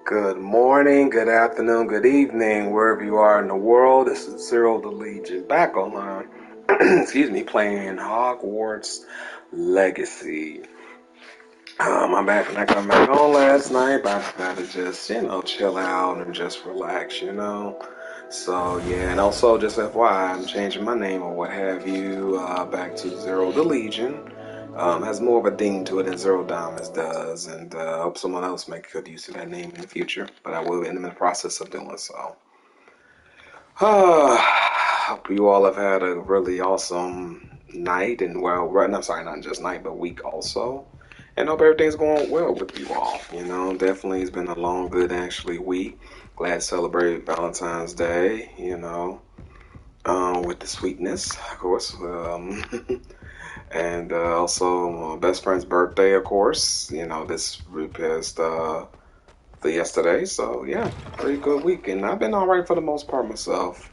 Good morning, good afternoon, good evening, wherever you are in the world. This is Zero the Legion back online. Excuse me, playing Hogwarts Legacy. I'm back and I got back on last night, but I gotta just, chill out and just relax, So, yeah, and also just FYI, I'm changing my name or what have you, back to Zero the Legion. Has more of a ding to it than Zero Diamonds does, and I hope someone else make good use of that name in the future, but I will in the process of doing so. Hope you all have had a really awesome night, and I'm sorry, not just night, but week also. And hope everything's going well with you all. Definitely it's been a long, good, actually week. Glad to celebrate Valentine's Day, with the sweetness, of course. And also my best friend's birthday, of course. This past the yesterday. So yeah, pretty good week, and I've been all right for the most part myself.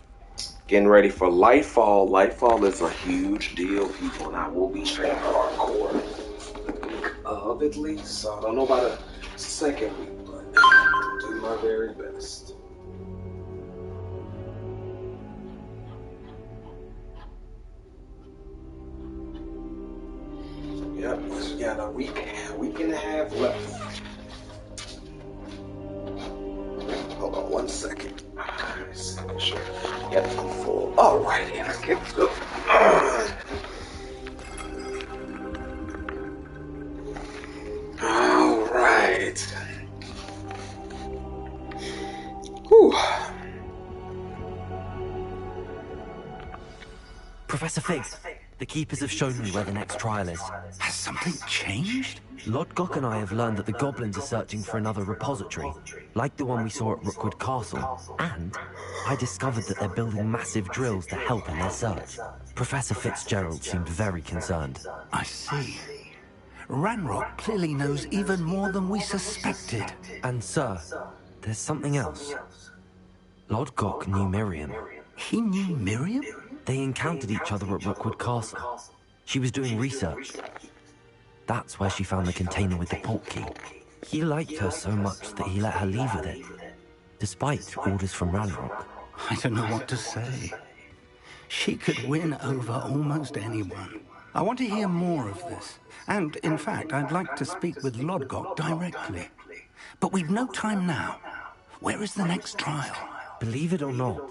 Getting ready for Lightfall. Lightfall is a huge deal, people, and I will be streaming hardcore the week of at least. So I don't know about a second week, but I'll do my very best. Yep, we got a week and a half left. Hold on one second. Sure. Yep, I'm full. Alrighty, let's get to it. Alright. Whew. Professor Figgs, the Keepers have shown me where the next trial is. Has something changed? Lodgok and I have learned that the goblins are searching for another repository, like the one we saw at Rookwood Castle, and I discovered that they're building massive drills to help in their search. Professor Fitzgerald seemed very concerned. I see. Ranrock clearly knows even more than we suspected. And sir, there's something else. Lodgok knew Miriam. He knew Miriam? They encountered each other at Rookwood Castle. She was doing research. That's where she found the container with the port key. He liked her so much that he let her leave with it, despite orders from Ranrock. I don't know what to say. She could win over almost anyone. I want to hear more of this. And, in fact, I'd like to speak with Lodgok directly. But we've no time now. Where is the next trial? Believe it or not,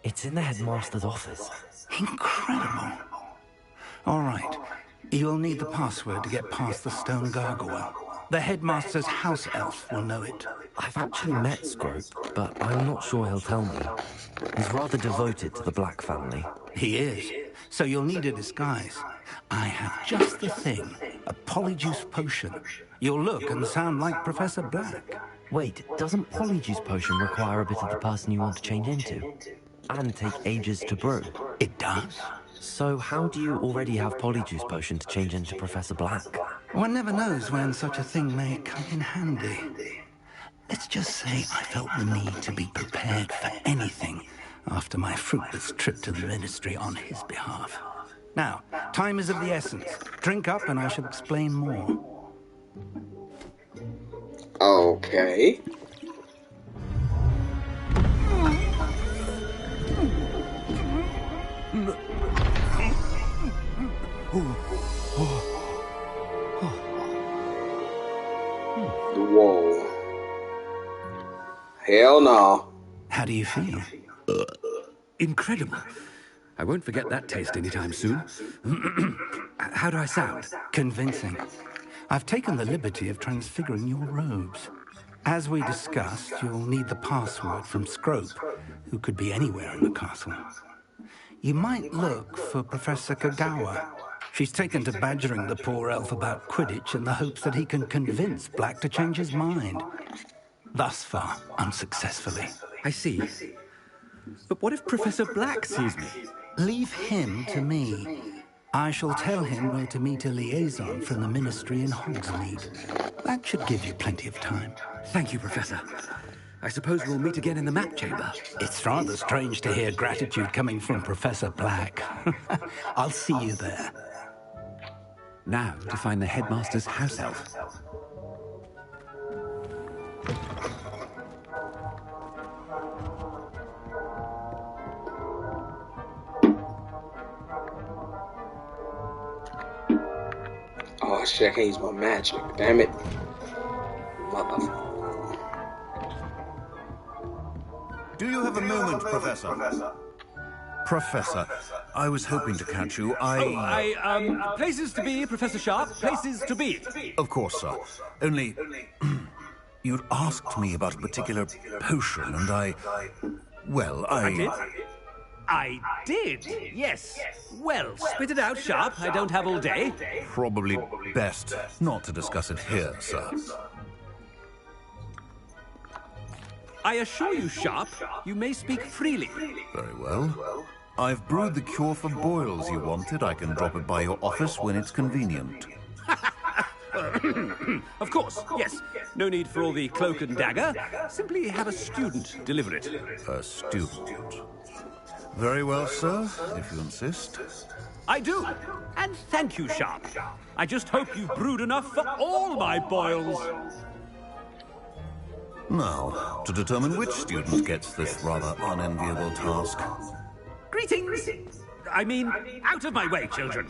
it's in the headmaster's office. Incredible. All right. You'll need the password to get past the stone gargoyle. The headmaster's house elf will know it. I've actually met Scrope, but I'm not sure he'll tell me. He's rather devoted to the Black family. He is. So you'll need a disguise. I have just the thing. A polyjuice potion. You'll look and sound like Professor Black. Wait, doesn't Polyjuice Potion require a bit of the person you want to change into? And take ages to brew? It does. So how do you already have Polyjuice Potion to change into Professor Black? One never knows when such a thing may come in handy. Let's just say I felt the need to be prepared for anything after my fruitless trip to the Ministry on his behalf. Now, time is of the essence. Drink up and I shall explain more. Okay. Whoa. Hell no. How do you feel? Incredible. I won't forget that taste anytime soon. How do I sound? Convincing. I've taken the liberty of transfiguring your robes. As we discussed, you'll need the password from Scrope, who could be anywhere in the castle. You might look for Professor Kagawa. She's taken to badgering the poor elf about Quidditch in the hopes that he can convince Black to change his mind. Thus far, unsuccessfully. I see. But what if Professor Black sees me? Leave him to me. I shall tell him where to meet a liaison from the Ministry in Hogsmeade. That should give you plenty of time. Thank you, Professor. I suppose we'll meet again in the map chamber. It's rather strange to hear gratitude coming from Professor Black. I'll see you there. Now to find the headmaster's house elf. Oh shit, I can't use my magic. Damn it. Motherfucker. Do you have a moment, Professor? Professor, I was hoping to catch you. Places to be, Professor Sharp, places to be. Of course, sir. Only... you'd asked me about a particular potion, and I did? I did, yes. Well, spit it out, Sharp. I don't have all day. Probably best not to discuss it here, sir. I assure you, Sharp, you may speak freely. Very well. I've brewed the cure for boils you wanted. I can drop it by your office when it's convenient. Of course, yes. No need for all the cloak and dagger. Simply have a student deliver it. A student. Very well, sir, if you insist. I do. And thank you, Sharp. I just hope you've brewed enough for all my boils. Now, to determine which student gets this rather unenviable task. Greetings! I mean, out of my way, children.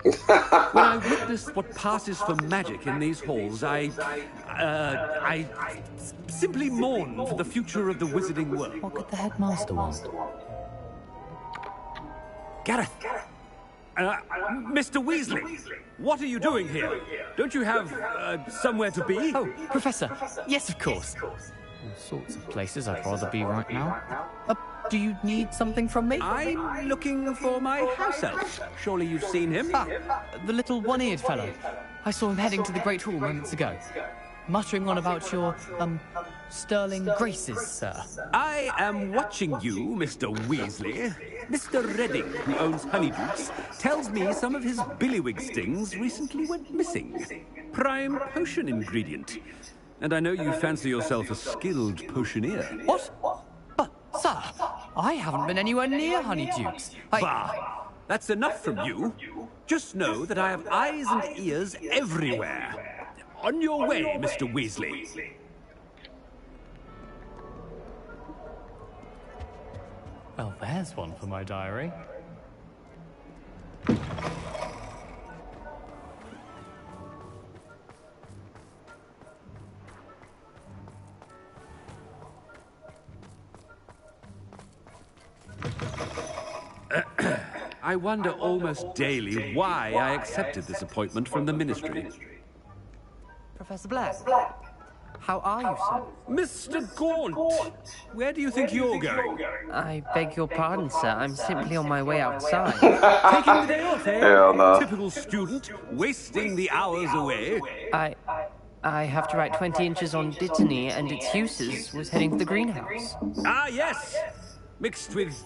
When I witness what passes for magic in these halls, I simply mourn for the future of the wizarding world. What could the headmaster want? Gareth! Mr. Weasley, what are you doing here? Don't you have, somewhere to be? Oh, Professor. Yes, of course. All sorts of places I'd rather be right now. Do you need something from me? I'm looking for my house elf. Surely you've seen him? Ah, the little one-eared fellow. I saw him heading to the Great Hall moments ago. Muttering on about your, sterling graces, sir. I am watching you, Mr. Weasley. Mr. Redding, who owns Honeydukes, tells me some of his billywig stings recently went missing. Prime potion ingredient. And I know you fancy yourself a skilled potioneer. What? But, sir, I haven't been anywhere near Honeydukes. Bah! That's enough from you. Just know that I have eyes and ears everywhere. On your way, Mr. Weasley. Well, there's one for my diary. I wonder almost daily why I accepted this appointment from the Ministry. Professor Black, how are you, sir? Mr. Gaunt! Where do you think you're going? I beg your pardon, sir. I'm simply on my way outside. Taking the day off, eh? Hell no. Typical student, wasting the hours away. I have to write 20 inches on Dittany and its uses. Was heading to the greenhouse. Ah, yes! Mixed with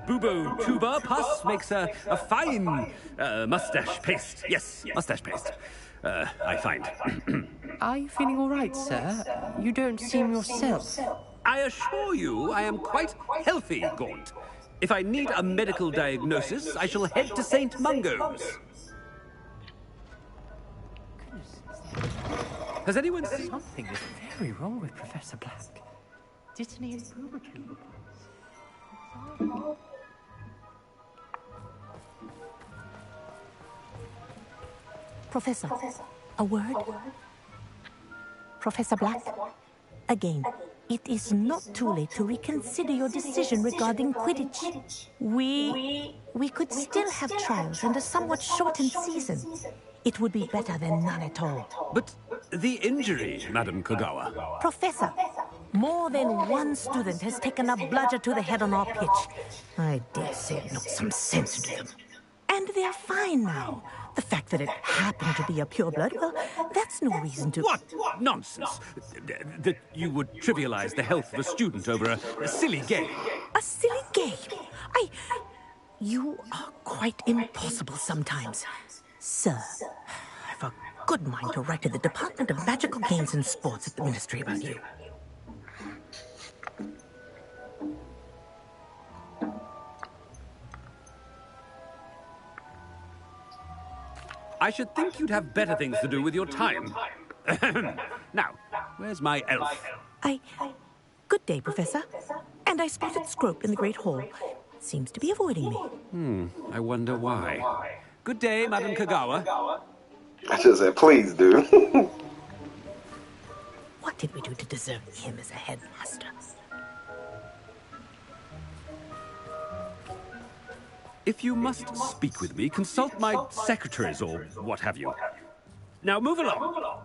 bubo tuba pus makes a fine mustache paste. Yes, mustache paste. I find. Are you feeling all right, sir? You don't seem yourself. I assure you I am quite healthy, Gaunt. If I need a medical diagnosis, I shall head to St. Mungo's. Has anyone seen... Something is very wrong with Professor Black. Dittany and Bubo. Professor, a word? Professor Black, again, it is not too late to reconsider your decision regarding Quidditch. We could still have trials and a somewhat shortened season. It would be better than none at all. But the injury, Madam Kogawa. Professor, more than one student has taken a bludger to the head on our pitch. I dare say it knocked some sense into them. And they're fine now. The fact that it happened to be a pureblood, well, that's no reason to... What nonsense! That you would trivialize the health of a student over a silly game. A silly game? You are quite impossible sometimes. Sir, I've a good mind to write to the Department of Magical Games and Sports at the Ministry about you. I should think you'd have better things to do with your time. Now, where's my elf? Good day, Professor. And I spotted Scrope in the Great Hall. Seems to be avoiding me. I wonder why. Good day, Madam Kagawa. I just said, please do. What did we do to deserve him as a headmaster? If you must speak with me, consult my secretaries or what have you. Now move along.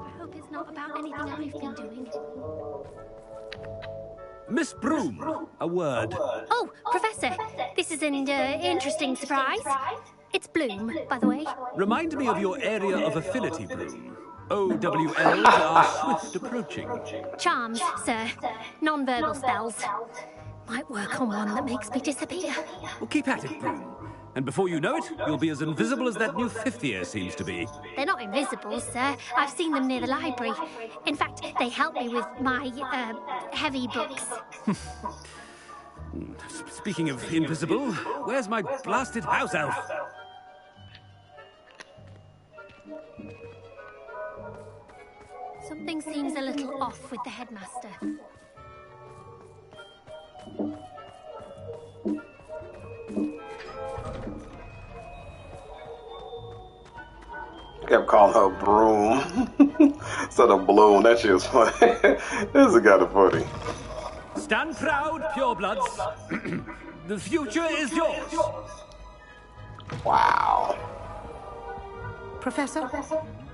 I hope it's not about anything I've been doing. Miss Broom, a word. Oh, Professor, this is an interesting surprise. It's Bloom, by the way. Remind me of your area of affinity, Broom. OWLs are swift approaching. Charms, sir. Non-verbal spells. Might work on one that makes me disappear. Well, keep at it, Broom. And before you know it, you'll be as invisible as that new fifth year seems to be. They're not invisible, sir. I've seen them near the library. In fact, they help me with my, heavy books. Speaking of invisible, where's my blasted house elf? Something seems a little off with the headmaster. Kept calling her Broom instead of Bloom. That shit was funny. This is kind of funny. Stand proud, purebloods. The future is yours. Wow. Professor,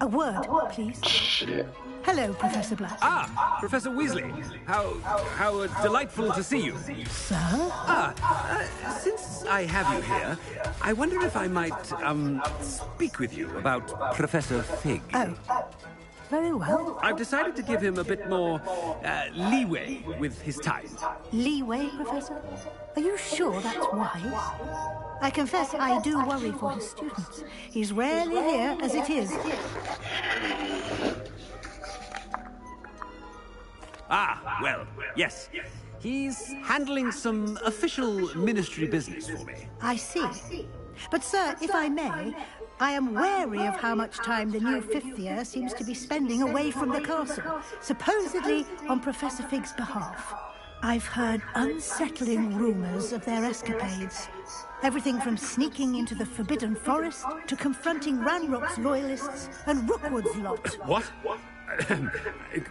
a word, please. Shit. Hello, Professor Black. Ah, Professor Weasley. How delightful to see you. Sir? Since I have you here, I wonder if I might, speak with you about Professor Fig. Oh, very well. I've decided to give him a bit more, leeway with his time. Leeway, Professor? Are you sure that's wise? I confess I do worry for his students. He's rarely here as it is. Ah, well, yes. He's handling some official ministry business for me. I see. But, sir, if I may, I am wary of how much time the new fifth year seems to be spending away from the castle, supposedly on Professor Fig's behalf. I've heard unsettling rumors of their escapades. Everything from sneaking into the Forbidden Forest to confronting Ranrock's loyalists and Rookwood's lot. What?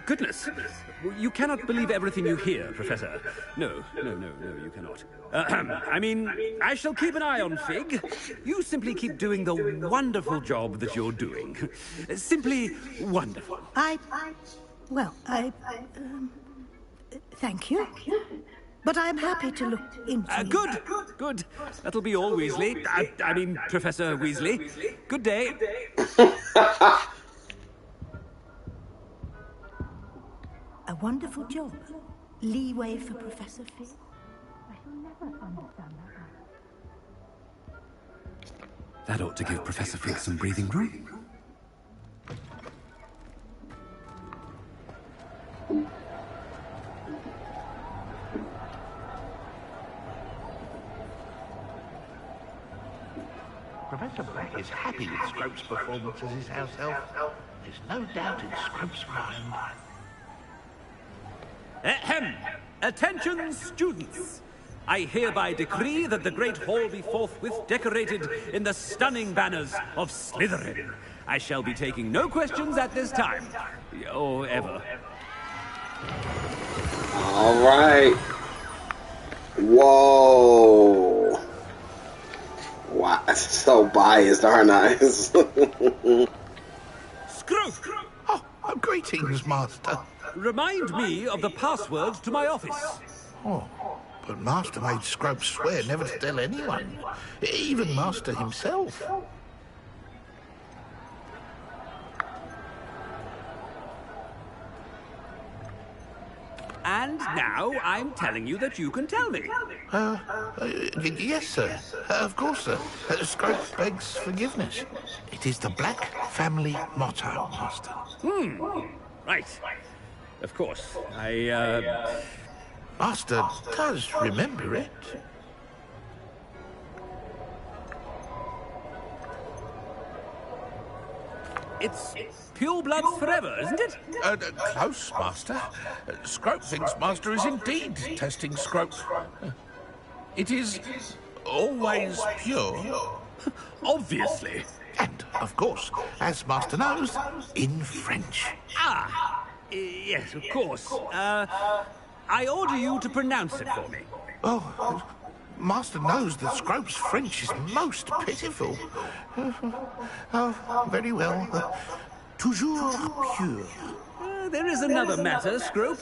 Goodness. You cannot believe everything you hear, Professor. No, you cannot. I mean, I shall keep an eye on Fig. You simply keep doing the wonderful job that you're doing. Simply wonderful. Thank you. But I'm happy to look into it. Good. That'll be all, Weasley. I mean, Professor Weasley. Good day. A wonderful job. Leeway for Professor Fig. I shall never understand that. That ought to give Professor Fig some breathing room. Professor Black is happy with Scrope's performance as his house elf. There's no doubt in Scrope's mind. Ahem! Attention, students! I hereby decree that the Great Hall be forthwith decorated in the stunning banners of Slytherin. I shall be taking no questions at this time. Or ever. All right. Whoa. Wow, so biased, aren't I? Scrope! Oh, greetings, Master. Remind me of the passwords to my office. Oh, but Master made Scrope swear never to tell anyone, even Master himself. And now I'm telling you that you can tell me. Yes, sir. Of course, sir. Scrope begs forgiveness. It is the Black family motto, Master. Right. Of course. Master does remember it. It's pure bloods forever, isn't it? Close, Master. Scrope thinks Master is indeed testing Scrope. It is always pure. Obviously. And, of course, as Master knows, in French. Yes, of course. I order you to pronounce it for me. Oh, Master knows that Scrope's French is most pitiful. Oh, very well. Toujours pure. There is another matter, Scrope.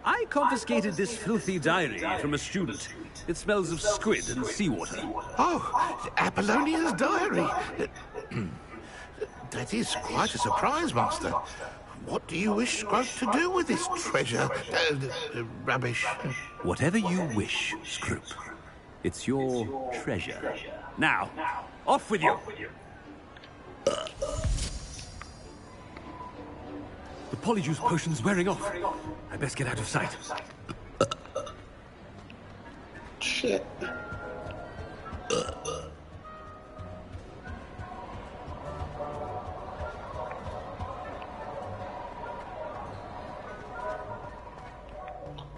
I confiscated this filthy diary from a student. It smells of squid and seawater. Oh, Apollonia's diary. That is quite a surprise, Master. What do you wish Scrope to do with this treasure? Rubbish. Whatever you wish, Scrope. It's your treasure. Now, off with you. The polyjuice potion's wearing off. I best get out of sight. Shit.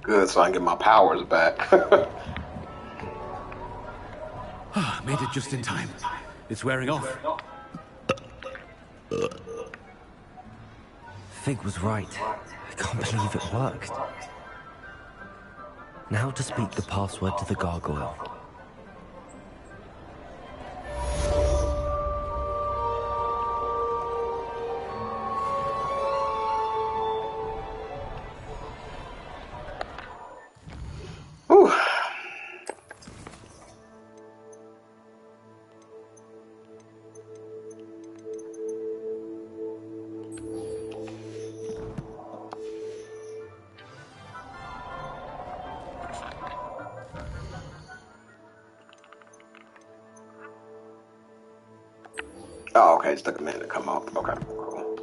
Good, so I can get my powers back. Made it just in time. It's wearing off. Fig was right. I can't believe it worked. Now to speak the password to the gargoyle. Whew. Oh, okay. Just took a minute to come up. Okay, cool.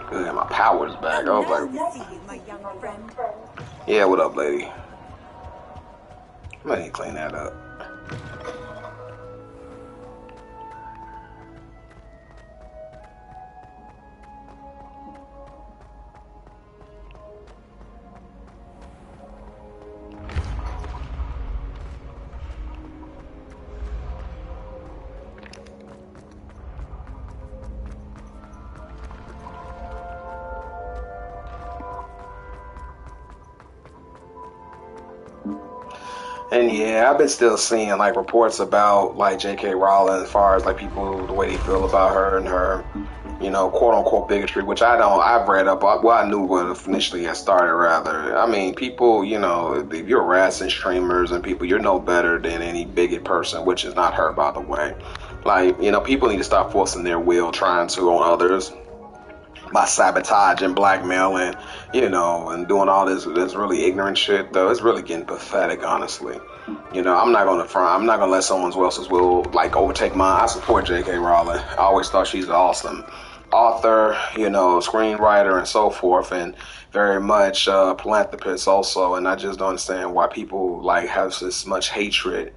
Good, my power's back. I was like, Nice to see you, my young friend. yeah, what up, lady? Let me clean that up. And yeah, I've been still seeing like reports about like J.K. Rowling as far as like people, the way they feel about her and her, you know, quote unquote bigotry, which I've read up, well, I knew when initially had started rather. I mean, people, you know, if you're harassing streamers and people, you're no better than any bigot person, which is not her, by the way. Like, you know, people need to stop forcing their will trying to on others by sabotaging, blackmailing, you know, and doing all this really ignorant shit. Though it's really getting pathetic, honestly. You know, I'm not gonna let someone else's will like overtake mine. I support J.K. Rowling. I always thought she's an awesome author, you know, screenwriter and so forth, and very much philanthropist also. And I just don't understand why people like have this much hatred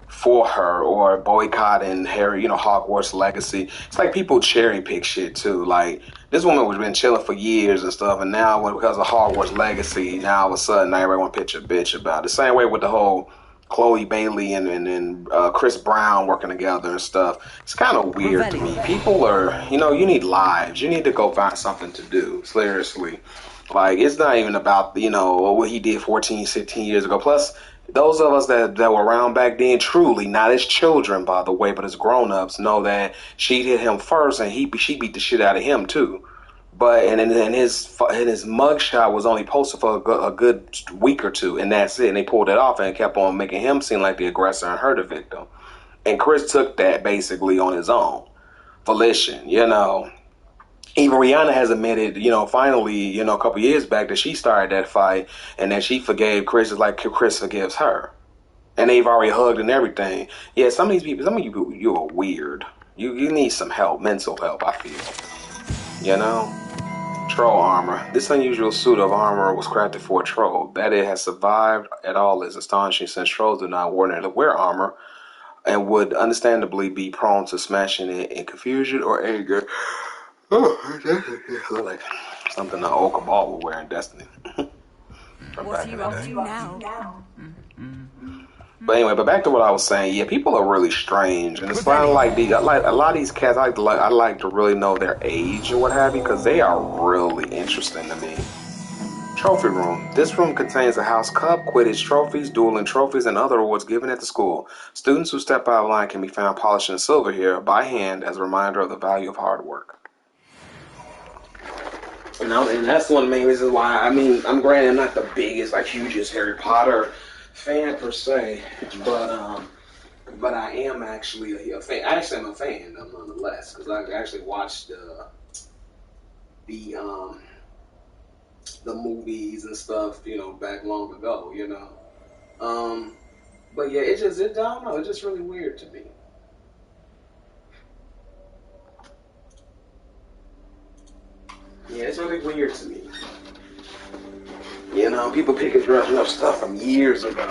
for her or boycotting Harry, you know, Hogwarts Legacy. It's like people cherry pick shit too. Like this woman was been chilling for years and stuff, and now because of Hogwarts Legacy, now all of a sudden now everyone pitch a bitch about it. The same way with the whole Chloe Bailey and Chris Brown working together and stuff. It's kind of weird to me. People are, you know, you need lives. You need to go find something to do. Seriously. Like, it's not even about, you know, what he did 14, 16 years ago. Plus, those of us that were around back then, truly, not as children, by the way, but as grown-ups, know that she hit him first and she beat the shit out of him, too. But and his mugshot was only posted for a good week or two, and that's it. And they pulled it off and kept on making him seem like the aggressor and her the victim. And Chris took that basically on his own volition, you know. Even Rihanna has admitted, you know, finally, you know, a couple years back that she started that fight and that she forgave Chris just like Chris forgives her. And they've already hugged and everything. Yeah, some of you, you are weird. You need some help, mental help, I feel. You know? Troll armor. This unusual suit of armor was crafted for a troll. That it has survived at all is astonishing, since trolls do not ordinarily wear armor and would understandably be prone to smashing it in confusion or anger. Oh, look like something an Oka Ball would wear in Destiny. What are you up to now? But anyway, back to what I was saying. Yeah, people are really strange, and it's kind of like a lot of these cats. I like to really know their age or what have you, because they are really interesting to me. Trophy room. This room contains a house cup, Quidditch trophies, dueling trophies, and other awards given at the school. Students who step out of line can be found polishing silver here by hand as a reminder of the value of hard work. And that's one of the main reasons why. I mean, I'm granted I'm not the biggest, hugest Harry Potter fan per se, but I am actually a fan. Actually, I'm a fan nonetheless, because I actually watched the movies and stuff, back long ago, But yeah, I don't know, it's just really weird to me. Yeah, it's really weird to me. People pick and brushing up stuff from years ago.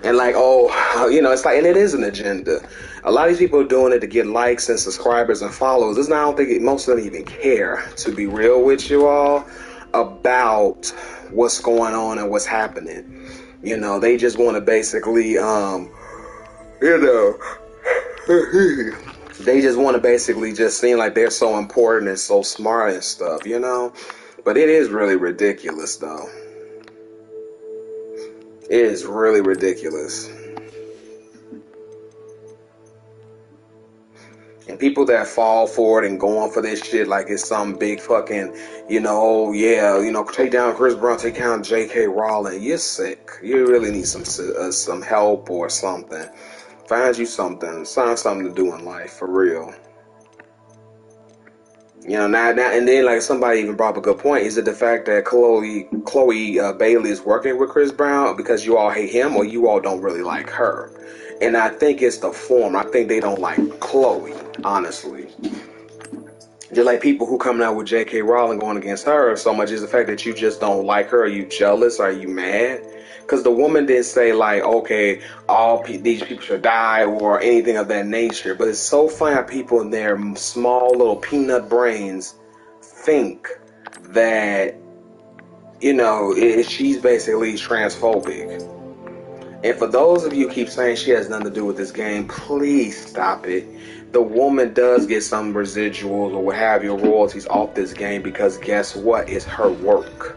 And it's and it is an agenda. A lot of these people are doing it to get likes and subscribers and followers. I don't think most of them even care, to be real with you all, about what's going on and what's happening. They just want to basically, they just want to basically just seem like they're so important and so smart and stuff, But it is really ridiculous, though. It is really ridiculous. And people that fall for it and go on for this shit like it's some big fucking, take down Chris Brown, take down J.K. Rowling. You're sick. You really need some help or something. Find you something. Find something to do in life, for real. Now, and then, somebody even brought up a good point. Is it the fact that Chloe Bailey is working with Chris Brown because you all hate him, or you all don't really like her? And I think it's the form. I think they don't like Chloe, honestly. Just like people who coming out with J.K. Rowling going against her so much is the fact that you just don't like her. Are you jealous? Are you mad? Because the woman didn't say, okay, these people should die or anything of that nature. But it's so funny how people in their small little peanut brains think that, she's basically transphobic. And for those of you who keep saying she has nothing to do with this game, please stop it. The woman does get some residuals or what have you, royalties off this game, because guess what? It's her work.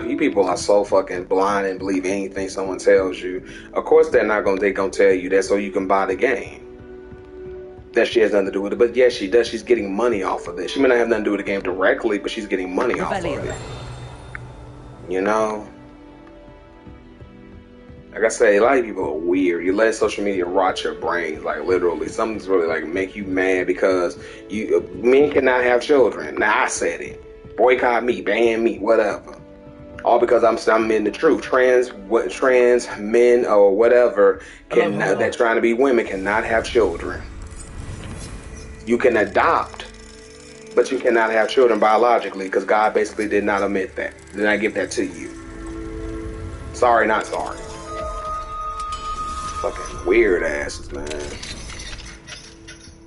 You people are so fucking blind and believe anything someone tells you. Of course they're gonna tell you that so you can buy the game. That she has nothing to do with it. But yes, she does. She's getting money off of it. She may not have nothing to do with the game directly, but she's getting money off of it. Like I say, a lot of people are weird. You let social media rot your brains, literally. Something's really make you mad because men cannot have children. Now I said it. Boycott me, ban me, whatever. All because I'm in the truth. Trans men or whatever that trying to be women cannot have children. You can adopt, but you cannot have children biologically because God basically did not admit that. Did not give that to you. Sorry, not sorry. Fucking weird asses, man.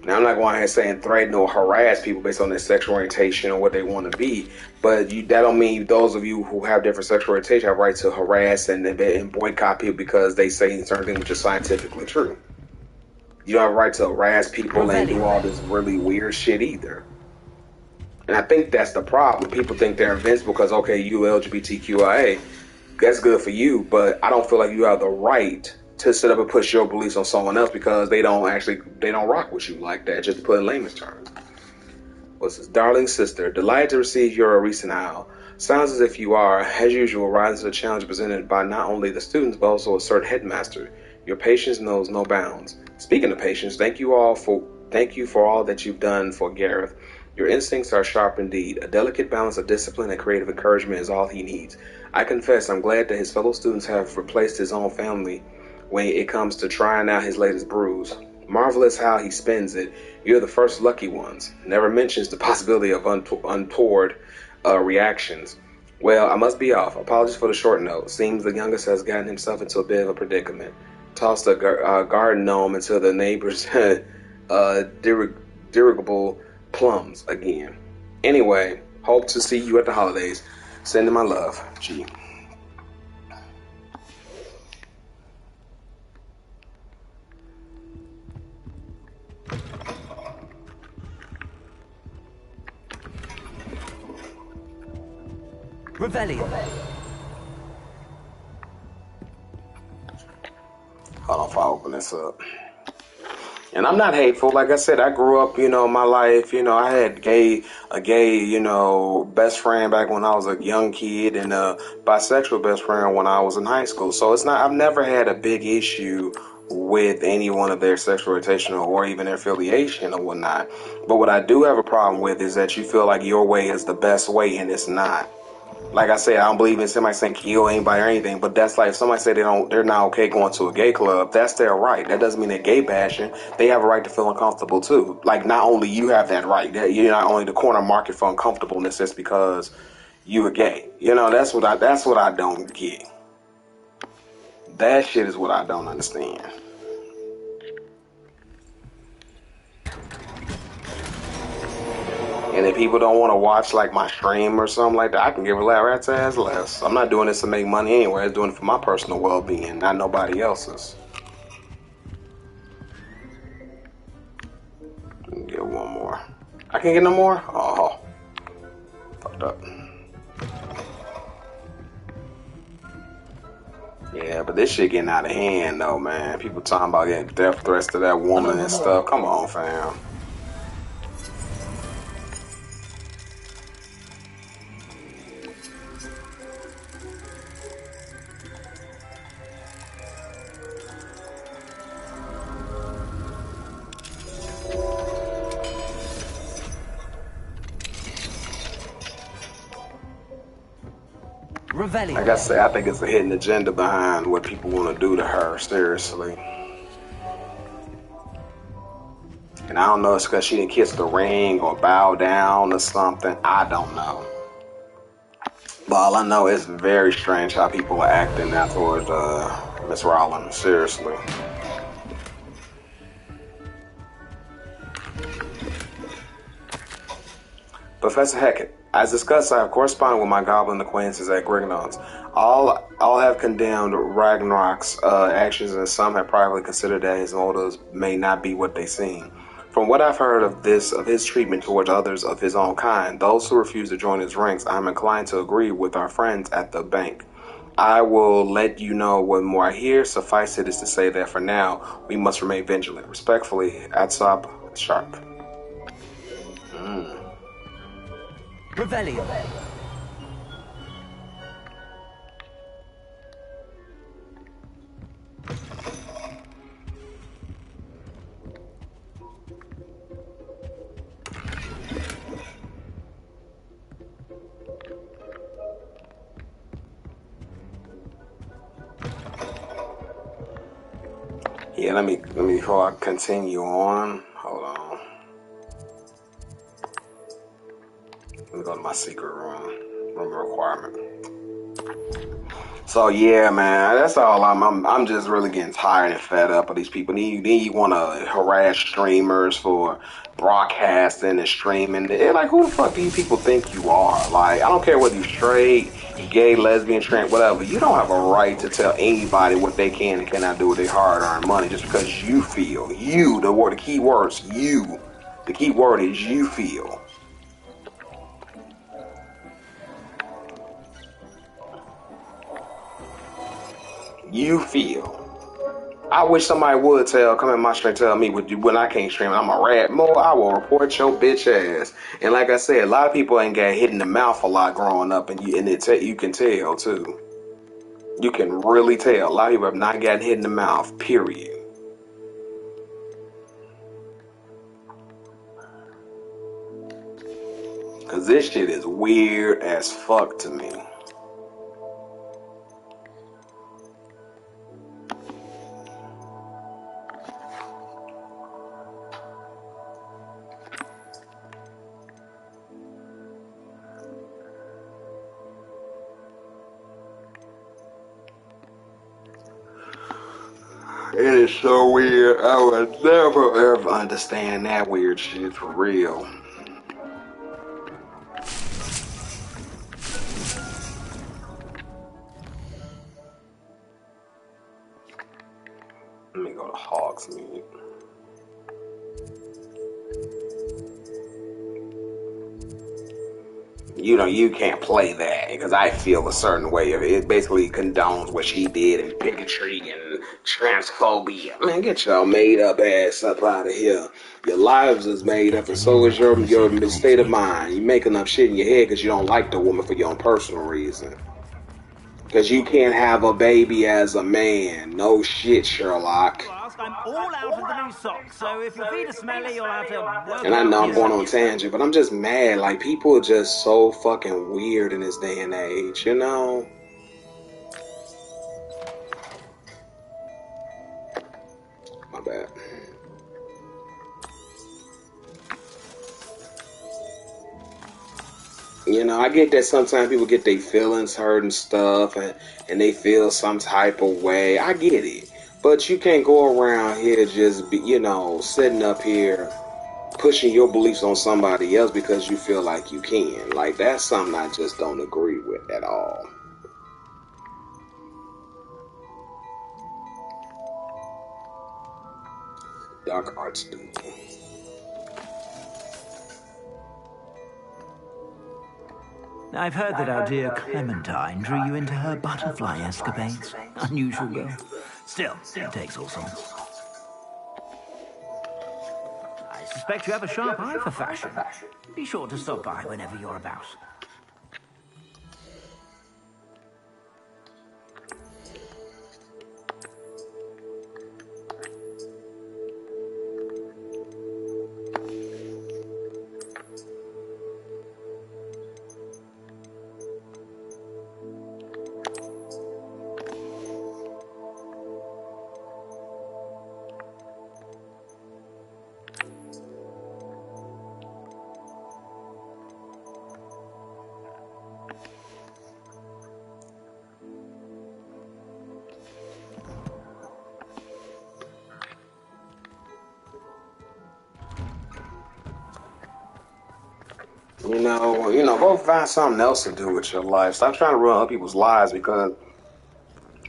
Now, I'm not going ahead saying threaten or harass people based on their sexual orientation or what they want to be, but that don't mean those of you who have different sexual orientation have right to harass and boycott people because they say certain things which are scientifically true. You don't have a right to harass people and do all this really weird shit either. And I think that's the problem. People think they're invincible because, okay, you LGBTQIA, that's good for you, but I don't feel like you have the right to sit up and push your beliefs on someone else because they don't rock with you like that, just to put in layman's terms. What's this? Darling sister, delighted to receive your recent owl. Sounds as if you are, as usual, rising to the challenge presented by not only the students, but also a certain headmaster. Your patience knows no bounds. Speaking of patience, thank you for all that you've done for Gareth. Your instincts are sharp indeed. A delicate balance of discipline and creative encouragement is all he needs. I confess I'm glad that his fellow students have replaced his own family when it comes to trying out his latest brews. Marvelous how he spends it. You're the first lucky ones. Never mentions the possibility of untoward reactions. Well, I must be off. Apologies for the short note. Seems the youngest has gotten himself into a bit of a predicament. Tossed a garden gnome into the neighbor's dirigible plums again. Anyway, hope to see you at the holidays. Sending my love. G. Revelio. Hold on if I open this up. And I'm not hateful. Like I said, I grew up, my life, I had a gay, best friend back when I was a young kid and a bisexual best friend when I was in high school. So I've never had a big issue with any one of their sexual orientation or even their affiliation or whatnot. But what I do have a problem with is that you feel like your way is the best way and it's not. Like I said, I don't believe in somebody saying kill anybody or anything, but that's like if somebody say they're not okay going to a gay club, that's their right. That doesn't mean they're gay bashing. They have a right to feel uncomfortable too. Like not only you have that right, you're not only the corner market for uncomfortableness just because you are gay. That's what I don't get. That shit is what I don't understand. And if people don't want to watch like my stream or something like that, I can give a rat's ass less. I'm not doing this to make money anyway. I'm doing it for my personal well-being, not nobody else's. Get one more. I can't get no more? Oh, fucked up. Yeah, but this shit getting out of hand though, man. People talking about getting death threats to that woman and stuff. Come on, fam. Like I say, I think it's a hidden agenda behind what people want to do to her, seriously. And I don't know if it's because she didn't kiss the ring or bow down or something. I don't know. But all I know is very strange how people are acting now towards Miss Rollins, seriously. Professor Hackett, as discussed, I have corresponded with my goblin acquaintances at Grignon's. All have condemned Ragnarok's actions, and some have privately considered that his motives may not be what they seem. From what I've heard of his treatment towards others of his own kind, those who refuse to join his ranks, I'm inclined to agree with our friends at the bank. I will let you know what more I hear. Suffice it is to say that for now, we must remain vigilant. Respectfully, Atsop Sharp. Revelio. Yeah, let me before I continue on. Hold on. Let me go to my secret room requirement. So yeah, man, that's all. I'm just really getting tired and fed up of these people. Then you want to harass streamers for broadcasting and streaming. They're like, who the fuck do you people think you are? Like, I don't care whether you're straight, gay, lesbian, trans, whatever. You don't have a right to tell anybody what they can and cannot do with their hard-earned money just because you feel. The key word is you. The key word is you feel. You feel. I wish somebody would come in my stream and tell me when I can't stream, I'm a rat. More, I will report your bitch ass. And like I said, a lot of people ain't got hit in the mouth a lot growing up, and you can tell too. You can really tell. A lot of people have not gotten hit in the mouth, period. Cause this shit is weird as fuck to me. It is so weird. I would never ever understand that weird shit for real. Let me go to Hogsmeade. You know, you can't play that because I feel a certain way. It basically condones what she did and bigotry and transphobia. Man, get y'all made up ass up out of here. Your lives is made up, and so is your state of mind. You making up shit in your head because you don't like the woman for your own personal reason. Because you can't have a baby as a man. No shit, Sherlock. I'm all out of the new socks, so if your feet are smelly, you'll have to work. And I know I'm going on a tangent, but I'm just mad. Like, people are just so fucking weird in this day and age, you know? My bad. You know, I get that sometimes people get their feelings hurt and stuff, and they feel some type of way. I get it. But you can't go around here just, be, you know, sitting up here pushing your beliefs on somebody else because you feel like you can. Like, that's something I just don't agree with at all. Dark Arts Studio. I've heard that our dear Clementine drew you into her butterfly escapades. Unusual girl. Still, it takes all sorts. I suspect you have a sharp eye for fashion. Be sure to stop by whenever you're about. You know, go find something else to do with your life. Stop trying to ruin other people's lives because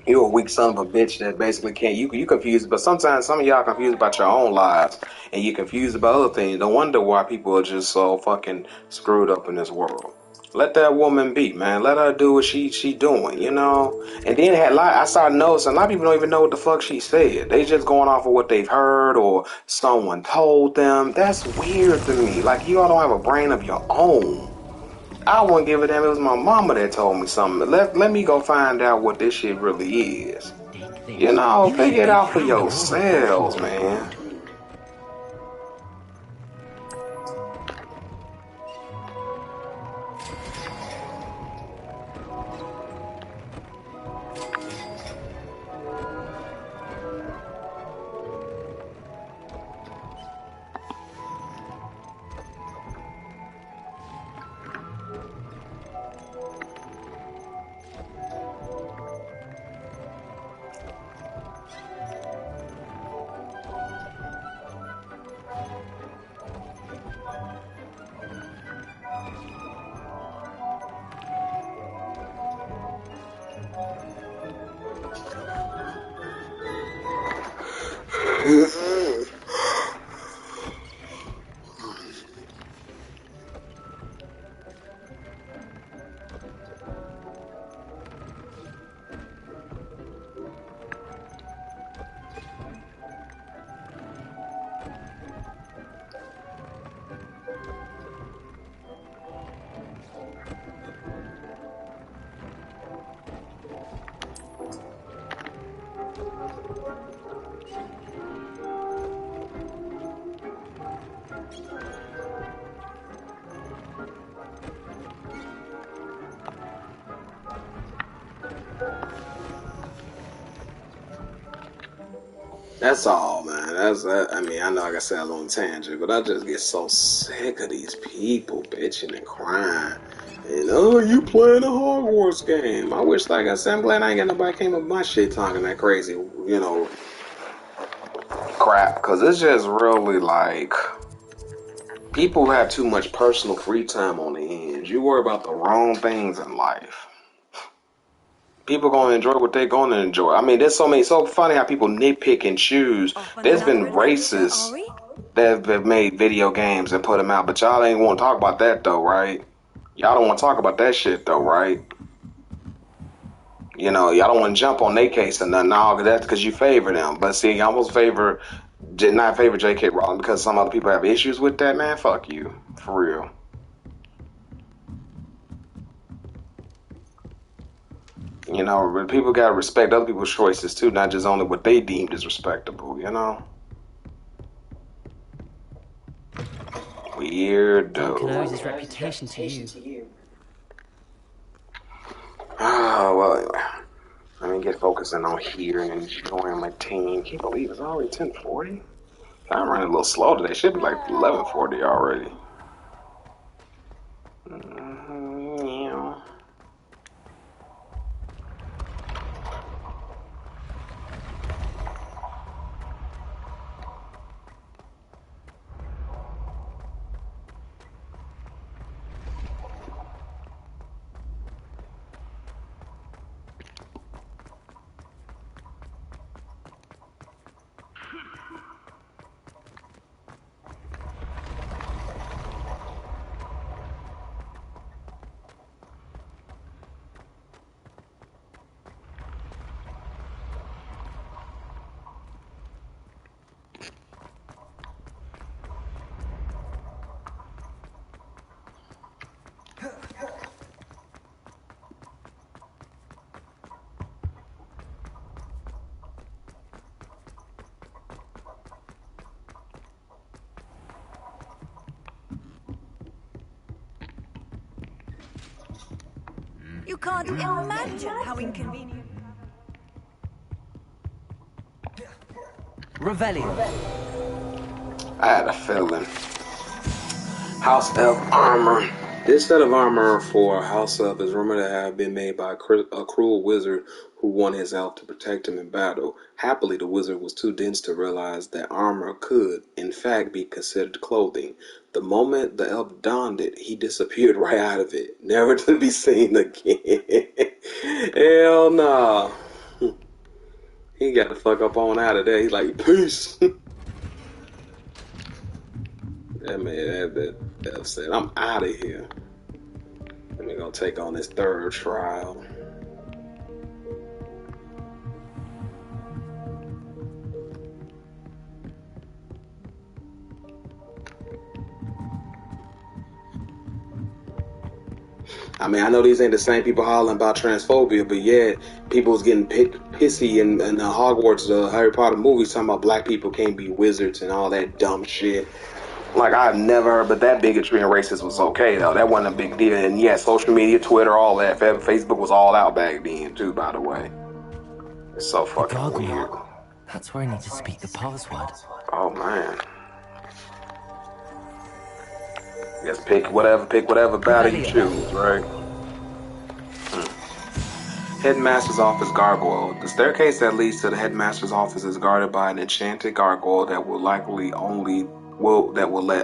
you're a weak son of a bitch that basically can't. You confused, but sometimes some of y'all confused about your own lives, and you confused about other things. No wonder why people are just so fucking screwed up in this world. Let that woman be, man. Let her do what she doing, you know. And then I started noticing a lot of people don't even know what the fuck she said. They just going off of what they've heard or someone told them. That's weird to me. Like, you all don't have a brain of your own. I wouldn't give a damn. It was my mama that told me something. Let me go find out what this shit really is. You know, figure it out for yourselves, man. That's all, man. I mean, I know, like I said, a little tangent, but I just get so sick of these people bitching and crying. And, oh, you playing a Hogwarts game. I wish, like I said, I'm glad I ain't got nobody came up with my shit talking that crazy, you know, crap because it's just really like people have too much personal free time on the ends. You worry about the wrong things in life. People gonna enjoy what they're gonna enjoy. I mean, there's so funny how people nitpick and choose. There's been racists that have made video games and put them out, but y'all ain't want to talk about that though, right? Y'all don't want to talk about that shit though, right? You know, y'all don't want to jump on their case or nothing. No, that's because you favor them. But see, I almost did not favor J.K. Rowling because some other people have issues with that, man. Fuck you, for real. You know, people gotta respect other people's choices too, not just only what they deemed as respectable. You know. Weirdo. Duncan owes his reputation to you. Oh, well, anyway. Let me get focusing on here and join my team. Can't believe it's already 10:40. I'm running a little slow today. Should be like 11:40 already. Yeah. You can't imagine how inconvenient. Revelio. I had a feeling. House Elf armor. This set of armor for House Elf is rumored to have been made by a cruel wizard who wanted his elf to protect him in battle. Happily, the wizard was too dense to realize that armor could, in fact, be considered clothing. The moment the elf donned it, he disappeared right out of it, never to be seen again. Hell nah. He got the fuck up on out of there. He's like, peace. That man, that said, I'm out of here. Let me go take on this third trial. I mean, I know these ain't the same people hollering about transphobia, but yeah, people was getting pissy in the Hogwarts, the Harry Potter movies, talking about black people can't be wizards and all that dumb shit. Like, I've never heard, but that bigotry and racism was okay, though. That wasn't a big deal. And yeah, social media, Twitter, all that. Facebook was all out back then, too, by the way. It's so fucking weird. That's where I need to speak the password. Oh, man. Just pick whatever battle you choose, right? Headmaster's office gargoyle. The staircase that leads to the headmaster's office is guarded by an enchanted gargoyle that will let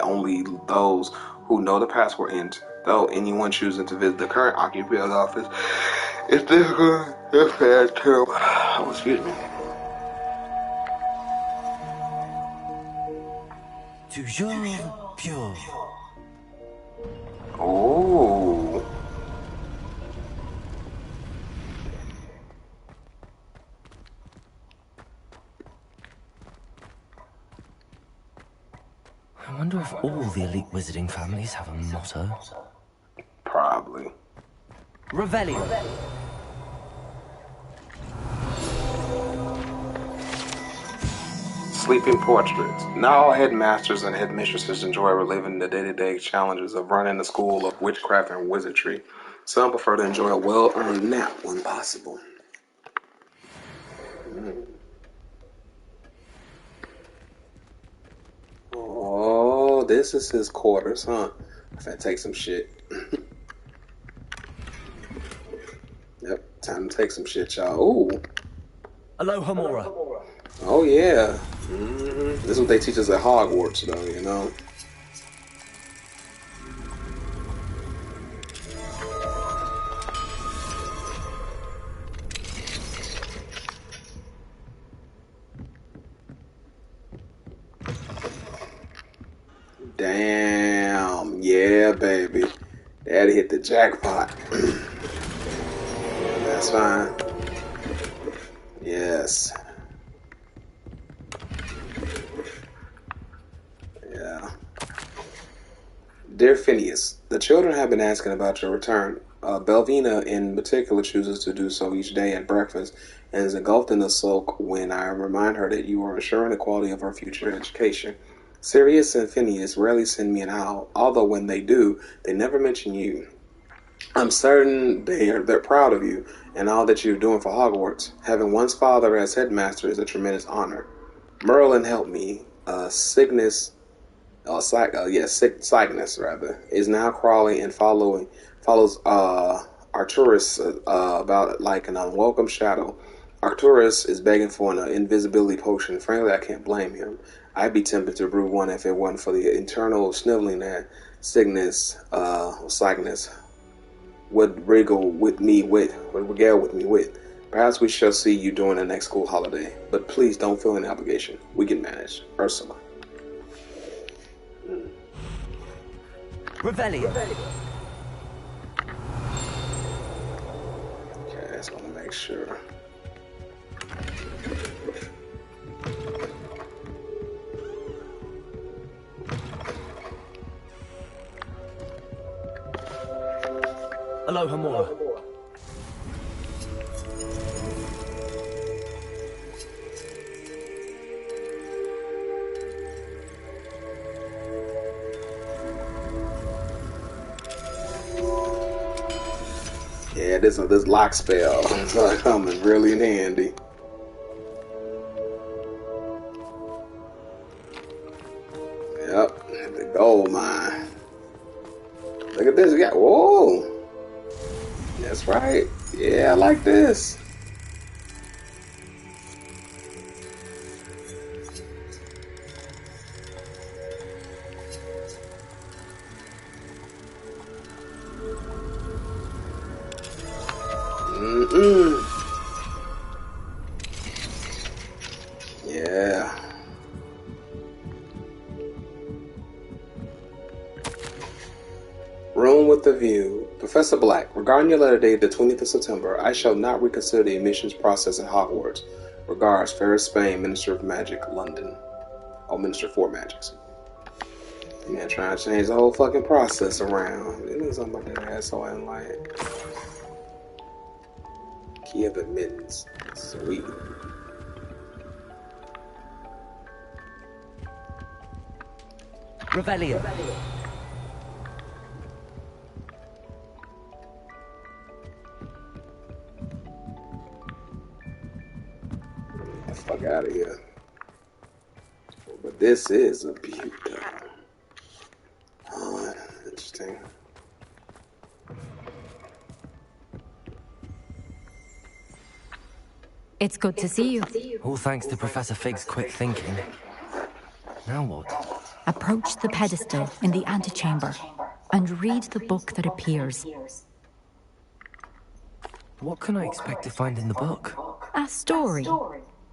only those who know the password in. Though anyone choosing to visit the current occupant's office is difficult. Oh, excuse me. Toujours pure. Oh. I wonder if all the elite wizarding families have a motto. Probably. Revelio. Sleeping portraits. Not all headmasters and headmistresses enjoy reliving the day-to-day challenges of running a school of witchcraft and wizardry. Some prefer to enjoy a well-earned nap when possible. Oh, this is his quarters, huh? I gotta take some shit. Yep, time to take some shit, y'all. Ooh. Aloha Mora. Oh, yeah. This is what they teach us at Hogwarts, though, you know? Damn. Yeah, baby. That hit the jackpot. That's fine. Yes. Yeah. Dear Phineas, the children have been asking about your return. Belvina, in particular, chooses to do so each day at breakfast and is engulfed in a sulk when I remind her that you are assuring the quality of her future education. Sirius and Phineas rarely send me an owl, although when they do, they never mention you. I'm certain they're proud of you and all that you're doing for Hogwarts. Having one's father as headmaster is a tremendous honor. Merlin helped me. Cygnus rather, is now crawling and follows Arcturus about like an unwelcome shadow. Arcturus is begging for an invisibility potion. Frankly, I can't blame him. I'd be tempted to brew one if it wasn't for the internal sniveling that Cygnus would regale with me with. Perhaps we shall see you during the next school holiday, but please don't feel any obligation. We can manage. Ursula. Revelio. Okay, I just want to make sure. Aloha Mora. Yeah, this lock spell is coming really in handy. Yep, the gold mine. Look at this guy. Whoa, that's right. Yeah, I like this. Yeah. Room with the view. Professor Black, regarding your letter dated the 20th of September, I shall not reconsider the admissions process at Hogwarts. Regards, Ferris Spain, Minister of Magic, London. Oh, Minister for Magic. Man, trying to change the whole fucking process around. It is something about that asshole I didn't like. Key of admittance. Sweet. Revelio. Get the fuck out of here. But this is a beaut, though. Oh, interesting. It's good to see you. All thanks to Professor Fig's quick thinking. Now what? Approach the pedestal in the antechamber and read the book that appears. What can I expect to find in the book? A story.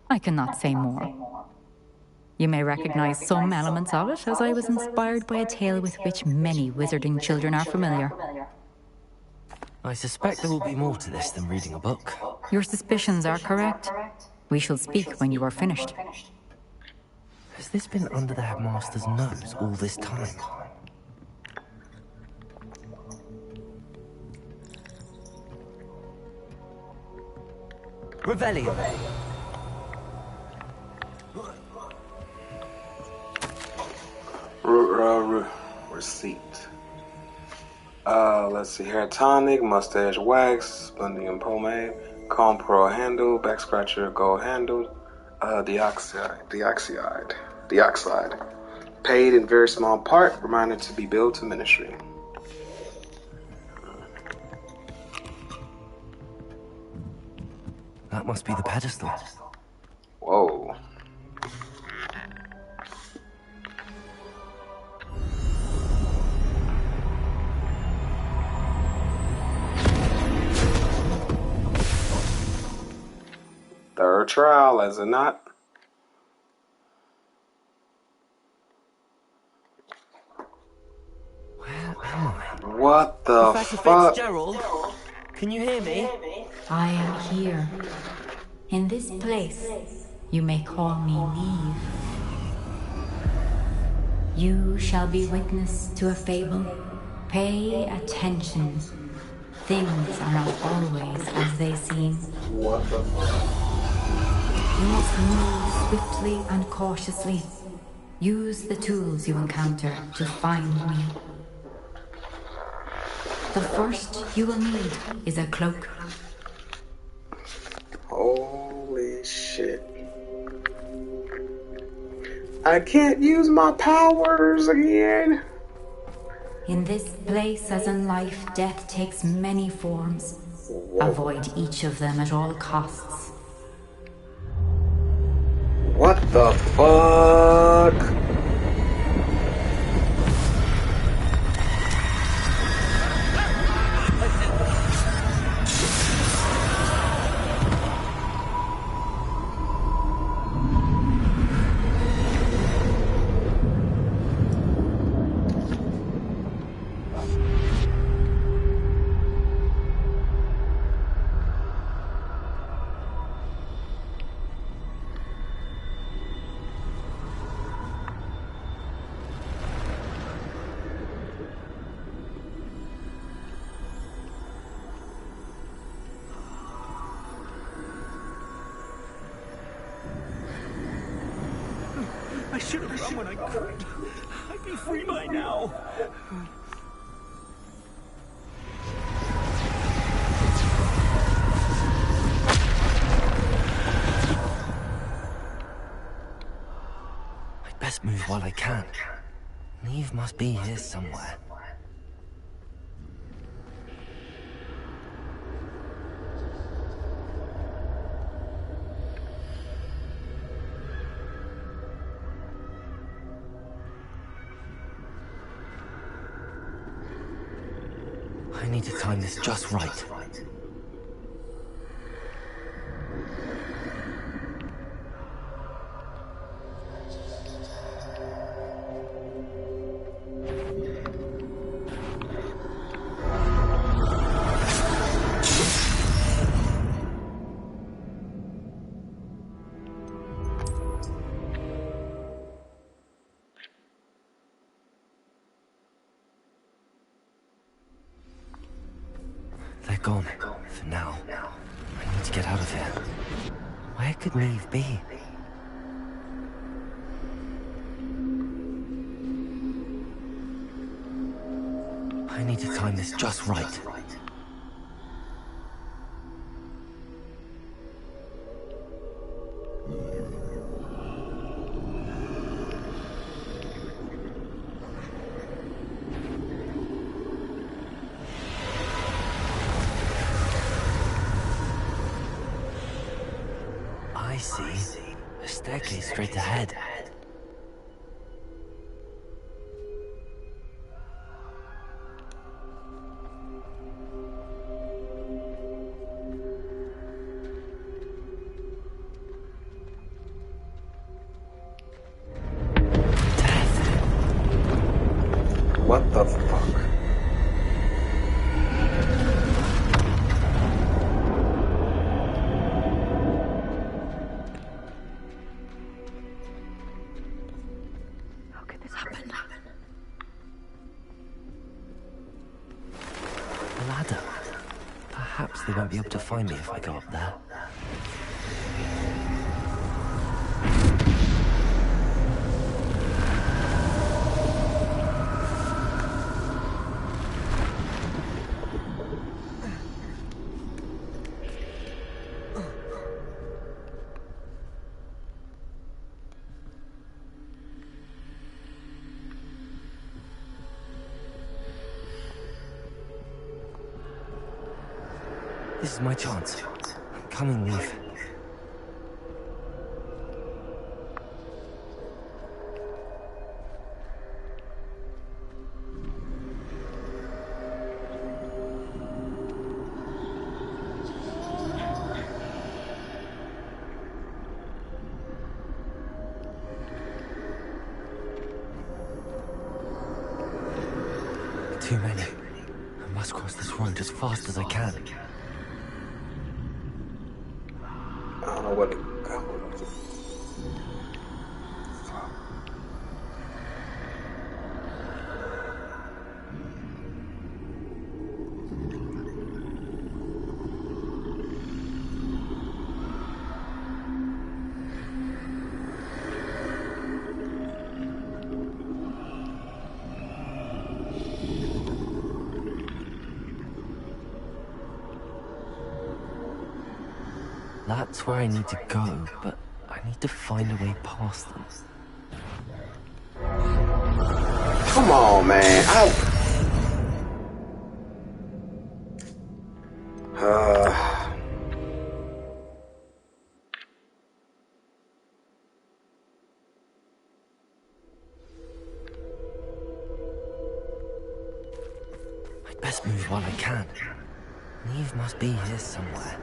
I cannot say more. You may recognize some elements of it, as I was inspired by a tale with which many wizarding children are familiar. I suspect there will be more to this than reading a book. Your suspicions are correct. We shall speak when you are finished. Has this been under the headmaster's nose all this time? Revelio. Receipt. Let's see. Hair tonic, mustache wax, splendid pomade, comb pearl handle, back scratcher, gold handle, dioxide. Paid in very small part, reminded to be billed to ministry. That must be the pedestal. Whoa. her trial, is it not? Where am I? What the Professor fuck? Fitzgerald? Can you hear me? I am here. In this place, you may call me Neve. You shall be witness to a fable. Pay attention. Things are not always as they seem. What the fuck? You must move swiftly and cautiously. Use the tools you encounter to find me. The first you will need is a cloak. Holy shit. I can't use my powers again. In this place, as in life, death takes many forms. Whoa. Avoid each of them at all costs. What the fuck? I should have run when I could. I'd be free by now. I'd best move while I can. Neve must be here somewhere. I need to time this just right. They're gone, for now. I need to get out of here. Where could Neve be? I need to time this just right. I see. A staircase straight ahead. What the fuck? How could this happen? A ladder. Perhaps they won't be able to find me if I go up there. This is my chance. I'm coming, Neve. Too many. I must cross this road as fast as I can. I don't know what to go. That's where I need to go, but I need to find a way past them. Come on, man. I'd best move while I can. Neve must be here somewhere.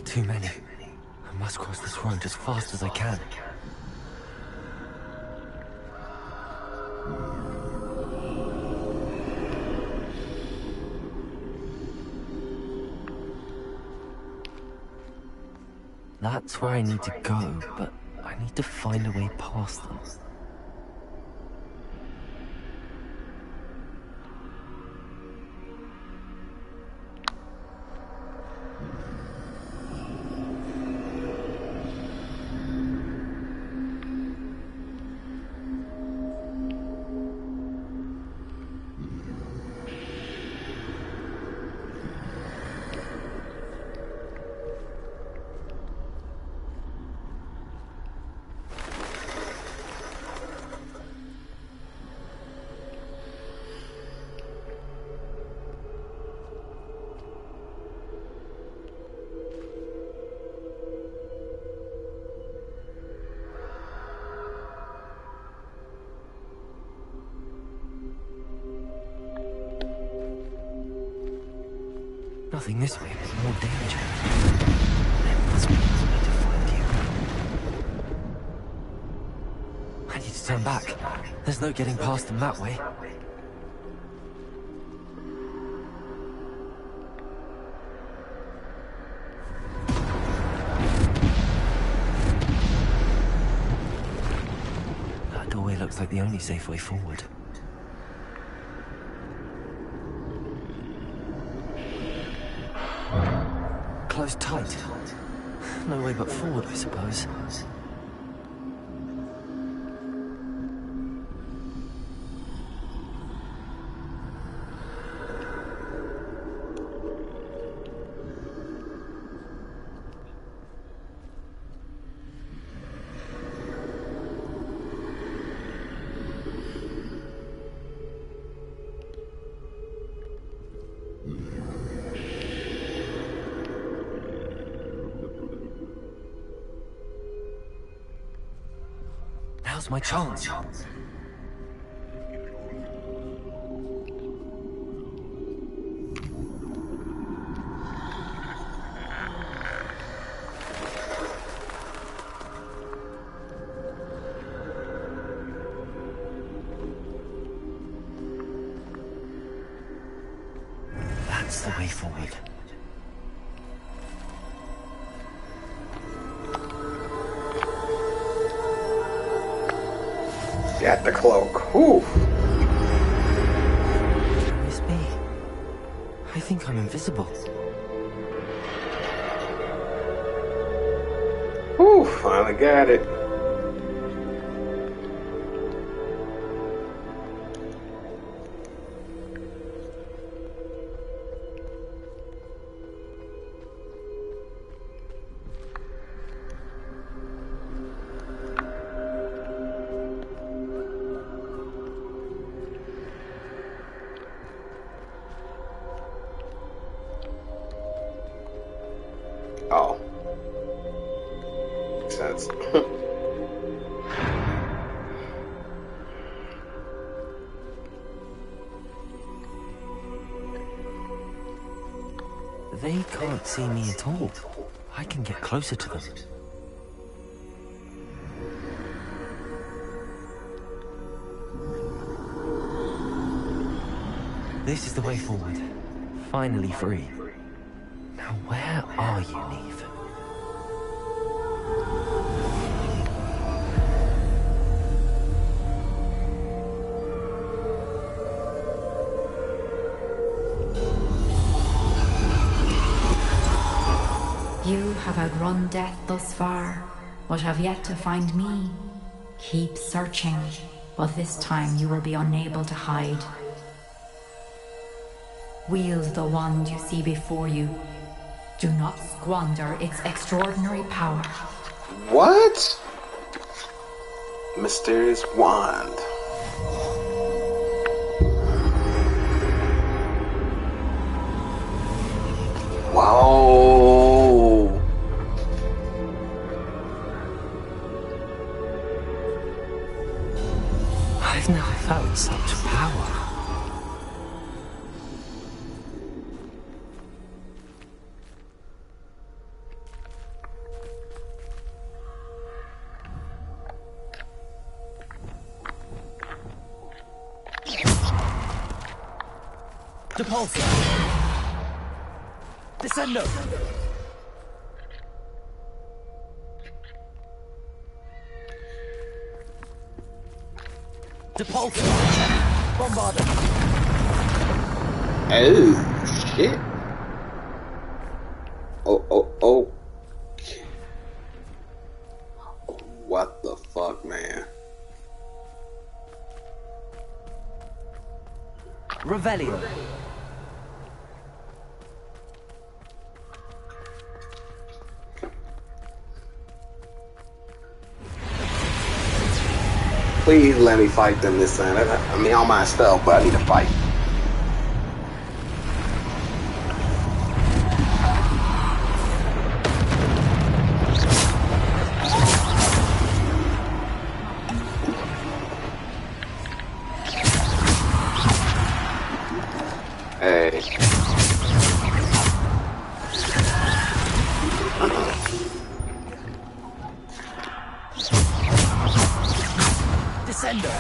Too many. I must cross this road as fast as I can. That's where I need to go, but I need to find a way past them. Nothing this way, but more danger. There must be another way to find you. I need to turn back. There's no getting past them that way. That doorway looks like the only safe way forward. Closed tight. No way but forward, I suppose. Now's my chance. That's the way forward. Got the cloak. Whew. It's me. I think I'm invisible. Whew, finally got it. Oh. Makes sense. They can't see me at all. I can get closer to them. This is the way forward. Finally free. Now where are you, Neve? You have outrun death thus far, but have yet to find me. Keep searching, but this time you will be unable to hide. Wield the wand you see before you. Do not squander its extraordinary power. What? Mysterious wand. Wow. I've never felt such power. Depulsor! Descendo! Depulsor! Bombarder! Oh, shit. Oh. What the fuck, man? Revelio. Please let me fight them this time. I mean, I don't mind stealth, but I need to fight. Hey. Descendo!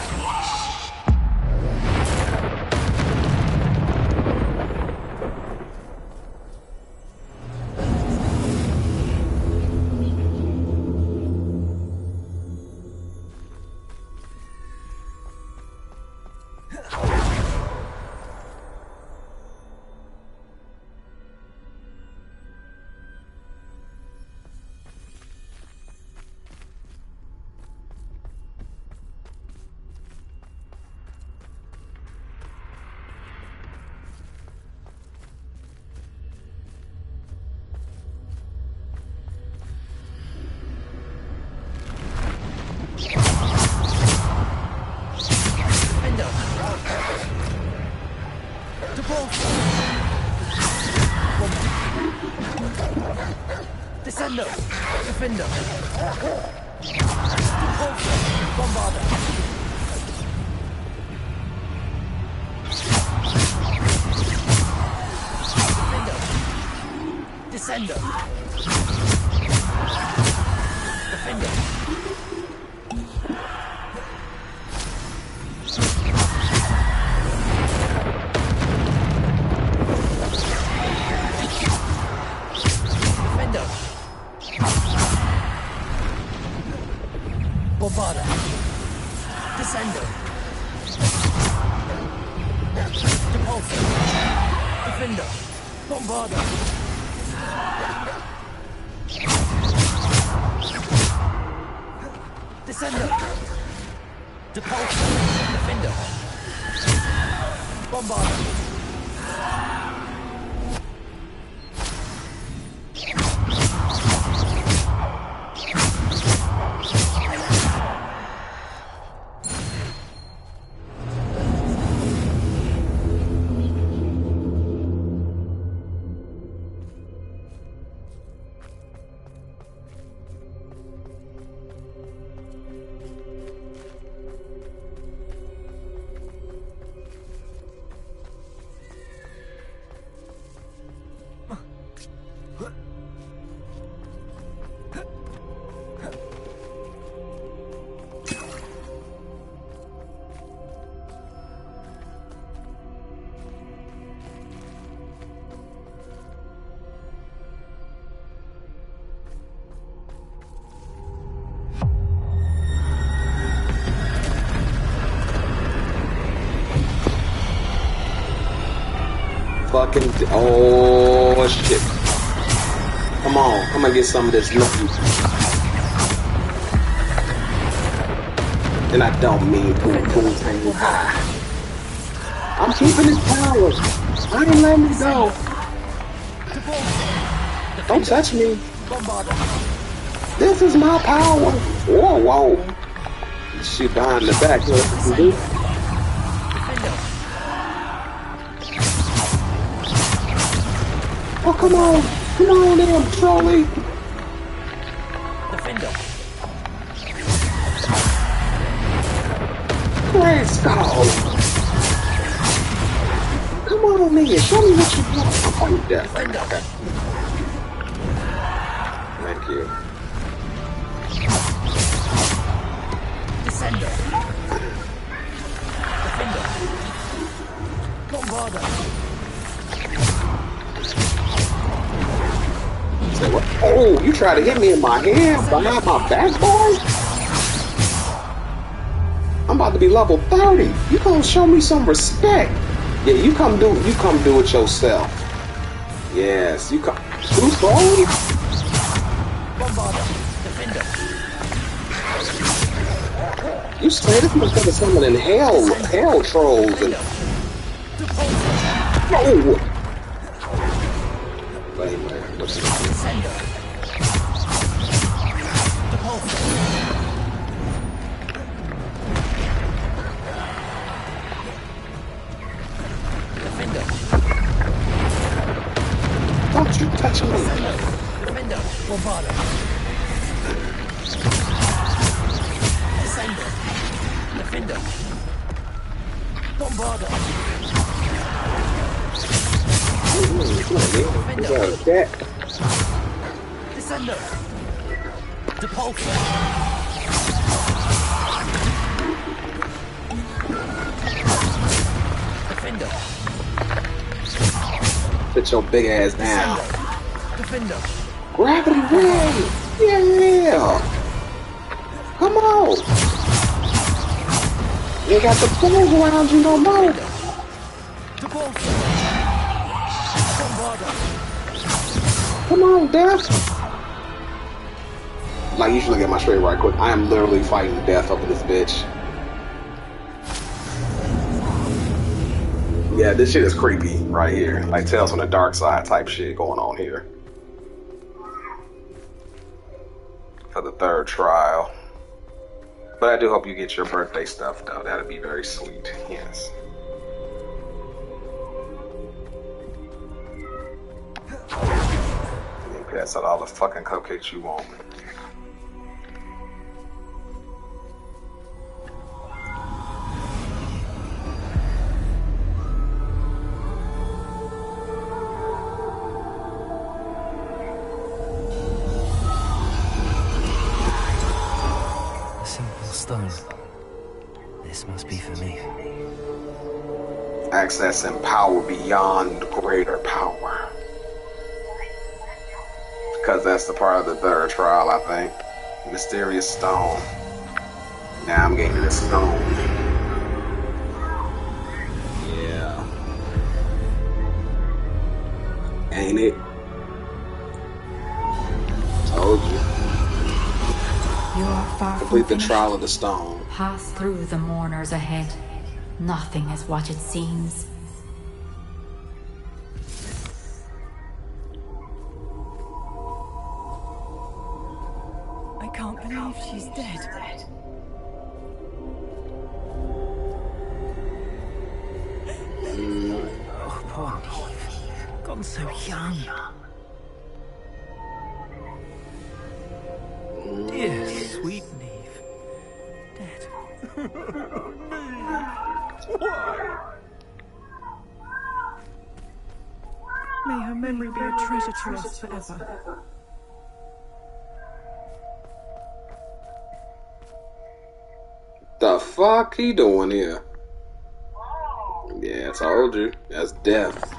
Descendo! Defender! Bombarder! Descendo! Defender! Bombarder! Descendo! Depulsor! Defender! Bombarder! Descendo! Depulsor! Defender! Bombarder! fucking... Oh, shit. Come on. Come and get some of this noise. And I don't mean poo-poo thing high. I'm keeping his powers. I ain't letting him go. Don't touch me. This is my power. Whoa, whoa. Shit behind the back. Oh, come on. Come on in, trolley. Great skull. Come on in. Show me what you want. Oh, you're dead. Okay. Thank you. Descender. Defender. Bombarder. Say what? Oh, you try to hit me in my hand behind my back, boy? I'm about to be level 30. You gonna show me some respect? Yeah, you come do it yourself. Yes, you come. Who's going? Bombarder. Defender. You say this must be someone in hell trolls and. Oh. Wait, what's this? Don't you touch me. Defender. Bombarder. Descender. Defender. Bombarder. That. Descender. Depulsor. Defender. Put your big ass down. Defender. Gravity ray! Yeah! Come on! You got the pools around you no more! Come on, Death! Like, you should look at my straight right quick. I am literally fighting Death up in this bitch. Yeah, this shit is creepy right here. Like Tales from the Dark Side type shit going on here. For the third trial. But I do hope you get your birthday stuff though. That'd be very sweet. Yes. You pass out all the fucking cupcakes you want. Stone. This must be for me. Accessing power beyond greater power. Because that's the part of the third trial, I think. Mysterious stone. Now I'm getting this stone. Yeah. Ain't it? Told you. You are far Complete from the trial of the stone. Pass through the mourners ahead. Nothing is what it seems. I can't believe she's dead. Oh, poor Neve. Gone so young. Dear, sweet Neve. Dead. Why? May her memory be a treasure to us forever. The fuck he doing here? Yeah, I told you. That's death.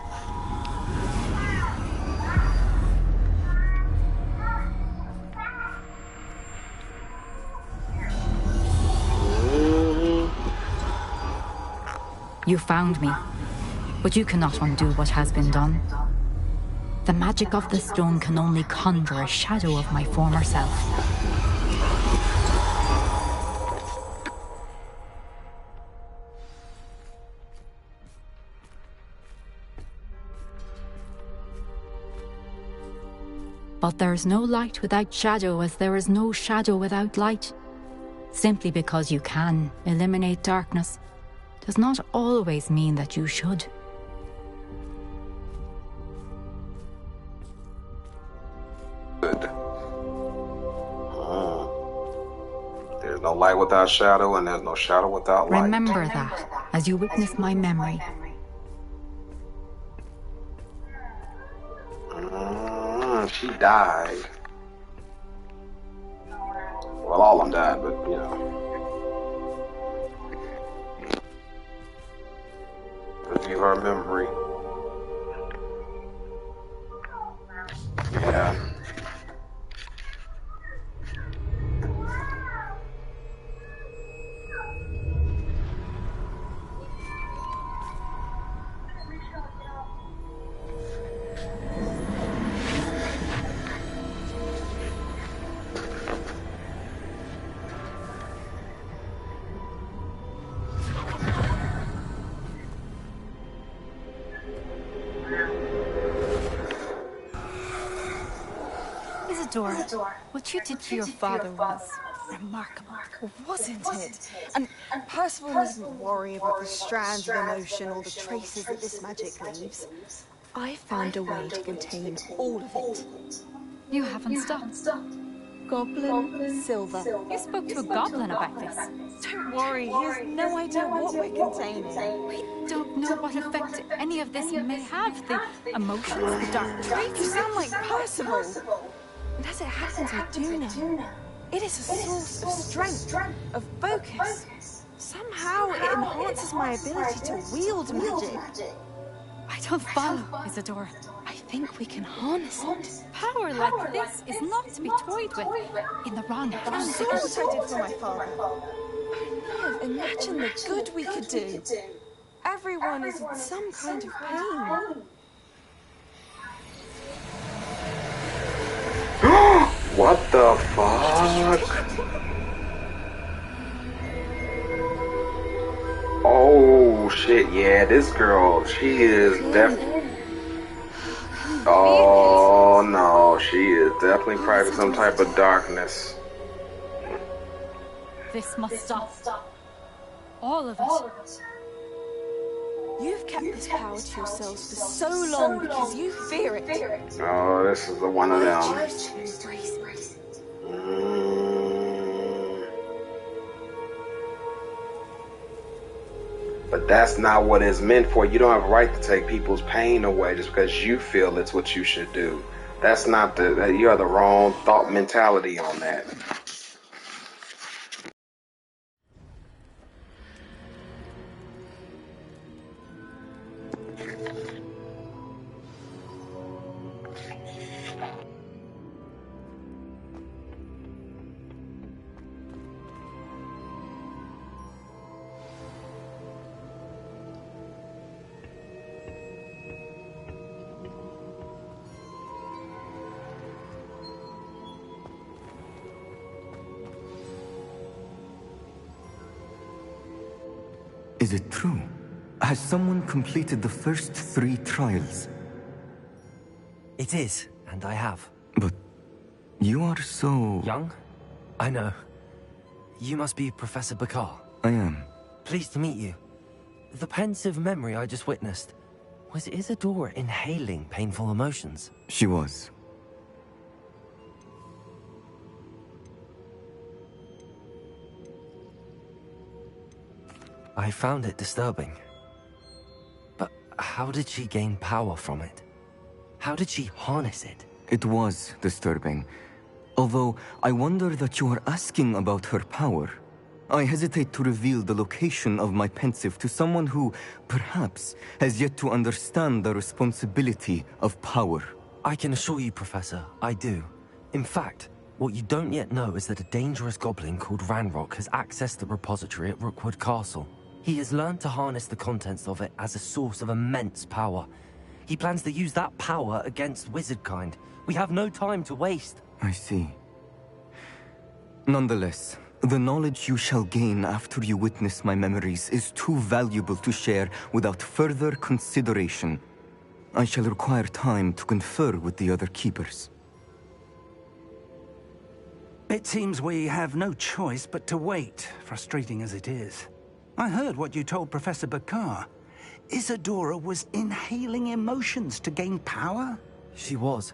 You found me. But you cannot undo what has been done. The magic of the stone can only conjure a shadow of my former self. But there is no light without shadow, as there is no shadow without light. Simply because you can eliminate darkness does not always mean that you should. Good. There's no light without shadow, and there's no shadow without light. Remember that as you witness my memory. She died. Well, all of them died, but you know. Review her memory. Yeah. What you did to your father was remarkable, wasn't it? And Percival needn't worry about the strands of emotion or the traces that this magic leaves. I found a way to contain all of it. You haven't stopped. Goblin Silver. You spoke to a goblin about this. Don't worry, he has no idea what we're containing. We don't know what effect any of this may have. The emotions, the dark traits. You sound like Percival. And as it happens, I do know. It is a source of strength, of focus. Somehow it enhances my ability to wield magic. I don't follow, Isadora. I think we can harness it. Power like this is not to be toyed with in the wrong hands. You saw what I did for my father. Oh no, imagine the good we could do. Everyone is in some kind of pain. What the fuck? Oh shit, yeah, this girl, she is definitely... Oh no, she is definitely practicing some type of darkness. This must stop. All of it. You've kept this power to yourselves for so long because you fear it. Oh, this is the one of them. But that's not what it's meant for. You don't have a right to take people's pain away just because you feel it's what you should do. That's not you have the wrong thought mentality on that. Is it true? Has someone completed the first 3 trials? It is, and I have. But you are so... young? I know. You must be Professor Bakar. I am. Pleased to meet you. The pensive memory I just witnessed, was Isadora inhaling painful emotions? She was. I found it disturbing. But how did she gain power from it? How did she harness it? It was disturbing. Although, I wonder that you are asking about her power. I hesitate to reveal the location of my pensive to someone who, perhaps, has yet to understand the responsibility of power. I can assure you, Professor, I do. In fact, what you don't yet know is that a dangerous goblin called Ranrock has accessed the repository at Rookwood Castle. He has learned to harness the contents of it as a source of immense power. He plans to use that power against wizardkind. We have no time to waste. I see. Nonetheless, the knowledge you shall gain after you witness my memories is too valuable to share without further consideration. I shall require time to confer with the other keepers. It seems we have no choice but to wait, frustrating as it is. I heard what you told Professor Bakar. Isadora was inhaling emotions to gain power? She was.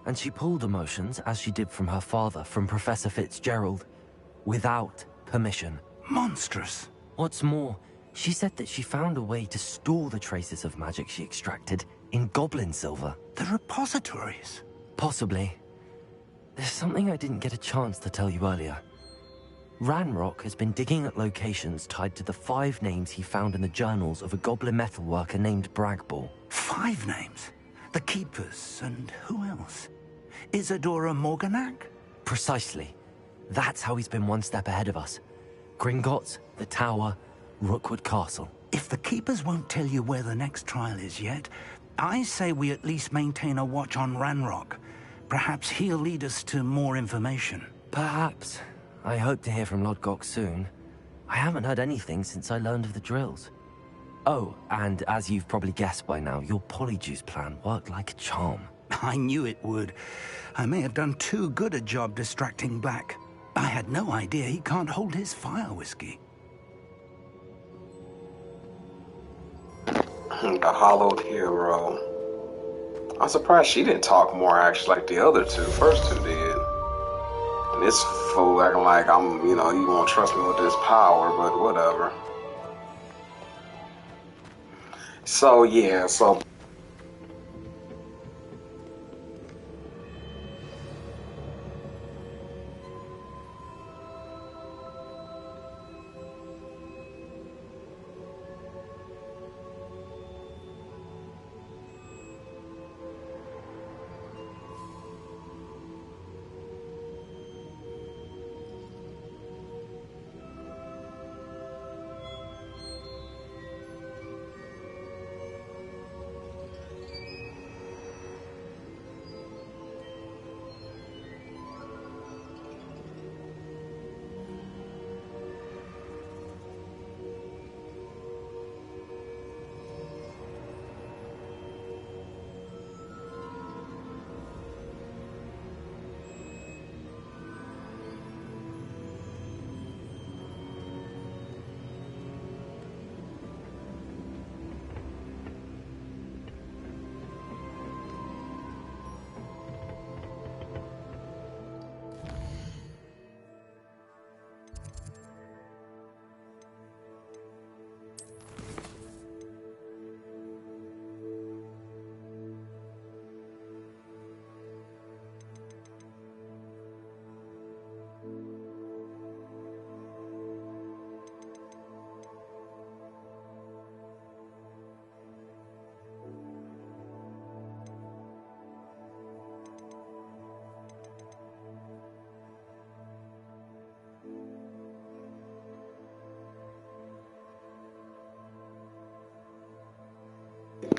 And she pulled emotions, as she did from her father, from Professor Fitzgerald, without permission. Monstrous. What's more, she said that she found a way to store the traces of magic she extracted in goblin silver. The repositories? Possibly. There's something I didn't get a chance to tell you earlier. Ranrock has been digging at locations tied to the 5 names he found in the journals of a goblin metalworker named Bragball. 5 names? The Keepers, and who else? Isadora Morganac? Precisely. That's how he's been one step ahead of us. Gringotts, the Tower, Rookwood Castle. If the Keepers won't tell you where the next trial is yet, I say we at least maintain a watch on Ranrock. Perhaps he'll lead us to more information. Perhaps. I hope to hear from Lodgok soon. I haven't heard anything since I learned of the drills. Oh, and as you've probably guessed by now, your polyjuice plan worked like a charm. I knew it would. I may have done too good a job distracting Black. I had no idea he can't hold his fire whiskey. The hollowed hero. I'm surprised she didn't talk more actually like the other two. First two did. And this fool acting like I'm, you won't trust me with this power, but whatever. So yeah,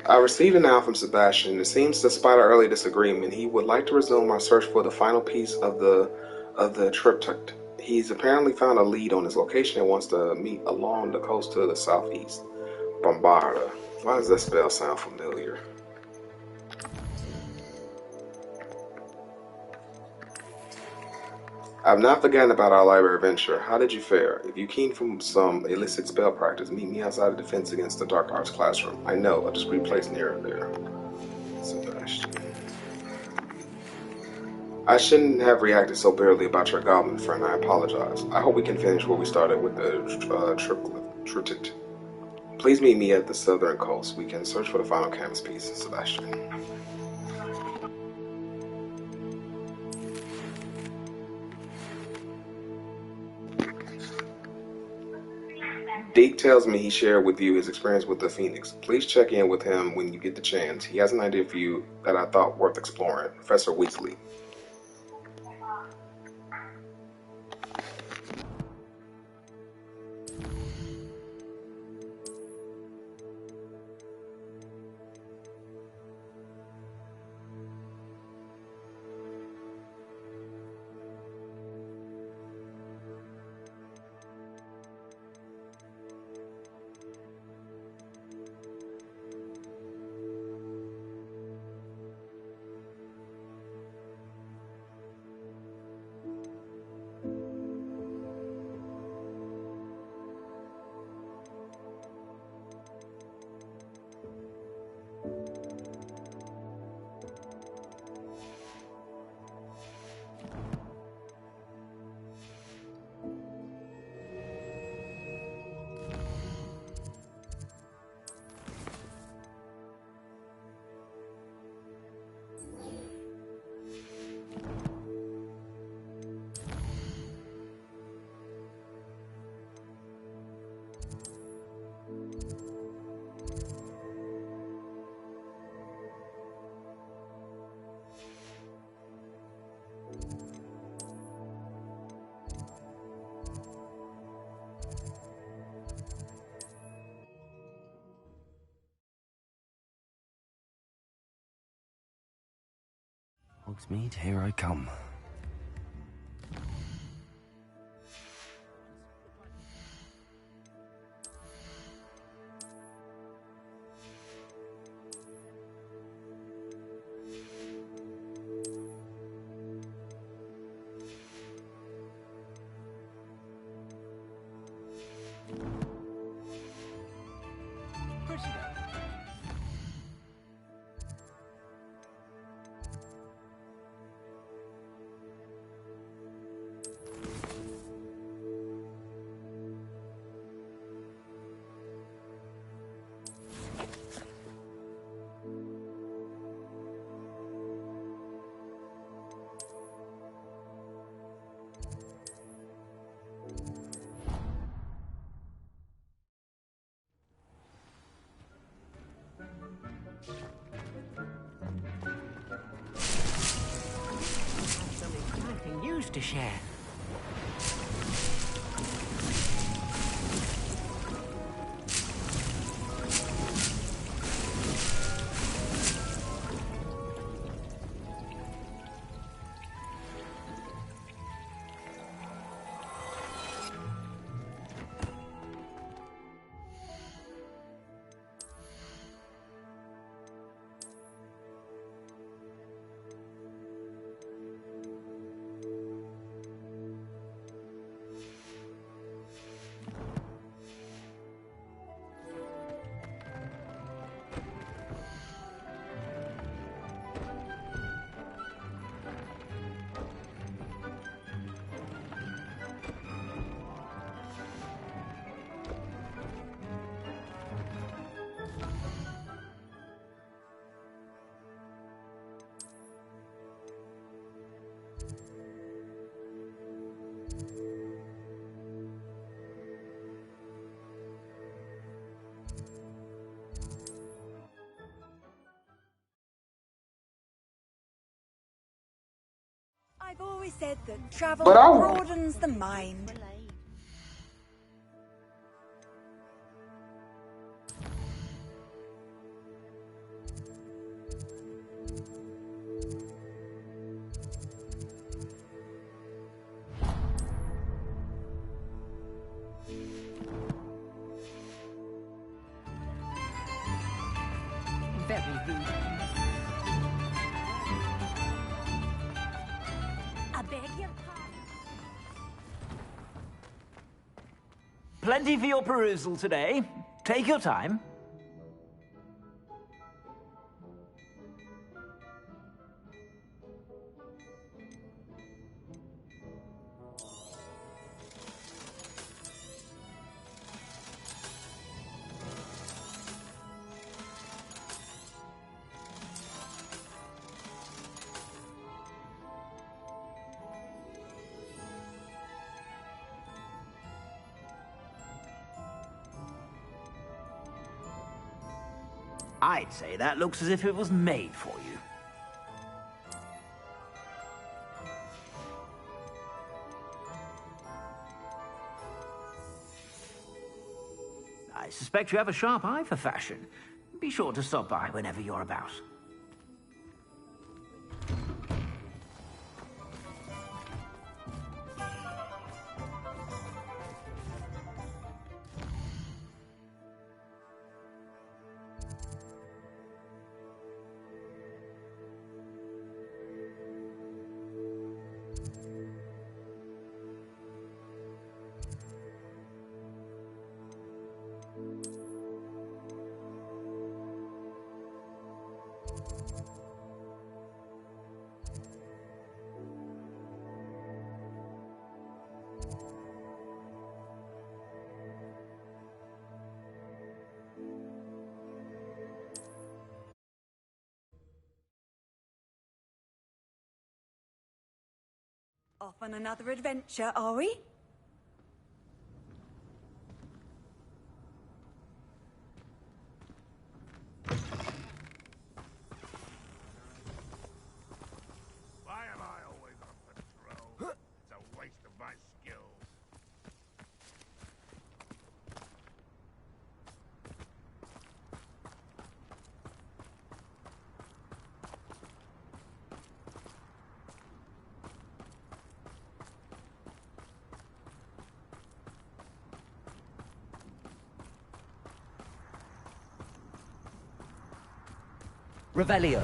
I received an now from Sebastian. It seems, despite our early disagreement, he would like to resume our search for the final piece of the triptych. He's apparently found a lead on his location and wants to meet along the coast to the southeast. Bombarda. Why does that spell sound familiar? I've not forgotten about our library adventure. How did you fare? If you keen from some illicit spell practice, meet me outside the defense against the dark arts classroom. I know, a discreet place near there. Sebastian. I shouldn't have reacted so bitterly about your goblin friend. I apologize. I hope we can finish where we started with the triptych. Please meet me at the southern coast. We can search for the final canvas piece, Sebastian. Deke tells me he shared with you his experience with the Phoenix. Please check in with him when you get the chance. He has an idea for you that I thought worth exploring. Professor Weasley. Hogsmeade, here I come. News to share. I've always said that travel But I- broadens the mind. Very rude. I beg your pardon. Plenty for your perusal today. Take your time. I'd say that looks as if it was made for you. I suspect you have a sharp eye for fashion. Be sure to stop by whenever you're about. Off on another adventure, are we? Why am I always on patrol? It's a waste of my skills. Revelio.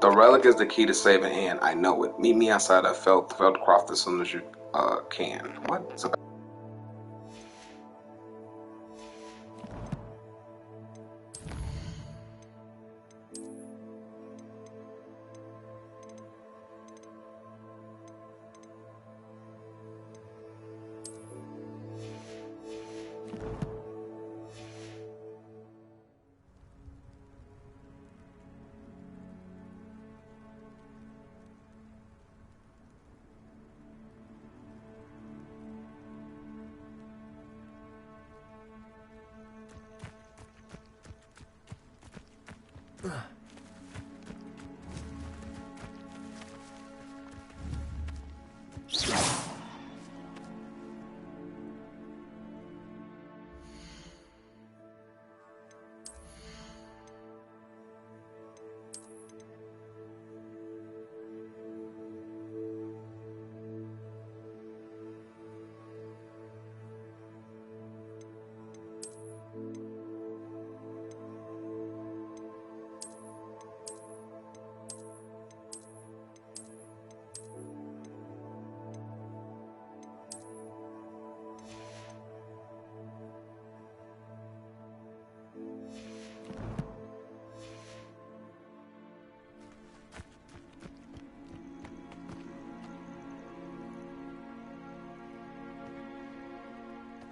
The relic is the key to saving Anne. I know it. Meet me outside of Feldcroft as soon as you can. What? It's about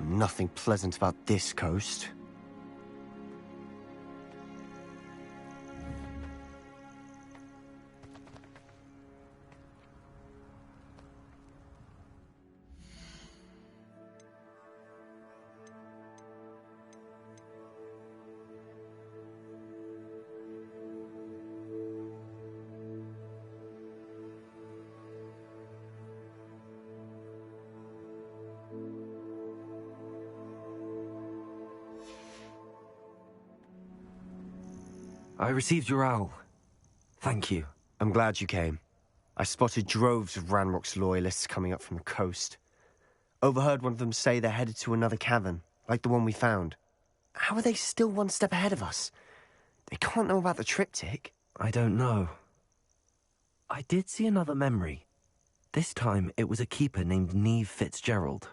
Nothing pleasant about this coast. I received your owl. Thank you. I'm glad you came. I spotted droves of Ranrock's loyalists coming up from the coast. Overheard one of them say they're headed to another cavern, like the one we found. How are they still one step ahead of us? They can't know about the triptych. I don't know. I did see another memory. This time it was a keeper named Neve Fitzgerald.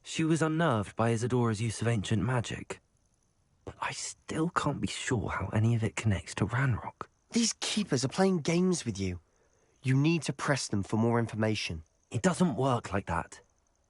She was unnerved by Isadora's use of ancient magic. But I still can't be sure how any of it connects to Ranrock. These keepers are playing games with you. You need to press them for more information. It doesn't work like that.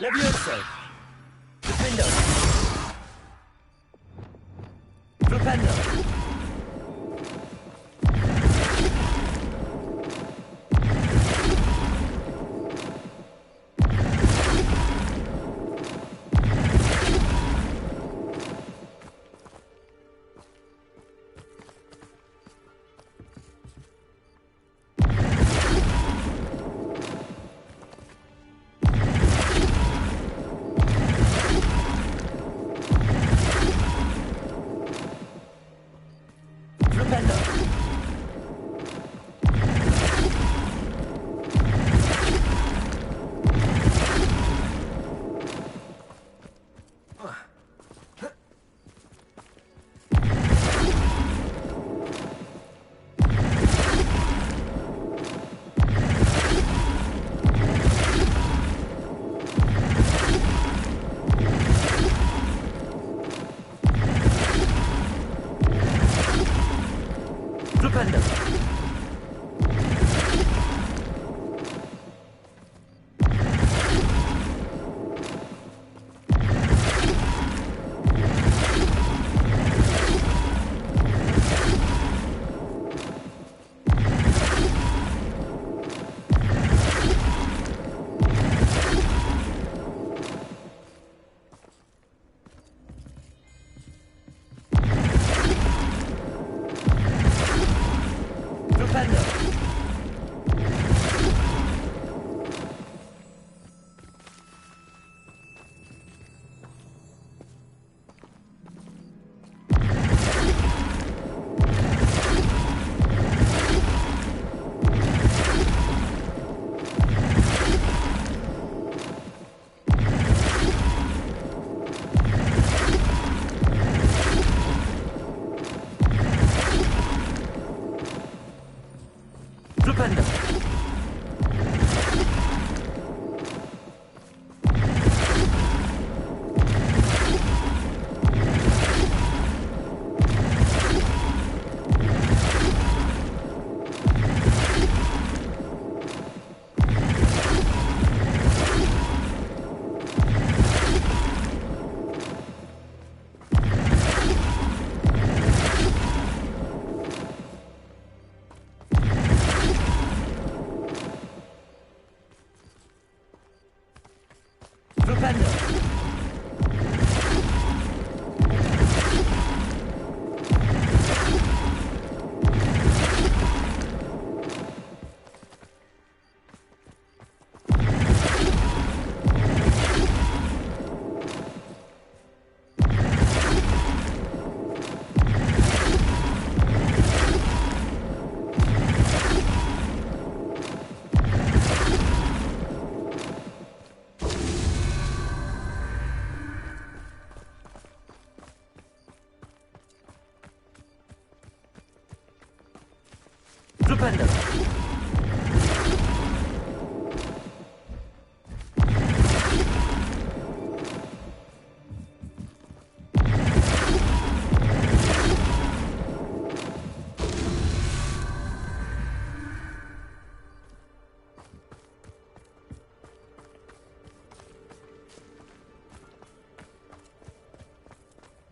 Levioso! Defendo! Flipendo!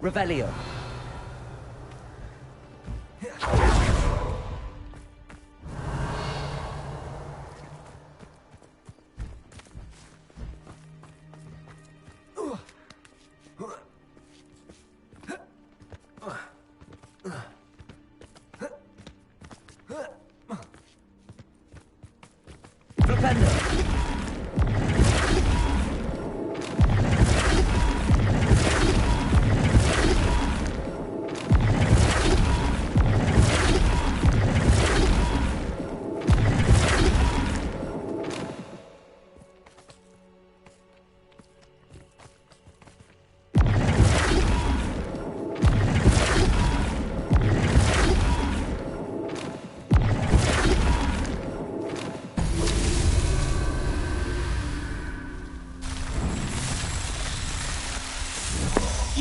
Revelio.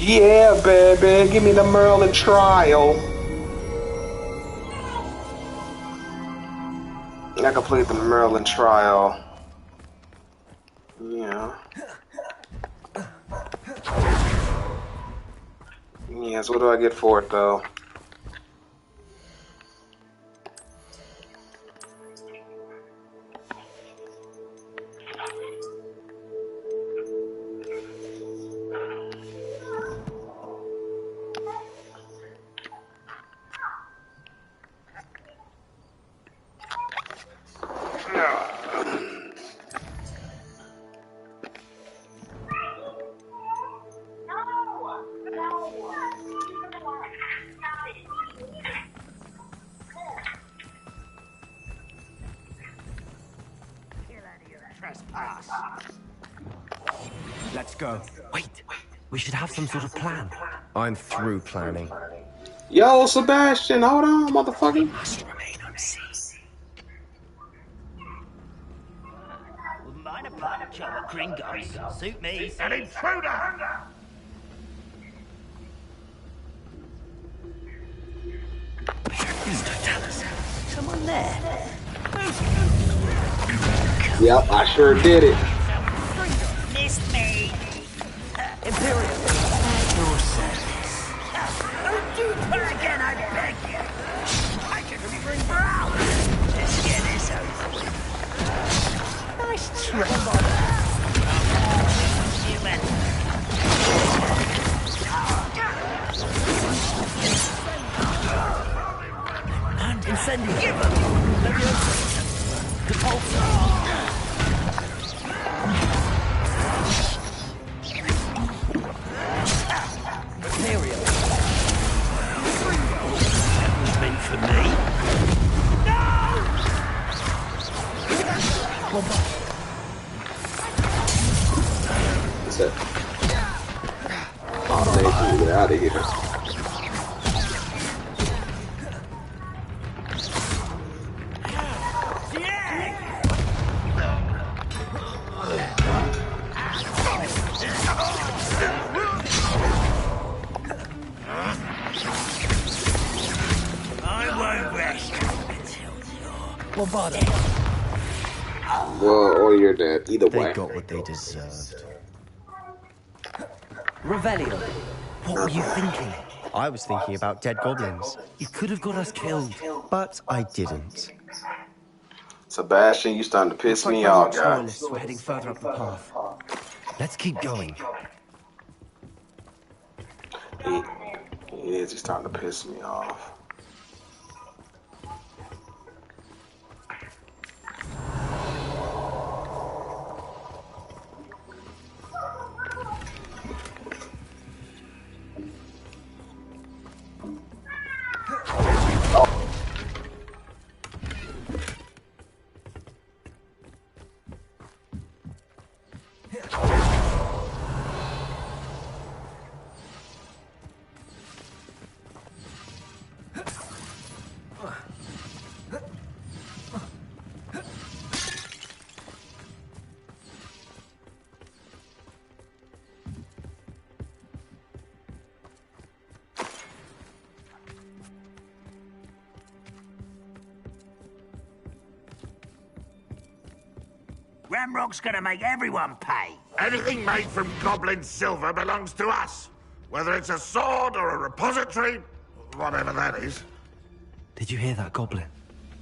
Yeah, baby, give me the Merlin trial. I complete the Merlin trial. Yeah. Yes, what do I get for it, though? Let's go. Wait, we should have some sort of plan. I'm through planning. Yo, Sebastian, hold on, motherfucker. Must remain unseen. Wouldn't mind a part job at Gringotts. Suit me. An intruder! Come on there. Yep, I sure did it. Missed me. Imperial. Your service. Don't do that again, I beg you. I can ring for hours. Let's get this over with. Nice try. And incendiary. Give them. Depulsor. Material. That was meant for me. No! What's that? Oh, man, get out of here. Well, or you're dead. Either way. They got what they deserved. Revelio, what were you thinking? I was thinking about dead goblins. You could have got us killed. But I didn't. Sebastian, you starting to piss me off, guys. Loyalists were heading further up the path. Let's keep going. He is. He's starting to piss me off. Ramrock's gonna make everyone pay. Anything made from goblin silver belongs to us. Whether it's a sword or a repository, whatever that is. Did you hear that, Goblin?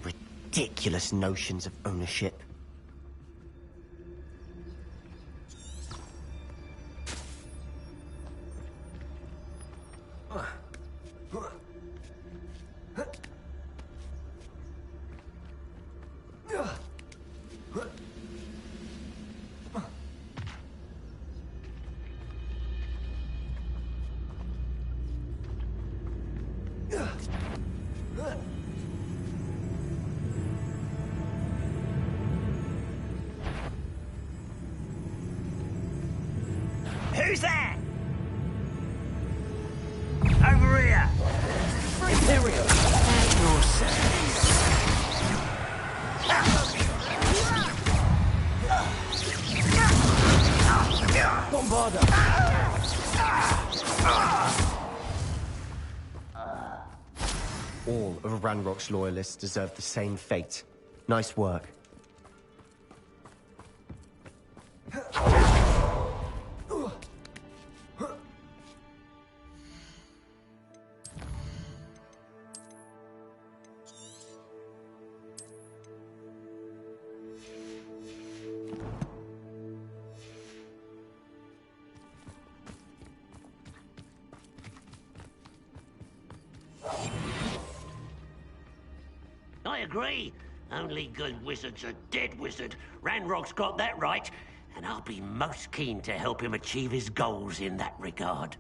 Ridiculous notions of ownership. Who's that? Over here. Imperial. Your service. Bombarder. All of Ranrock's loyalists deserve the same fate. Nice work. agree. Only good wizard's a dead wizard. Ranrock's got that right, and I'll be most keen to help him achieve his goals in that regard.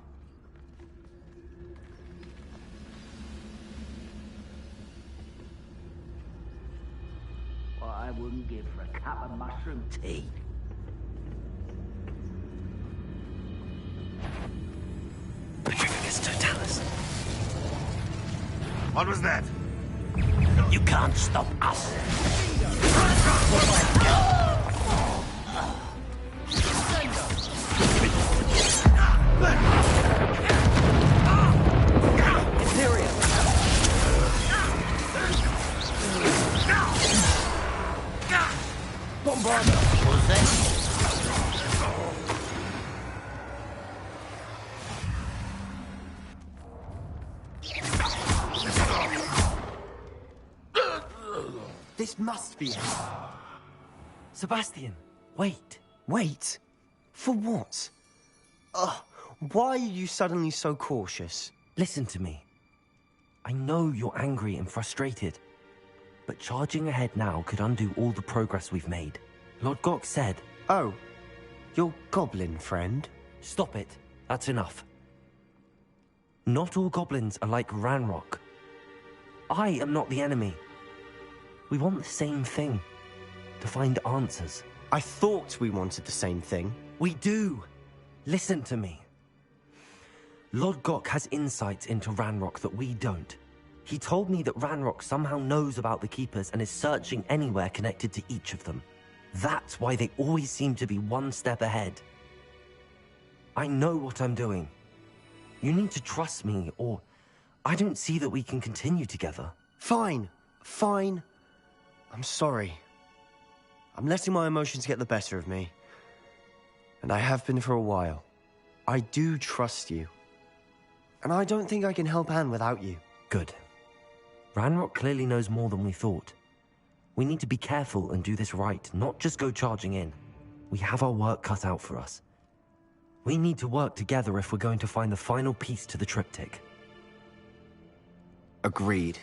What I wouldn't give for a cup of mushroom tea. What was that? You can't stop us. This must be it. Sebastian, wait. Wait? For what? Why are you suddenly so cautious? Listen to me. I know you're angry and frustrated, but charging ahead now could undo all the progress we've made. Lord Gok said... Oh, your goblin friend? Stop it. That's enough. Not all goblins are like Ranrock. I am not the enemy. We want the same thing. To find answers. I thought we wanted the same thing. We do. Listen to me. Lord Gok has insights into Ranrock that we don't. He told me that Ranrock somehow knows about the Keepers and is searching anywhere connected to each of them. That's why they always seem to be one step ahead. I know what I'm doing. You need to trust me, or I don't see that we can continue together. Fine. Fine. I'm sorry. I'm letting my emotions get the better of me. And I have been for a while. I do trust you. And I don't think I can help Anne without you. Good. Ranrock clearly knows more than we thought. We need to be careful and do this right, not just go charging in. We have our work cut out for us. We need to work together if we're going to find the final piece to the triptych. Agreed.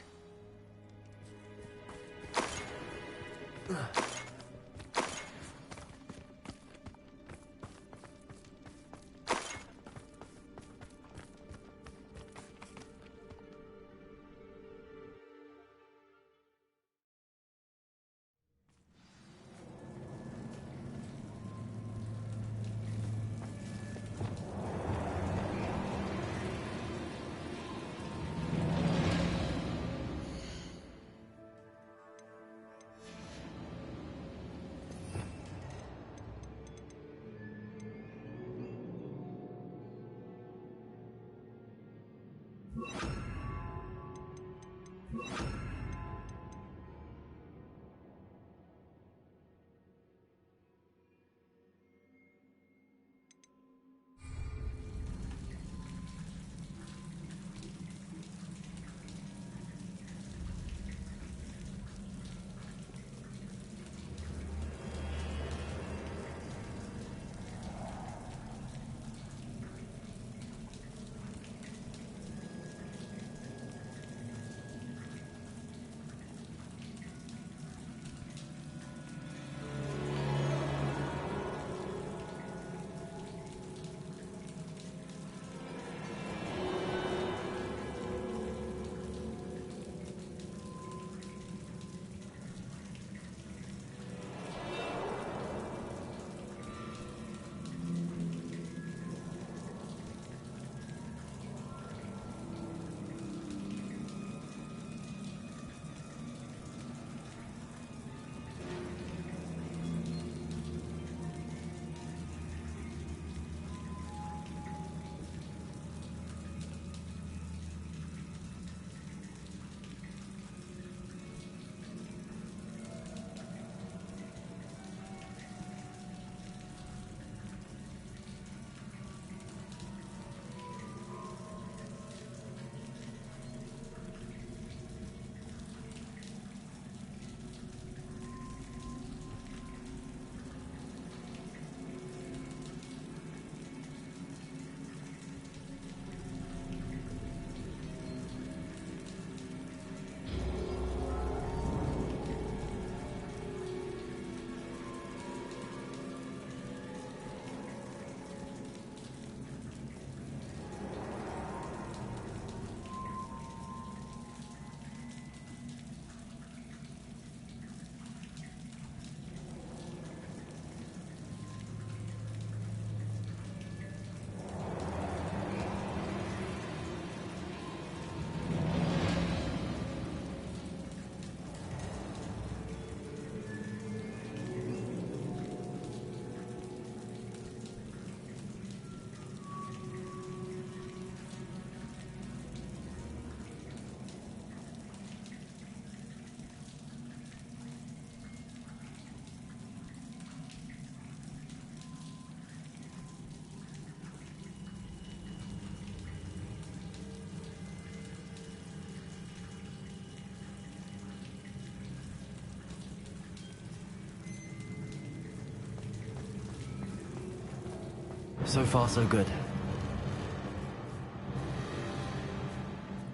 So far, so good.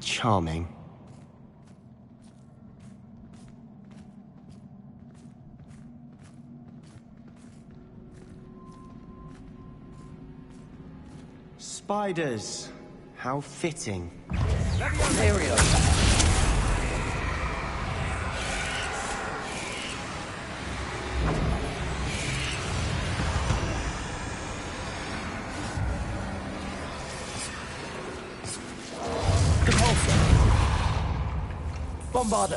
Charming. Spiders. How fitting. Imperial. Bombarder!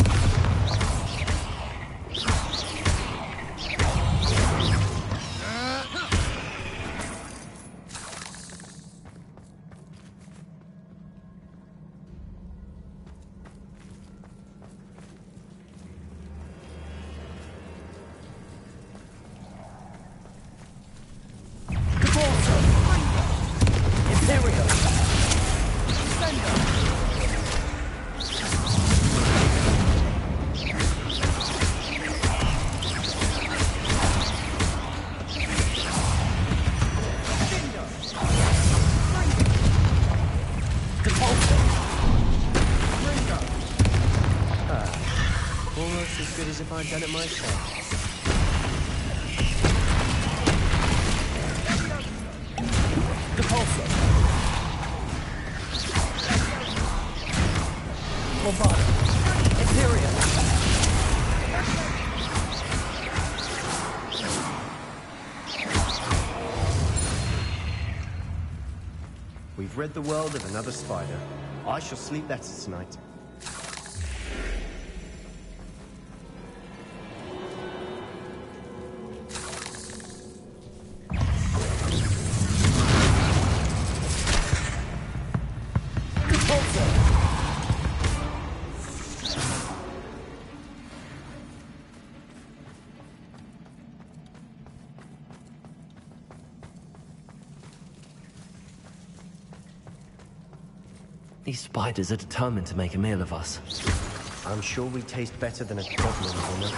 Almost as good as if I'd done it myself. Depulso! Bombarder! Imperial! We've rid the world of another spider. I shall sleep better tonight. These spiders are determined to make a meal of us. I'm sure we taste better than a goblin dinner.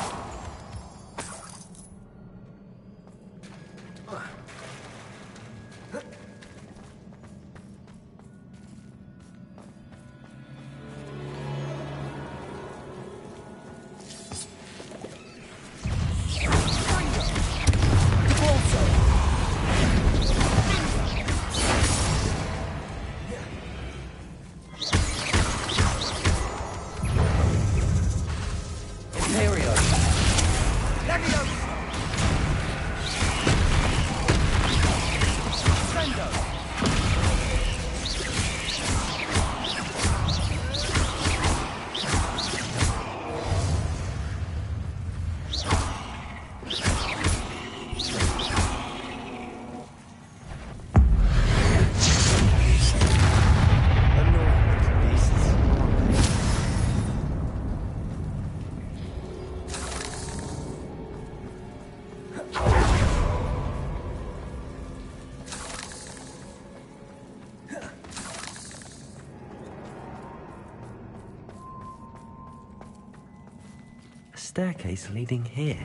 Staircase leading here.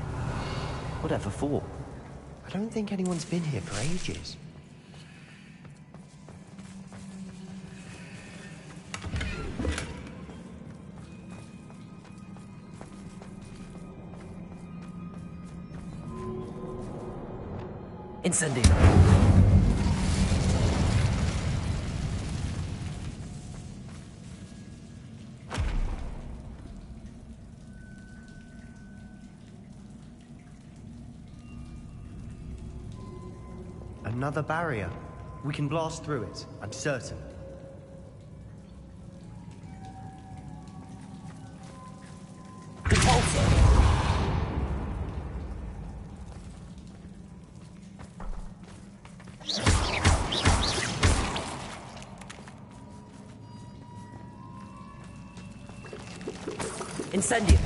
Whatever for? I don't think anyone's been here for ages. Incendio! Another barrier. We can blast through it, I'm certain. Incendio!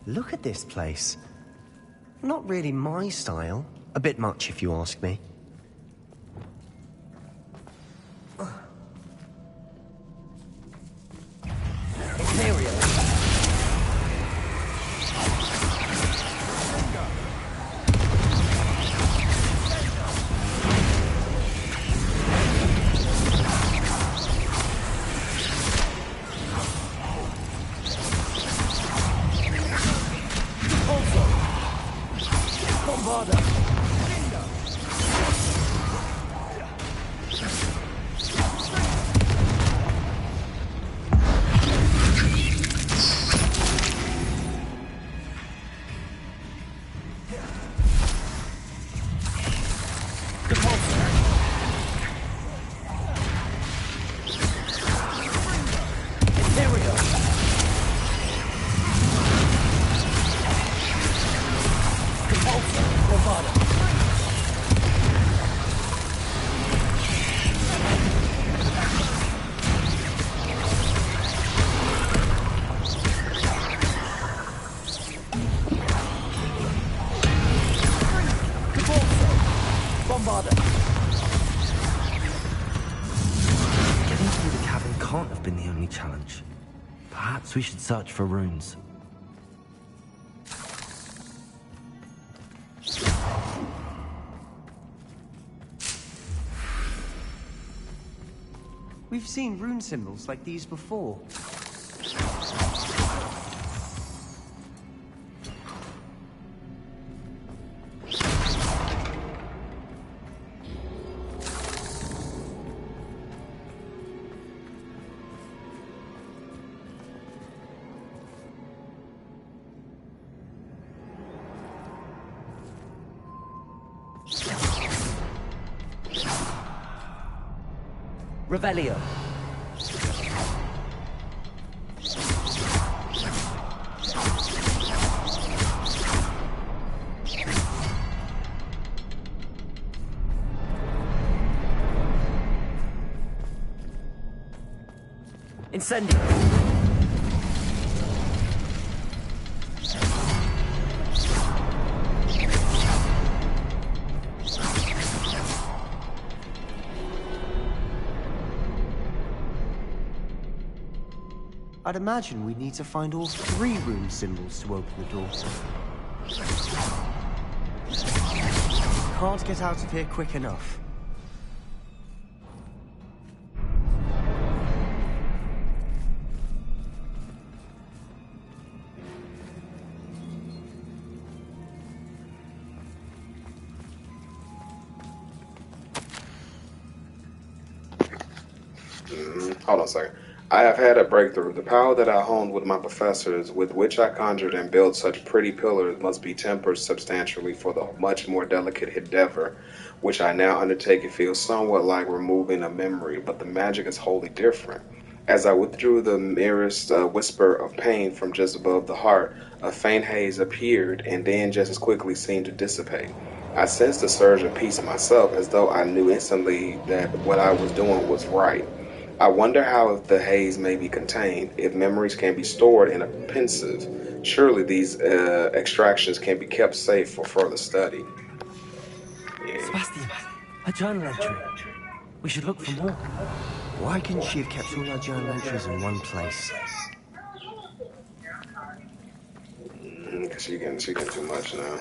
Look at this place. Not really my style. A bit much, if you ask me. Imperial! Getting through the cavern can't have been the only challenge. Perhaps we should search for runes. We've seen rune symbols like these before. Revelio. Incendio. I'd imagine we'd need to find all 3 rune symbols to open the door. Can't get out of here quick enough. Hold on a second. I have had a breakthrough. The power that I honed with my professors, with which I conjured and built such pretty pillars, must be tempered substantially for the much more delicate endeavor which I now undertake. It feels somewhat like removing a memory, but the magic is wholly different. As I withdrew the merest whisper of pain from just above the heart, a faint haze appeared and then just as quickly seemed to dissipate. I sensed a surge of peace myself, as though I knew instantly that what I was doing was right. I wonder how the haze may be contained, if memories can be stored in a pensive. Surely these extractions can be kept safe for further study. Yeah. Sebastian, a journal entry. We should look for more. Why couldn't she have kept all our journal entries in one place? She getting too much now.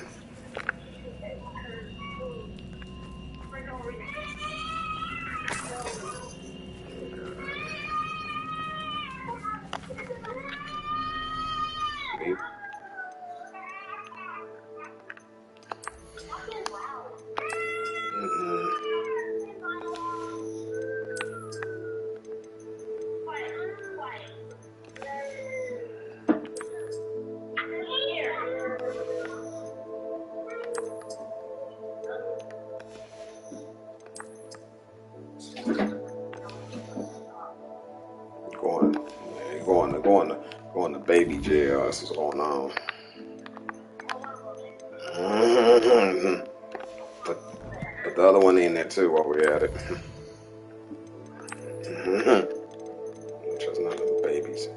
Going to baby jail. That's what's going on. Put the other one in there too while we're at it. Just none of the babies.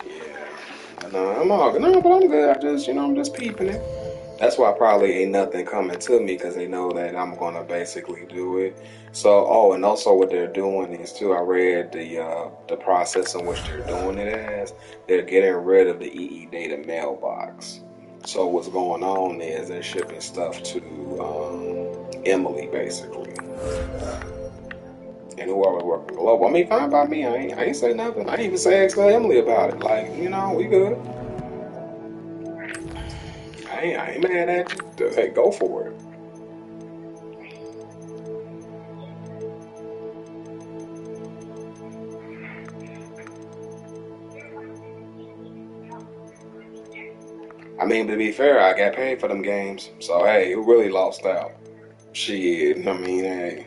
Yeah. No, I'm all good. No, but I'm good. I'm just peeping it. That's why probably ain't nothing coming to me, because they know that I'm gonna basically do it. So, and also what they're doing is too. I read the process in which they're doing it as. They're getting rid of the EE data mailbox. So what's going on is they're shipping stuff to Emily basically. And who are we working global? I mean, fine by me. I ain't say nothing. I ain't even say ask Emily about it. Like, we good. I ain't mad at you. Hey, go for it. I mean, to be fair, I got paid for them games. So, hey, who really lost out? Shit, I mean, hey.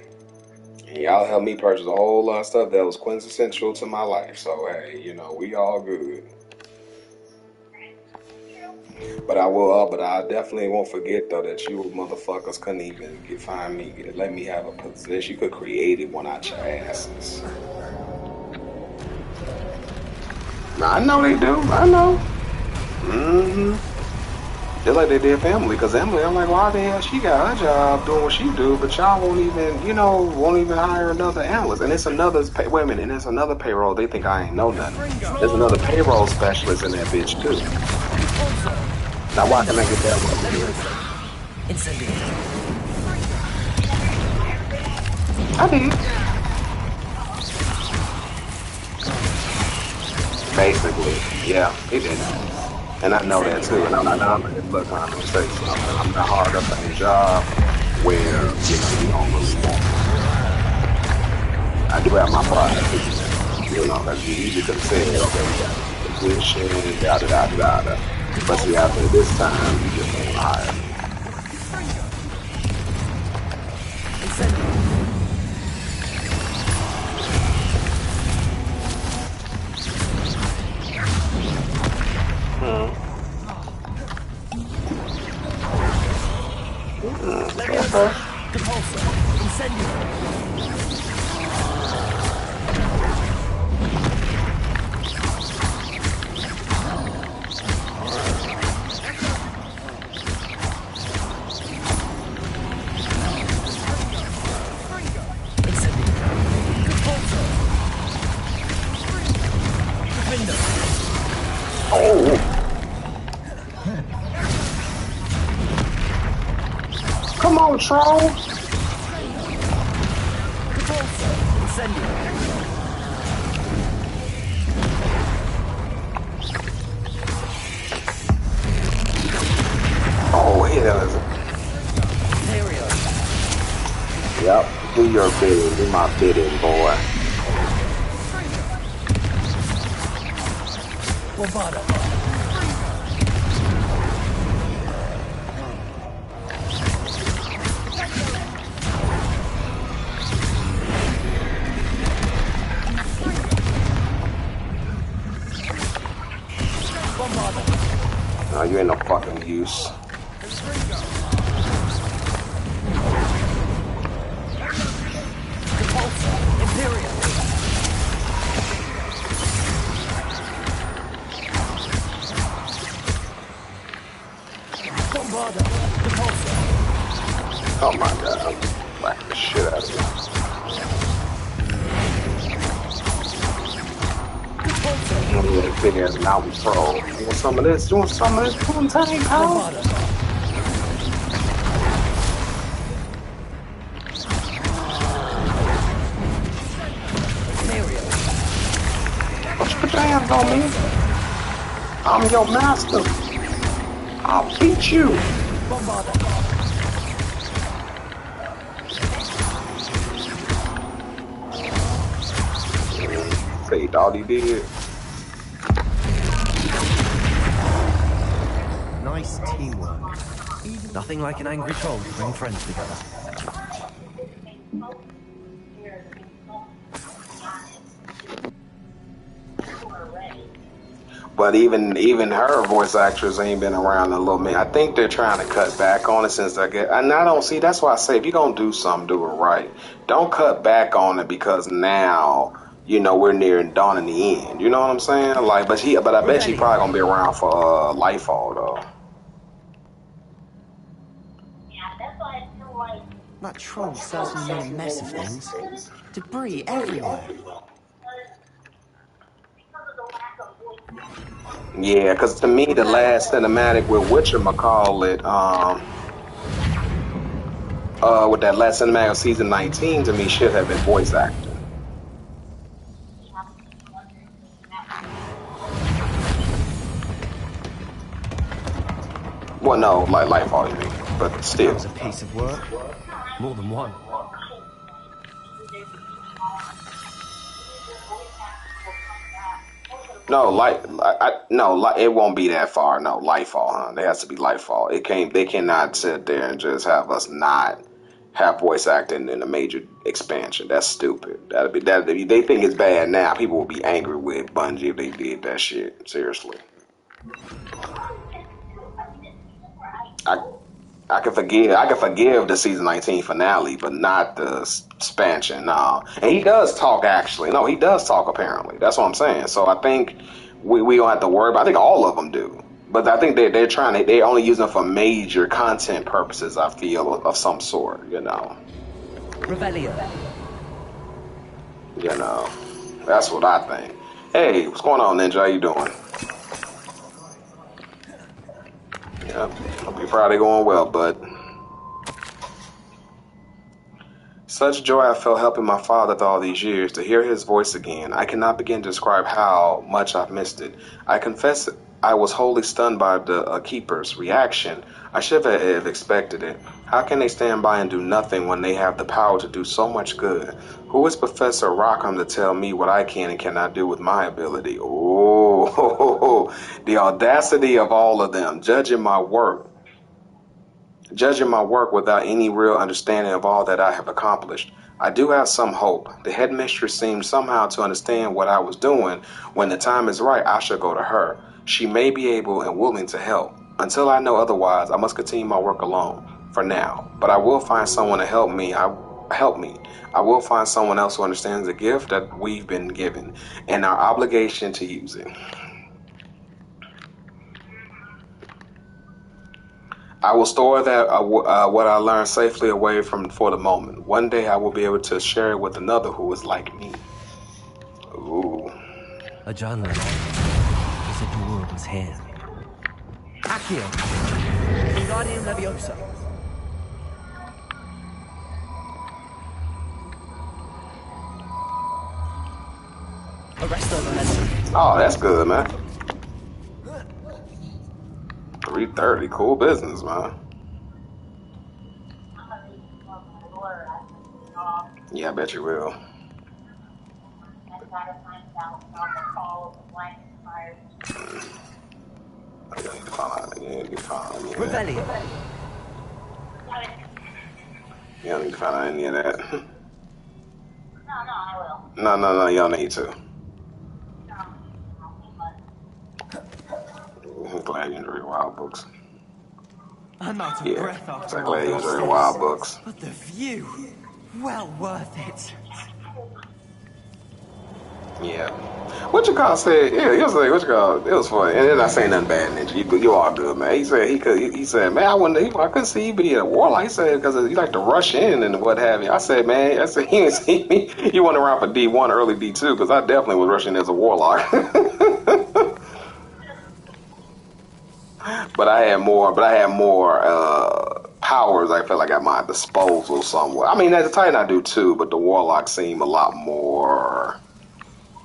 And y'all helped me purchase a whole lot of stuff that was quintessential to my life. So, hey, you know, we all good. But I definitely won't forget, though, that you motherfuckers couldn't even find me, let me have a position. You could create it one out your asses. I know they do. I know. Mm-hmm. Just like they did for Emily, because Emily, I'm like, why the hell she got her job doing what she do, but y'all won't even hire another analyst. And it's another, wait a minute, and it's another payroll. They think I ain't know nothing. There's another payroll specialist in that bitch, too. Now, why can I get that one? I did. Basically, yeah, he did. And I know that too. And I'm not look, I'm gonna say something. I'm not hard up at a job where you don't really want me. I do have my pride, because you usually could have said, okay, we got a position, da. But see, after this time, you just don't hire me. Come on, troll. Oh, he does. Yep, do your bidding. Do my bidding, boy. No, you ain't no fucking use. Oh my god, I'm whacking the shit out of you. I'm really big as an out pro. You want some of this? You want some of this poontang, pal? Don't you put your hands on me? I'm your master. I'll beat you. Say all he did. Nice teamwork. Nothing like an angry troll to bring friends together. But even her voice actress ain't been around in a little minute. I think they're trying to cut back on it since I don't see. That's why I say if you're gonna do something, do it right. Don't cut back on it because now we're nearing dawn in the end. You know what I'm saying? Like, but I bet she probably gonna be around for Lightfall though. That troll certainly made a mess of things. Debris everywhere. Yeah, because to me, the last cinematic with whatchamacallit, with that last cinematic of season 19, to me, should have been voice acting. Well, no, like Lightfall, you mean, but still. That was a piece of work. More than one. No, it won't be that far. No, Lightfall, huh? It has to be Lightfall. They cannot sit there and just have us not have voice acting in a major expansion. That's stupid. If they think it's bad now, people will be angry with Bungie if they did that shit. Seriously. I can forgive the season 19 finale, but not the expansion. No, and he does talk actually. No, he does talk apparently. That's what I'm saying. So I think we don't have to worry about. I think all of them do, but I think they're only using them for major content purposes. I feel of some sort. Revelio. That's what I think. Hey, what's going on, Ninja? How you doing? Yeah, hope your Friday going well, bud. Such joy I felt helping my father through all these years. To hear his voice again, I cannot begin to describe how much I've missed it. I confess I was wholly stunned by the Keeper's reaction. I should have expected it. How can they stand by and do nothing when they have the power to do so much good? Who is Professor Rackham to tell me what I can and cannot do with my ability? Oh, the audacity of all of them, judging my work without any real understanding of all that I have accomplished. I do have some hope. The headmistress seemed somehow to understand what I was doing. When the time is right, I shall go to her. She may be able and willing to help. Until I know otherwise, I must continue my work alone, for now. But I will find someone to help me. I will find someone else who understands the gift that we've been given, and our obligation to use it. I will store that what I learned safely away for the moment. One day I will be able to share it with another who is like me. Ooh. A journalist. He said the world was here. Accio. Wingardium Leviosa. Arresto Momentum. Oh, that's good, man. 3:30, cool business, man. Yeah, I bet you will. You need to find out any of that. No, you don't need to. I'm glad you enjoy Wild books. I'm out of breath after I'm glad you all enjoy those Wild days. books. But the view, well worth it. Yeah. What you call said? Yeah, he was like, what you call? It was funny, and then I say nothing bad, Ninja. You all good, man. He said he said, man, I couldn't see you be a warlock. He said because you like to rush in and what have you. I said, man, he didn't see me. He went around for D1, early D2, because I definitely was rushing as a warlock. But I had more powers. I felt like at my disposal somewhere. I mean, as a Titan, I do too, but the warlock seemed a lot more.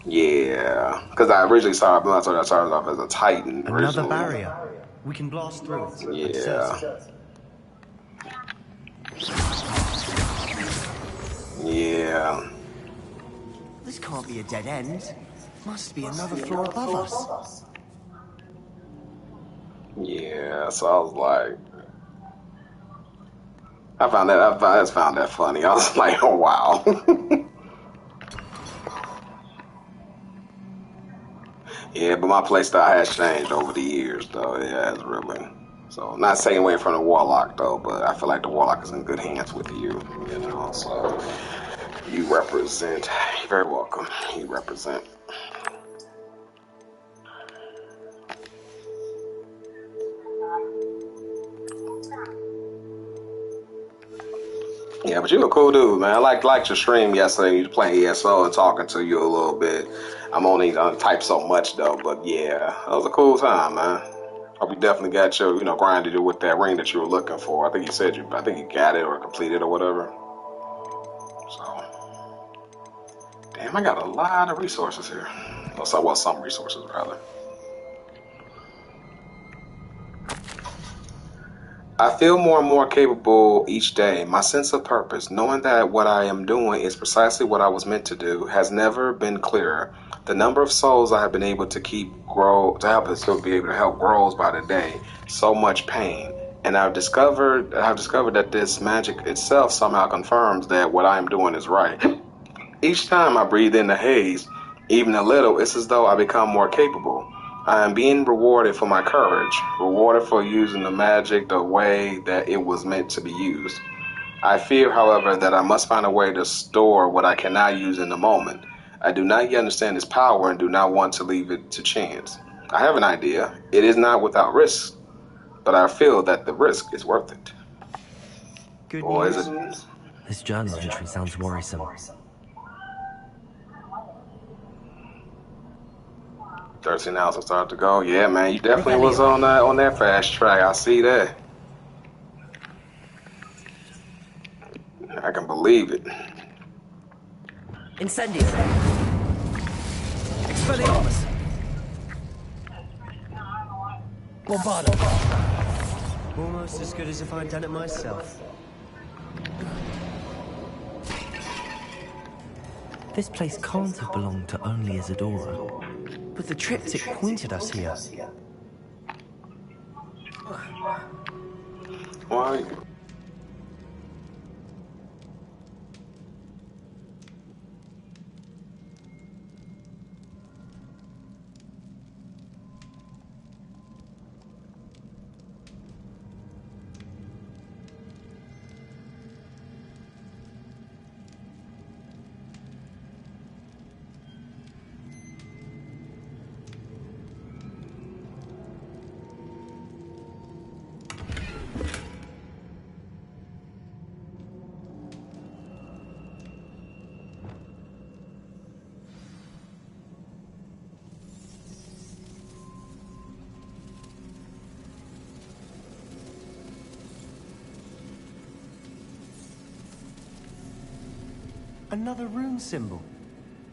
Yeah, because I originally started off as a Titan. Another barrier. We can blast through it. Yeah. Yeah. This can't be a dead end. Must be another floor above us. Yeah, so I was like, I found that funny. I was like, oh wow. Yeah, but my playstyle has changed over the years, though. It has really. So, not taking away from the Warlock, though, but I feel like the Warlock is in good hands with you, so you represent. You're very welcome. You represent. Yeah, but you're a cool dude, man. I liked your stream yesterday. You were playing ESO and talking to you a little bit. I'm only gonna type so much though, but yeah, that was a cool time, man. Hope you definitely got your, grinded it with that ring that you were looking for. I think you said you got it or completed or whatever. So, damn, I got a lot of resources here. Well, some resources rather. I feel more and more capable each day. My sense of purpose, knowing that what I am doing is precisely what I was meant to do, has never been clearer. The number of souls I have been able to to help us to be able to help grows by the day. So much pain. And I've discovered that this magic itself somehow confirms that what I am doing is right. Each time I breathe in the haze, even a little, it's as though I become more capable. I am being rewarded for my courage, rewarded for using the magic the way that it was meant to be used. I fear, however, that I must find a way to store what I cannot use in the moment. I do not yet understand its power and do not want to leave it to chance. I have an idea. It is not without risk, but I feel that the risk is worth it. Good Boy, is news? it? This journal entry sounds worrisome. 13 hours will start to go. Yeah, man, you definitely was on that fast track. I see that. I can believe it. Incendio. Expelliarmus. Bombardo. Almost as good as if I'd done it myself. This place can't have belonged to only Isadora. But the triptych pointed us here. Why? Another rune symbol.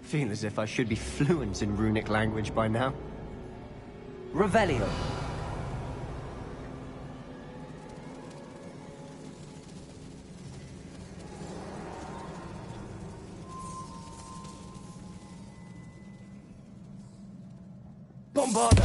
Feel as if I should be fluent in runic language by now. Revelio. Bombardo.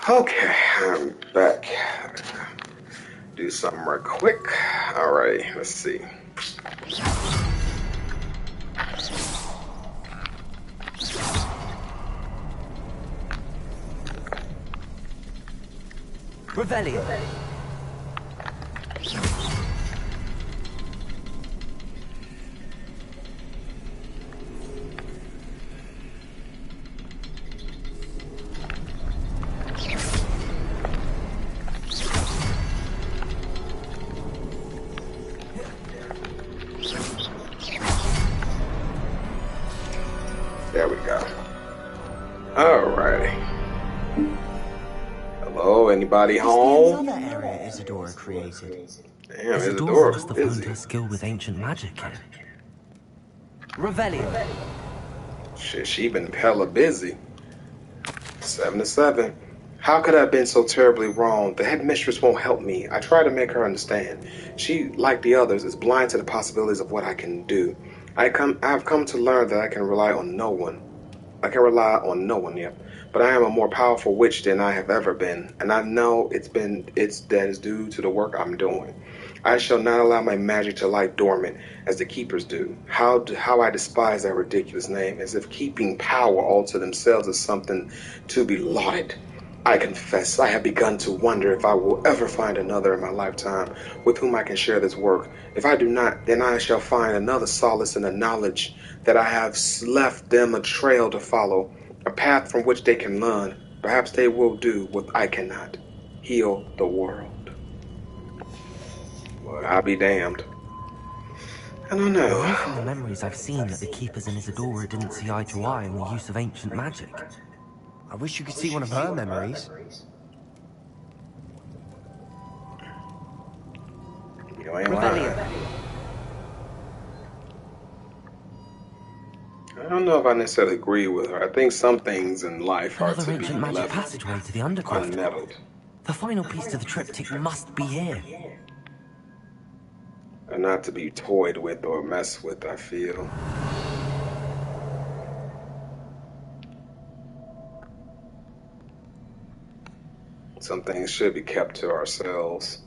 Okay, I'm back. Do something real quick. Alrighty, let's see. Revelio. There we go. Alrighty. Hello, anybody home? The other area Isadora created. Damn, Isadora must have honed busy. her skill with ancient magic here. Revelio. Shit, she been hella busy. 7 to 7. How could I have been so terribly wrong? The headmistress won't help me. I try to make her understand. She, like the others, is blind to the possibilities of what I can do. I've come to learn that I can rely on no one. I can rely on no one yet. But I am a more powerful witch than I have ever been, and I know that is due to the work I'm doing. I shall not allow my magic to lie dormant as the keepers do. How I despise that ridiculous name, as if keeping power all to themselves is something to be lauded. I confess, I have begun to wonder if I will ever find another in my lifetime with whom I can share this work. If I do not, then I shall find another solace in the knowledge that I have left them a trail to follow, a path from which they can learn. Perhaps they will do what I cannot, heal the world. Well, I'll be damned. I don't know. I know from the memories I've seen that the Keepers in Isadora didn't see eye to eye on the use of ancient magic. I wish you could see one of her memories. You ain't lying. I don't know if I necessarily agree with her. I think some things in life are Another to be ancient magic left passageway to the undercroft. unmeddled. The final piece to the triptych must be here. And not to be toyed with or messed with, I feel. Some things should be kept to ourselves.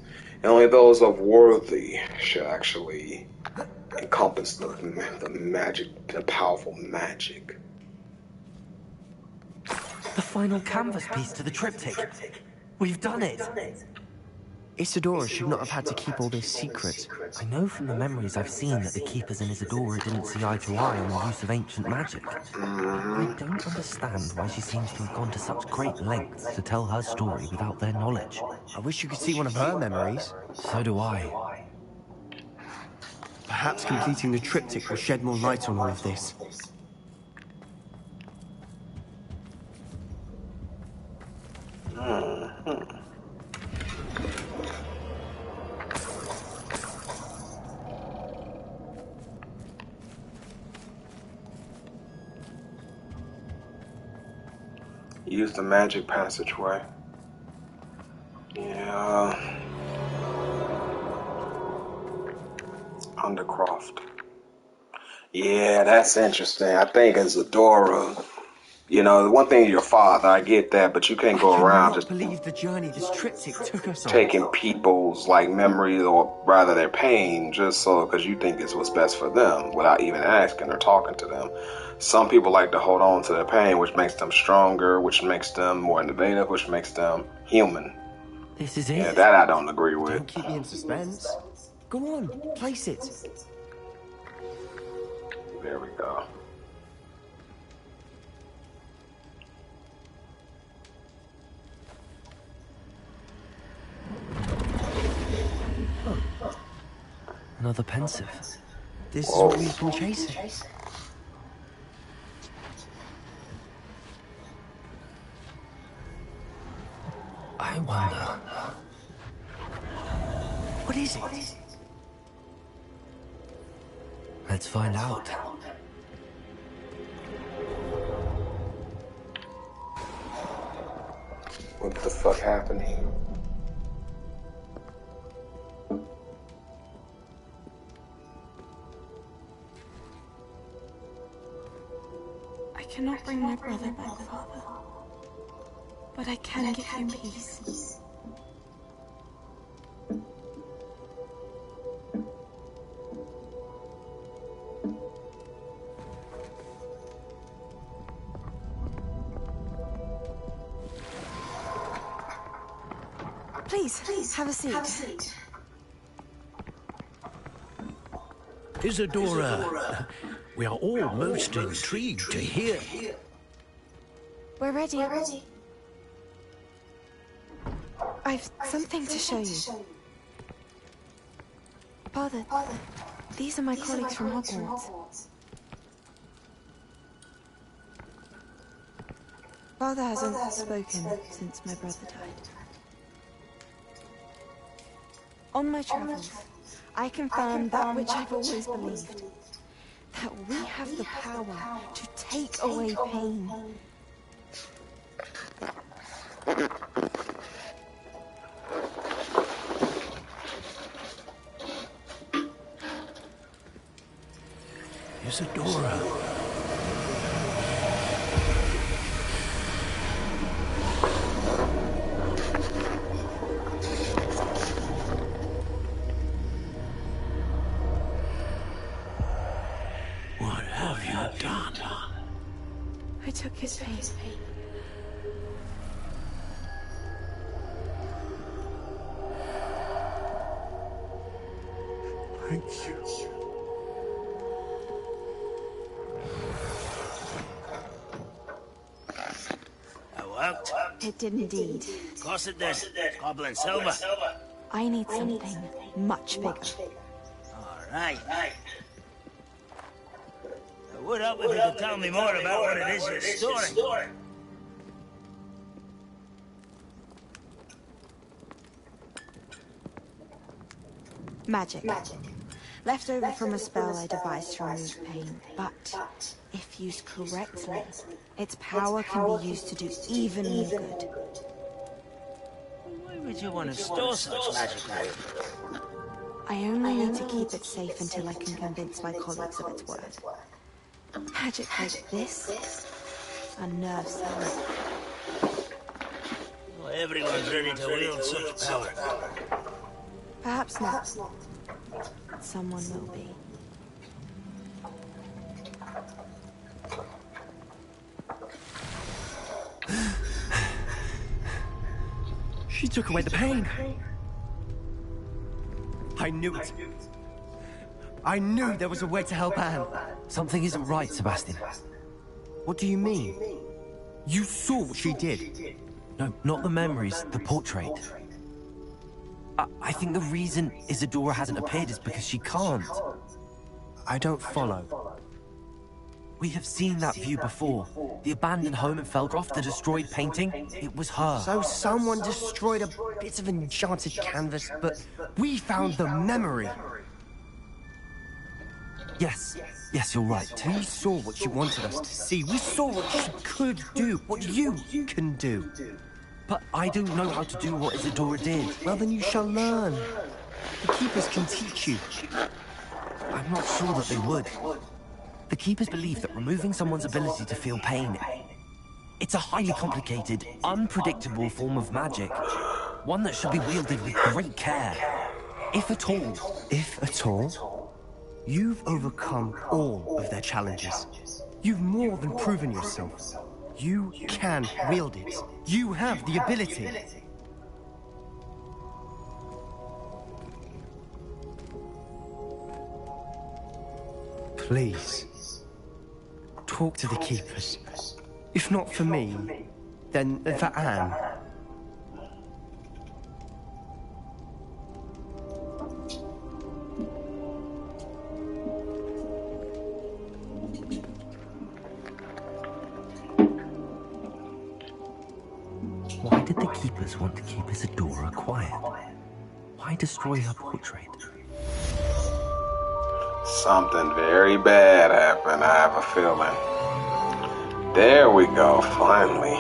And only those of worthy should actually encompass the magic, the powerful magic. The final canvas piece to the triptych. We've done it. Isadora should not have had to keep all this secret. I know from the memories I've seen that the Keepers in Isadora didn't see eye to eye on the use of ancient magic. I don't understand why she seems to have gone to such great lengths to tell her story without their knowledge. I wish you could see one of her memories. So do I. Perhaps completing the triptych will shed more light on all of this. Use the magic passageway. Yeah. Undercroft. Yeah, that's interesting. I think Isadora, you know, the one thing your father, I get that, but you can't go around just believe the journey this triptych took us on. taking people's like memories or rather their pain just so because you think it's what's best for them without even asking or talking to them. Some people like to hold on to their pain, which makes them stronger, which makes them more innovative, which makes them human. This is it. Yeah, that I don't agree with. Don't keep me in suspense. Go on, place it. There we go. Another pensive. This is what we've been chasing. I wonder. What is it? Let's find out. What the fuck happened here? I cannot bring my brother back, Father. But I can give you peace. Please, have a seat. Isadora, we are all most intrigued to hear. We're ready. I've something to show you. Father, these are my colleagues from Hogwarts. Father hasn't spoken since my brother died. On my travels, I confirmed that which I've always believed. That we have the power to take away pain. Isadora. What have you done? I took his pain. Thank you. It did indeed. Of course it did. Goblin silver. I need something much bigger. All right. It would help if you could tell me more about what it is you're storing. Magic. Left over from a spell I devised to remove pain, but if used correctly, its power can be used to do even more good. Why would you want to store such magic? I only need to keep it safe until I can convince my colleagues of its worth. Magic like this unnerves them. Well, everyone's ready to wield such power. Perhaps not. Someone will be. She took away the pain. I knew it. I knew there was a way to help Anne. Something isn't right, Sebastian. What do you mean? You saw what she did. No, not the memories, the portrait. I think the reason Isadora hasn't appeared is because she can't. I don't follow. We have seen that view before. The abandoned home in Felgroth, the destroyed painting, it was her. So someone destroyed a bit of enchanted canvas, but we found the memory. Yes, you're right. We saw what she wanted us to see. We saw what she could do, what you can do. But I don't know how to do what Isadora did. Well, then you shall learn. The Keepers can teach you. I'm not sure that they would. The Keepers believe that removing someone's ability to feel pain, it's a highly complicated, unpredictable form of magic. One that should be wielded with great care. If at all. If at all? You've overcome all of their challenges. You've more than proven yourself. You can wield it. You have the ability. Please, talk to the Keepers. If not for me, then for Anne. Why did the Keepers want to keep Isadora quiet? Why destroy her portrait? Something very bad happened, I have a feeling. There we go, finally.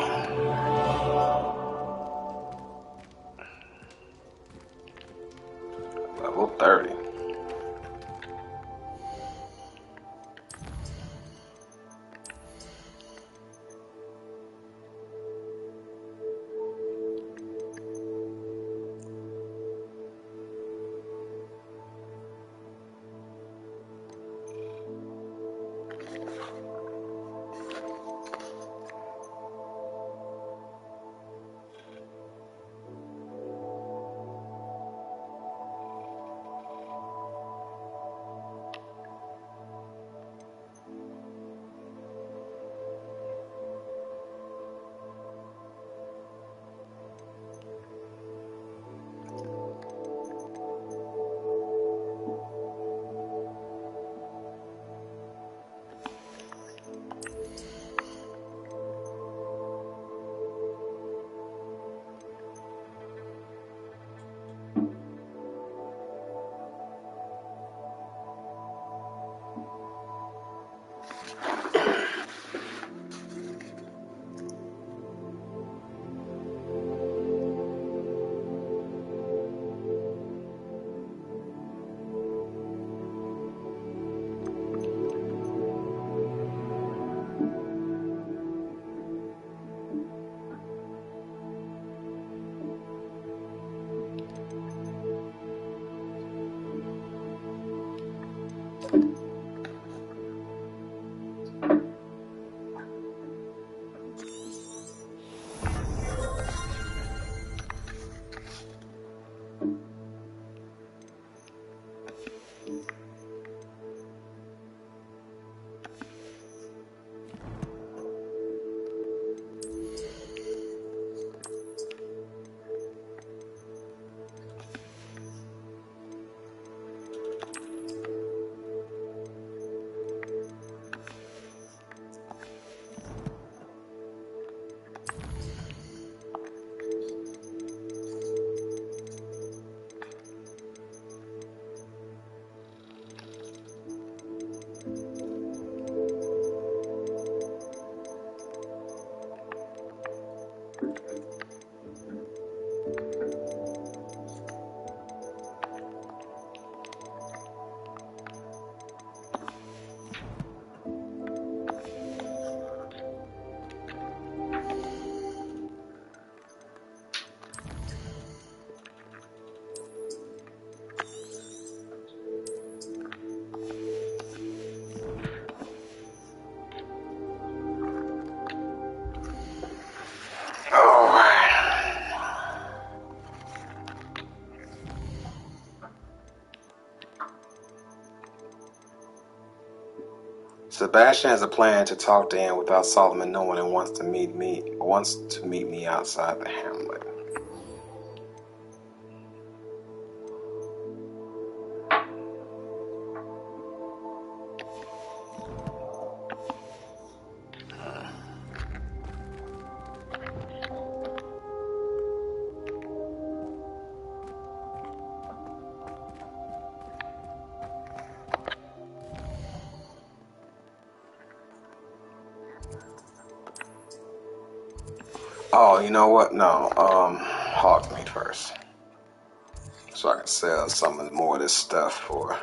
Level 30. Sebastian has a plan to talk to Anne without Solomon knowing and wants to meet me outside the hamlet. Oh, you know what? No, hog meat first. So I can sell some more of this stuff for.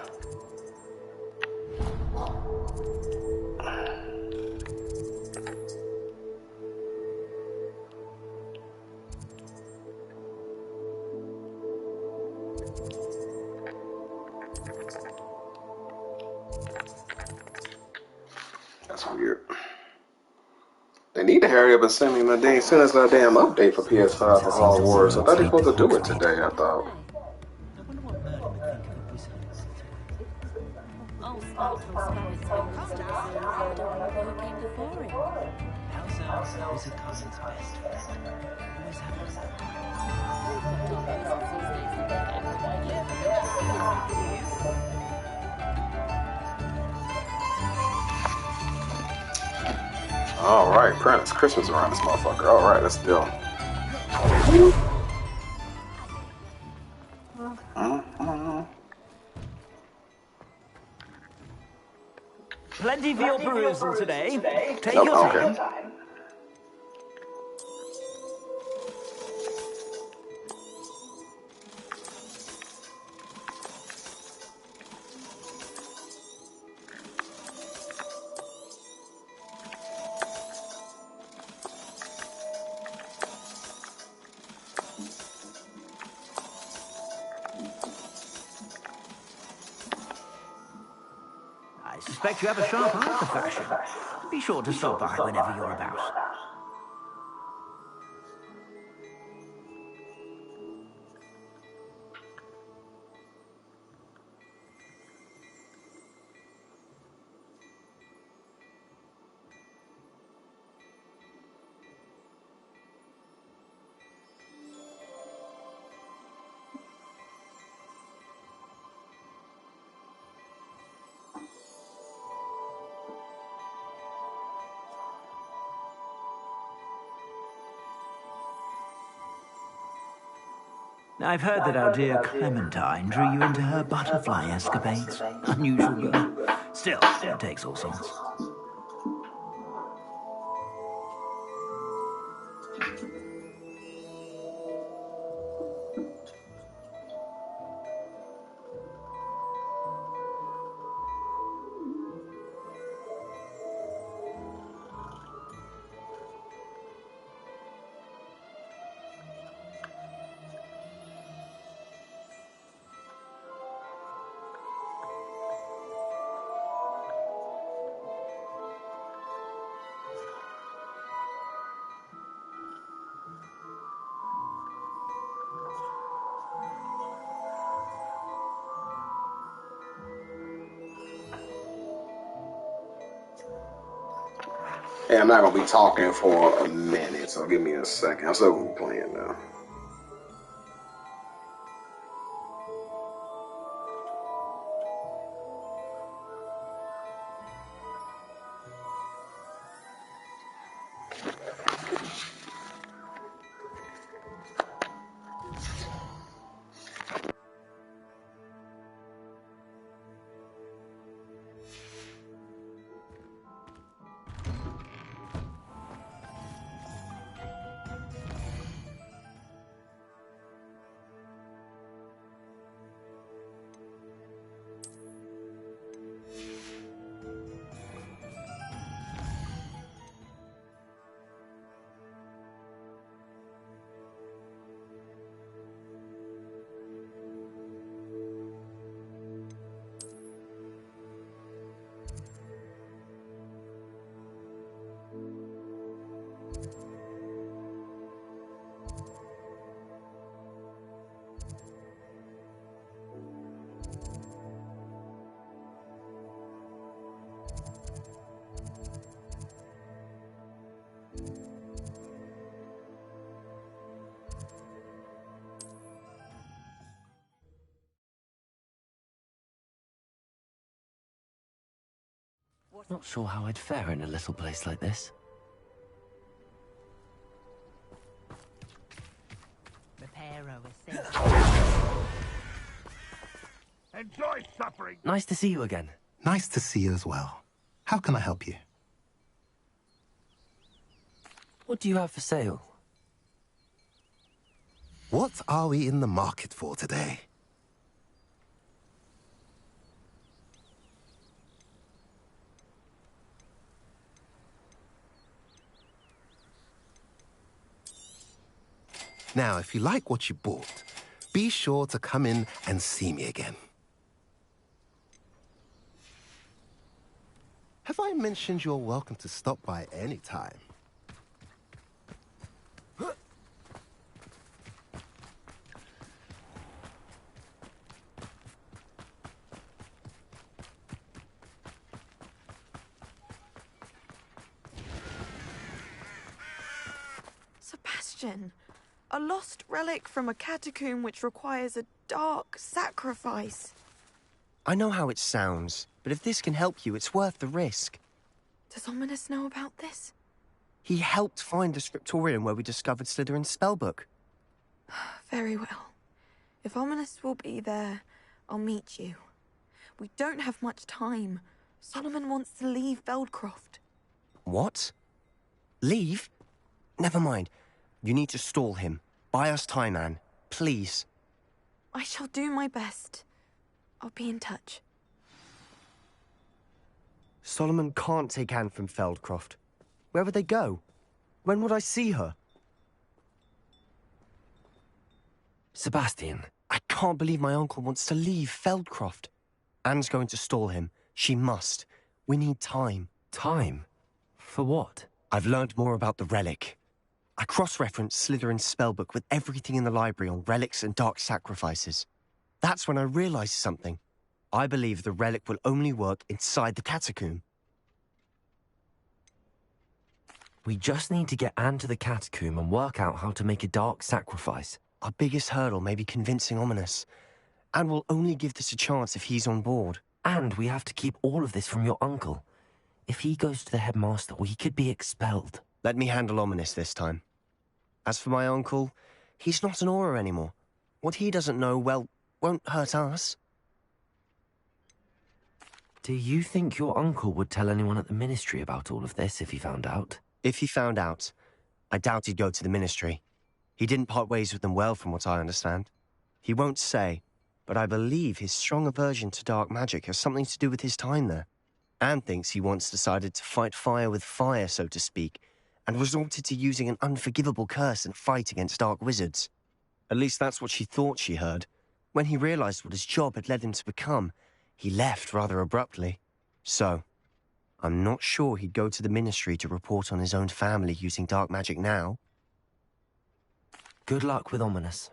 That's weird. They need to hurry up and send me my damn, send us a damn update for PS5 for Hogwarts. I thought they were supposed to do it today, I thought. Alright, Prentice, Christmas around this motherfucker. Alright, let's do it. Plenty for your perusal today. Take your time. I suspect you have a sharp eye for fashion. Be sure to stop by whenever you're about. I've heard that our dear Clementine drew you into her butterfly escapades. Unusual girl. Still, it takes all sorts. Hey, I'm not gonna be talking for a minute, so give me a second. I'm still gonna be playing now. Not sure how I'd fare in a little place like this. Enjoy suffering. Nice to see you again. Nice to see you as well. How can I help you? What do you have for sale? What are we in the market for today? Now, if you like what you bought, be sure to come in and see me again. Have I mentioned you're welcome to stop by any time? Sebastian, a lost relic from a catacomb which requires a dark sacrifice. I know how it sounds, but if this can help you, it's worth the risk. Does Ominous know about this? He helped find the scriptorium where we discovered Slytherin's spellbook. Very well. If Ominous will be there, I'll meet you. We don't have much time. Solomon wants to leave Feldcroft. What? Leave? Never mind. You need to stall him. Buy us time, Anne. Please. I shall do my best. I'll be in touch. Solomon can't take Anne from Feldcroft. Where would they go? When would I see her? Sebastian. I can't believe my uncle wants to leave Feldcroft. Anne's going to stall him. She must. We need time. Time? For what? I've learned more about the relic. I cross-referenced Slytherin's spellbook with everything in the library on relics and dark sacrifices. That's when I realized something. I believe the relic will only work inside the catacomb. We just need to get Anne to the catacomb and work out how to make a dark sacrifice. Our biggest hurdle may be convincing Ominous. And we'll only give this a chance if he's on board. And we have to keep all of this from your uncle. If he goes to the headmaster, we could be expelled. Let me handle Ominous this time. As for my uncle, he's not an Auror anymore. What he doesn't know, well, won't hurt us. Do you think your uncle would tell anyone at the ministry about all of this if he found out? If he found out, I doubt he'd go to the ministry. He didn't part ways with them well, from what I understand. He won't say, but I believe his strong aversion to dark magic has something to do with his time there. Anne thinks he once decided to fight fire with fire, so to speak, and resorted to using an unforgivable curse in a fight against dark wizards. At least that's what she thought she heard. When he realized what his job had led him to become, he left rather abruptly. So, I'm not sure he'd go to the ministry to report on his own family using dark magic now. Good luck with Ominous.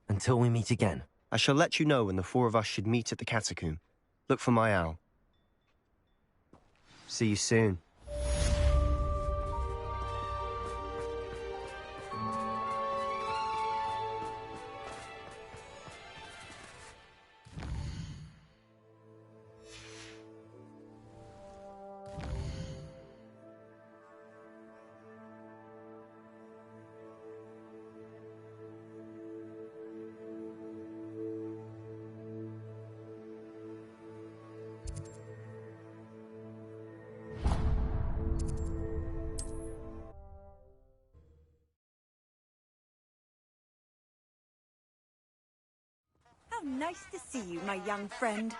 Until we meet again. I shall let you know when the four of us should meet at the catacomb. Look for my owl. See you soon. How nice to see you, my young friend.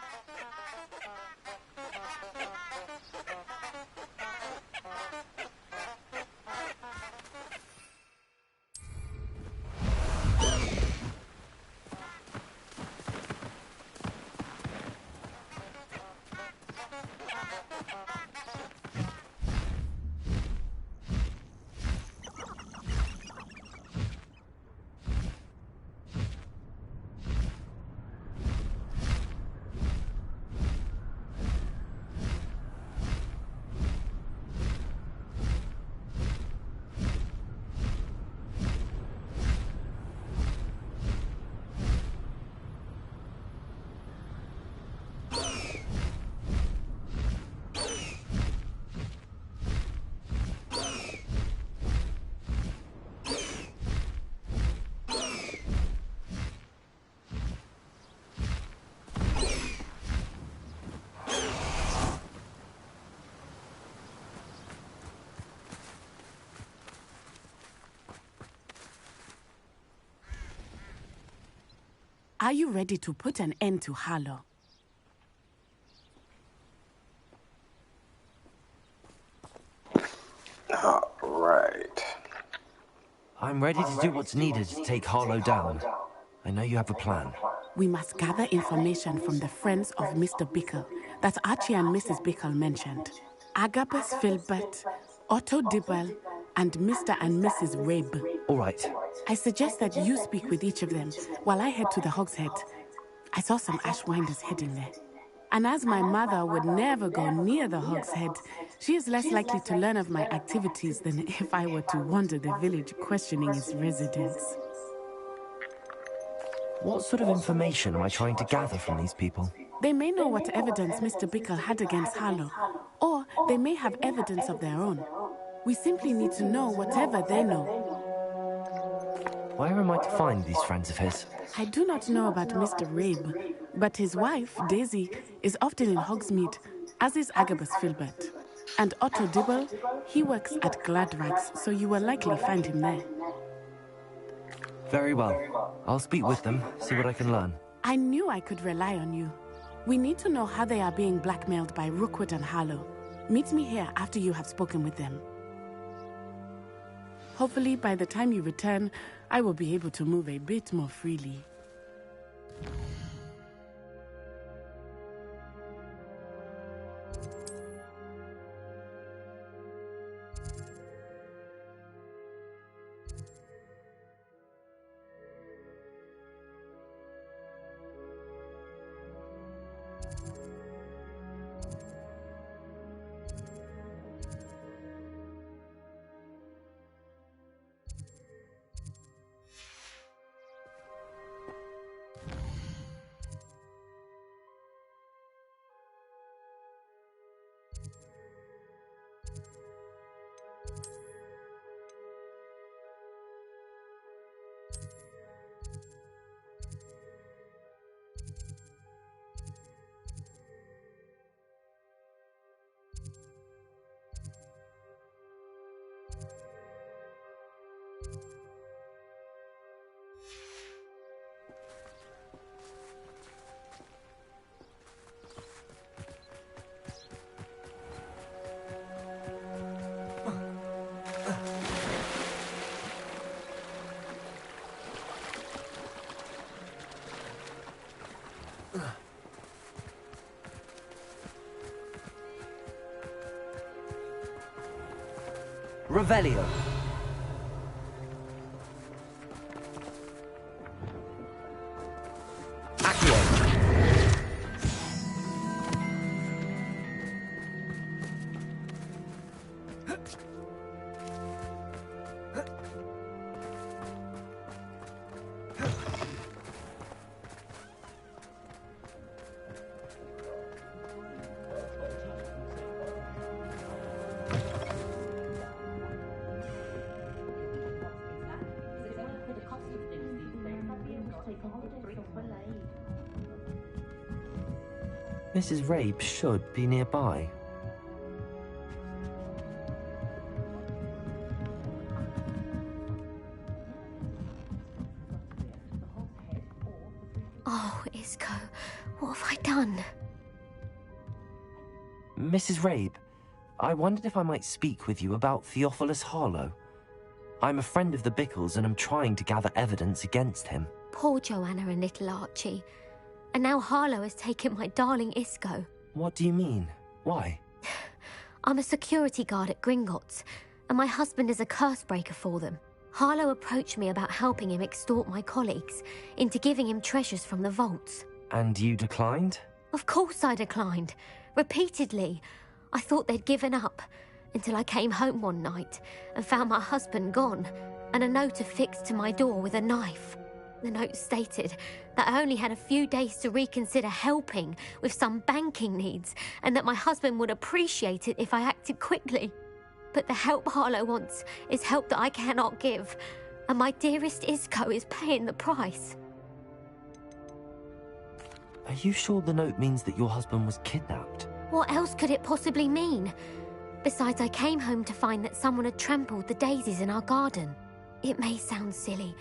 Are you ready to put an end to Harlow? All right. I'm ready to do what's needed to take Harlow down. I know you have a plan. We must gather information from the friends of Mr. Bickle that Archie and Mrs. Bickle mentioned. Agabus Filbert, Otto Dibble, and Mr. and Mrs. Rabe. All right. I suggest that you speak with each of them while I head to the Hogshead. I saw some Ashwinders heading there. And as my mother would never go near the Hogshead, she is less likely to learn of my activities than if I were to wander the village questioning its residents. What sort of information am I trying to gather from these people? They may know what evidence Mr. Bickle had against Harlow, or they may have evidence of their own. We simply need to know whatever they know. Where am I to find these friends of his? I do not know about Mr. Rabe, but his wife, Daisy, is often in Hogsmeade, as is Agabus Filbert. And Otto Dibble, he works at Gladrags, so you will likely find him there. Very well. I'll speak with them, see what I can learn. I knew I could rely on you. We need to know how they are being blackmailed by Rookwood and Harlow. Meet me here after you have spoken with them. Hopefully, by the time you return, I will be able to move a bit more freely. Revelio. Mrs. Rabe should be nearby. Oh, Isco, what have I done? Mrs. Rabe, I wondered if I might speak with you about Theophilus Harlow. I'm a friend of the Bickles and I'm trying to gather evidence against him. Poor Joanna and little Archie. And now Harlow has taken my darling Isco. What do you mean? Why? I'm a security guard at Gringotts, and my husband is a curse breaker for them. Harlow approached me about helping him extort my colleagues into giving him treasures from the vaults. And you declined? Of course I declined. Repeatedly. I thought they'd given up, until I came home one night and found my husband gone, and a note affixed to my door with a knife. The note stated that I only had a few days to reconsider helping with some banking needs, and that my husband would appreciate it if I acted quickly. But the help Harlow wants is help that I cannot give, and my dearest Isco is paying the price. Are you sure the note means that your husband was kidnapped? What else could it possibly mean? Besides, I came home to find that someone had trampled the daisies in our garden. It may sound silly,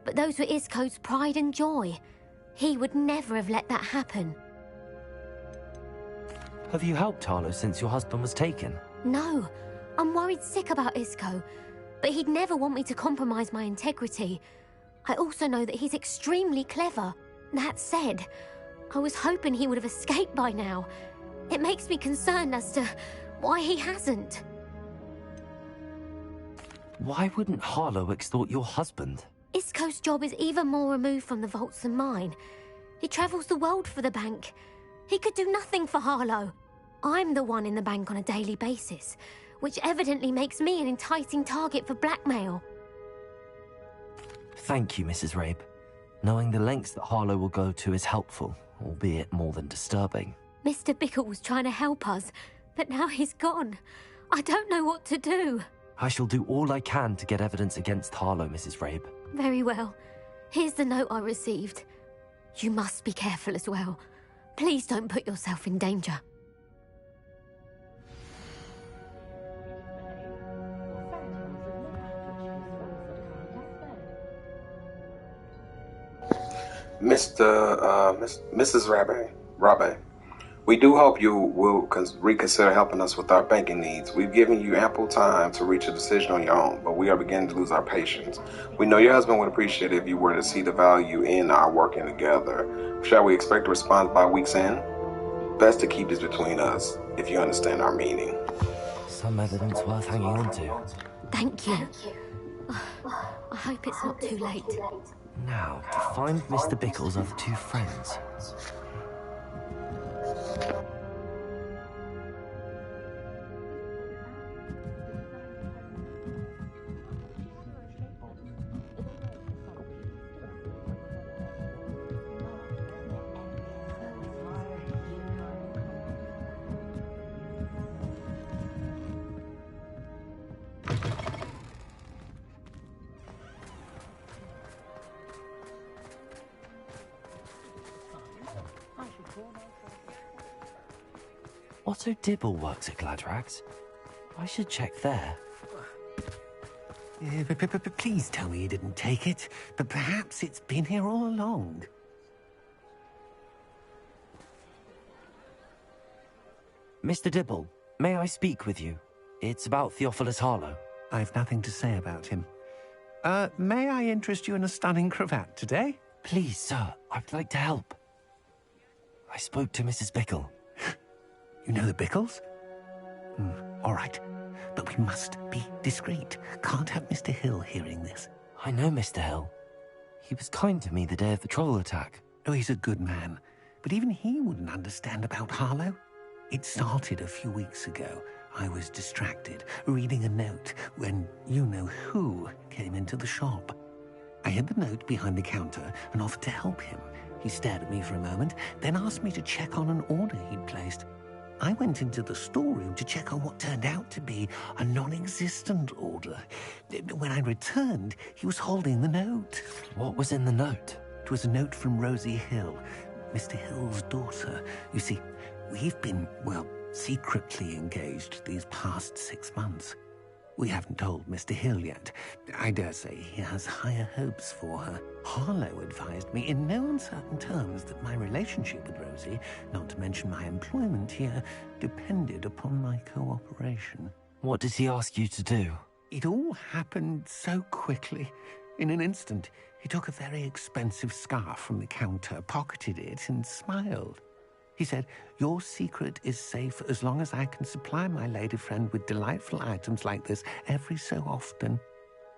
but those were Isco's pride and joy. He would never have let that happen. Have you helped Harlow since your husband was taken? No, I'm worried sick about Isco, but he'd never want me to compromise my integrity. I also know that he's extremely clever. That said, I was hoping he would have escaped by now. It makes me concerned as to why he hasn't. Why wouldn't Harlow extort your husband? Isco's job is even more removed from the vaults than mine. He travels the world for the bank. He could do nothing for Harlow. I'm the one in the bank on a daily basis, which evidently makes me an enticing target for blackmail. Thank you, Mrs. Rabe. Knowing the lengths that Harlow will go to is helpful, albeit more than disturbing. Mr. Bickle was trying to help us, but now he's gone. I don't know what to do. I shall do all I can to get evidence against Harlow, Mrs. Rabe. Very well. Here's the note I received. You must be careful as well. Please don't put yourself in danger. Mrs. Rabe, we do hope you will reconsider helping us with our banking needs. We've given you ample time to reach a decision on your own, but we are beginning to lose our patience. We know your husband would appreciate it if you were to see the value in our working together. Shall we expect a response by week's end? Best to keep this between us, if you understand our meaning. Some evidence worth hanging on to. Thank you. I hope it's not too late. Now, to find Mr. Bickle's other two friends. Otto Dibble works at Gladrags. I should check there. Please tell me you didn't take it, but perhaps it's been here all along. Mr. Dibble, may I speak with you? It's about Theophilus Harlow. I've nothing to say about him. May I interest you in a stunning cravat today? Please, sir, I'd like to help. I spoke to Mrs. Bickle. You know the Bickles? All right. But we must be discreet. Can't have Mr. Hill hearing this. I know Mr. Hill. He was kind to me the day of the troll attack. Oh, he's a good man. But even he wouldn't understand about Harlow. It started a few weeks ago. I was distracted, reading a note, when you-know-who came into the shop. I hid the note behind the counter and offered to help him. He stared at me for a moment, then asked me to check on an order he'd placed. I went into the storeroom to check on what turned out to be a non-existent order. When I returned, he was holding the note. What was in the note? It was a note from Rosie Hill, Mr. Hill's daughter. You see, we've been, secretly engaged these past 6 months. We haven't told Mr. Hill yet. I dare say he has higher hopes for her. Harlow advised me in no uncertain terms that my relationship with Rosie, not to mention my employment here, depended upon my cooperation. What did he ask you to do? It all happened so quickly. In an instant, he took a very expensive scarf from the counter, pocketed it, and smiled. He said, "Your secret is safe as long as I can supply my lady friend with delightful items like this every so often."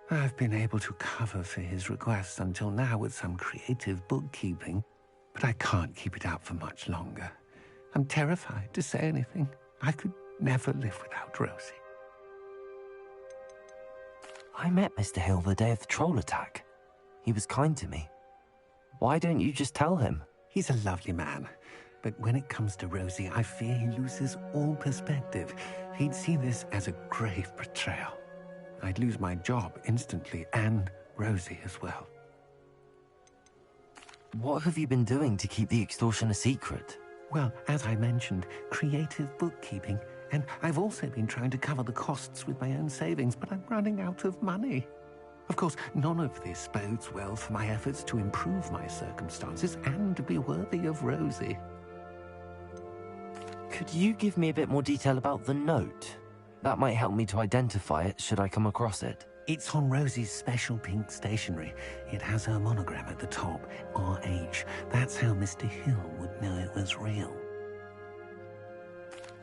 I've been able to cover for his requests until now with some creative bookkeeping, but I can't keep it up for much longer. I'm terrified to say anything. I could never live without Rosie. I met Mr. Hill the day of the troll attack. He was kind to me. Why don't you just tell him? He's a lovely man. But when it comes to Rosie, I fear he loses all perspective. He'd see this as a grave betrayal. I'd lose my job instantly, and Rosie as well. What have you been doing to keep the extortion a secret? Well, as I mentioned, creative bookkeeping. And I've also been trying to cover the costs with my own savings, but I'm running out of money. Of course, none of this bodes well for my efforts to improve my circumstances and be worthy of Rosie. Could you give me a bit more detail about the note? That might help me to identify it should I come across it. It's on Rosie's special pink stationery. It has her monogram at the top, RH. That's how Mr. Hill would know it was real.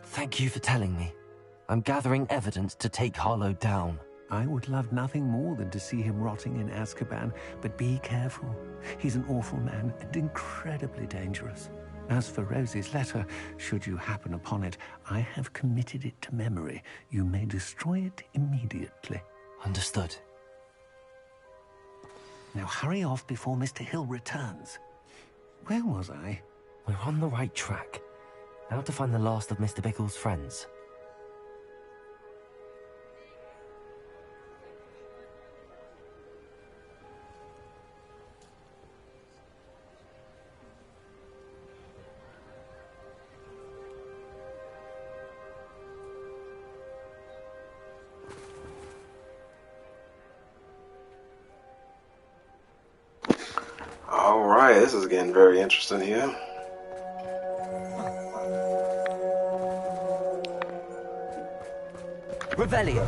Thank you for telling me. I'm gathering evidence to take Harlow down. I would love nothing more than to see him rotting in Azkaban, but be careful. He's an awful man and incredibly dangerous. As for Rosie's letter, should you happen upon it, I have committed it to memory. You may destroy it immediately. Understood. Now hurry off before Mr. Hill returns. Where was I? We're on the right track. Now to find the last of Mr. Bickle's friends. Alright, this is getting very interesting here. Revelio.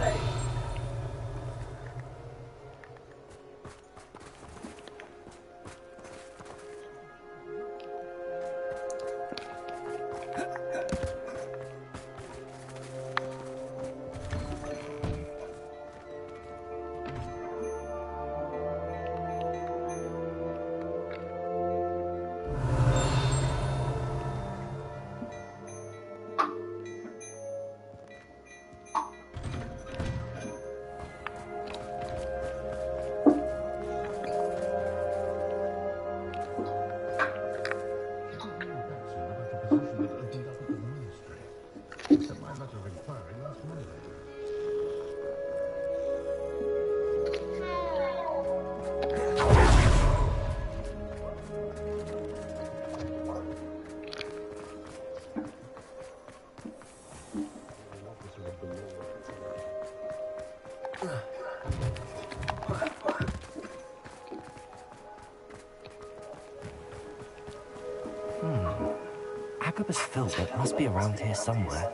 Agabus Filbert must be around here somewhere.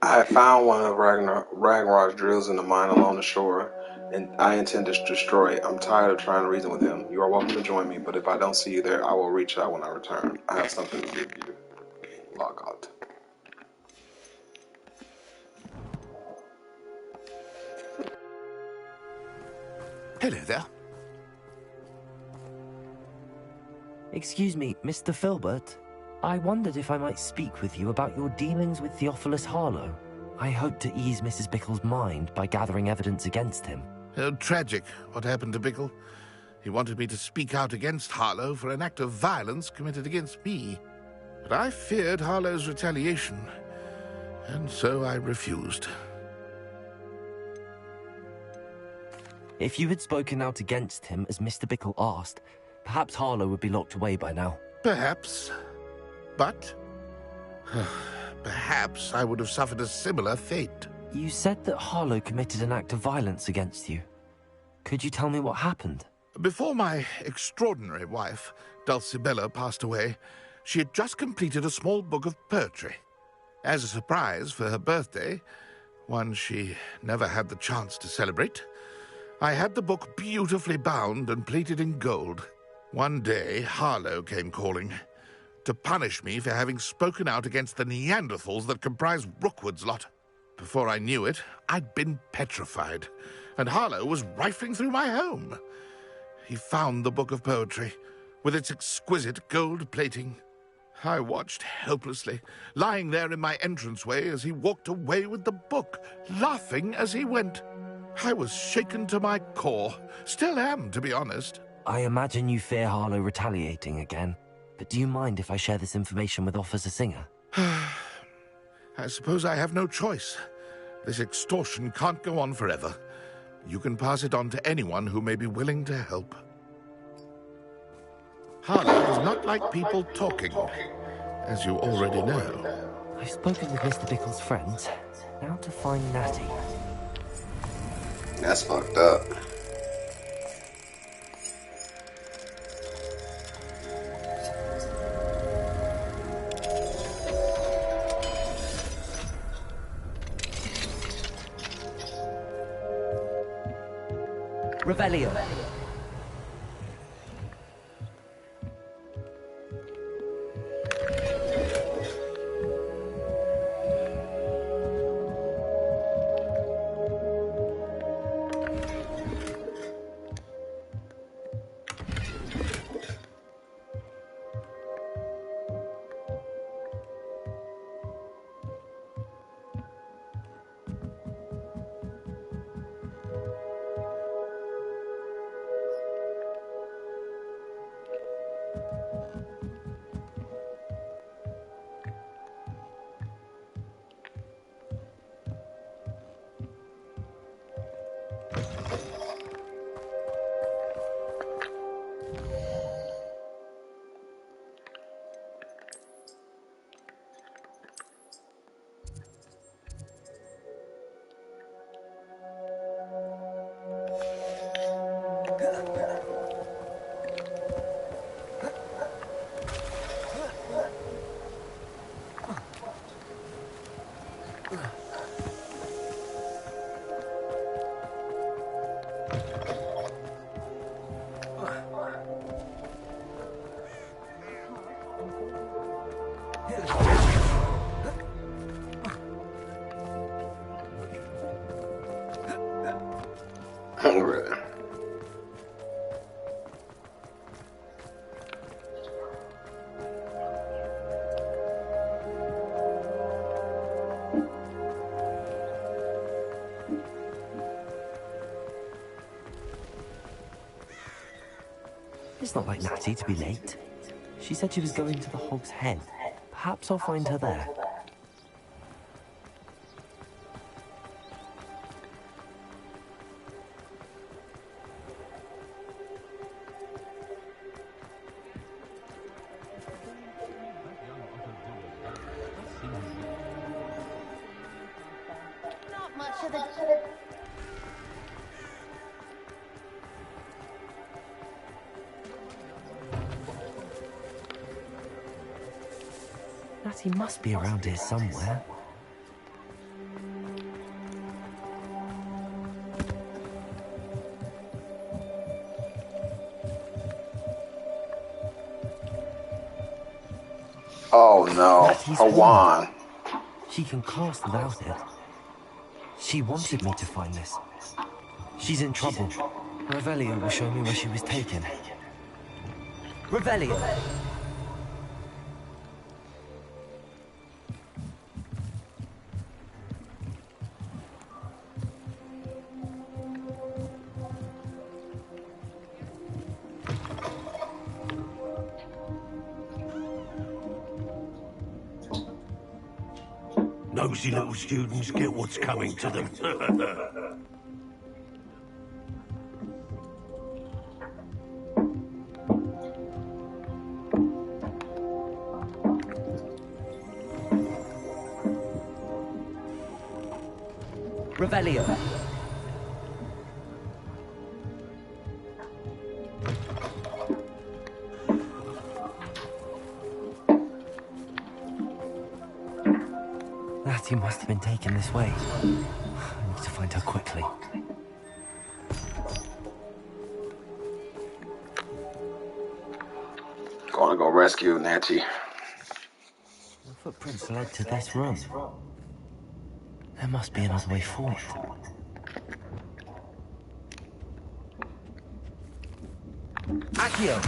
I have found one of Ragnarok's drills in the mine along the shore, and I intend to destroy it. I'm tired of trying to reason with him. You are welcome to join me, but if I don't see you there, I will reach out when I return. I have something to give you. Log out. Hello there. Excuse me, Mr. Filbert. I wondered if I might speak with you about your dealings with Theophilus Harlow. I hope to ease Mrs. Bickle's mind by gathering evidence against him. Tragic, what happened to Bickle. He wanted me to speak out against Harlow for an act of violence committed against me. But I feared Harlow's retaliation, and so I refused. If you had spoken out against him as Mr. Bickle asked, perhaps Harlow would be locked away by now. Perhaps. But perhaps I would have suffered a similar fate. You said that Harlow committed an act of violence against you. Could you tell me what happened? Before my extraordinary wife, Dulcibella, passed away, she had just completed a small book of poetry. As a surprise for her birthday, one she never had the chance to celebrate, I had the book beautifully bound and plated in gold. One day, Harlow came calling to punish me for having spoken out against the Neanderthals that comprise Rookwood's lot. Before I knew it, I'd been petrified, and Harlow was rifling through my home. He found the book of poetry, with its exquisite gold plating. I watched helplessly, lying there in my entranceway as he walked away with the book, laughing as he went. I was shaken to my core. Still am, to be honest. I imagine you fear Harlow retaliating again. But do you mind if I share this information with Officer Singer? I suppose I have no choice. This extortion can't go on forever. You can pass it on to anyone who may be willing to help. Harlow does not like people talking, as you already know. I've spoken with Mr. Bickle's friends. Now to find Natty. That's fucked up. Revelio. It's not like Natty to be late. She said she was going to the Hog's Head. Perhaps I'll find her there. Not much of the... Natty must be around here somewhere. Oh no, a wand. She can cast without it. She wanted me to find this. She's in trouble. Revelio will show me where she was taken. Revelio! Nosy little students get what's coming to them. Revelio. Natty must have been taken this way. I need to find her quickly. Gonna go rescue Natty. The footprints led to this room. There must be another way forward. Accio!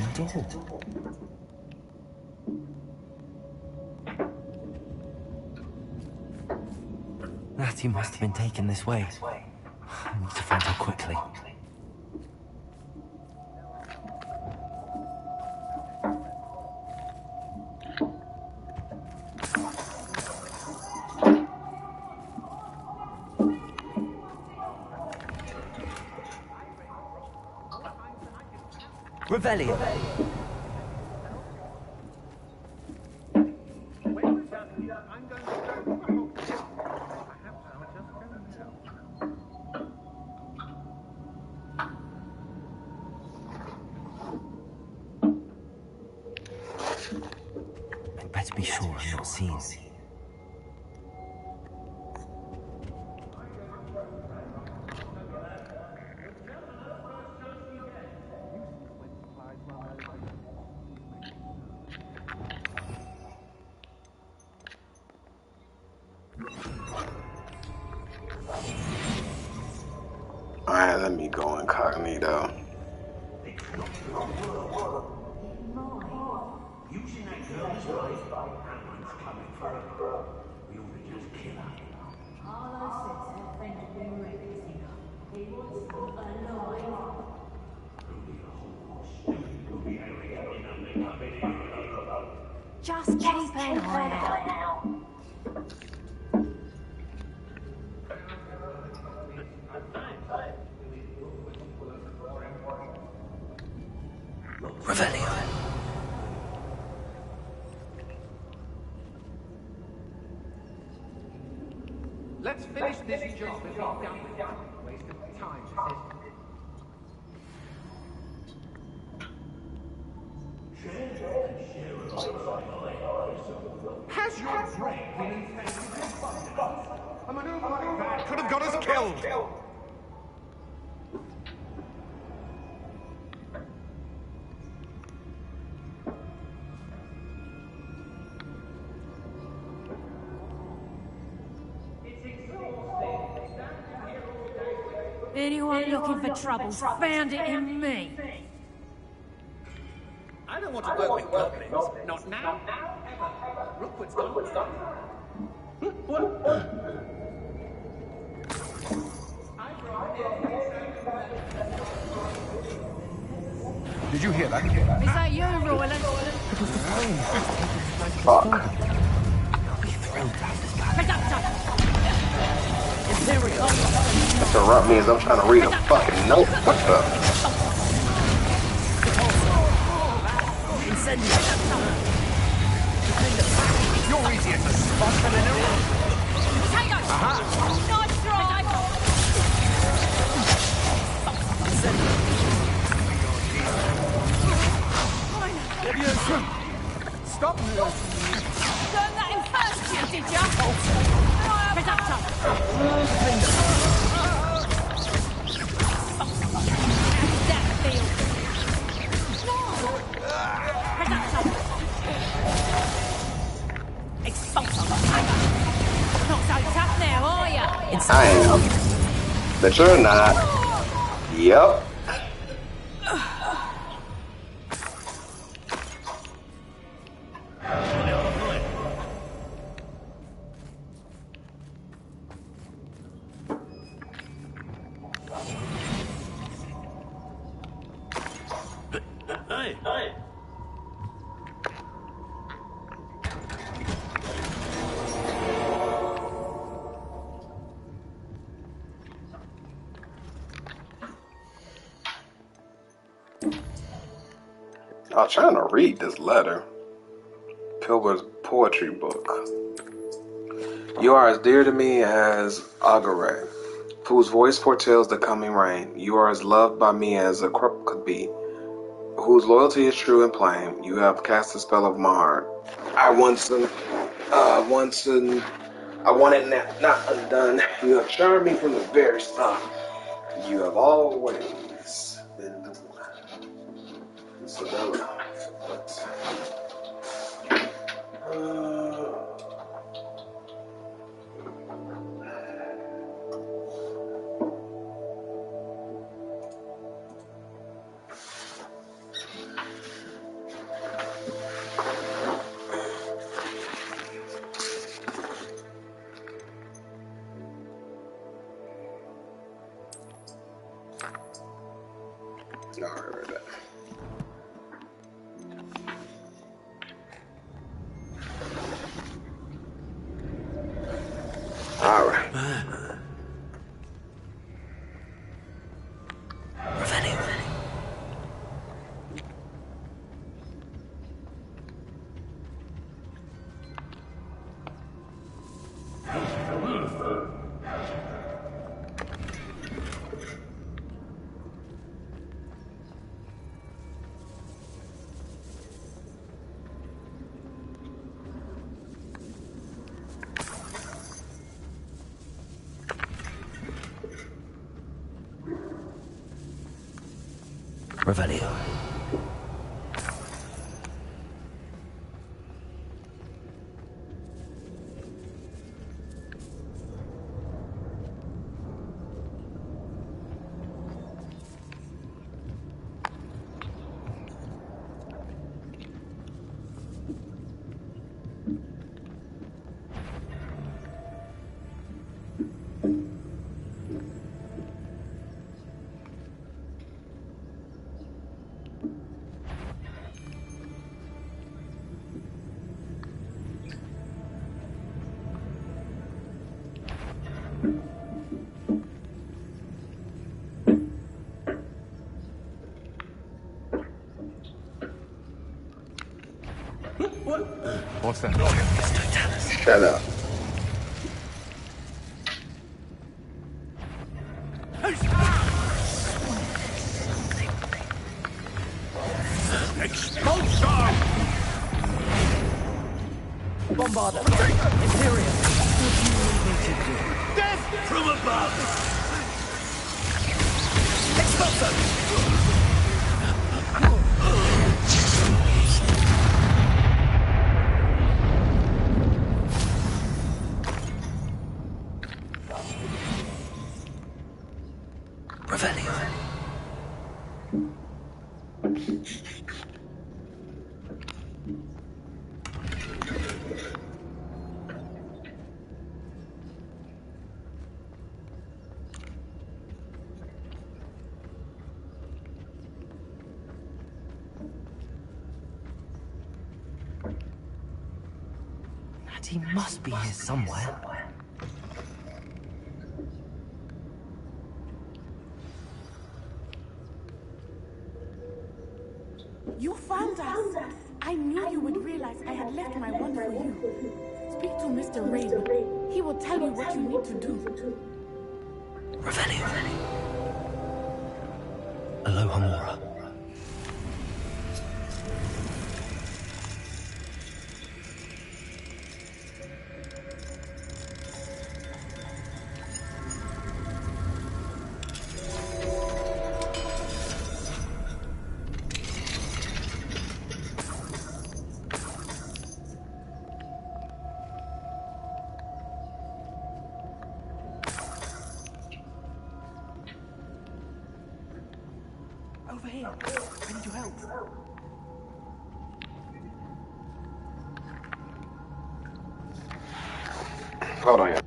hidden door. Natty must have been taken this way. I need to find her quickly. Revelio. I'd better be sure I'm not seen. Alright, let me go incognito. Using that girl as right, someone's coming for her. We ought to just kill her. Harlow says her friend had been raping her. He wants her alive. Just keep an eye out. Revelio. Let's finish this job and be done with it. Waste of time, Has your brain been infected with bugs? A maneuver like that could have got us killed! Anyone looking for troubles found it in me. I don't want to work with goblins. Not now. Ever. Rookwood's gone. Did you hear that? Is that you, Royland? It was the flame. Fuck. I'll be thrilled to have this back. Conductor! Imperial! Interrupt me as I'm trying to read a fucking note. What the? Incendio! You're easier to spot than an arrow. Potatoes! Nice try! Stop moving. Learn that in first year, did ya? Conductor! How did that feel? Conductor! Expulsor! Not so tough now, are ya? I am. But you're not. Yep. I was trying to read this letter. Pilber's poetry book. You are as dear to me as Agare, whose voice foretells the coming rain. You are as loved by me as a crook could be, whose loyalty is true and plain. You have cast a spell of my heart. I want it not undone. You have charmed me from the very start. You have always been Isabella. Alright, right. All right. Revelio. What's that? Shut up. Expulsar! Bombarder! Imperium! What do you need me to do? Death from above! Expulsar! He must be here somewhere. You found us! I knew you would realize I had left my wand for you. Speak to Mr. Rain. He will tell you what you need to do. Revelio. Aloha Mora. Over here. I need your help. Hold on.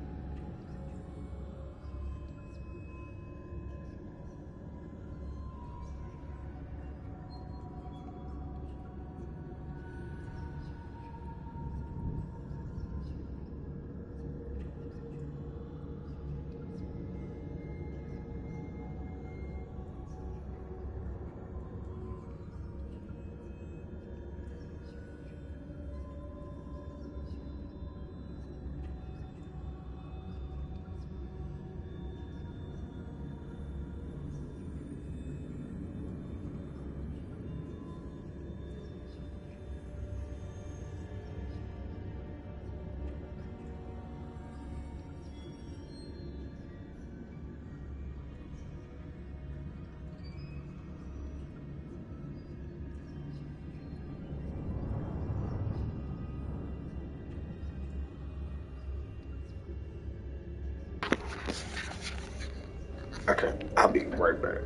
Okay, I'll be right back.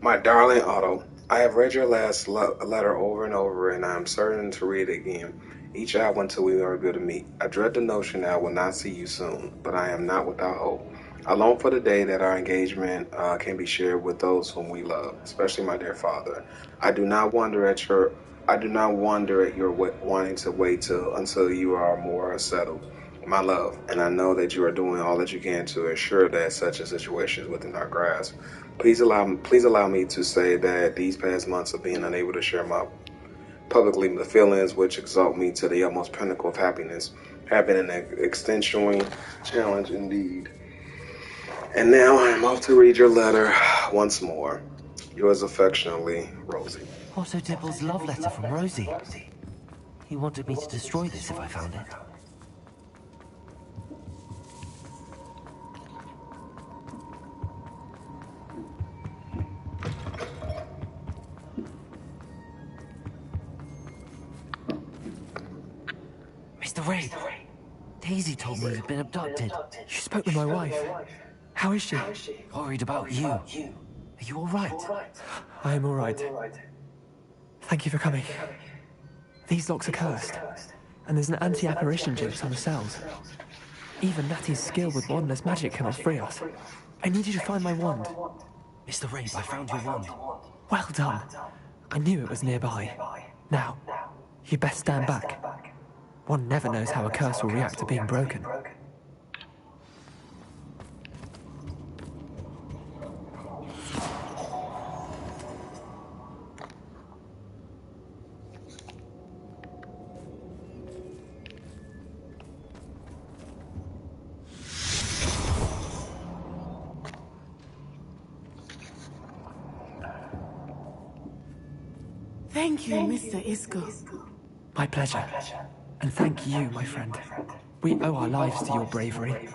My darling Otto, I have read your last letter over and over, and I am certain to read it again, each hour until we are good to meet. I dread the notion that I will not see you soon, but I am not without hope. I long for the day that our engagement can be shared with those whom we love, especially my dear father. I do not wonder at your wanting to wait until you are more settled, my love, and I know that you are doing all that you can to ensure that such a situation is within our grasp. Please allow me to say that these past months of being unable to share my publicly the feelings which exalt me to the utmost pinnacle of happiness have been an extenuating challenge indeed. And now I am off to read your letter once more. Yours affectionately, Rosie. Otto Dibble's love letter from Rosie. He wanted me to destroy this if I found it. Mr. Rabe, Daisy told me you've been abducted. You spoke with my wife. How is she? Worried about you. Are you all right? I am all right. Thank you for coming. These locks are cursed, and there's an anti-apparition jinx on the cells. Even Natty's skill with wandless magic cannot free us. I need you to find my wand. Mr. Rabe, I found your wand. Well done. I knew it was nearby. Now, you best stand back. One never knows how a curse will react to being broken. Thank you, Mr. Isco. My pleasure. And thank you, my friend. We owe our lives to your bravery.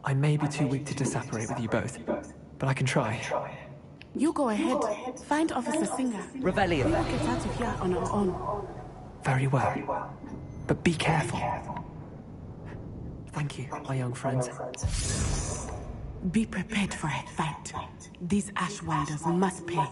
I may be too weak to disapparate with you both, but I can try. You go ahead. Find Officer Singer. Revelio. We will get out of here on our own. Very well. But be careful. Thank you, my young friends. Be prepared for a fight. These Ashwinders must pay.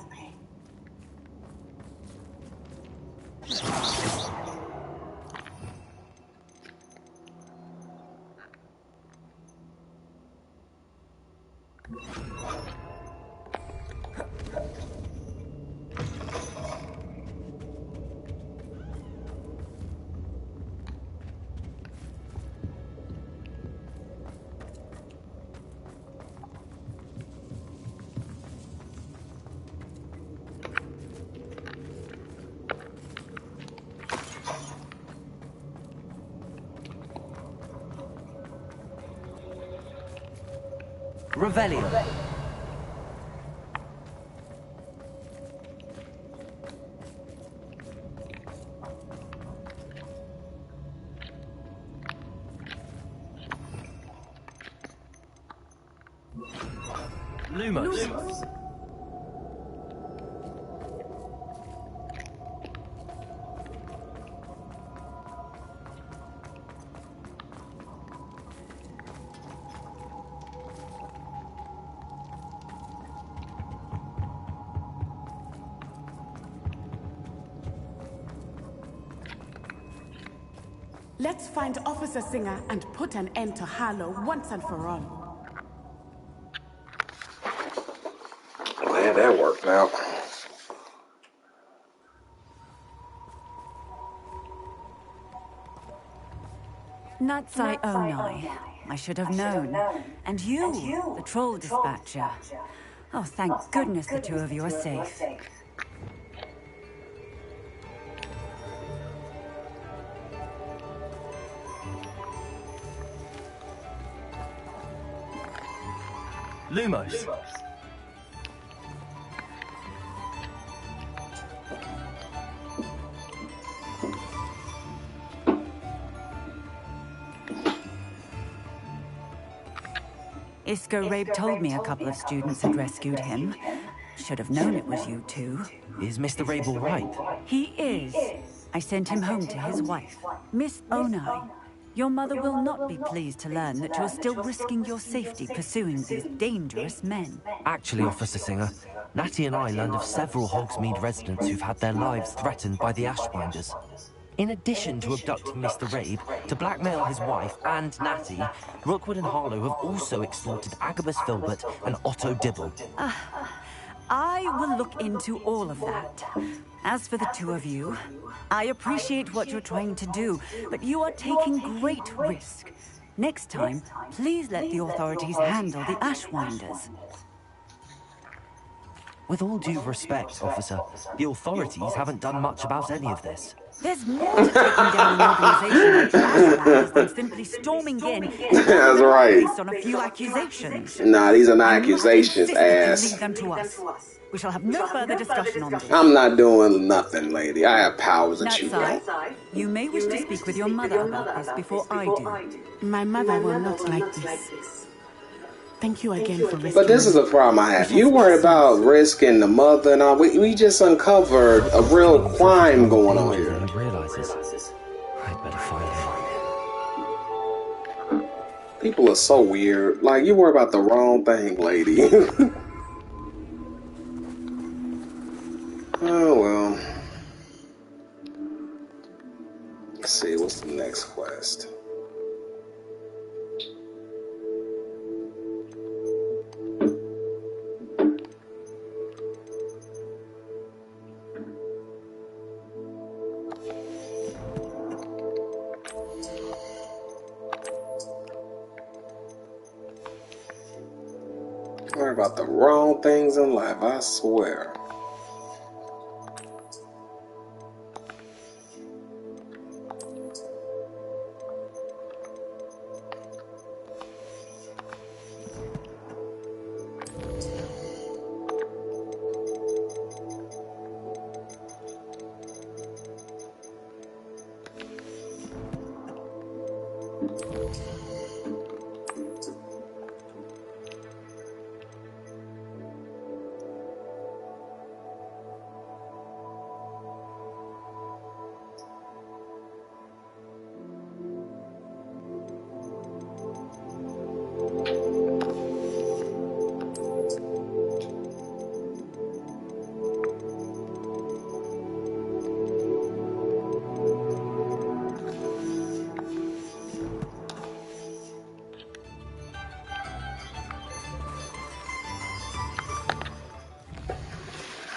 Revelio. Lumos. Let's find Officer Singer and put an end to Harlow once and for all. Glad that worked out. Nutsai Onai. I should have known. And you, the troll dispatcher. Oh, thank goodness the two of you are safe. Lumos. Isco Rabe told me a couple of students had rescued him. Should have known it was you two. Is Mr. Rabe all right? He is. I sent him home to his wife, Miss Onai. Your mother will not be pleased to learn that you're still risking your safety pursuing these dangerous men. Actually, Officer Singer, Natty and I learned of several Hogsmeade residents who've had their lives threatened by the Ashbinders. In addition to abducting Mr. Rabe to blackmail his wife and Natty, Rookwood and Harlow have also extorted Agabus Filbert and Otto Dibble. I will look into all of that. As for the two of you, I appreciate what you're trying to do, but you are taking great risk. Next time, please let the authorities handle the Ashwinders. With all due respect, officer, the authorities haven't done much about any of this. There's more to taking down an organization like the Ashwinders than simply storming in and That's right. based on a few accusations. Nah, these are not accusations, ass. Leave them to us. We shall have no further discussion on this. I'm not doing nothing, lady. I have powers that you don't. You may wish to speak with your mother about this before I do. My mother will not like this. Thank you again for rescuing. But this is a problem I have. You worry about risking the mother and all. We just uncovered a real crime going on here. He realizes I'd better find him. People are so weird. Like, you worry about the wrong thing, lady. Oh, well. Let's see, what's the next quest? Worry about the wrong things in life, I swear.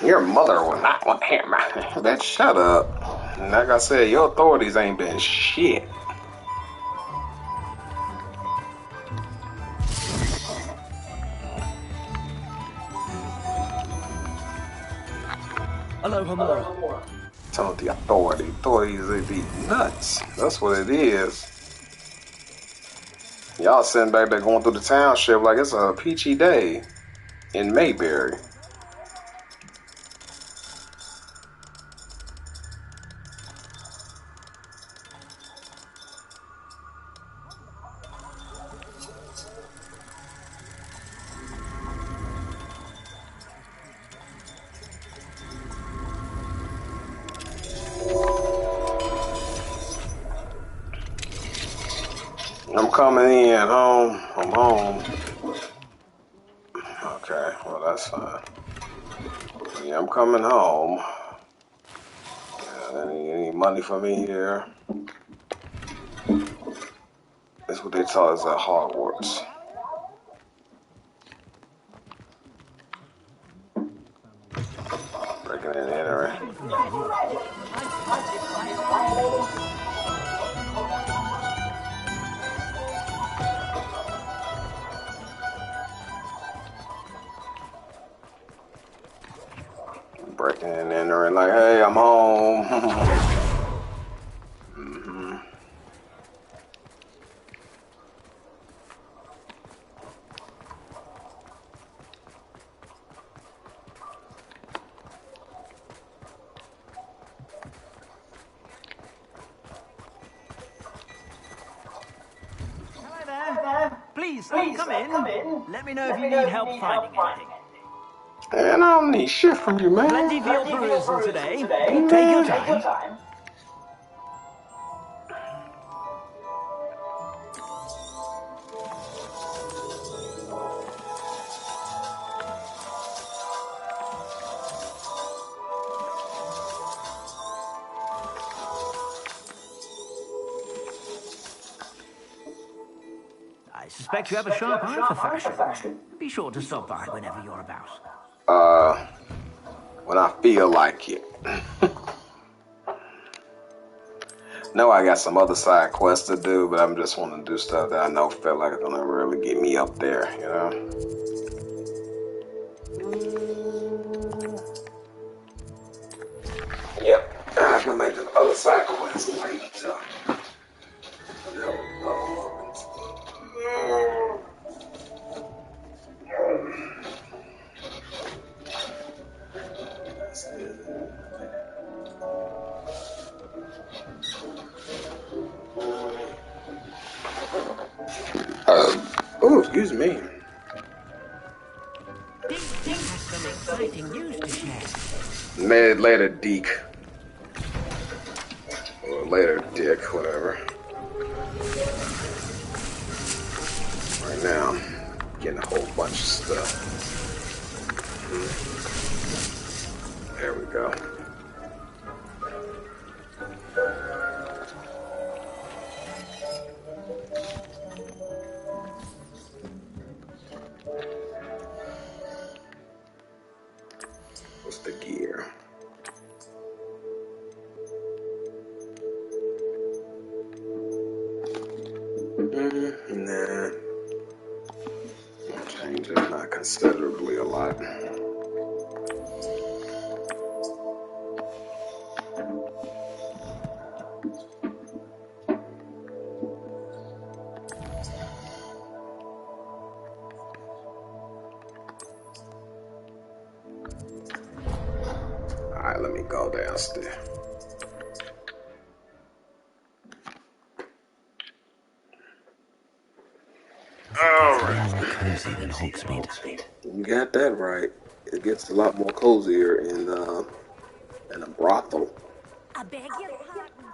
Your mother will not want him. Bitch, shut up. Like I said, your authorities ain't been shit. Hello, Homura. Tell the authorities. Authorities, they be nuts. That's what it is. Y'all sitting back there going through the township like it's a peachy day in Mayberry. I'm coming in, home. I'm home. Okay, well that's fine. Yeah, I'm coming home. Yeah, any money for me here? That's what they tell us at Hogwarts. Breaking and entering. Breaking and entering like, hey, I'm home. Please, come in. Let me know if you need help finding anything. And I don't need shit from you, man. Plenty for your perusal today. Take your time. suspect you have a sharp eye for fashion. Be sure to stop by whenever you're about. When I feel like it. No, I got some other side quests to do, but I'm just wanting to do stuff that I know feel like it's gonna really get me up there, you know? Yep, I can make the other side quests later. Oh, excuse me. Dick has some exciting news to share. Later, Deke. Or later, Dick, whatever. Right now, I'm getting a whole bunch of stuff. There we go. What's the gear? Nah. Change it, not considerably a lot. Alright, let me go downstairs. More cozy than Hogsmeade. You got that right. It gets a lot more cozier in a brothel. I beg your pardon.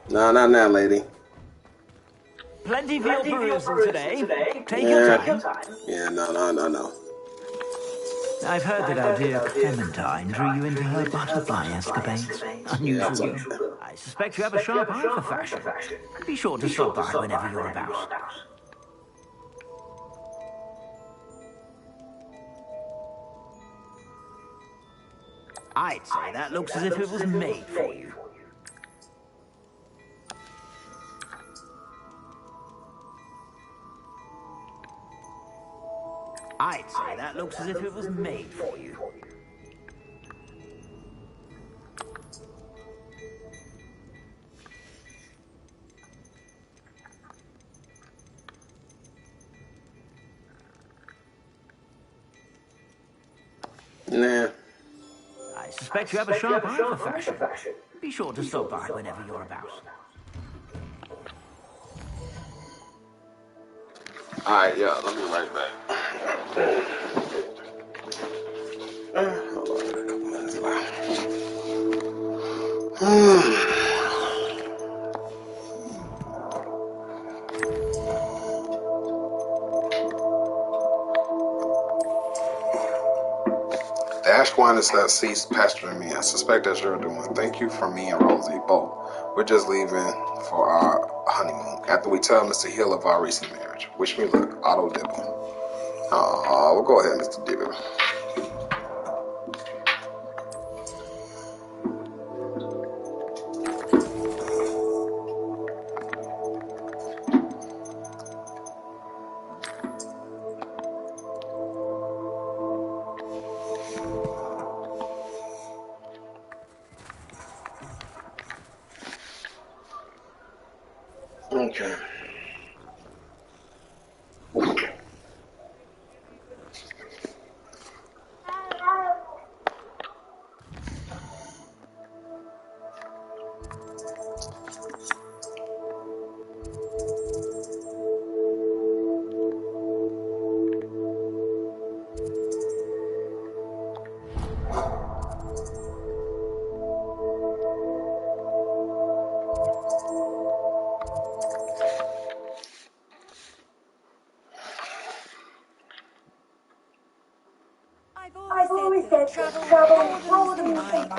No, not now, lady. Plenty for your perusal today. Take your time. Yeah, no. I've heard that our dear Clementine drew you into her butterfly escapades. Unusual girl. I suspect you have a sharp eye for fashion. Be sure to stop by whenever you're about. I'd say that looks as if it was made for you. I'd say that looks as if it was made for you. Nah. I suspect you have a sharp eye for fashion. Be sure to stop by whenever you're about. Alright, yeah, let me right back. Hold on, I got a couple minutes left. The Ashwinders that ceased pestering me. I suspect that's your doing. Thank you for me and Rosie both. We're just leaving for our honeymoon. After we tell Mr. Hill of our recent marriage. Wish me luck. Otto Dibble. Well, go ahead, Mr. Dibble. Okay. I've always said that travel broadens the mind.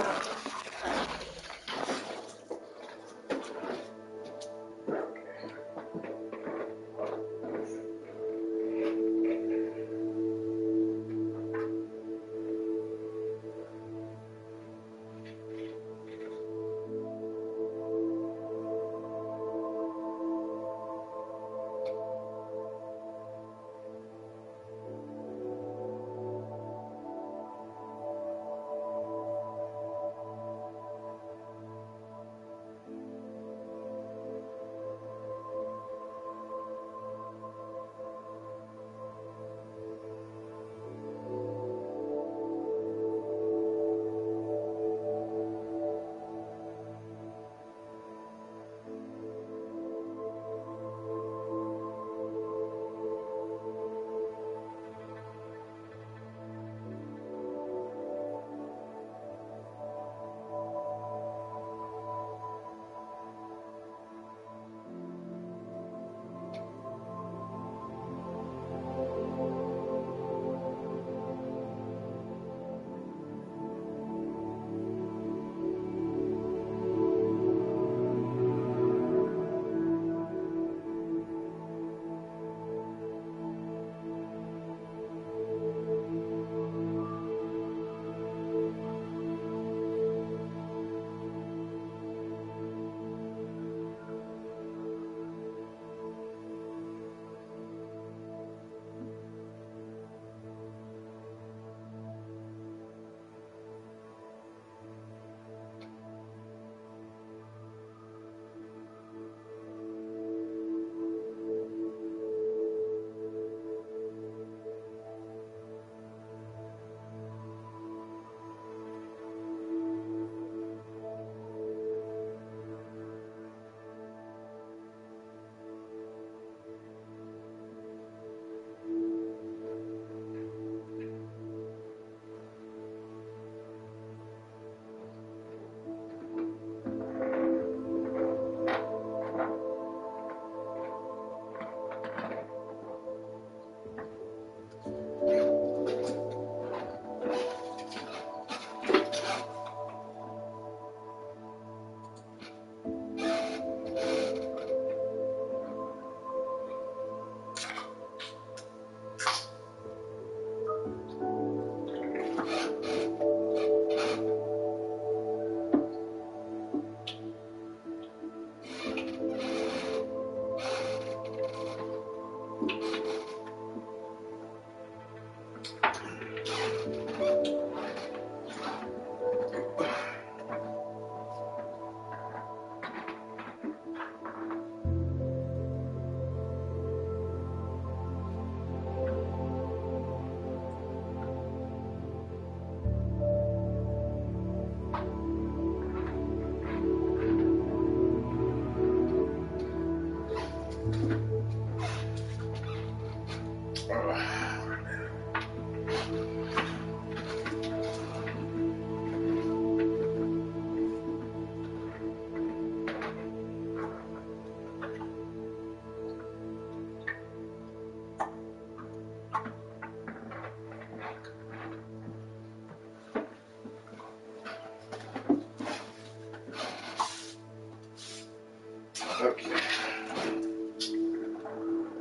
Okay.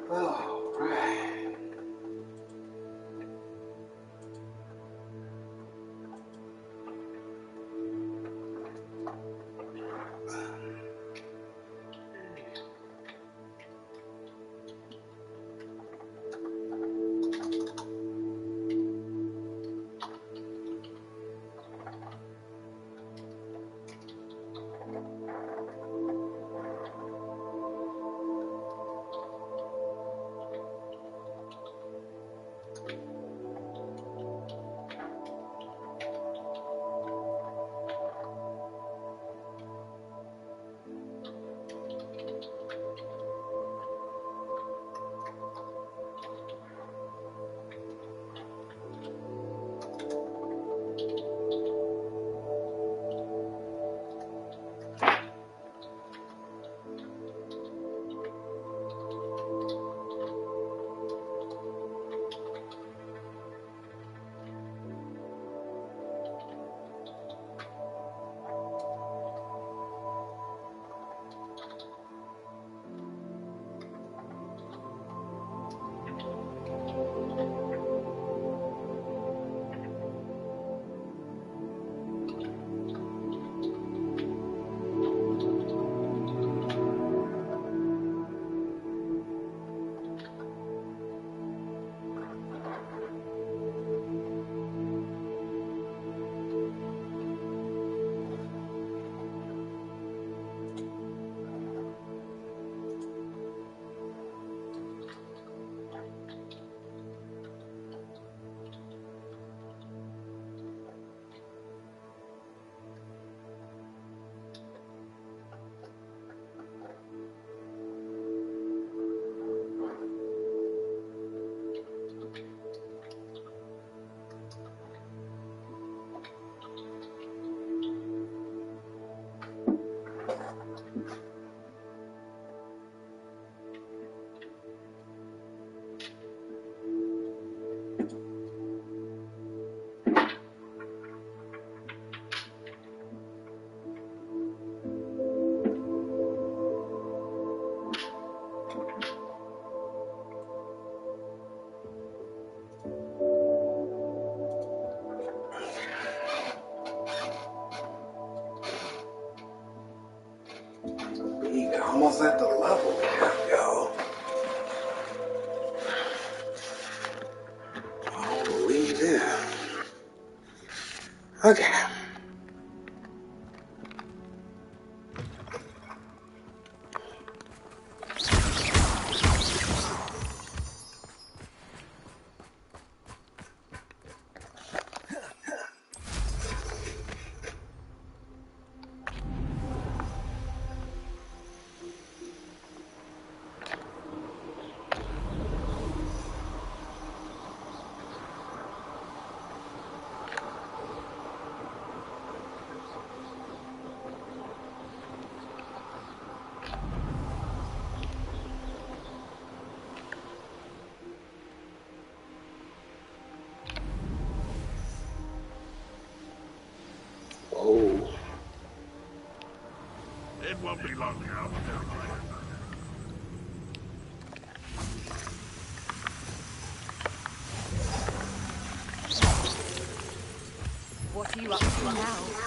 All right. We almost at the level cap, yo. I don't believe it. Okay. Oh. It won't be long now. What are you up to now?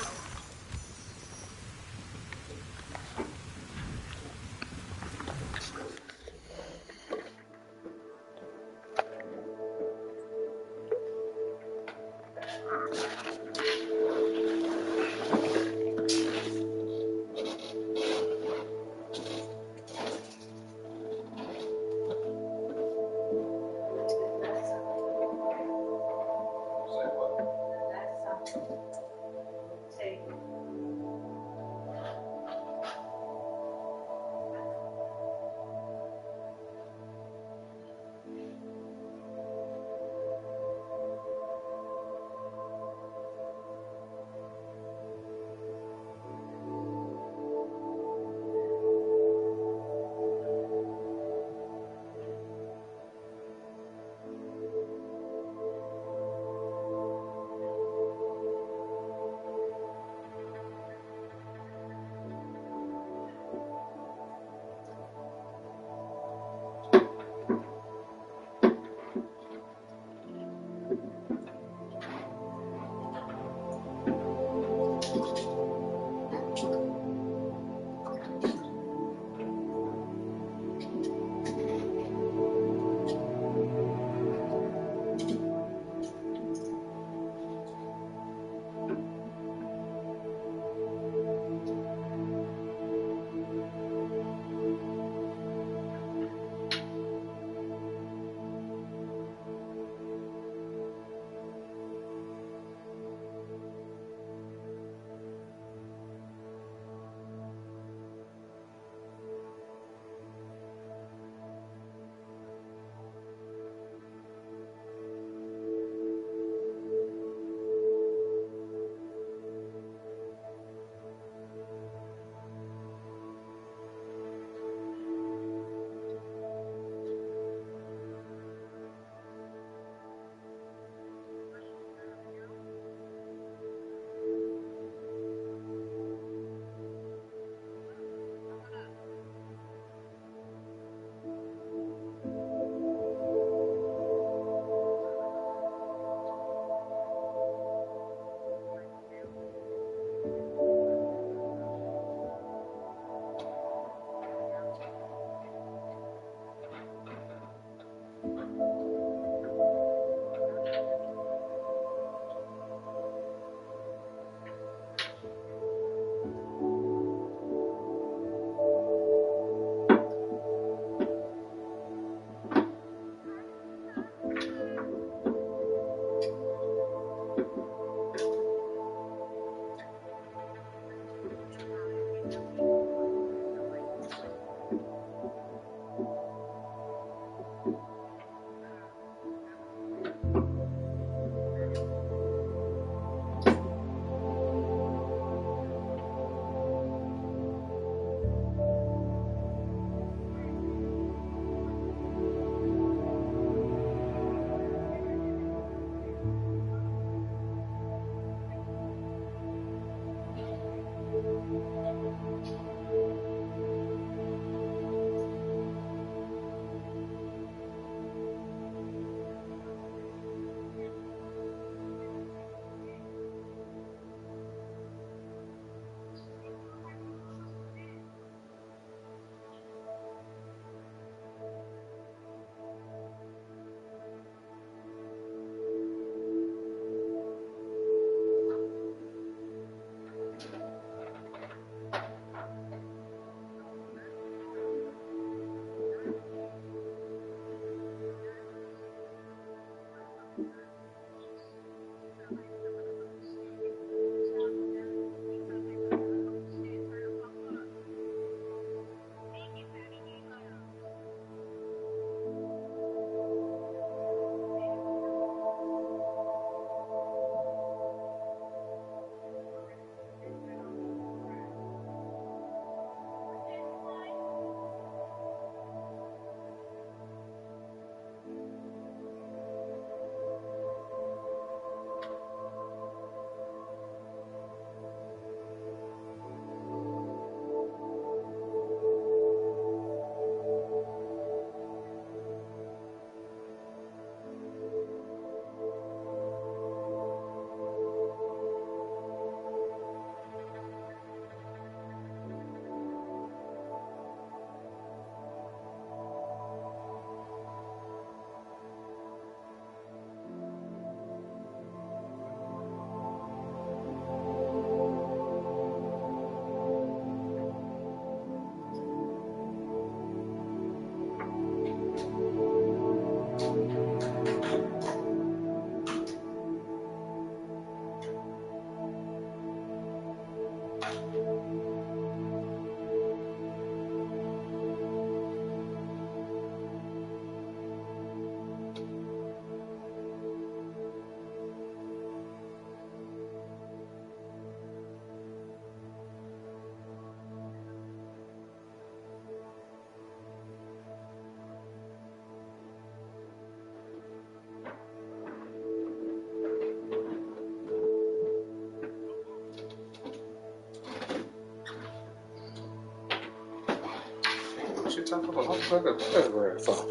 top of a paragraph for?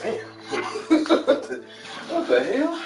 Damn. What the hell?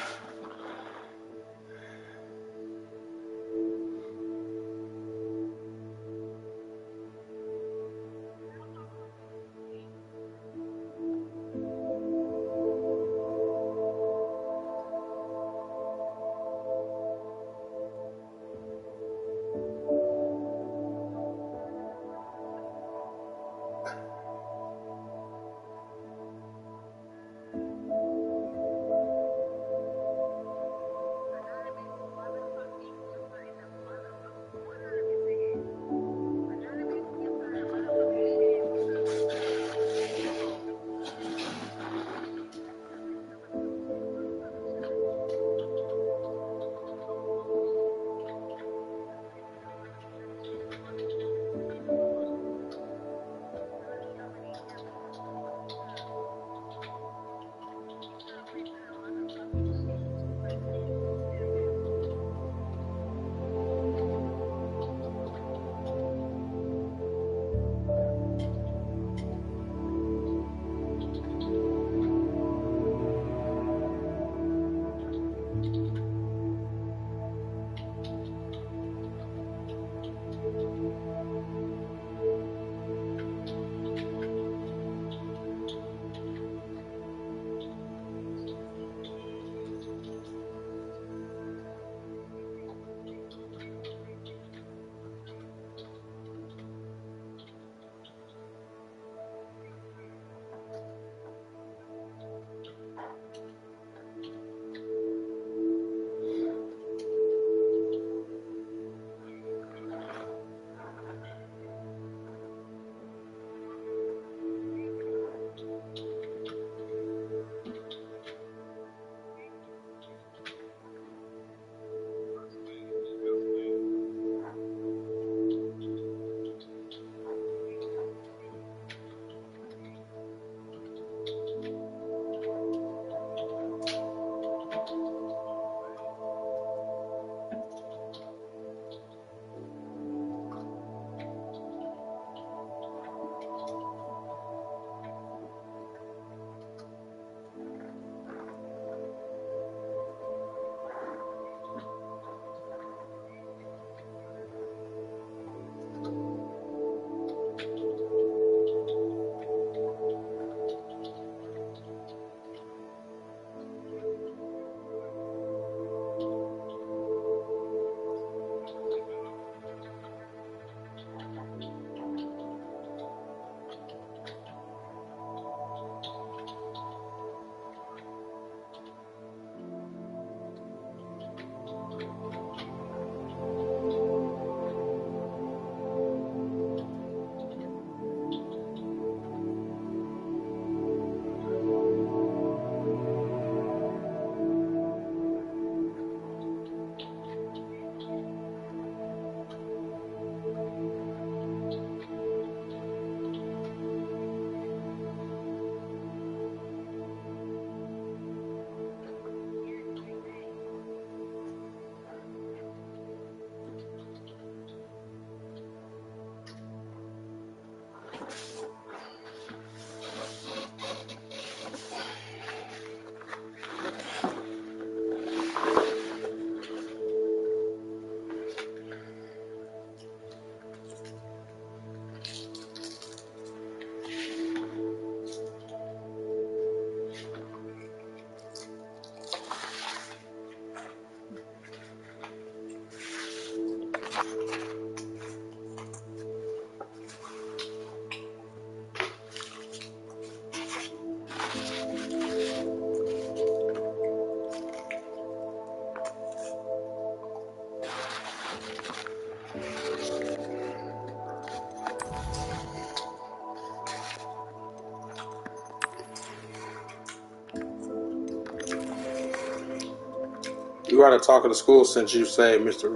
You are the talk of the school since you say Mr.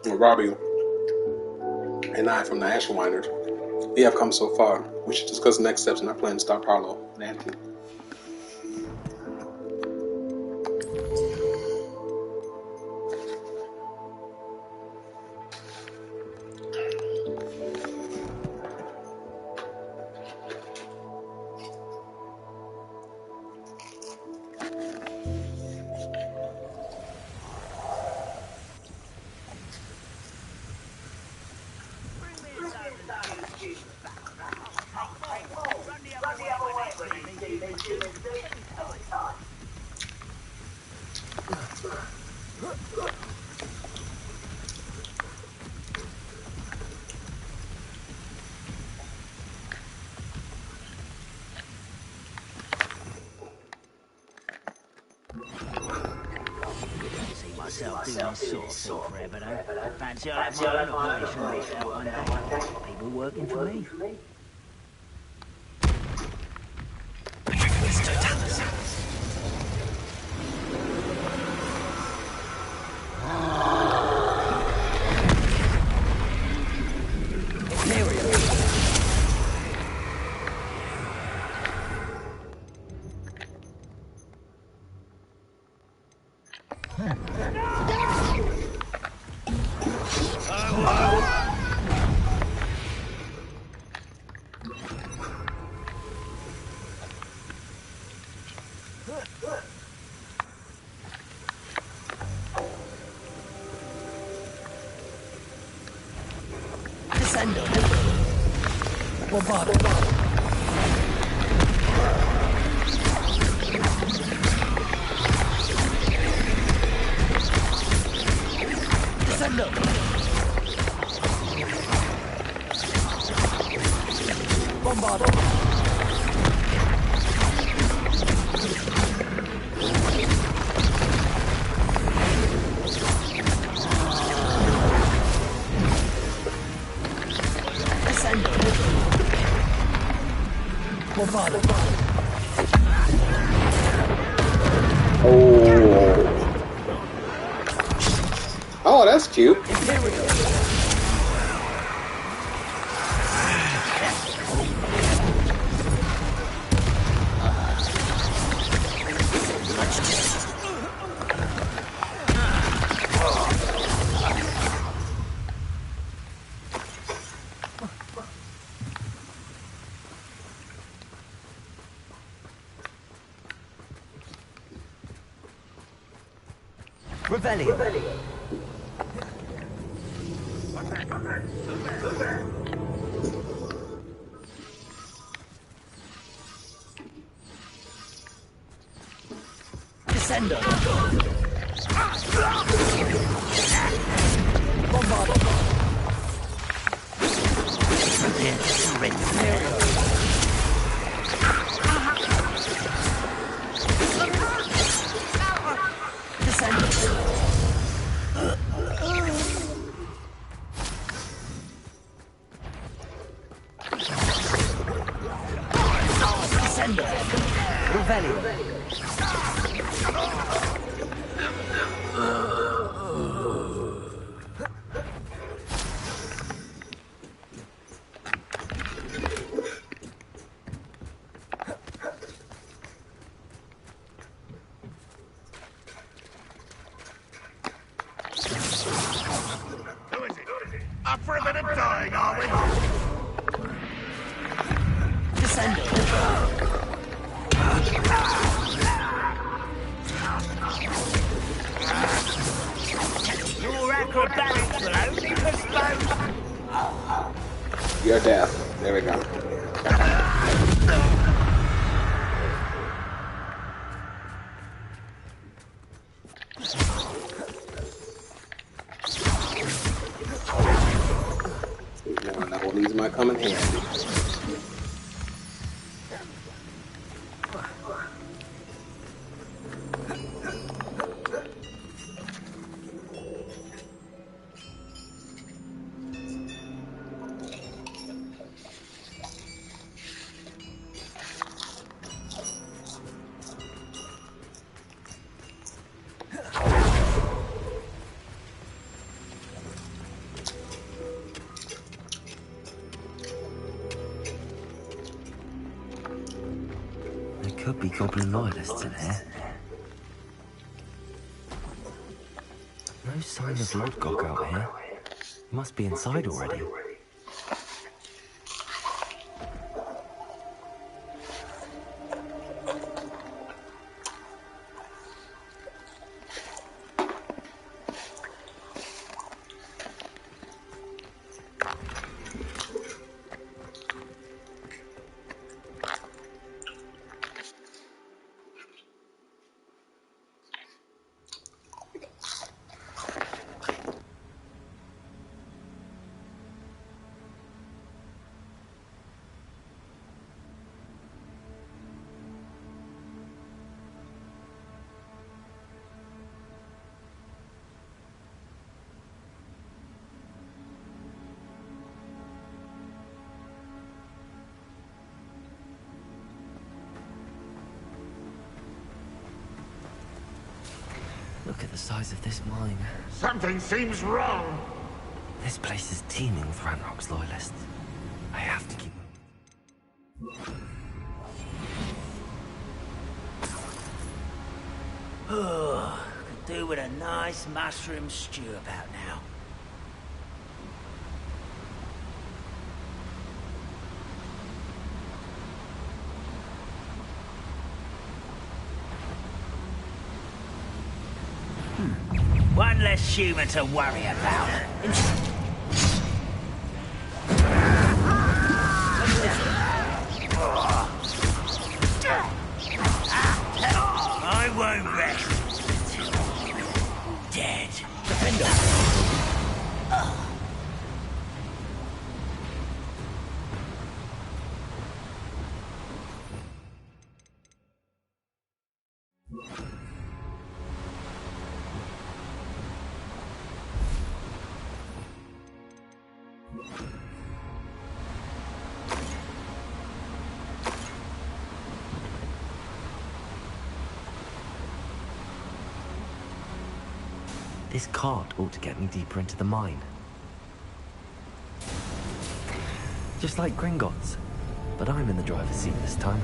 Robbie and I from the Ashwinders. We have come so far. We should discuss next steps in our plan to stop Harlow and Anthony. myself doing this sort of thing forever, though. Fancy I'll have my own operation worked out one day. People working for me. Madarius Totalis. Oh, that's cute. Revelio. Descendo. Bombardo. Prepare to surrender. Up for a bit of dying, are we? Descendo. Your acrobatics will only postpone. Your death. There we go. Now one of these might come in handy. Could be goblin loyalists in here. No sign of Lodgok out here. Must be inside already. Look at the size of this mine. Something seems wrong. This place is teeming with Ranrock's loyalists. I have to keep... Oh, could do with a nice mushroom stew about now. One less human to worry about. I won't rest until you're dead. This cart ought to get me deeper into the mine. Just like Gringotts, but I'm in the driver's seat this time.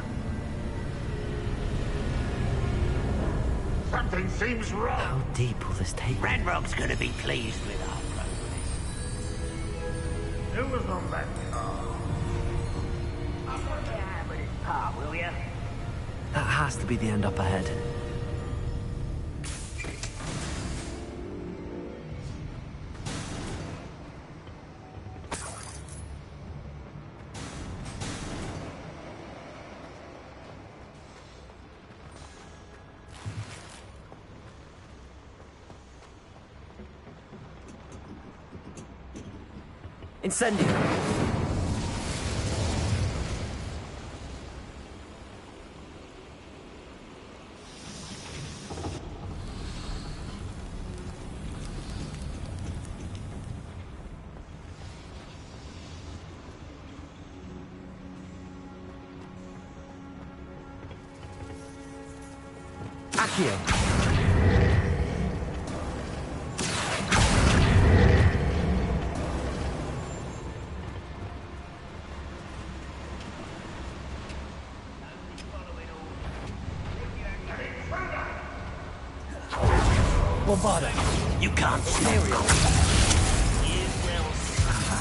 Something seems wrong. How deep will this take me? Ranrock's gonna be pleased with our progress. Who was on that car? I'm gonna have with his pa, will ya? That has to be the end up ahead. Incendio! Accio! Bombardo, you can't stop. You will suffer.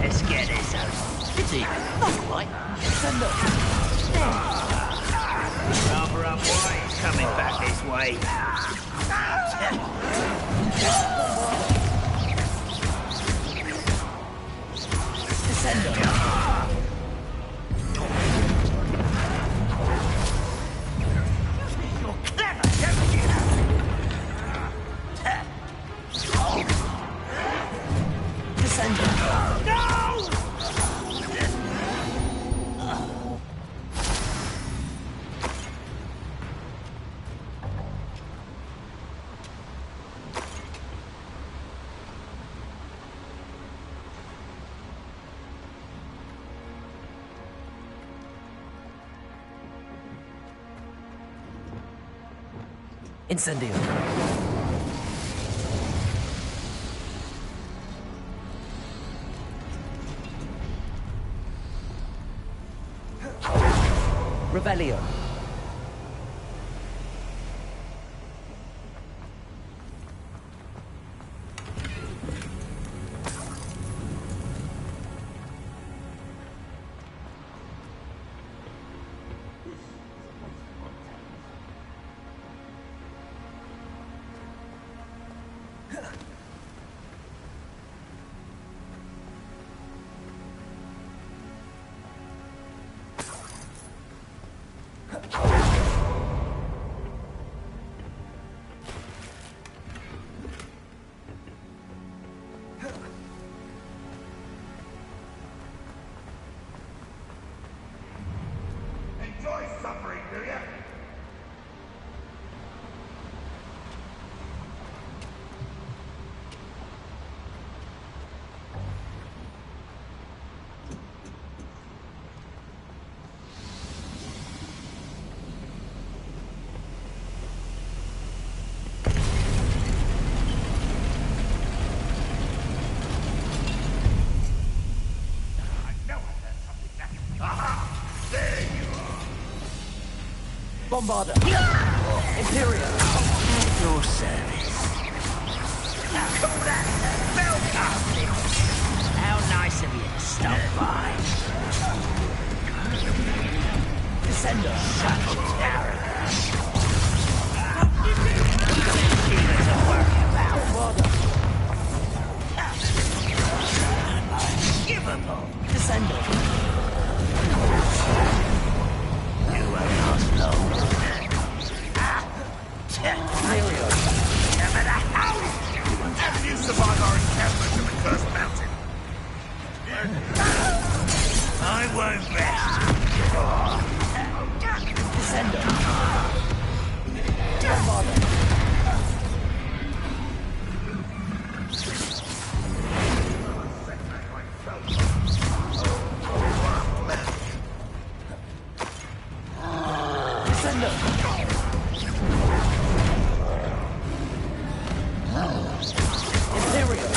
Let's get this over. It's even not like. Send up. Rather up why he's coming back this way. Send up. Incendio! Rebellion! Bombarder. Imperial. At your service. Call that spellcasting. How nice of you to stop by. Descender. Such arrogance. Even to worry about. Unforgivable. Descender. You won't last long. Imperial. No matter how Have you survived our encounter in the cursed mountain? I won't rest. Descender. Bombarder. Descender. Imperial.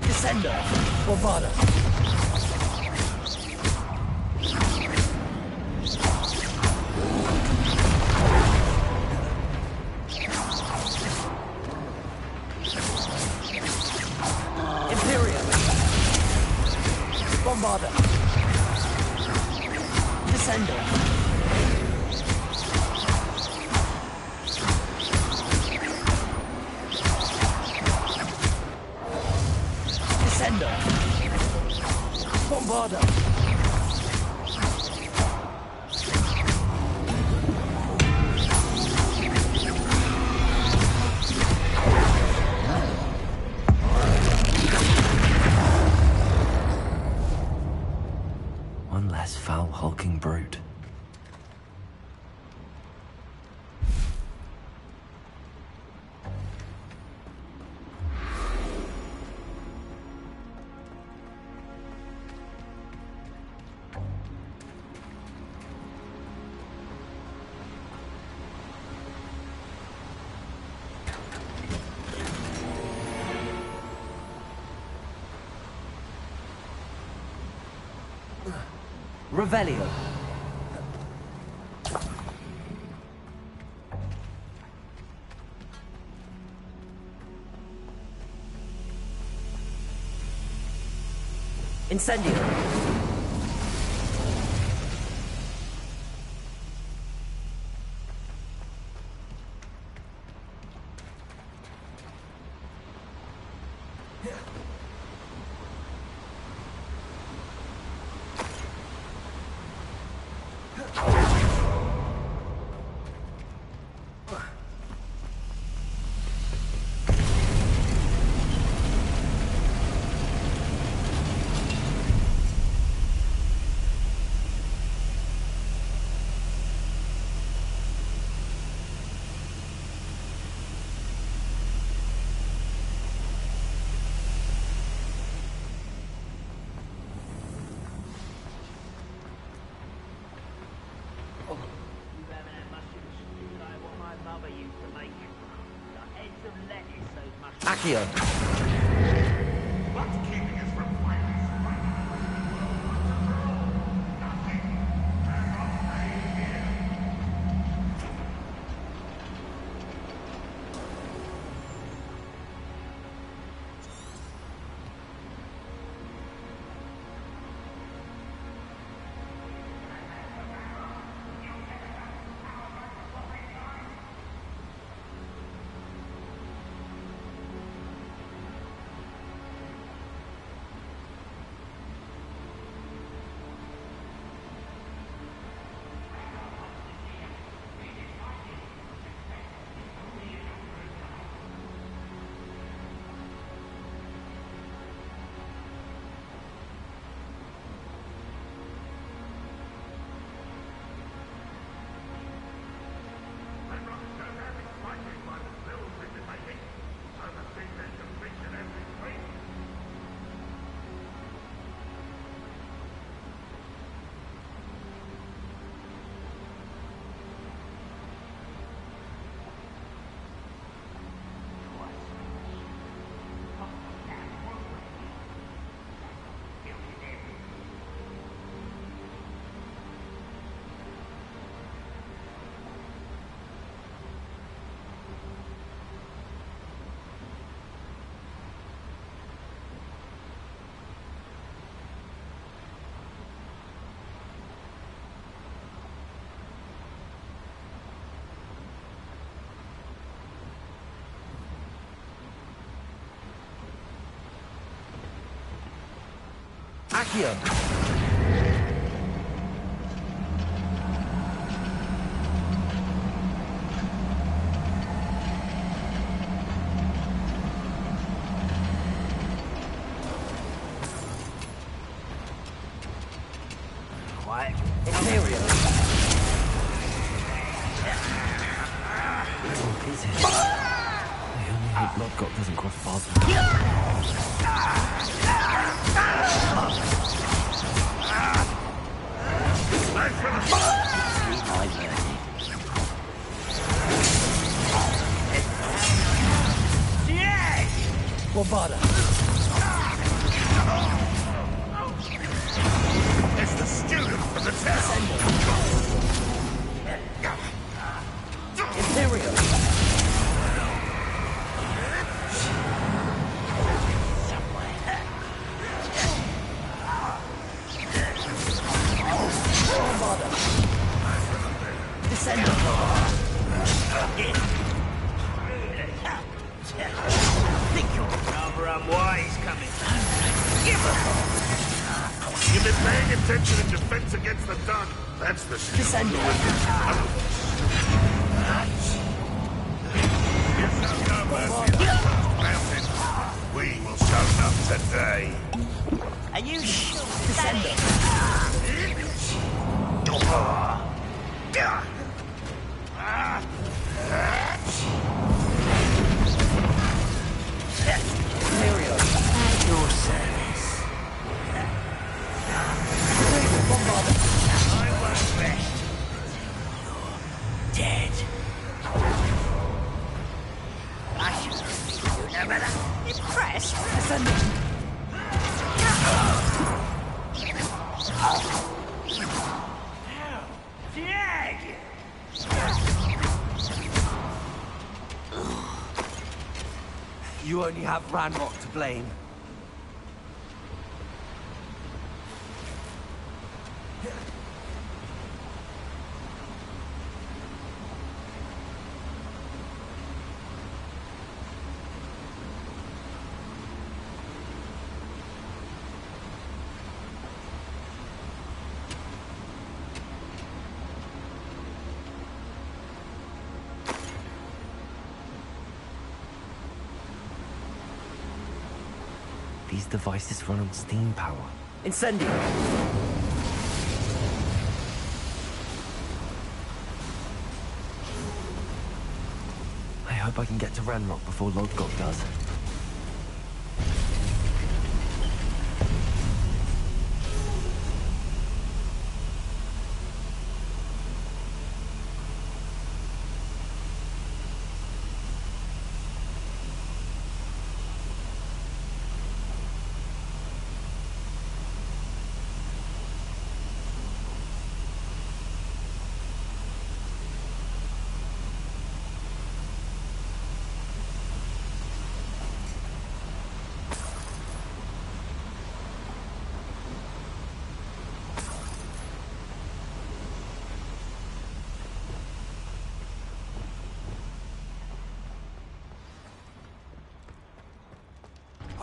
Descender. Bombarder. Imperial. Bombarder. Descender. Descender. Bombarder. One less foul, hulking brute. Revelio. Incendio. Accio. Accio! Quiet. Imperial. Is it? I only hope Lodgott doesn't cross paths with me. Bombarda. It's the student from the test. Imperial. Bombarda. Descender. Think you're rather unwise coming. You've been paying attention in defense against the Dun. That's the student. We will show them today. Are you sure? Descender. Imperial. At your service. Bombarda. I won't rest. You're dead. I should have been no better. Impressed? Descender. You only have Ranrock to blame. These devices run on steam power. Incendio. I hope I can get to Ranrock before Lodgott does.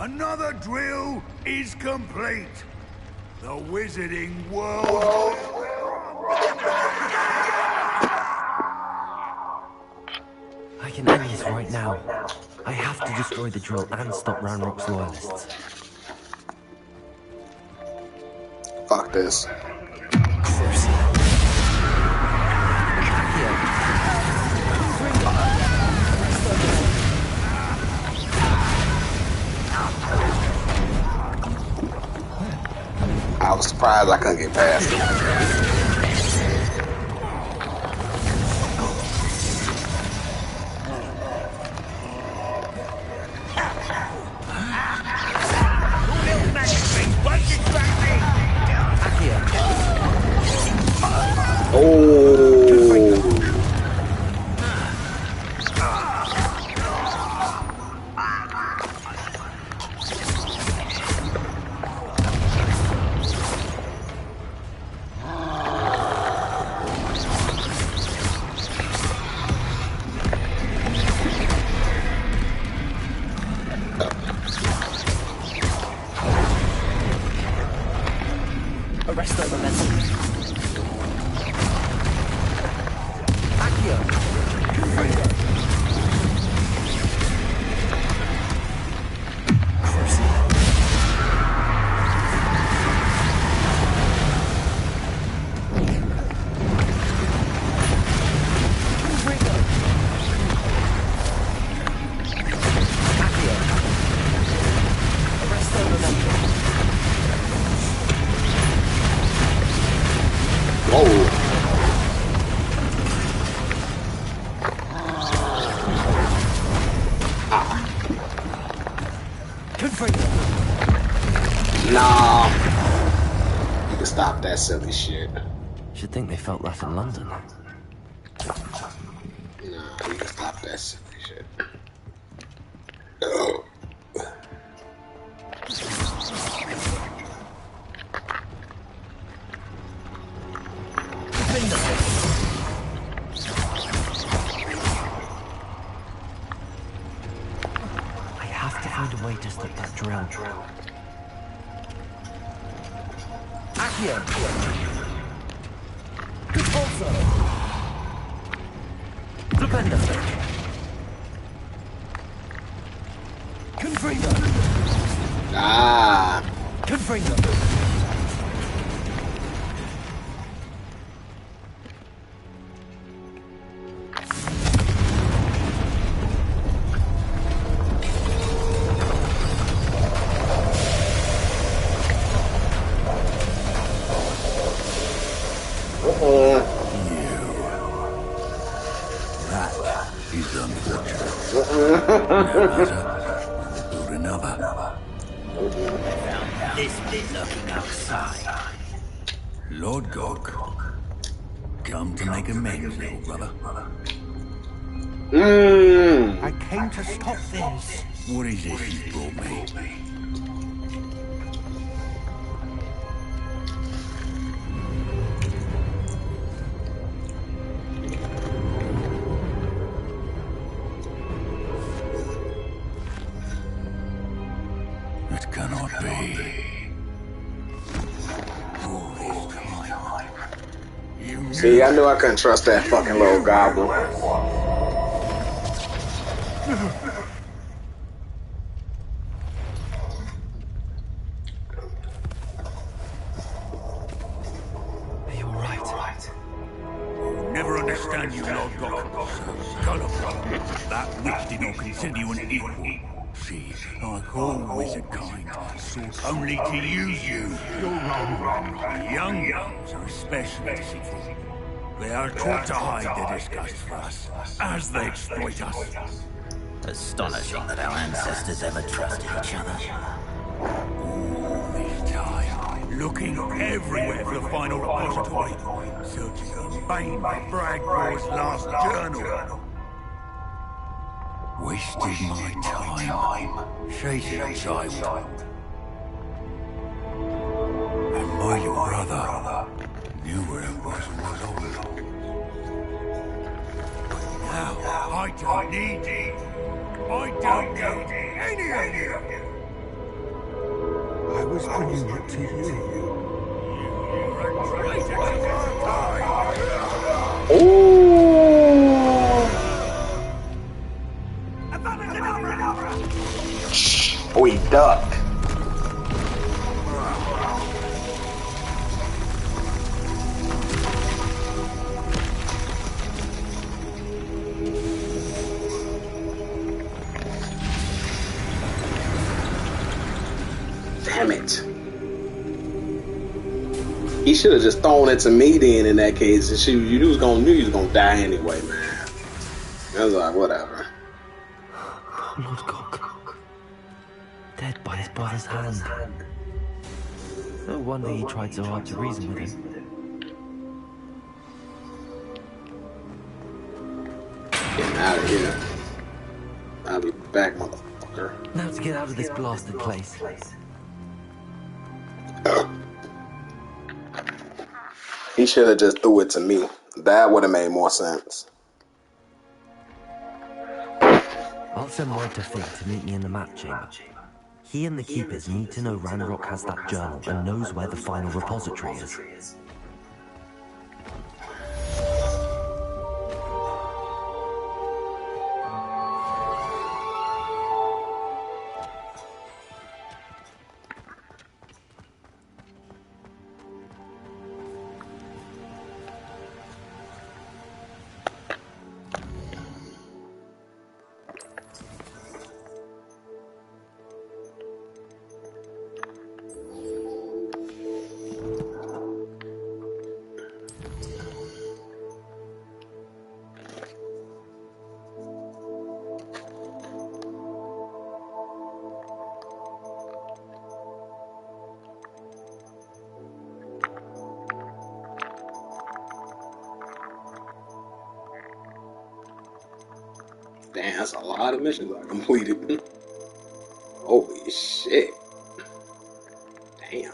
Another drill is complete. The Wizarding World. I can end this right now. I have to destroy the drill and stop Ranrock's loyalists. Fuck this. I was surprised I couldn't get past it. Arrest their momentum. Accio. Confringo. Nah. You can stop that silly shit. Should think they felt that in London. Nah, you can stop that silly shit. I have to find a way to stop that drill. Accio. Repulso. Flipendo. Confringo. Ah. Confringo. This bit looking outside. Lord Gog, come to make amends, little brother. I came to stop this. What is this you brought me? It cannot be. See, I knew I couldn't trust that fucking little goblin. Are you alright? Never understand you, Lord Gok. So colourful. That witch did not consider you an equal. She, like all wizard kind, sought only to use you. You're wrong. The young ones are especially deceitful. They are taught to hide their disgust for us, as they exploit us. Astonishing that our ancestors ever trusted each other. All this time, looking everywhere for the final repository, searching in vain for Bragbor's last journal. Wasted my time, chasing a child. And my little brother knew where it was all along. Now, I don't need you. I don't need any of you. I was bringing it to you. You're a traitor to our kind. Oh, he ducked. Damn it. He should have just thrown it to me then in that case. And you knew you was gonna die anyway, man. I was like, whatever. Lord Gok. Dead by his brother's hand. No wonder he tried so hard to reason with him. Getting out of here. I'll be back, motherfucker. Now to get out of this blasted place. He should have just threw it to me. That would have made more sense. I'll send word to Fig to meet me in the map chamber. He and the Keepers need to know Ranrock has that journal and knows where the final repository is. Damn, that's a lot of missions I completed. Holy shit. Damn.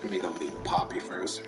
Let me go meet Poppy first.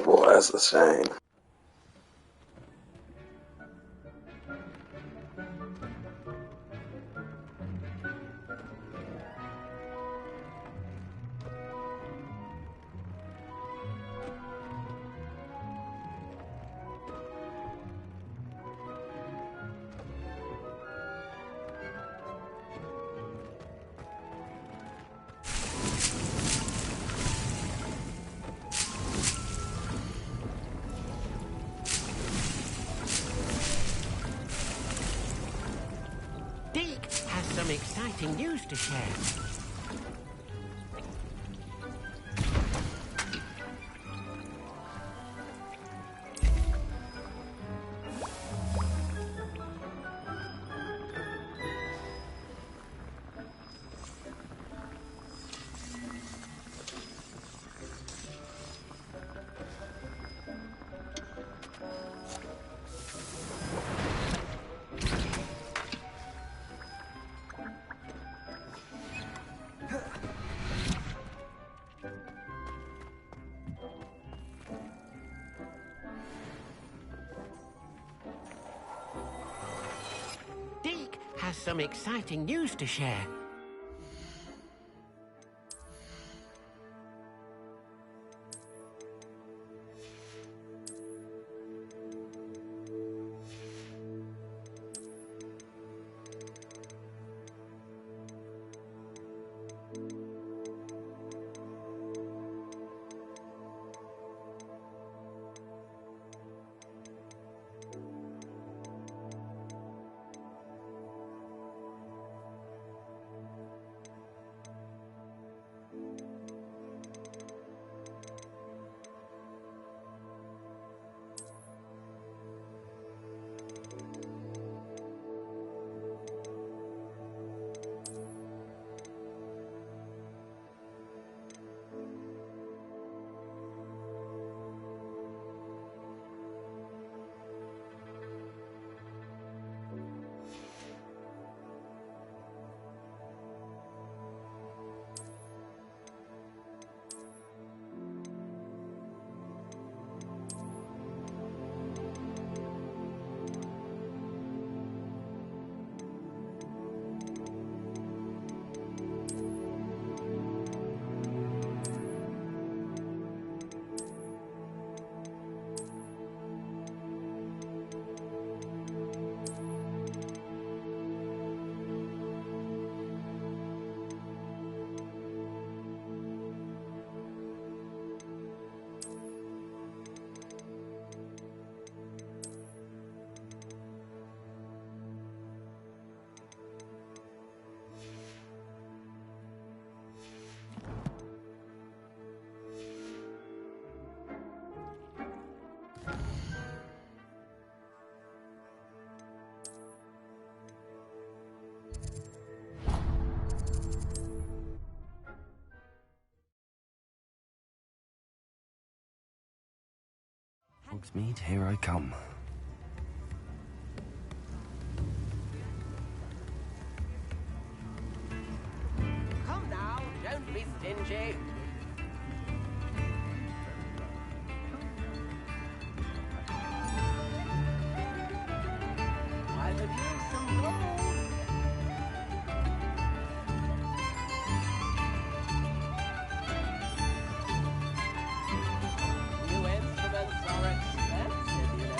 Boy, that's a shame. Dick has some exciting news to share. Dick has some exciting news to share. Hogsmeade, here I come. Come now, don't be stingy. I could use some gold. New instruments are expensive, you know.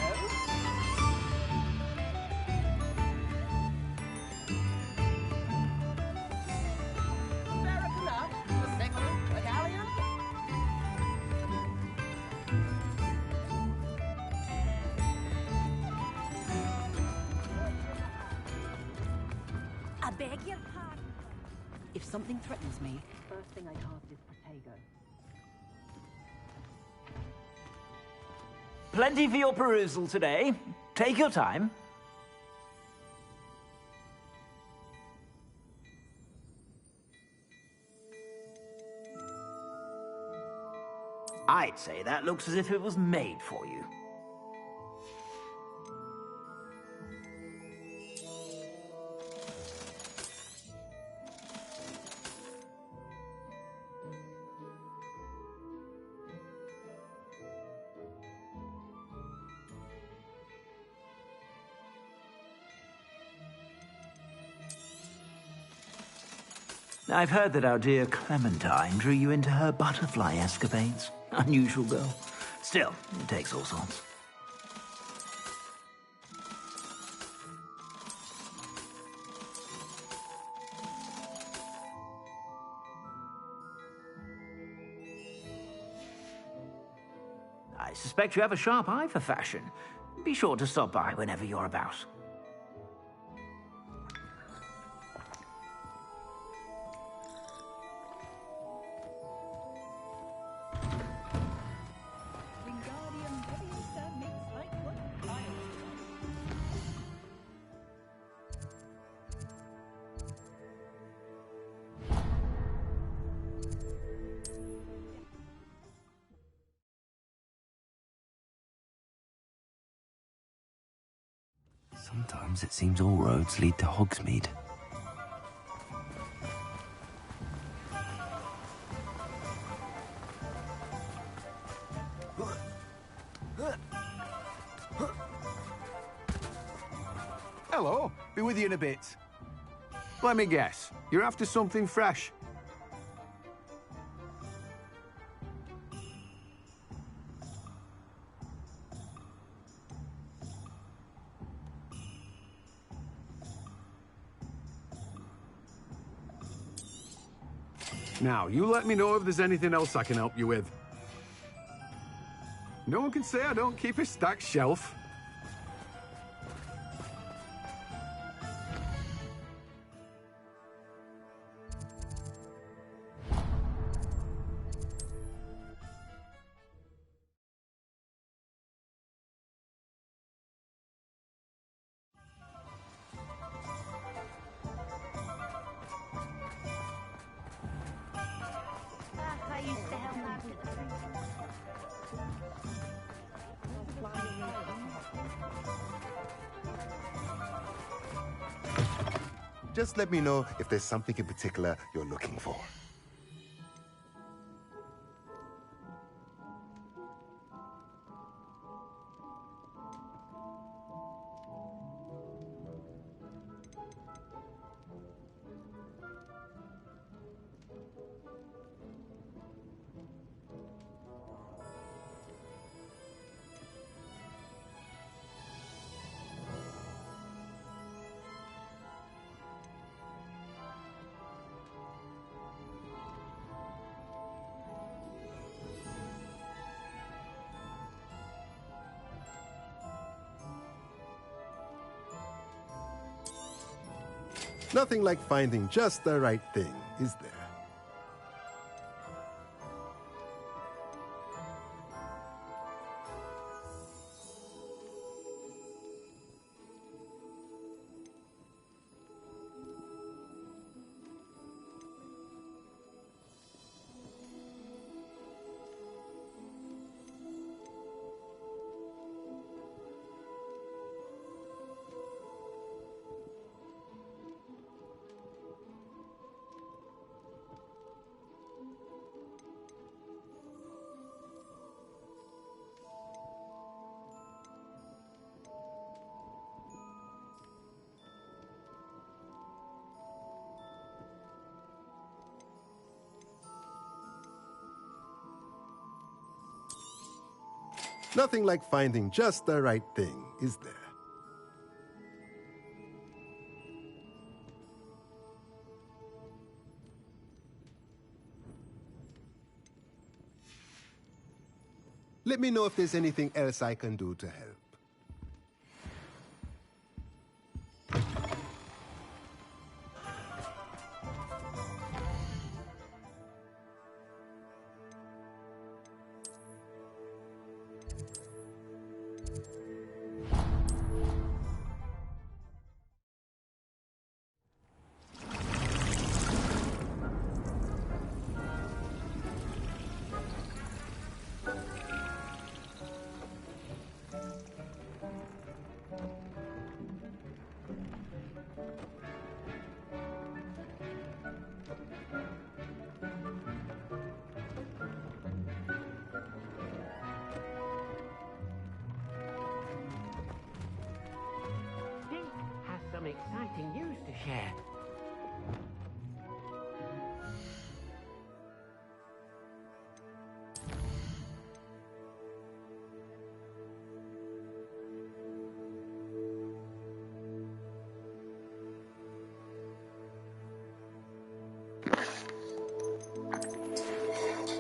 Fair enough. A single medallion. I beg your pardon. If something threatens me, first thing I cast is Protego. Plenty for your perusal today. Take your time. I'd say that looks as if it was made for you. I've heard that our dear Clementine drew you into her butterfly escapades. Unusual girl. Still, it takes all sorts. I suspect you have a sharp eye for fashion. Be sure to stop by whenever you're about. Sometimes it seems all roads lead to Hogsmeade. Hello, be with you in a bit. Let me guess, you're after something fresh. Now, you let me know if there's anything else I can help you with. No one can say I don't keep a stacked shelf. I used to help out with Just let me know if there's something in particular you're looking for. Nothing like finding just the right thing, is there? Nothing like finding just the right thing, is there? Let me know if there's anything else I can do to help. Some exciting news to share.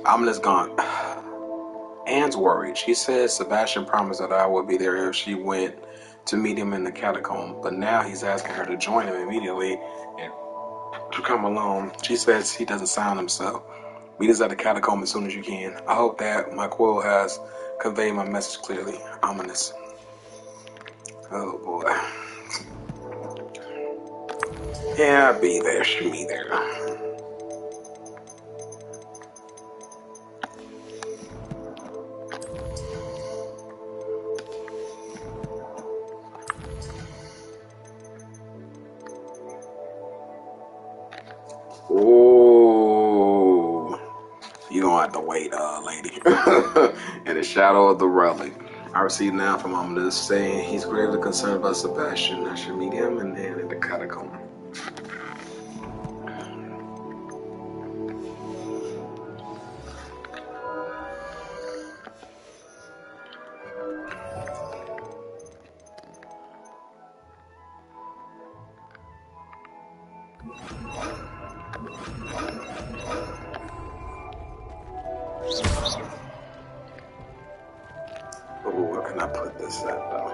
I'm just gone. Anne's worried. She says Sebastian promised that I would be there if she went to meet him in the catacomb, but now he's asking her to join him immediately and to come alone. She says he doesn't sound himself. Meet us at the catacomb as soon as you can. I hope that my quill has conveyed my message clearly. Ominous. Oh boy. Yeah, I'll be there. Shoot me there. Ooh. You gonna have to wait, lady. In the shadow of the relic. I received now from Ominous saying he's gravely concerned about Sebastian. I should meet him and then in the catacomb. Ooh, where can I put this at though?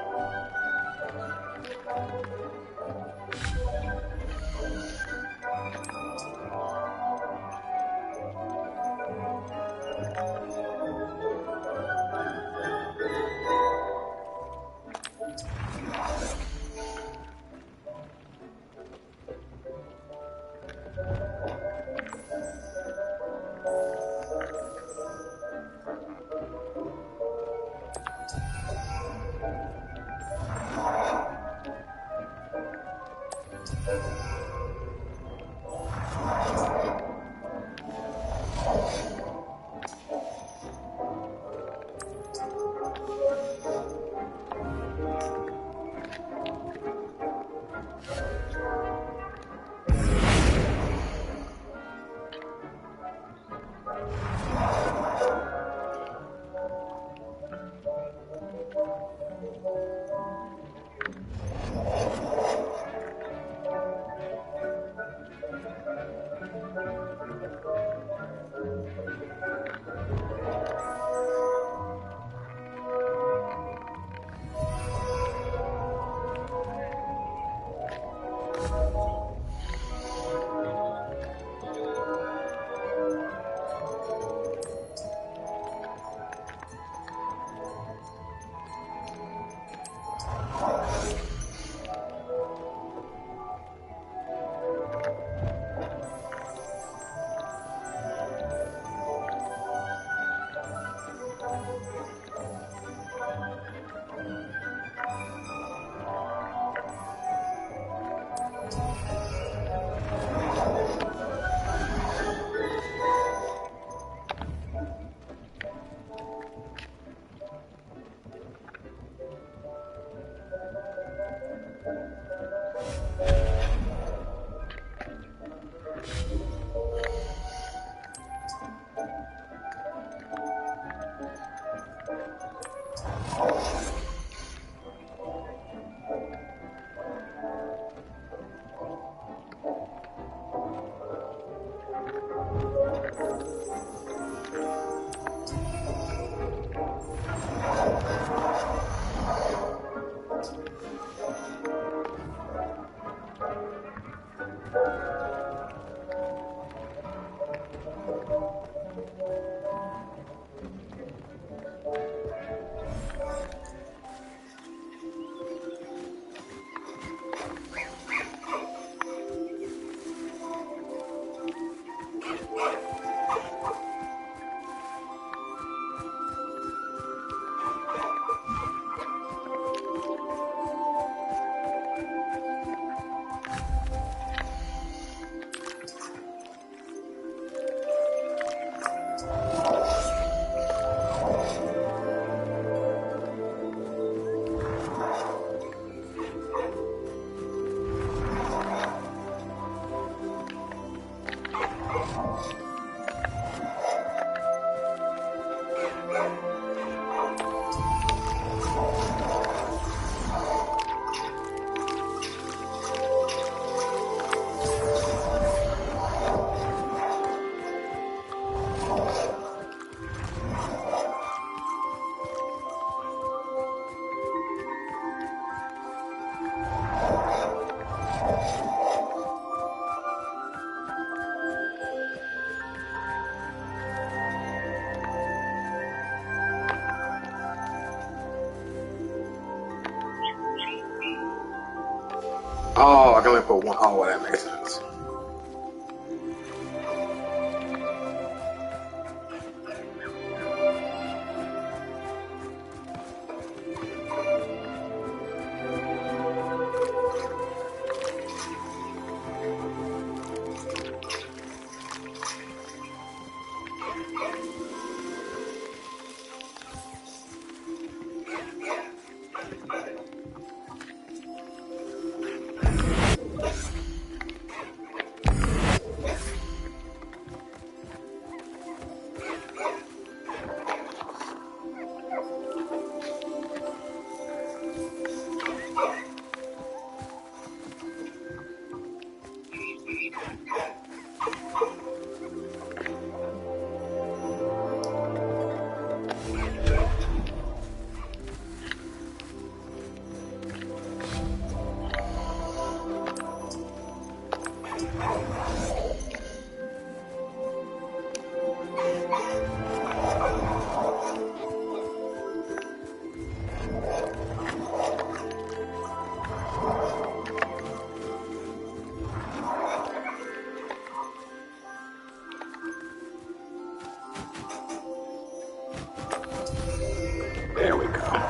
I can only put one. Oh, well, that makes sense. There we go.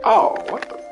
Oh, what the?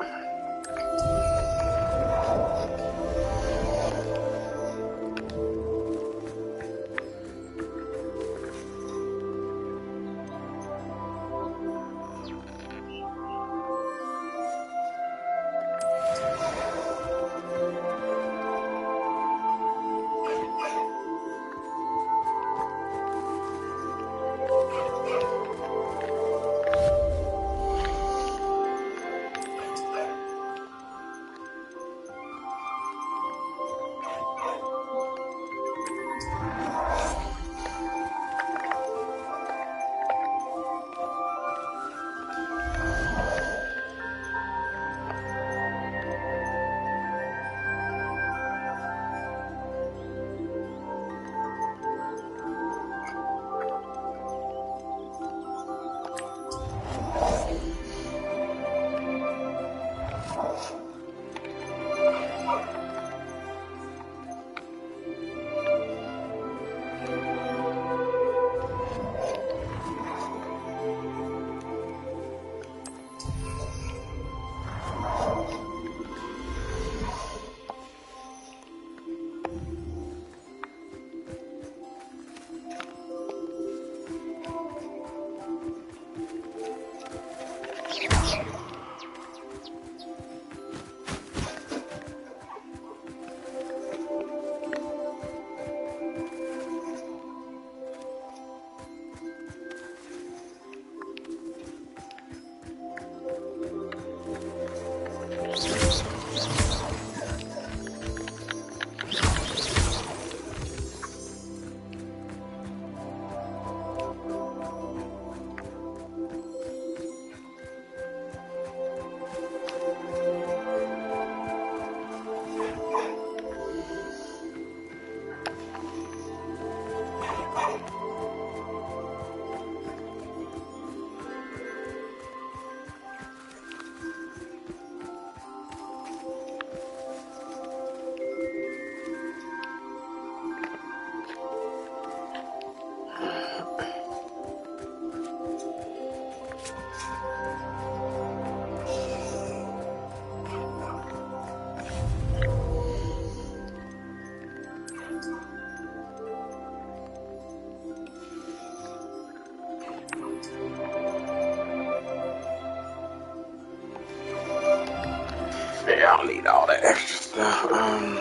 Yeah, I don't need all that extra stuff.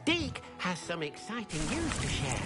Deke has some exciting news to share.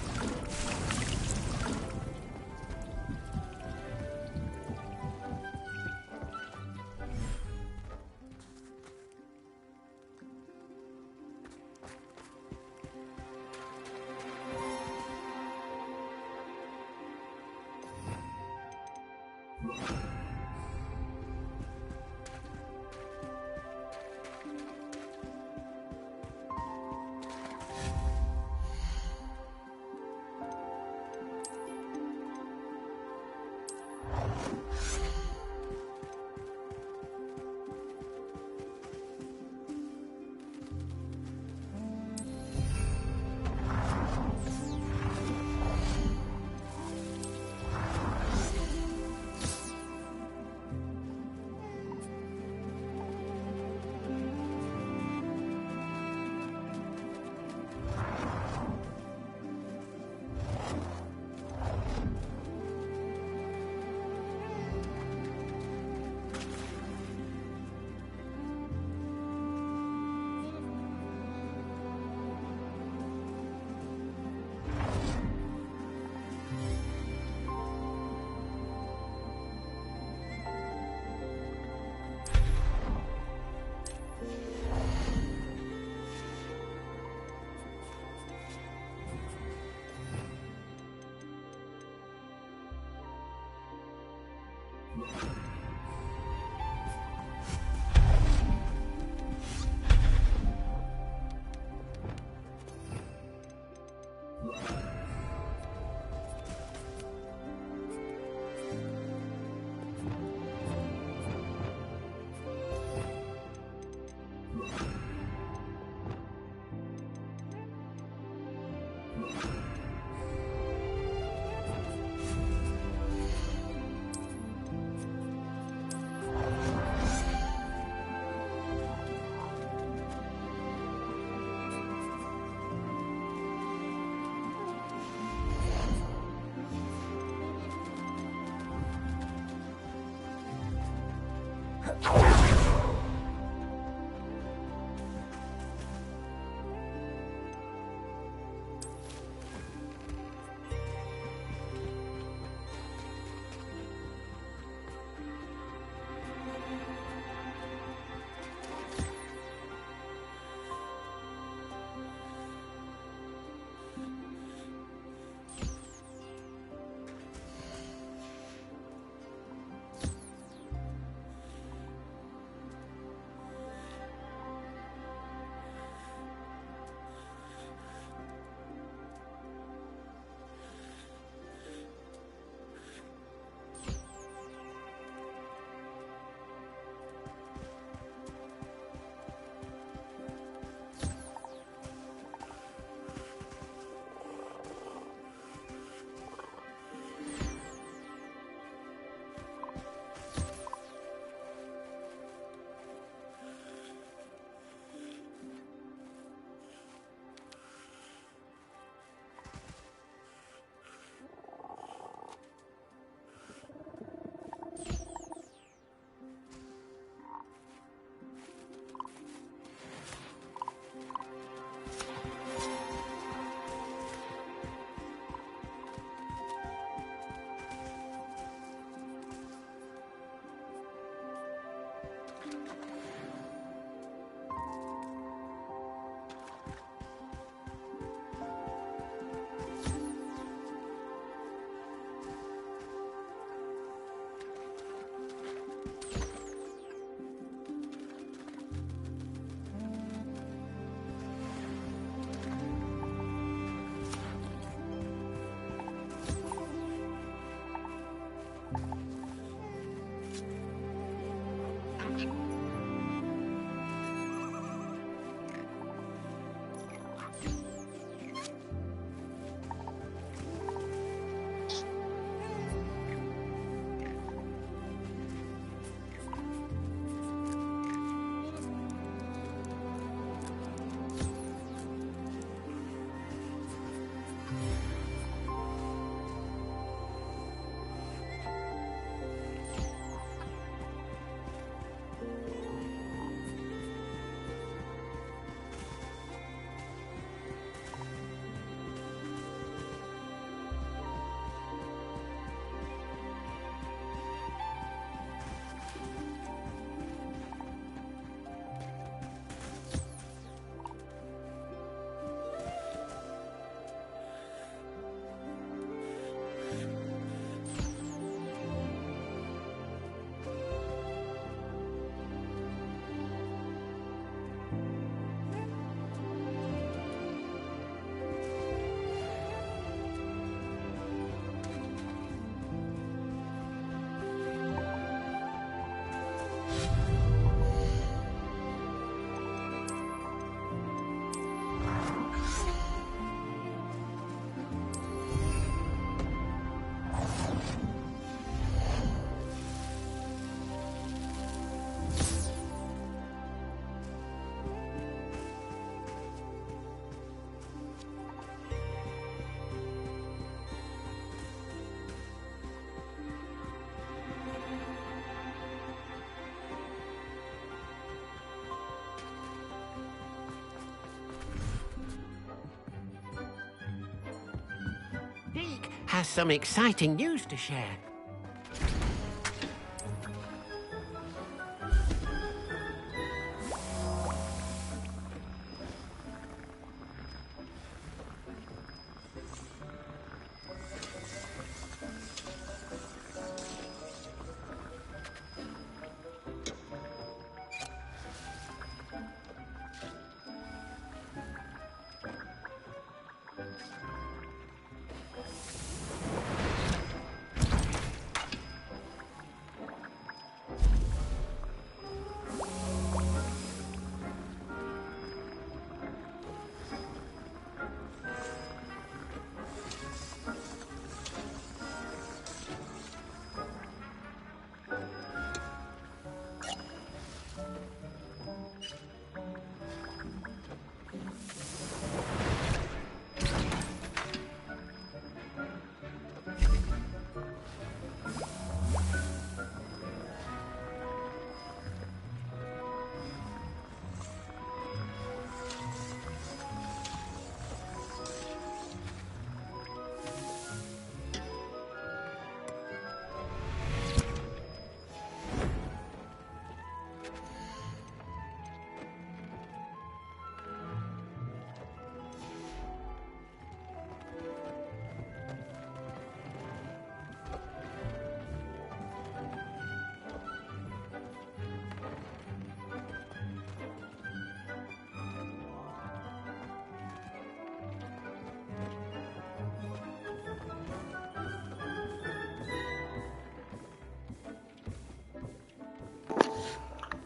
Deke has some exciting news to share.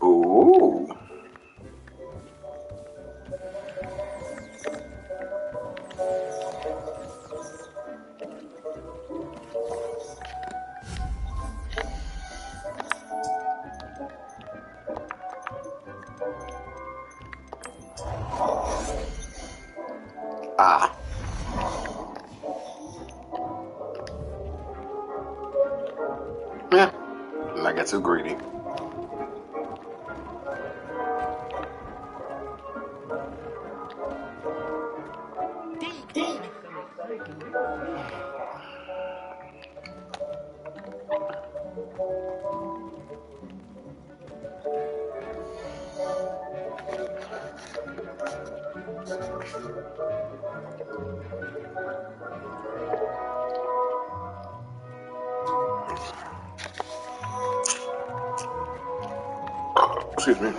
Ooh. Ah. Yeah. I get too greedy. Excuse me.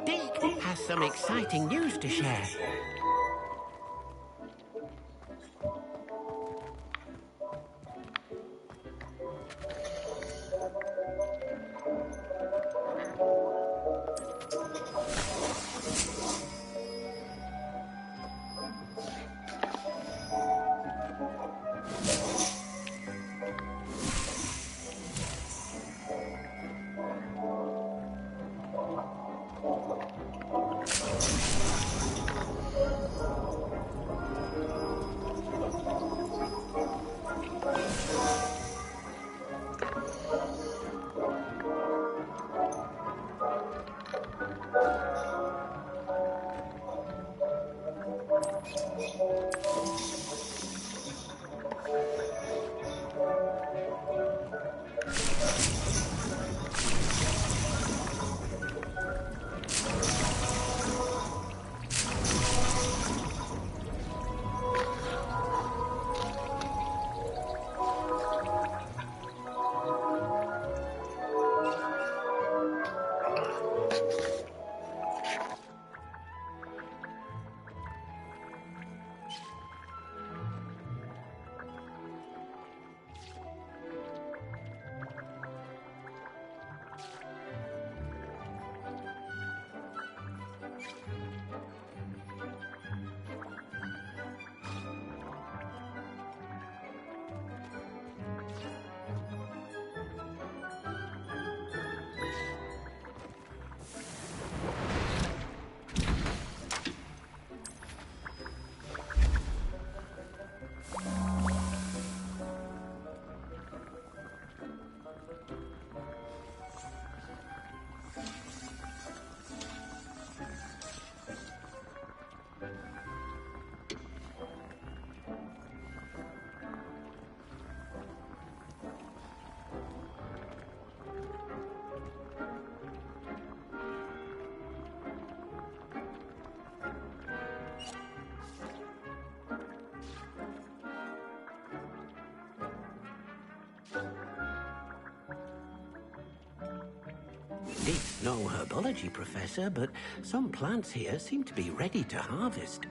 Deke has some exciting news to share. No herbology professor, but some plants here seem to be ready to harvest.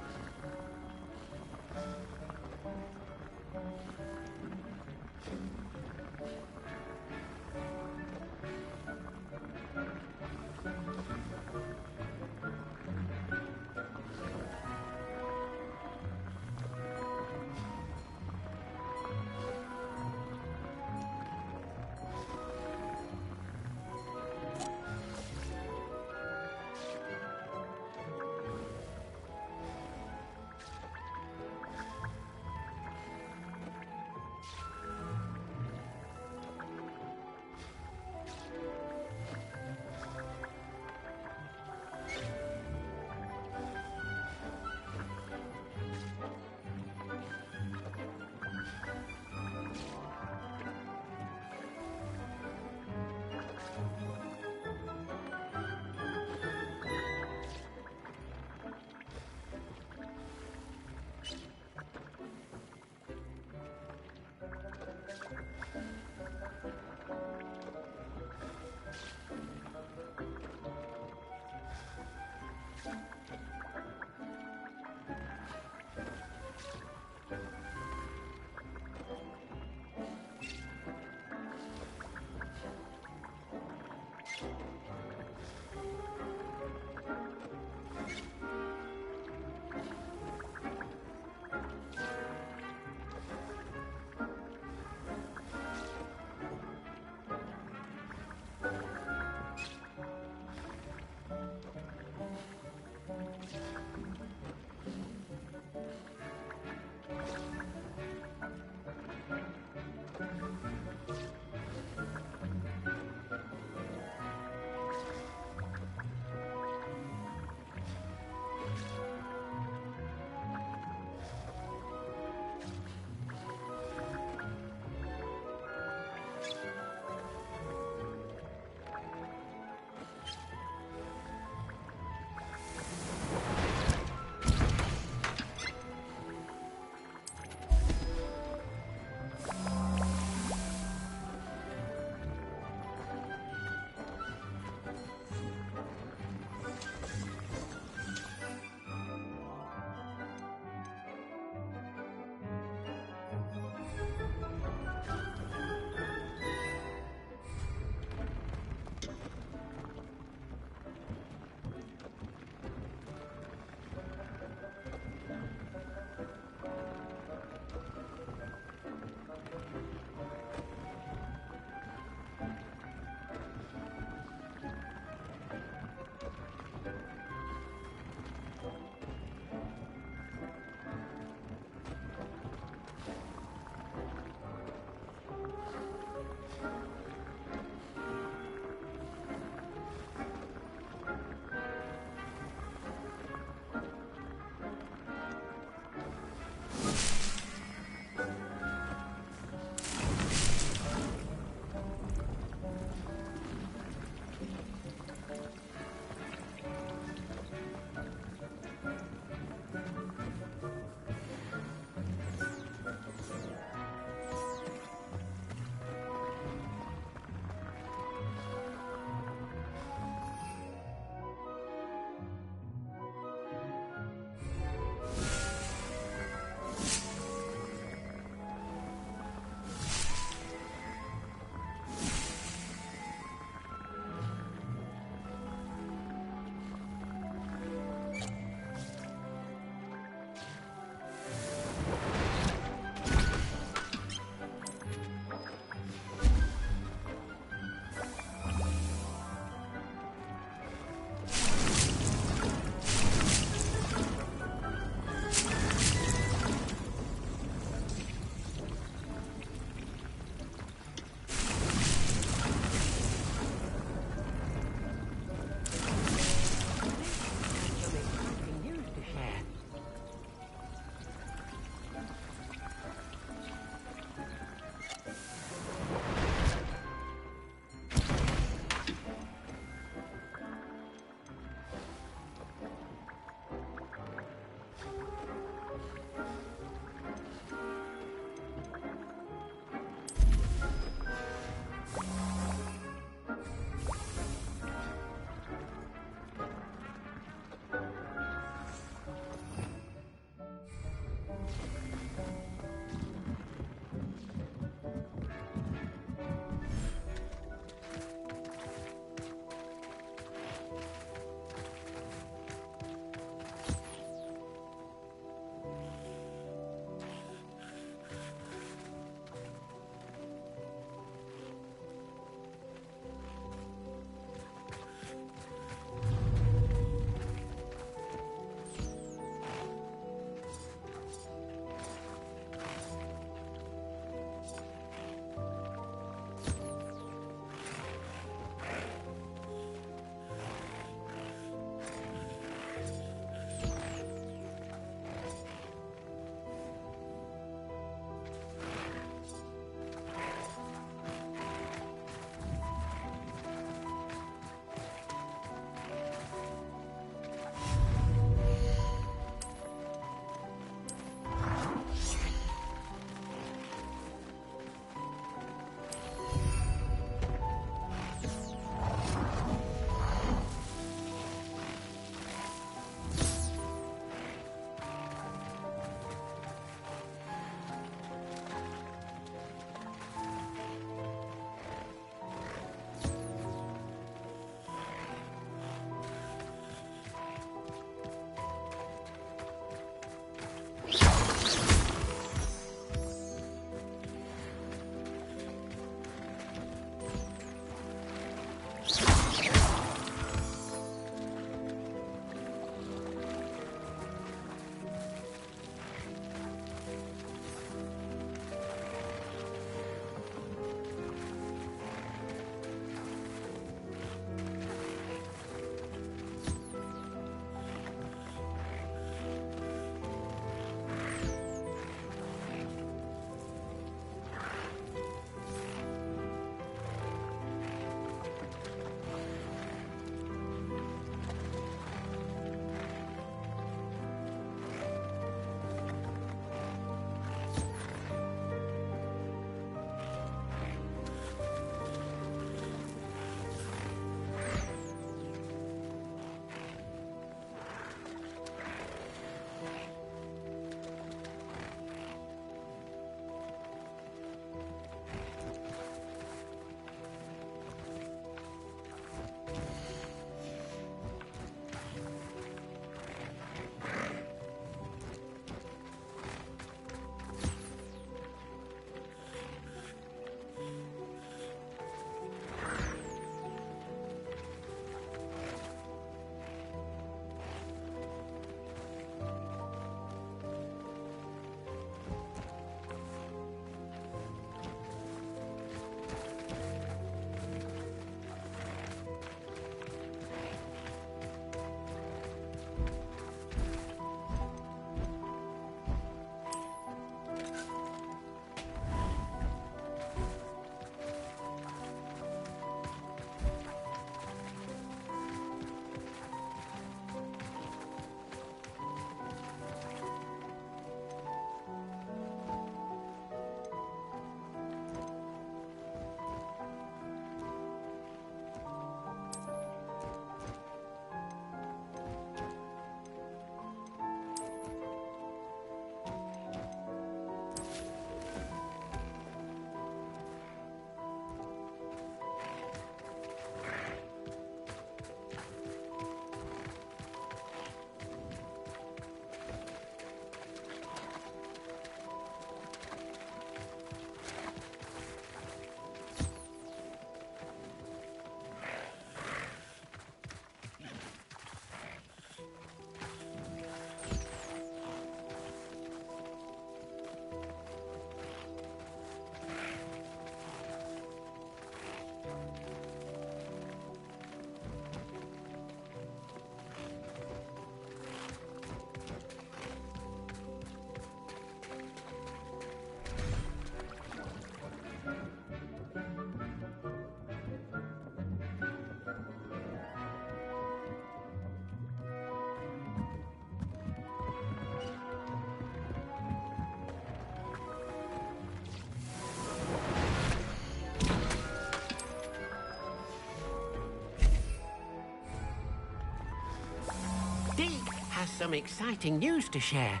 some exciting news to share.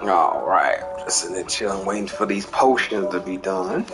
Alright, just sitting there chilling, waiting for these potions to be done.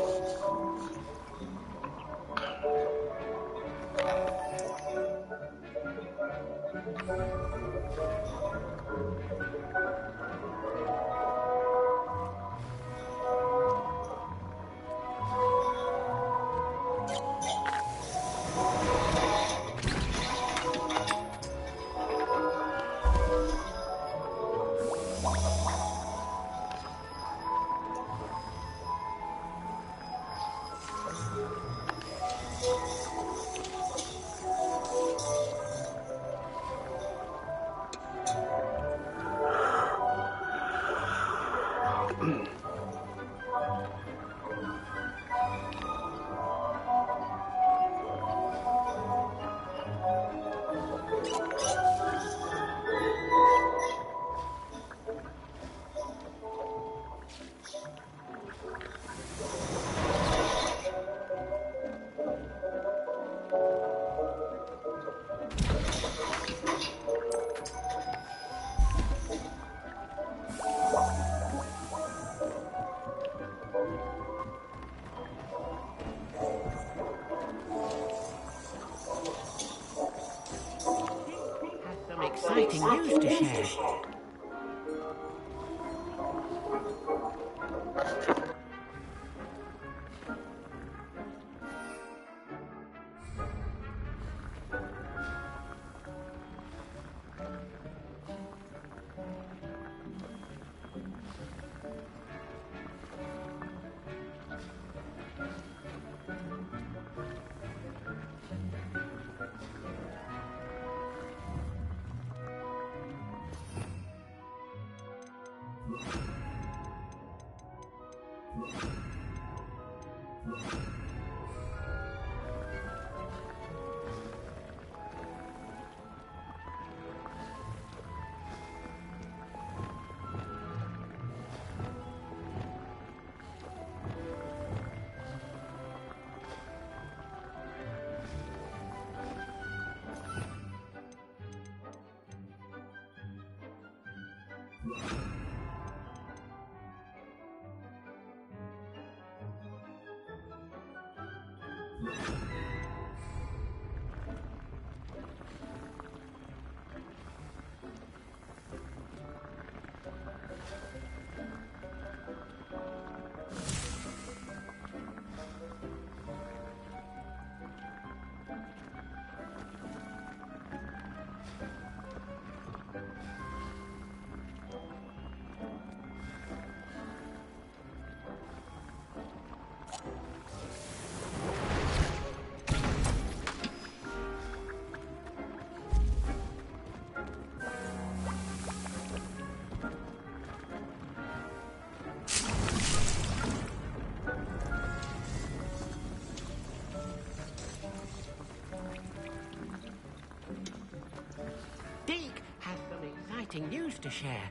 Exciting news to share. News to share.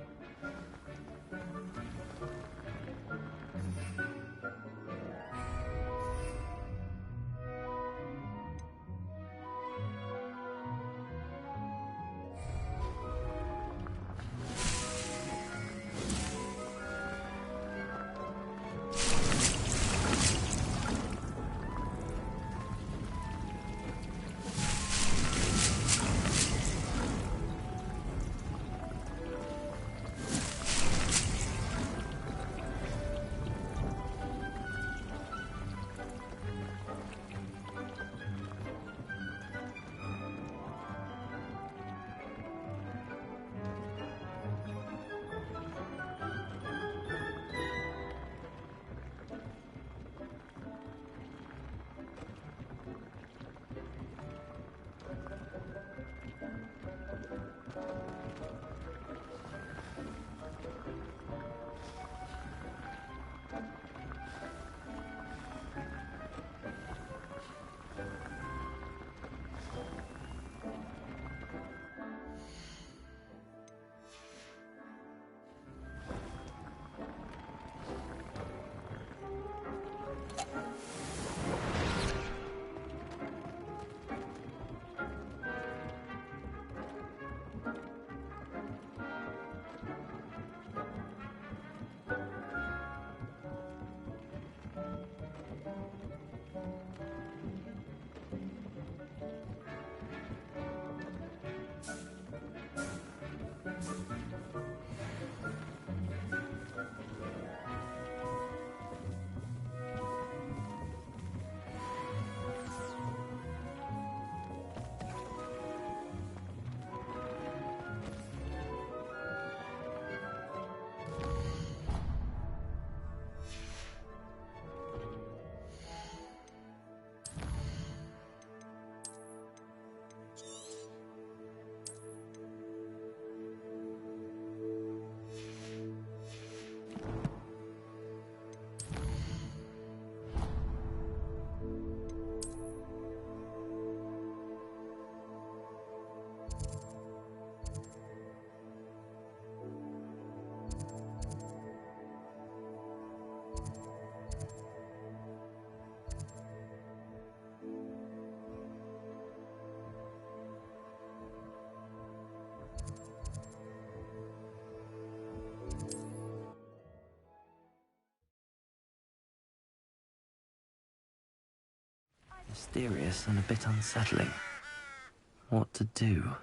Mysterious and a bit unsettling. What to do?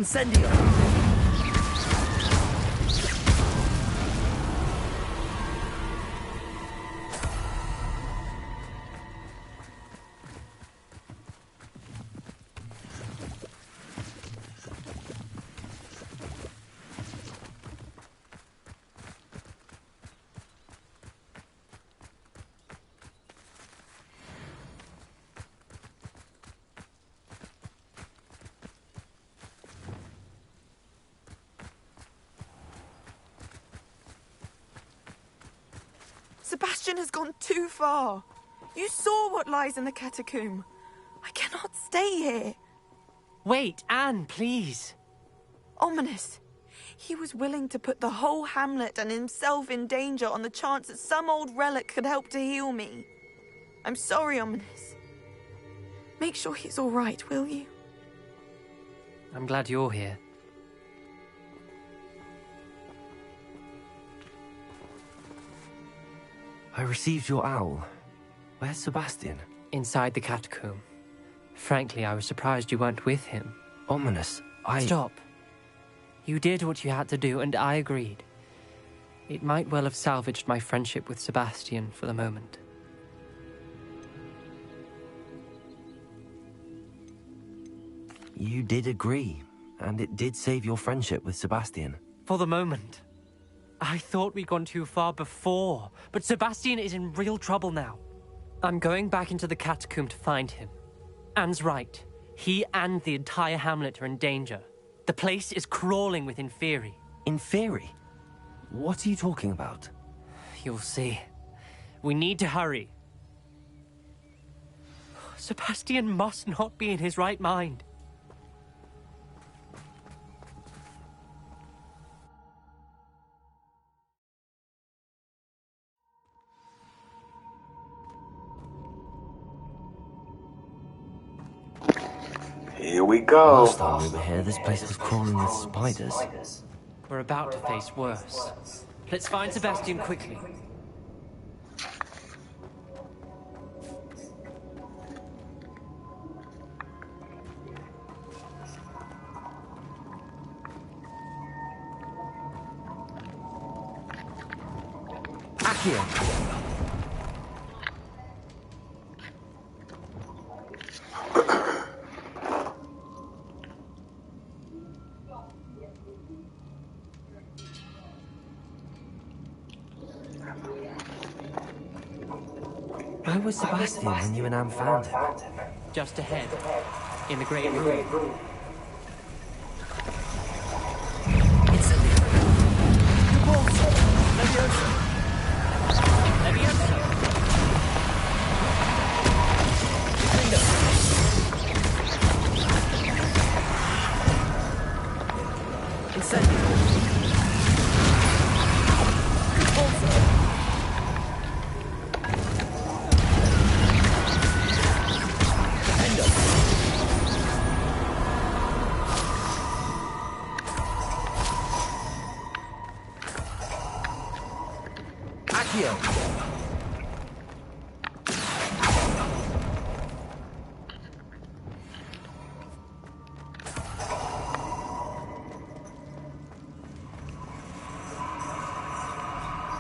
Incendio! Sebastian has gone too far. You saw what lies in the catacomb. I cannot stay here. Wait, Anne, please. Ominous. He was willing to put the whole hamlet and himself in danger on the chance that some old relic could help to heal me. I'm sorry, Ominous. Make sure he's all right, will you? I'm glad you're here. I received your owl. Where's Sebastian? Inside the catacomb. Frankly, I was surprised you weren't with him. Ominous, Stop. You did what you had to do, and I agreed. It might well have salvaged my friendship with Sebastian for the moment. You did agree, and it did save your friendship with Sebastian. For the moment. I thought we'd gone too far before, but Sebastian is in real trouble now. I'm going back into the catacomb to find him. Anne's right. He and the entire hamlet are in danger. The place is crawling with Inferi. Inferi? What are you talking about? You'll see. We need to hurry. Sebastian must not be in his right mind. Here we go. Last time we were here, this place was crawling with spiders. We're about to face worse. Let's find Sebastian quickly. Accio! Where was Sebastian when you and Anne found him? Just ahead, in the great room.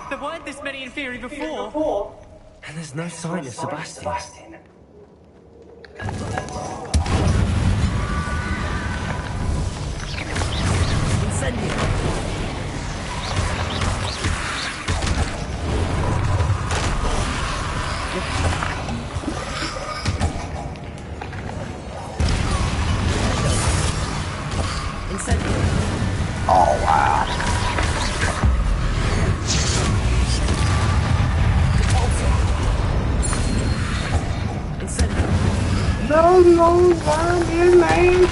There weren't this many in theory before. And there's no sign of Sebastian. Oh, wow. No, find his name.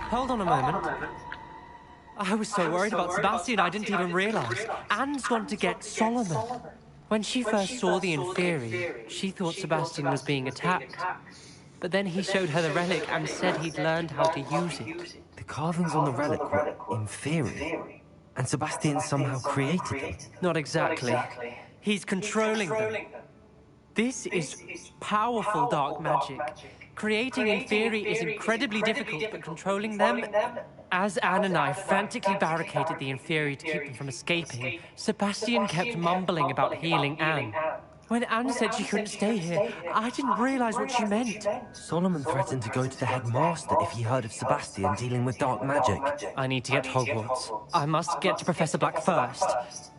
Hold on a moment. I was so worried about Sebastian I didn't even realize. Anne's gone to get Solomon. When she first saw the Inferi, she thought Sebastian was being attacked. But then he showed her the relic and said he'd learned how to use it. The carvings on the relic were Inferi, and Sebastian somehow created them. Not exactly. He's controlling them. This is powerful dark magic. Creating Inferi is incredibly difficult, but controlling them... As Anne and I frantically barricaded the Inferi to keep them from escaping, Sebastian kept mumbling about healing Anne. When Anne said she couldn't stay here, I didn't realize what she meant. Solomon threatened to go to the headmaster if he heard of Sebastian dealing with dark magic. I need to get to Hogwarts. I must get to Professor Black first.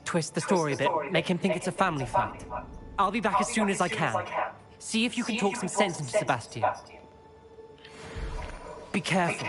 Twist the story a bit, make him think it's a family fight. I'll be back as soon as I can. See if you can talk some sense into Sebastian. Be careful.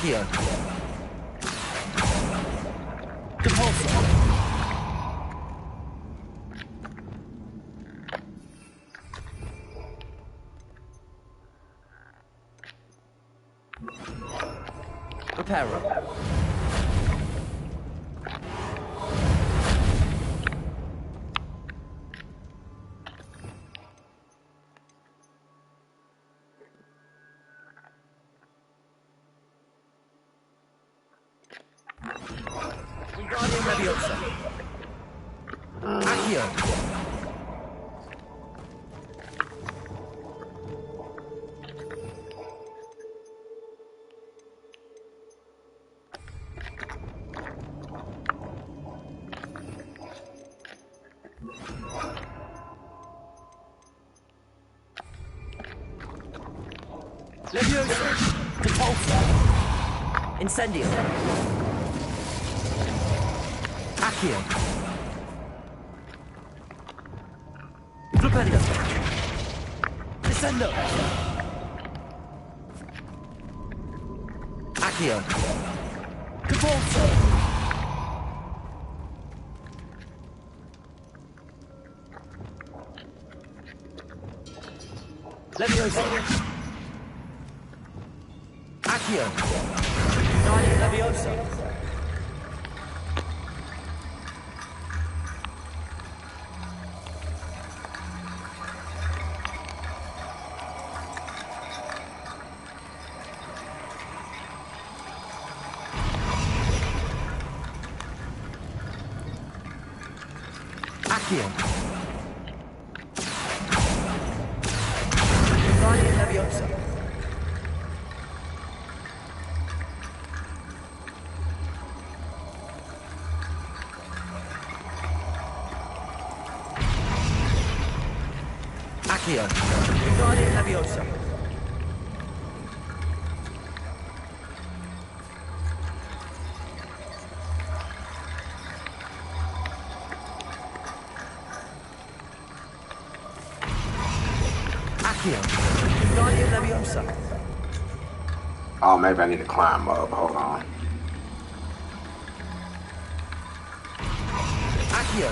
Accio. Depulso. Reparo. Wingardium Leviosa. Accio. Leviosa. Depulso. Incendio. Accio. Flipendo. Descendo. Accio. Depulso. Leviosa. Accio. Wingardium Leviosa. Accio. Wingardium Leviosa. Accio. Wingardium Leviosa. Accio. Wingardium Leviosa. Oh, maybe I need to climb up. Hold on. Accio.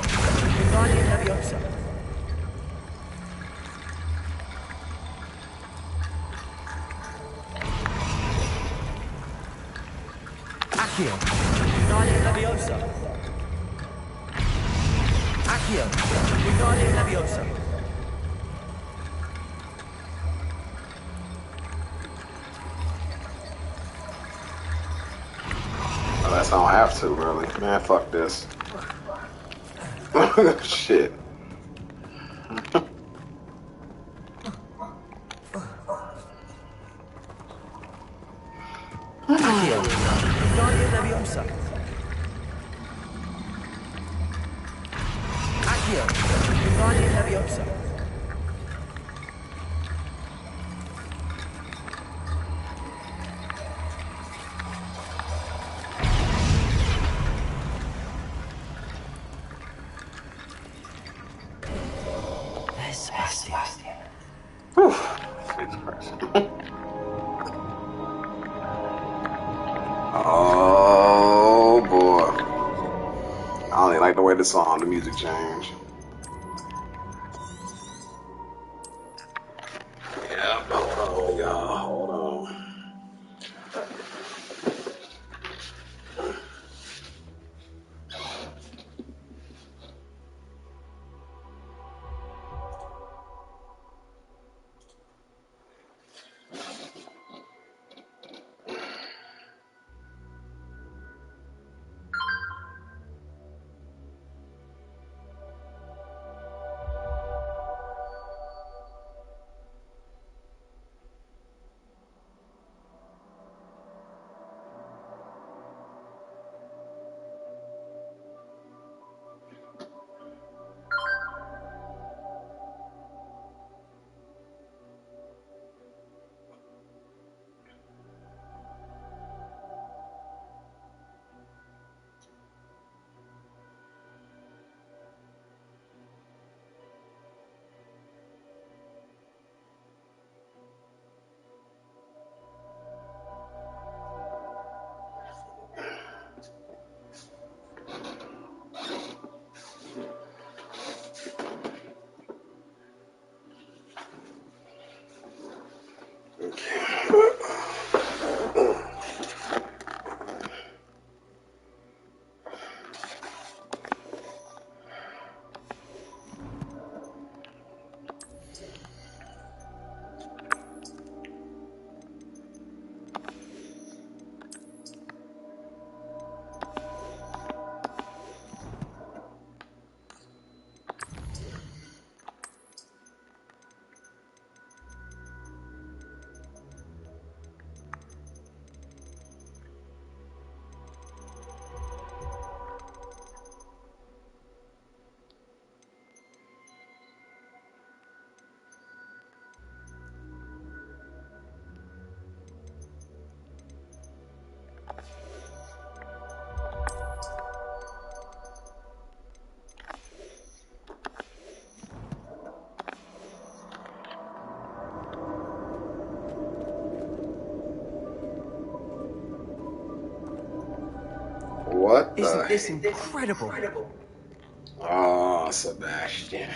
Wingardium Leviosa. Accio. Wingardium Leviosa. Accio. Wingardium Leviosa. Unless I don't have to, really. Man, fuck this. Shit. Accio. Wingardium Leviosa. Accio. Wingardium Leviosa. Whew. Jesus Christ. Oh boy. I don't even like the way the music changed. Yeah, hold on, y'all. Hold on. Isn't this incredible? Oh, Sebastian.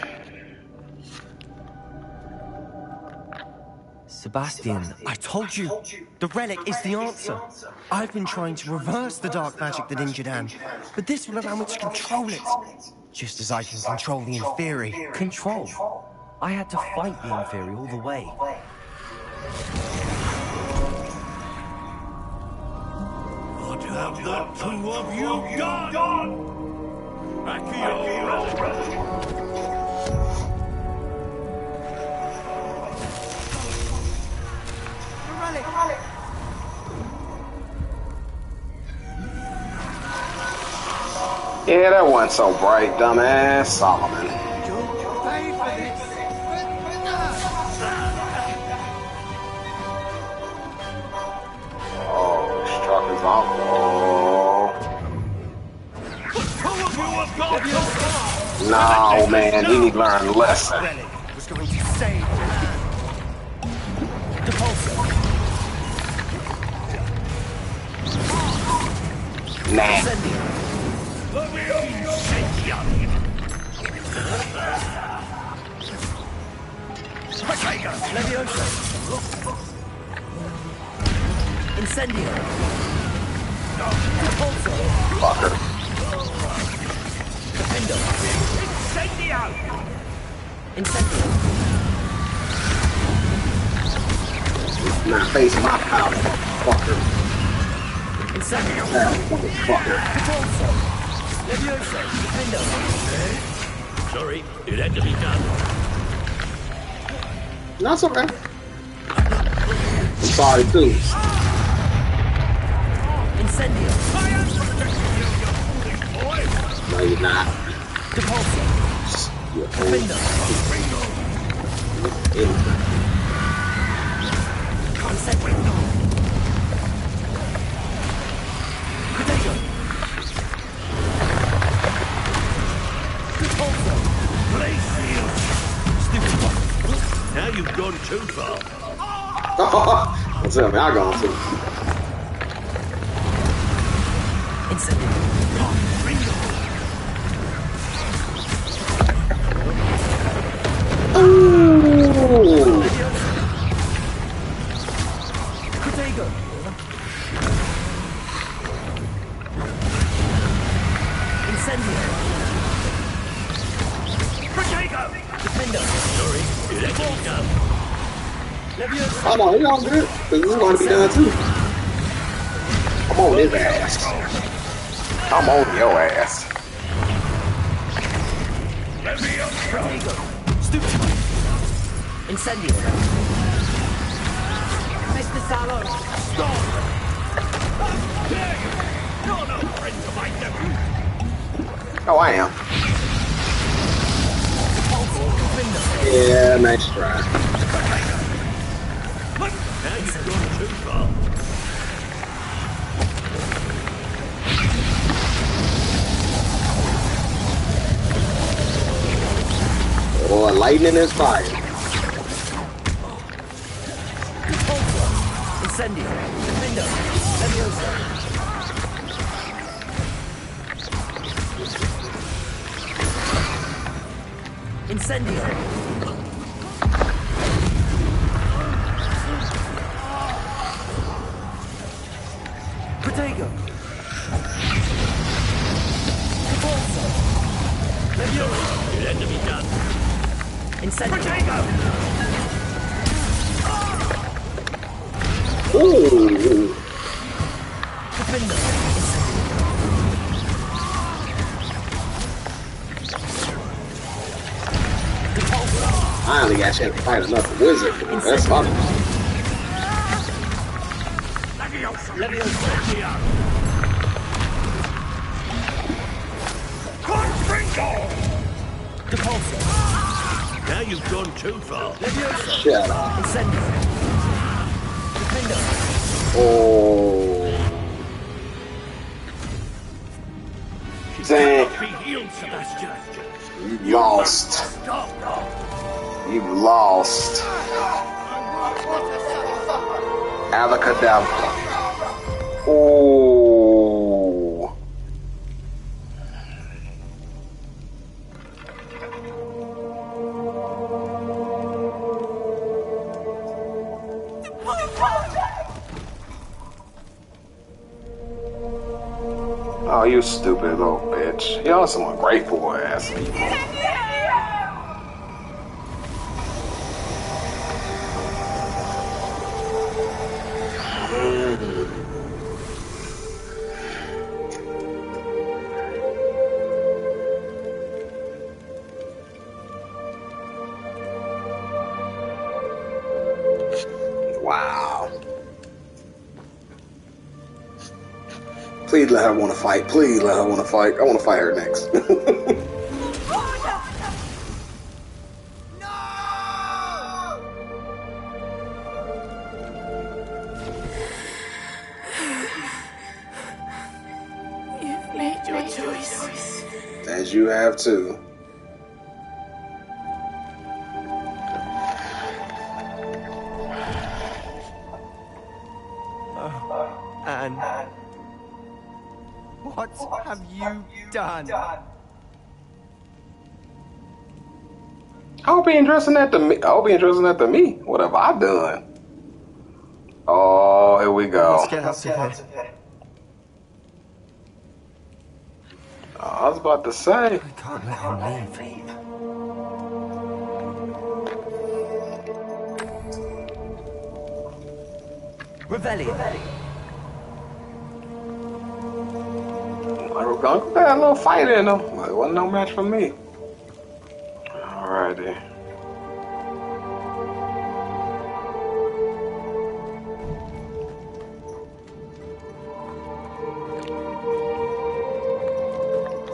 Sebastian, I told you, the relic is the answer. I've been trying to reverse the dark magic that injured Anne, but this will allow me to control it. Just as I can control the Inferi. Control? I had to fight the Inferi all the way. What have the two of you done? Accio relic. Yeah, that wasn't so bright, dumbass Solomon. Oh, struck his uncle. No, man, he need to learn a lesson. Was going to save Nah. Leviosa. Incendio. Repulso. Fucker. Defendo. Incendio. Incendio. Not facing my power, fucker. Incendio. Fucker. Repulso. Leviosa. Defendo. Sorry, it had to be done. No, it's okay. I'm sorry, too. Incendio. No, you're not. Repulso. You're Defendo. Incendio. Potato. Repulso. Place shield. Stupid one. Now you've gone too far. What's up, man? I gone too. Incendio. Ooh. Potato. Incendio. Potato. Defendo. Sorry, it had to be done. Leviosa. Oh no, he all good. Cause this is going to be done too. I'm on his ass. I'm on your ass. Potato. Stupid. Incendio. Mr. Salo. Stop. You're no friend to my nephew. Oh, I am. Yeah, nice try. Now you've gone too far. Oh, lightning is fire. Incendio. Defendo. Leviosa. Incendio. Potato. Repulso. Leviosa. It had to be done. Incendio. Potato. Ooh. Defendo. I only got a chance to fight another wizard. That's funny. Leviosa. Repulso. Now you've gone too far. Leviosa. Shut up. Incendio. Defendo. Oh. Dang. Be healed, Sebastian. You lost. You lost. Abracadabra. Oh. you stupid little bitch. Y'all some ungrateful ass people. Wow. Please let her want to fight. Please let her want to fight. I want to fight her next. You've made your choice. As you have too. Anne, what have you done? I'll be addressing that to me. I'll be addressing that to me. What have I done? Oh, here we go. Let's get out of here. I was about to say. I can't let him leave. Rebellion. We're gonna put that little fight in them. It wasn't no match for me. Alrighty.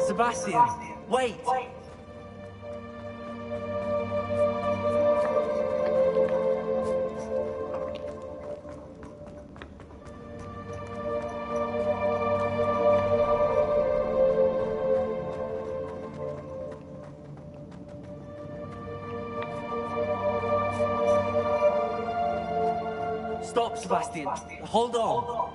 Sebastian, wait! Stop, Sebastian. Hold on.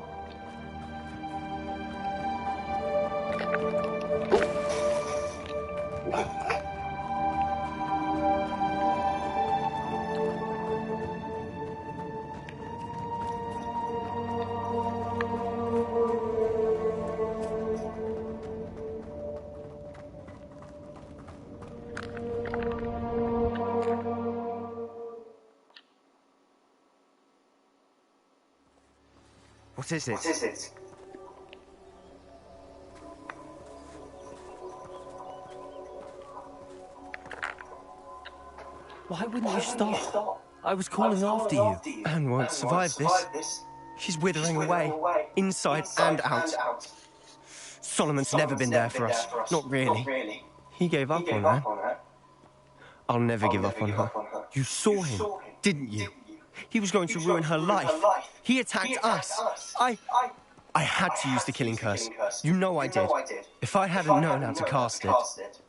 What is it? Why wouldn't you stop? I was calling after you. Anne won't survive this. She's withering away, inside and out. Solomon's never been there for us. Not really. He gave up on her. I'll never give up on her. You saw him, didn't you? He was going to ruin her life. He attacked us. I had to use the killing curse. You know I did. If I hadn't known how to cast it...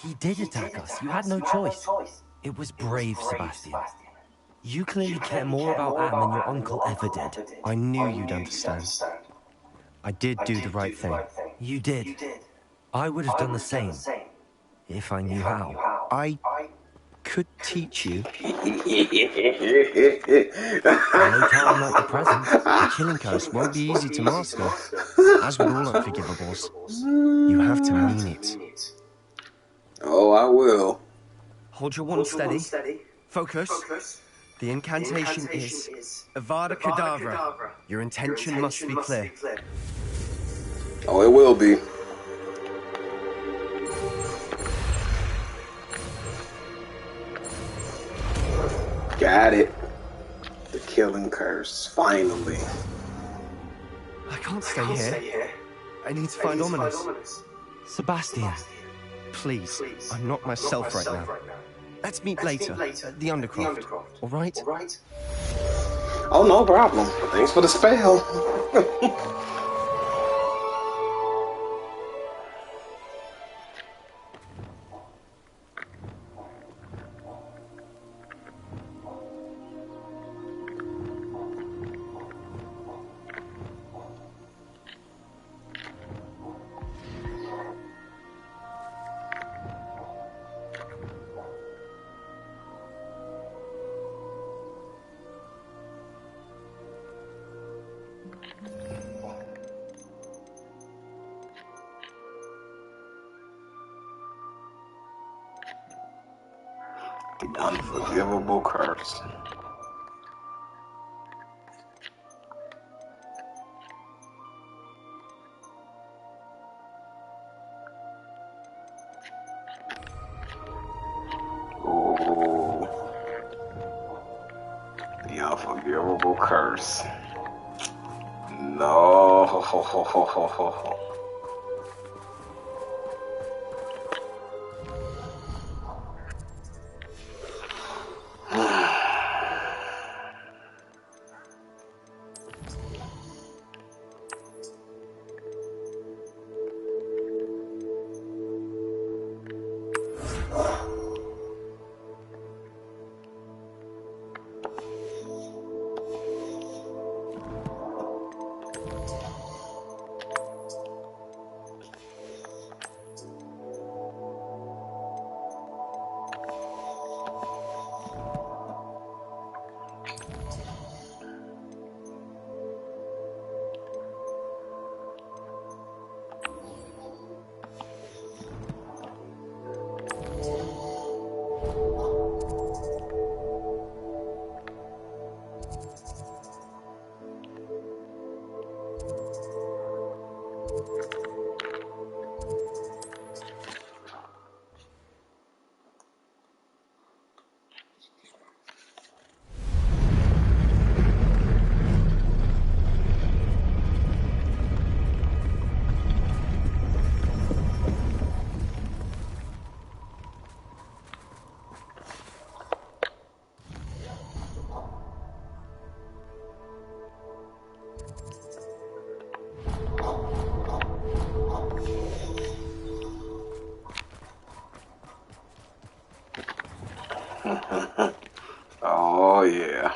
He did attack us. You had no choice. It was brave, Sebastian. You clearly care more about Anne than your uncle ever did. I knew you'd understand. I did do the right thing. You did. I would have done the same, if I knew how. I could teach you. No time like the present. The killing curse won't be easy to master. As with all unforgivables, you have to mean it. Oh, I will. Hold your wand steady. Focus. The incantation is Avada Kedavra. Your intention must be clear. Oh, it will be. Got it. The killing curse, finally. I can't stay here. I need to find Ominous. Sebastian. Please, I'm not myself right now. Let's meet later at the Undercroft, all right? Oh, no problem. Thanks for the spell. The unforgivable curse. Ooh. The unforgivable curse. No. Oh, yeah.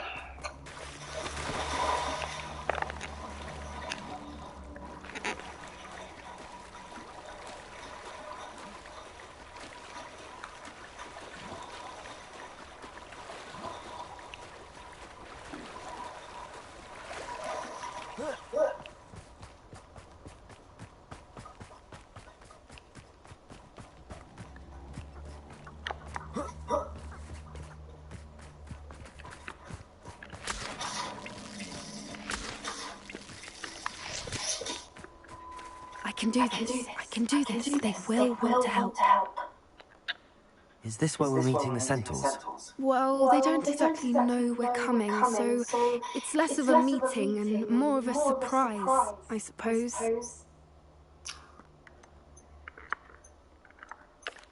I can do this. I can do this. They will want to help. Is this where we're meeting the Centaurs? Well, they don't exactly know we're coming, so it's less of a meeting and more of a surprise, I suppose.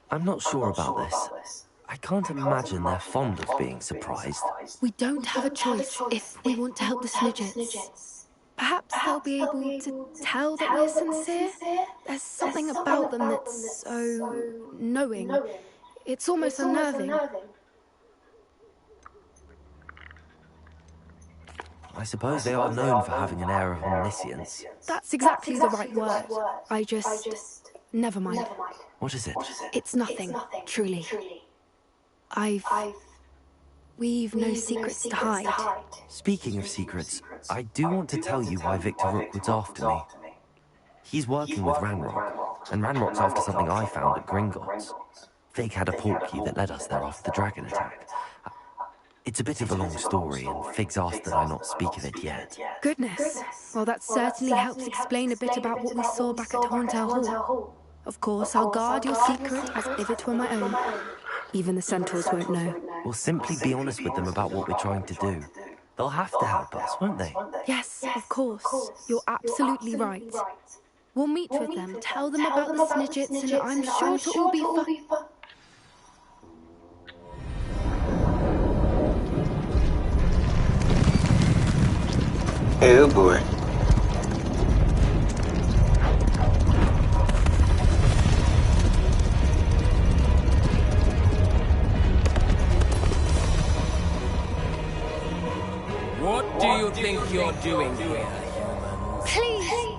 I'm not sure about this. I can't imagine they're fond of being surprised. We don't have a choice if we want to help the Snidgets. Perhaps they'll be able to tell that we're sincere. There's something about them that's so knowing. It's almost unnerving. I suppose they are known for having an air of omniscience. That's exactly the right word. I just... Never mind. What is it? It's nothing, truly. We've no secrets to hide. Speaking of secrets, I do want to tell you why Victor Rookwood's after me. He's working with Ranrock, and Ranrock's after something I found at Gringotts. Fig had a portkey that led us there after the dragon attack. It's a bit of a long story, and Fig's asked that I not speak of it yet. Goodness. Well, that certainly helps explain a bit about what we saw back at Horntail Hall. Of course, I'll guard your secret as if it were my own. Even the Centaurs won't know. We'll simply be honest with them about what we're trying to do. They'll have to help us, won't they? Yes, of course. You're absolutely right. We'll meet with them, tell them about the Snidgets, and I'm sure it'll all be fun. Oh boy. What do you think you're doing here? Please!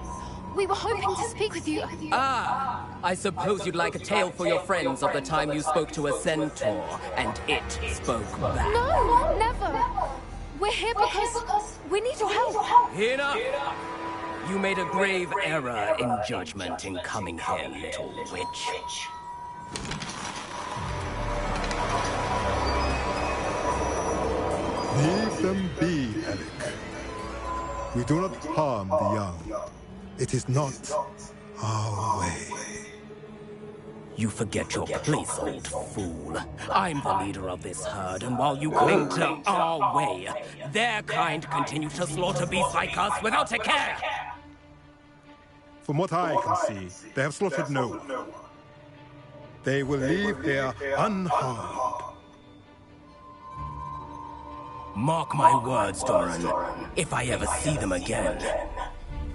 We were hoping to speak with you. Ah! I suppose you'd like a tale for your friends of the time you spoke to a centaur, and it spoke back. No, never! We're here because we need your help. Enough! You made a grave error in judgment in coming here, little witch. Leave them be, Alec. We do not harm the young. It is not our way. You forget your place, old fool. I'm the leader of this herd, and while you cling to our way, their kind continue to slaughter beasts like us without a care! From what I can see, they have slaughtered no one. They will leave here unharmed. Mark my words, Doran. If I ever see them again,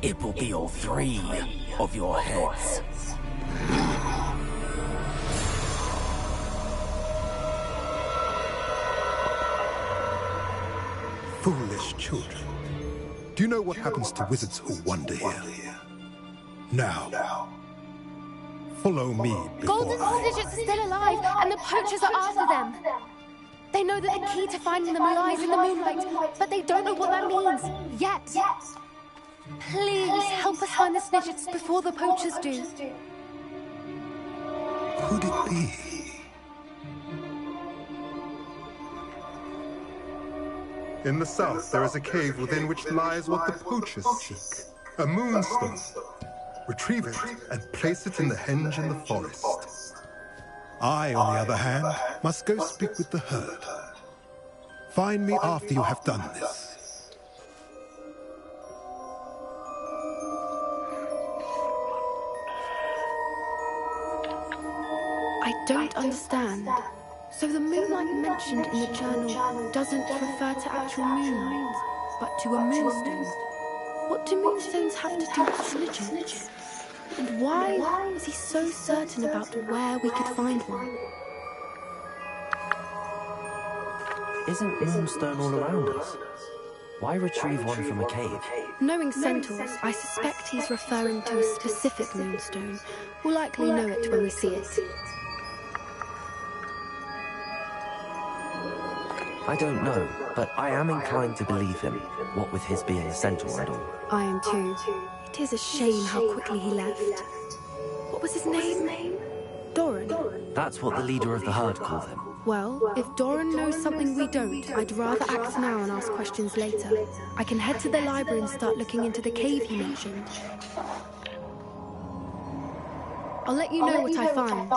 it will be all 3 of your heads. Foolish children. Do you know what happens to wizards who wander here? Now, follow me before Golden Snidgets are still alive, and the poachers are after them. They know that the key to finding them lies in the moonlight, but they don't know what that means, yet. Please, help us find the Snidgets before the poachers do. Could it be? In the south, there is a cave within which lies what the poachers seek. A moonstone. Retrieve it and place it in the henge in the forest. I, on the other hand, must go speak with the herd. Find me after you have done this. I don't understand. So the moonlight mentioned in the journal doesn't refer to actual moonlight, but to a moonstone. What do moonstones have to do with Snidgets? And why is he so certain about where we could find one? Isn't Moonstone all around us? Why retrieve one from a cave? Knowing centaurs, I suspect he's referring to a specific moonstone. We'll likely know it when we see it. I don't know, but I am inclined to believe him, what with his being a centaur and all. I am too. It is a shame how quickly he left. What was his name? Doran. That's what the leader of the herd called him. Well, if Doran knows something we don't, I'd rather act now and ask questions later. I can head to the library and start looking into the cave he mentioned. I'll let you know what I find.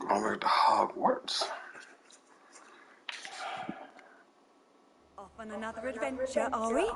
Over to Hogwarts. Off on another adventure, are we?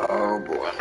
Oh boy.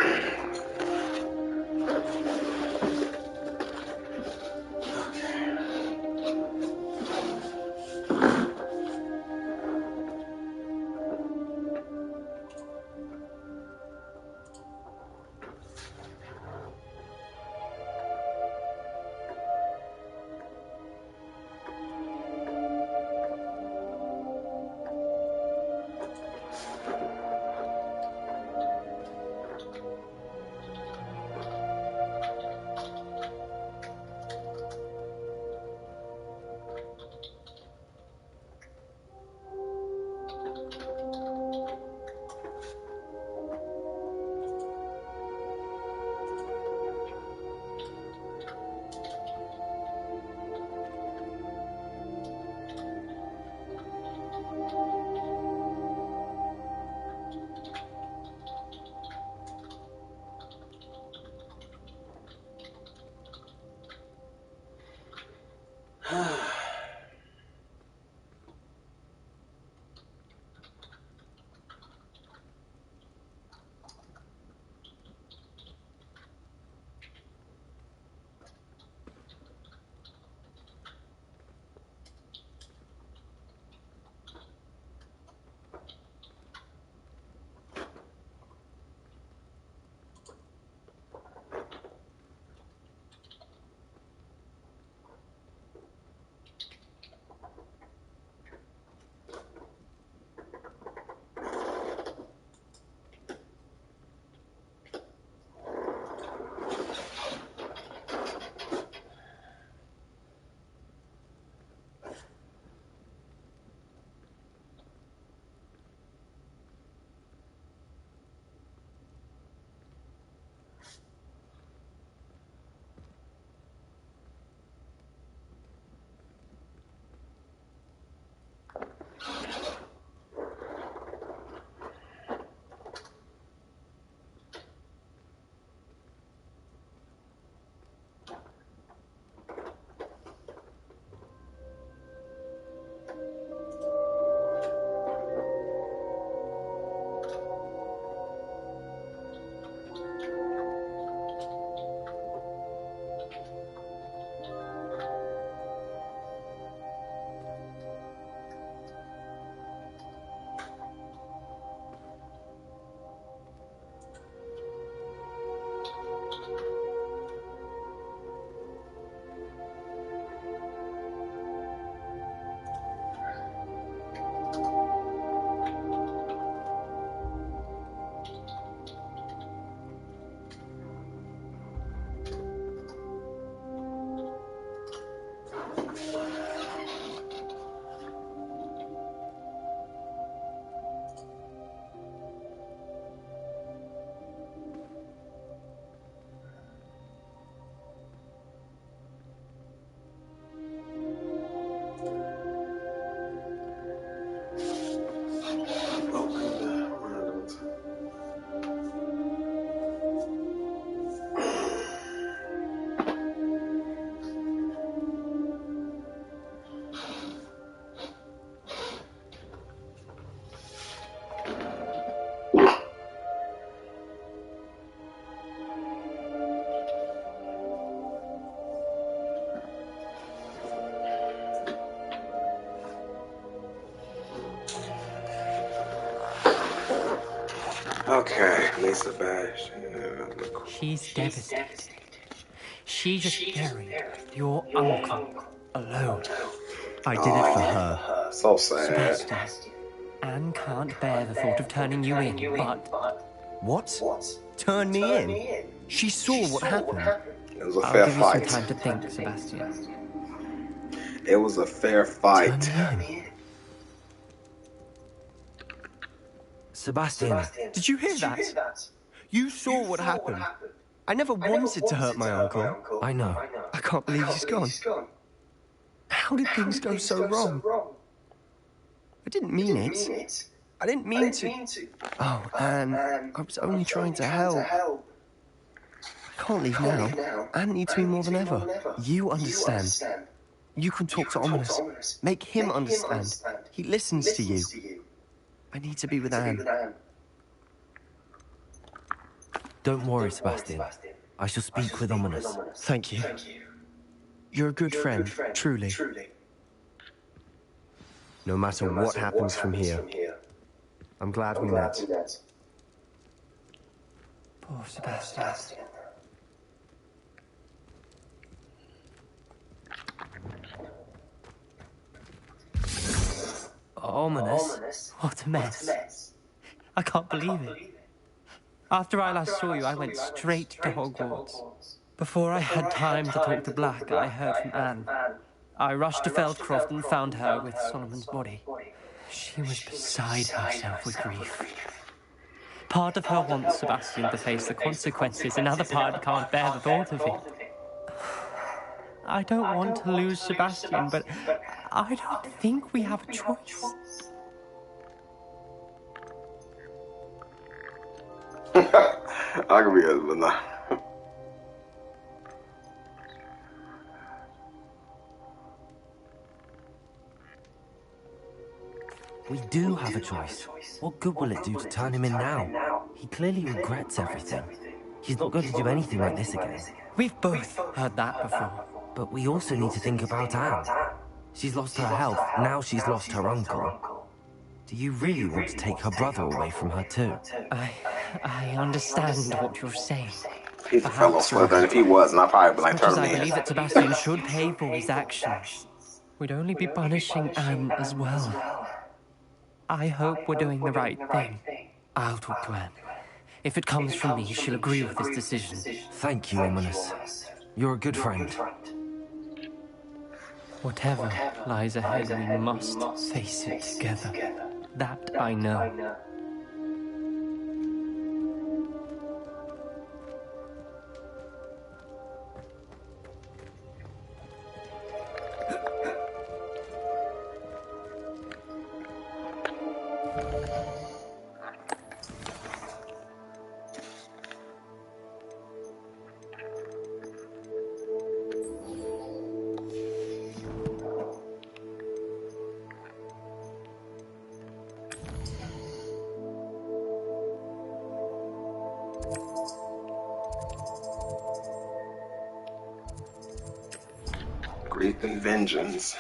Okay, Lisa Bash. She's devastated. She just buried your uncle alone. I did it for her. So sad. Sebastian, Anne can't bear the thought of turning you in, but... What? Turn me in? She saw what happened. It was a I'll fair give fight. you some time to think, Sebastian. It was a fair fight. Turn me in. Sebastian. Did you hear that? You saw what happened. I never wanted to hurt my uncle. I know. I can't believe he's gone. How did things go so wrong? I didn't mean it. I didn't mean to. Oh, Anne, I was only trying to help. I can't leave now. Anne needs me more than ever. You understand. You can talk to Ominous. Make him understand. He listens to you. I need to be with Anne. Don't worry, Sebastian. I shall speak with Ominous. Thank you. You're a good friend, truly. No matter what happens from here, I'm glad we met. Poor Sebastian. Ominous? What a mess. I can't believe it. After I last saw you, I went straight to Hogwarts. Before I had time to talk to Black, I heard from Anne. I rushed to Feldcroft and found her with Solomon's body. She was beside herself with grief. Part of her wants Sebastian to face the consequences, another part can't bear the thought of it. I don't want to lose Sebastian, but I don't think we have a choice. I can be husband now. We do have a choice. What good will it do to turn him in now? He clearly regrets everything. He's not going to do anything like this again. We've both heard that before. But we also need to think about Anne. She's lost her health, now she's lost her uncle. Do you really want to take her brother away from her too? I understand what you're saying. He's a fellow Slytherin. If he wasn't, I'd probably be like, turn I him in. believe that Sebastian should pay for his actions. We'd only be punishing Anne as well. I hope we're doing the right thing. I'll talk to Anne. If it comes from me, she'll agree with this decision. Thank you, Ominous. You're a good friend. Whatever lies ahead, we must face it together. That I know. Grief and vengeance.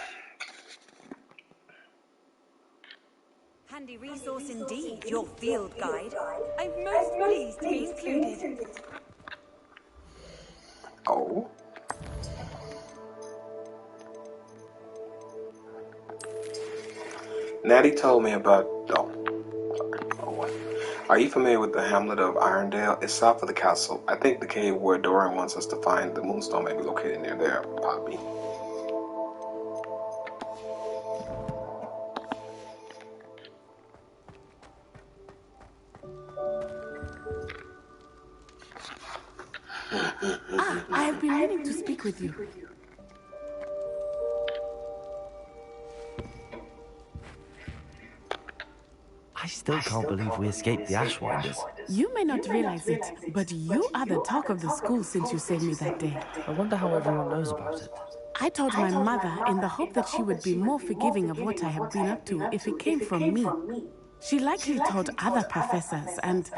Handy resource indeed, your field guide. I'm most pleased to be included. Oh. Natty told me about. Are you familiar with the hamlet of Irondale? It's south of the castle. I think the cave where Doran wants us to find the moonstone may be located near there, Poppy. I have been meaning to speak with you. I still can't believe we escaped the Ashwinders. You may not realize it, but you are the talk of the school since you saved me that day. I wonder how everyone knows about it. I told my mother in the hope that she would be more forgiving of what I have been up to if it came from me. She likely told other professors, and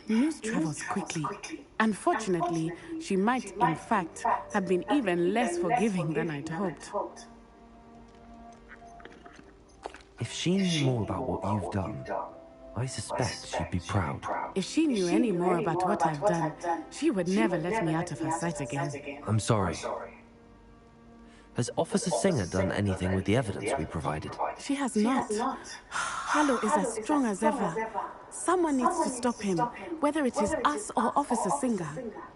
news travels quickly. Unfortunately, she might, in fact, have been even less forgiving than I'd hoped. If she knew more about what you've done, I suspect she'd be proud. If she knew any more about what I've done, she would never let me out of her sight again. I'm sorry. Has Officer Singer done anything with the evidence we provided? She has not. Harlow is as strong as ever. Someone needs to stop him, whether it is us or Officer Singer.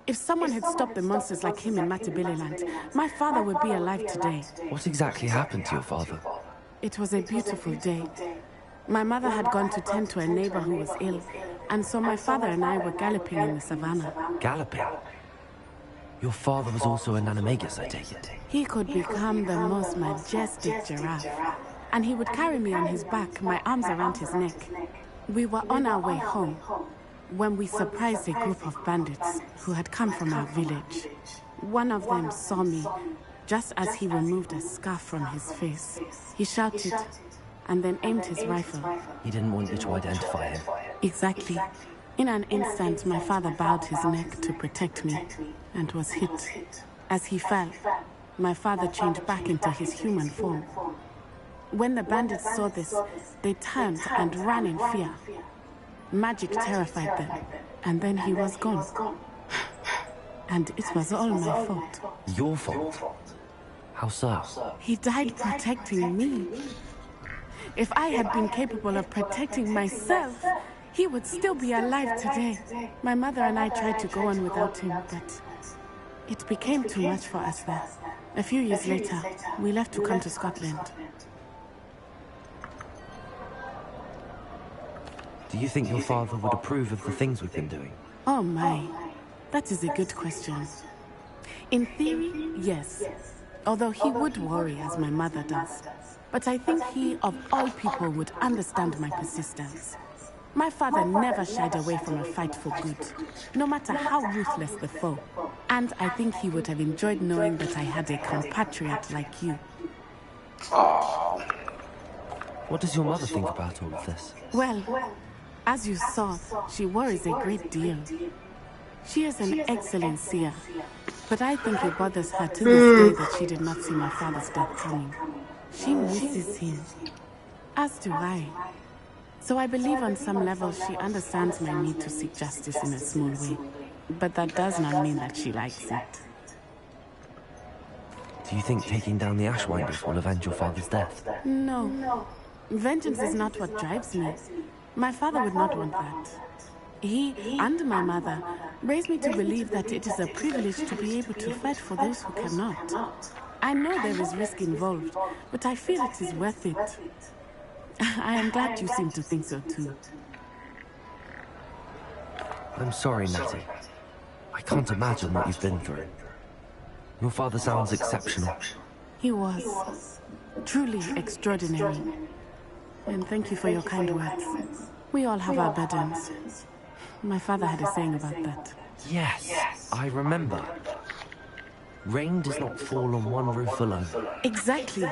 If someone had stopped the monsters like him in Matabeleland, my father would be alive today. What exactly happened to your father? It was a beautiful day. My mother had gone to tend to a neighbor who was ill, and so my father and I were galloping in the savannah. Galloping? Your father was also an animagus, I take it? He could become the most majestic giraffe, and he would carry me on his back, my arms around his neck. We were on our way home when we surprised a group of bandits who had come from our village. One of them saw me just as he removed a scarf from his face. He shouted and then aimed his rifle. He didn't want you to identify him. Exactly. In an instant, my father bowed his neck to protect me and was hit. As he fell, my father changed back into his human form. When the bandits saw this, they turned and ran in fear. Magic terrified them, and then he was gone. And it was all my fault. Your fault? How so? He died protecting me. If I had been capable of protecting myself, he would still be alive today. My mother and I tried to go on without him, but it became too much for us there. A few years later, we left to come to Scotland. Do you think your father would approve of the things we've been doing? Oh my, that is a good question. In theory, yes. Although he would worry, as my mother does. But I think he, of all people, would understand my persistence. My father never shied away from a fight for good, no matter how ruthless the foe. And I think he would have enjoyed knowing that I had a compatriot like you. Oh. What does your mother think about all of this? Well, as you saw, she worries a great deal. She is an excellent seer, but I think it bothers her to this day that she did not see my father's death coming. She misses him, as do I. So I believe on some level she understands my need to seek justice in a small way. But that does not mean that she likes it. Do you think taking down the Ashwinders will avenge your father's death? No. Vengeance is not what drives me. My father would not want that. He and my mother raised me to believe that it is a privilege to be able to fight for those who cannot. I know there is risk involved, but I feel it is worth it. I am glad you seem to think so too. I'm sorry, Natty. I can't imagine what you've been through. Your father sounds exceptional. He was. Truly extraordinary. And thank you for your kind words. We all have our burdens. My father had a saying about that. Yes, I remember. Rain does not fall on one roof alone. Exactly.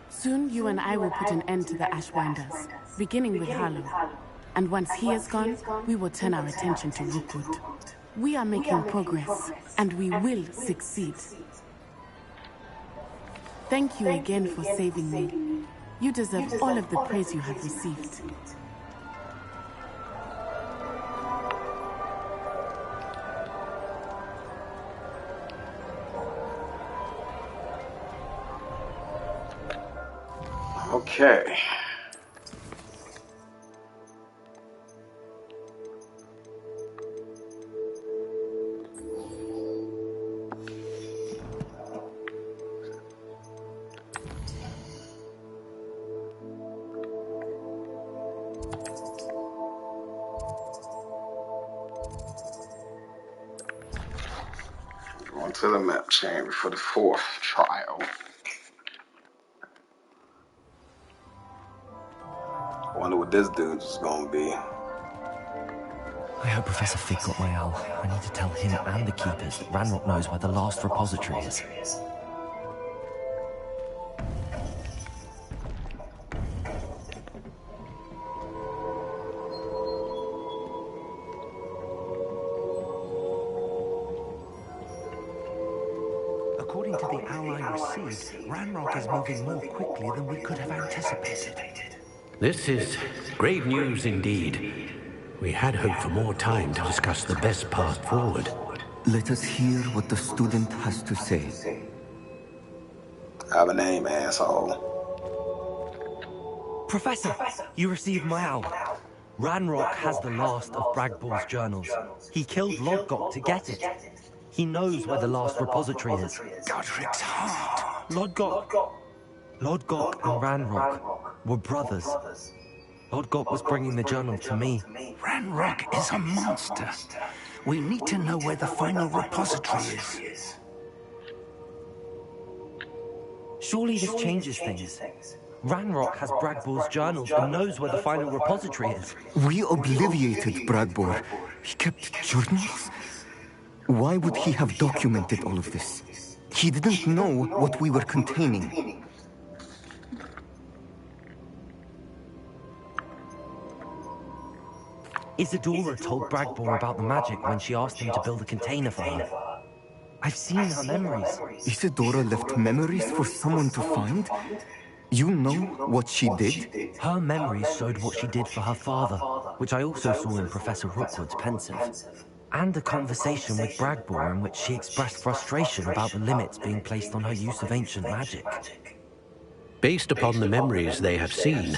Soon you and I will put an end to the Ashwinders, beginning with Harlow. And once he is gone, we will turn our attention to Rookwood. We are making progress, and we will succeed. Thank you again for saving me. You deserve all of the praise you have received. Okay. Going to the map chamber for the 4th trial. I wonder what this dude's is gonna be. I hope Professor Fig got my owl. I need to tell him and the Keepers that Ranrock knows where the last repository is. According to the owl I received, Ranrock is moving more quickly than we could have anticipated. This is grave news indeed. We had hoped for more time to discuss the best path forward. Let us hear what the student has to say. I have a name, asshole. Professor, you received my owl. Ranrock has the last of Bragbor's journals. He killed Lodgok to get it. He knows where the last repository is. Godric's heart. Lodgok and Ranrock were brothers. Lodgok was bringing the journal to me. Ranrock is a monster. We need to know where the final repository is. Surely this changes things. Ranrock has Bragbor's journals and knows where the final repository is. We obliviated Bragbor. He kept journals? Why would he have documented all of this? He didn't know what we were containing. Isadora told Bragbor about the magic when she asked him to build a container for her. I've seen her memories. Isadora left memories for someone to find? You know what she did? Her memories showed what she did for her father, which I also saw in Professor Rookwood's pensive. And a conversation with Bragbor in which she expressed frustration about the limits being placed on her use of ancient magic. Based upon the memories they have seen,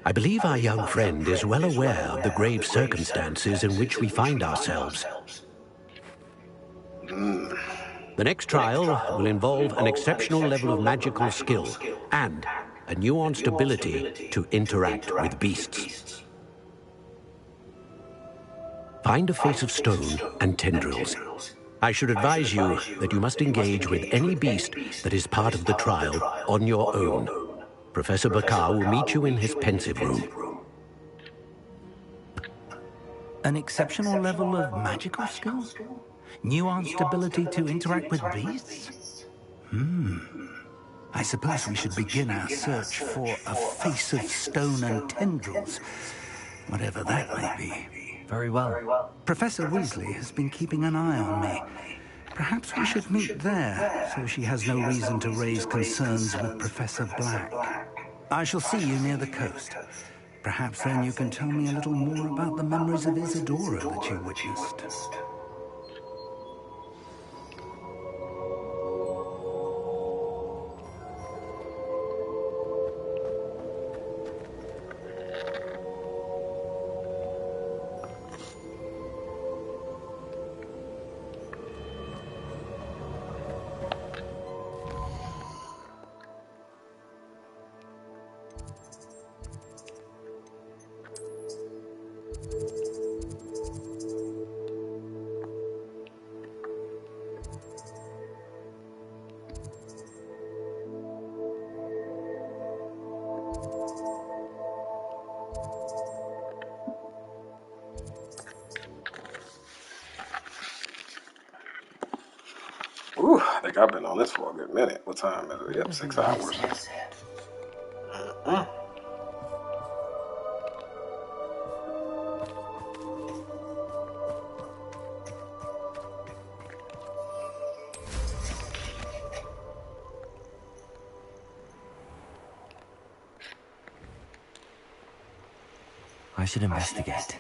I believe our young friend is well aware of the grave circumstances in which we find ourselves. The next trial will involve an exceptional level of magical skill and a nuanced ability to interact with beasts. Find a face of stone and tendrils. I should advise you that you must engage with any beast that is part of the trial on your own. Professor Bakar will meet you in his pensive room. An exceptional level of magical skill? Nuanced ability to interact with beasts? I suppose we should begin our search for a face of stone and tendrils, whatever that may be. Very well. Professor Weasley has been keeping an eye on me. Perhaps we should meet there, so she has no reason to raise concerns with Professor Black. I shall see you near the coast. Perhaps then you can tell me a little more about the memories of Isadora that you witnessed. Ooh, I think I've been on this for a good minute. What time is it? Yep, 6 hours. I should investigate.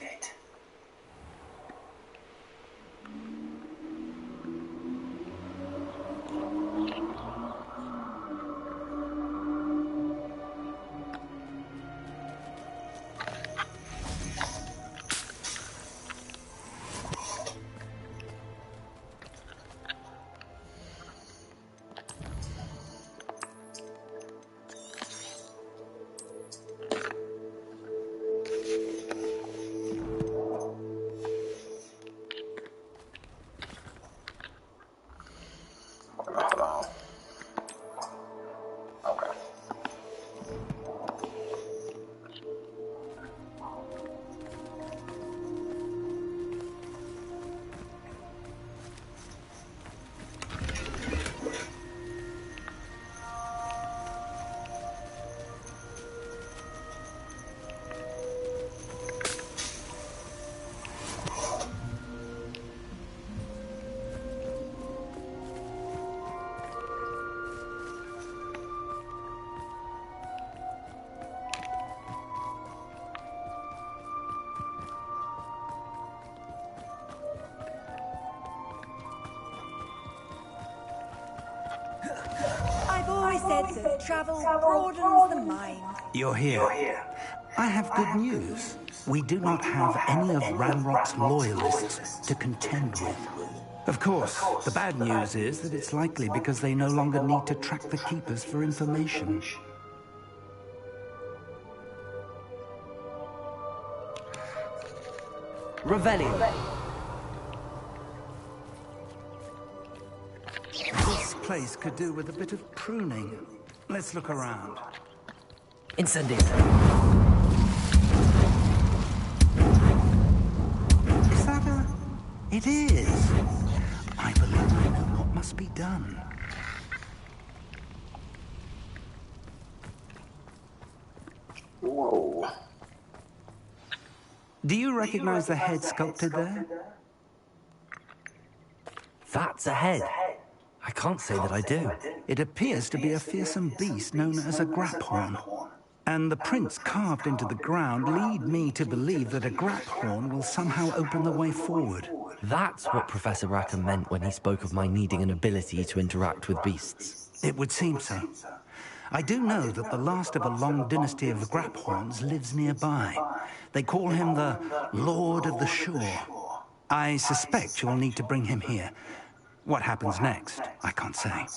said that travel broadens the mind. You're here. I have good news. We do not have any of Ranrock's loyalists to contend with. Of course, the bad news is that it's likely because they no longer need to track the Keepers for information. Revelio. This place could do with a bit of pruning. Let's look around. Incendio. Is that a... It is. I believe I know what must be done. Whoa. Do you recognize the head sculpted there? That's a head. I can't say that I do. It appears to be a fearsome beast known as a graphorn. And the prints carved into the ground lead me to believe that a graphorn will somehow open the way forward. That's what Professor Rackham meant when he spoke of my needing an ability to interact with beasts. It would seem so. I do know that the last of a long dynasty of graphorns lives nearby. They call him the Lord of the Shore. I suspect you'll need to bring him here. What happens next, I can't say.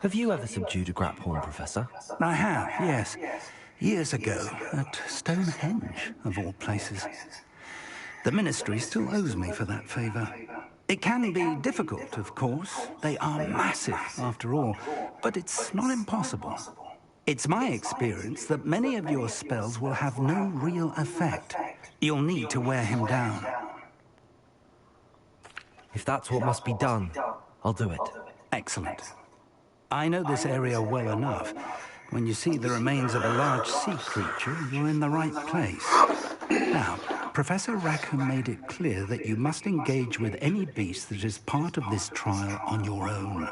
Have you ever subdued a graphorn, Professor? I have, yes. Years ago, at Stonehenge, of all places. The Ministry still owes me for that favor. It can be difficult, of course. They are massive, after all. But it's not impossible. It's my experience that many of your spells will have no real effect. You'll need to wear him down. If that's what must be done, I'll do it. Excellent. I know this area well enough. When you see the remains of a large sea creature, you're in the right place. Now, Professor Rackham made it clear that you must engage with any beast that is part of this trial on your own.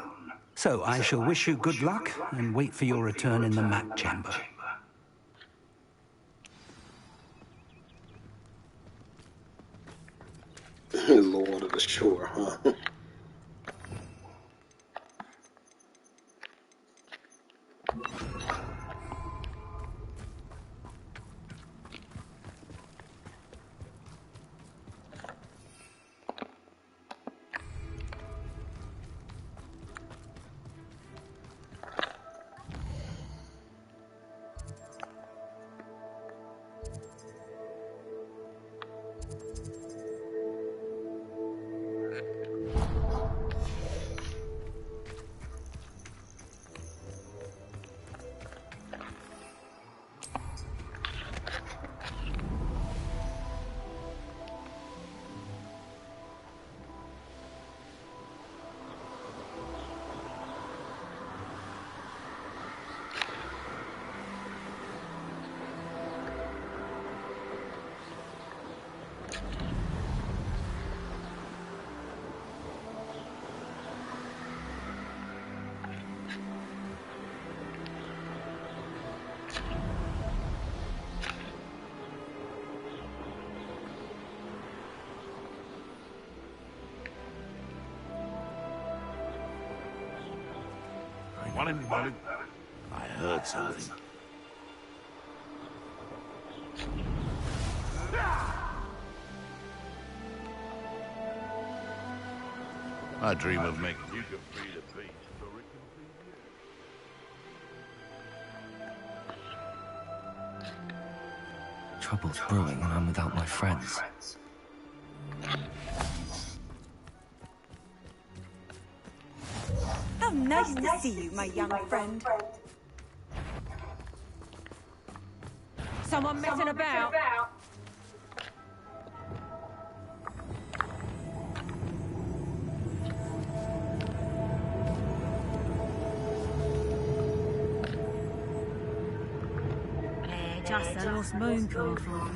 So I shall wish you good luck and wait for your return in the map chamber. Lord of the Shore, huh? Want anybody? I heard something. I dream of making you can free the beast so it can free you. Trouble's brewing and I'm without my friends. How nice to see you, my young friend. Someone messing about? Just a lost moon call for you.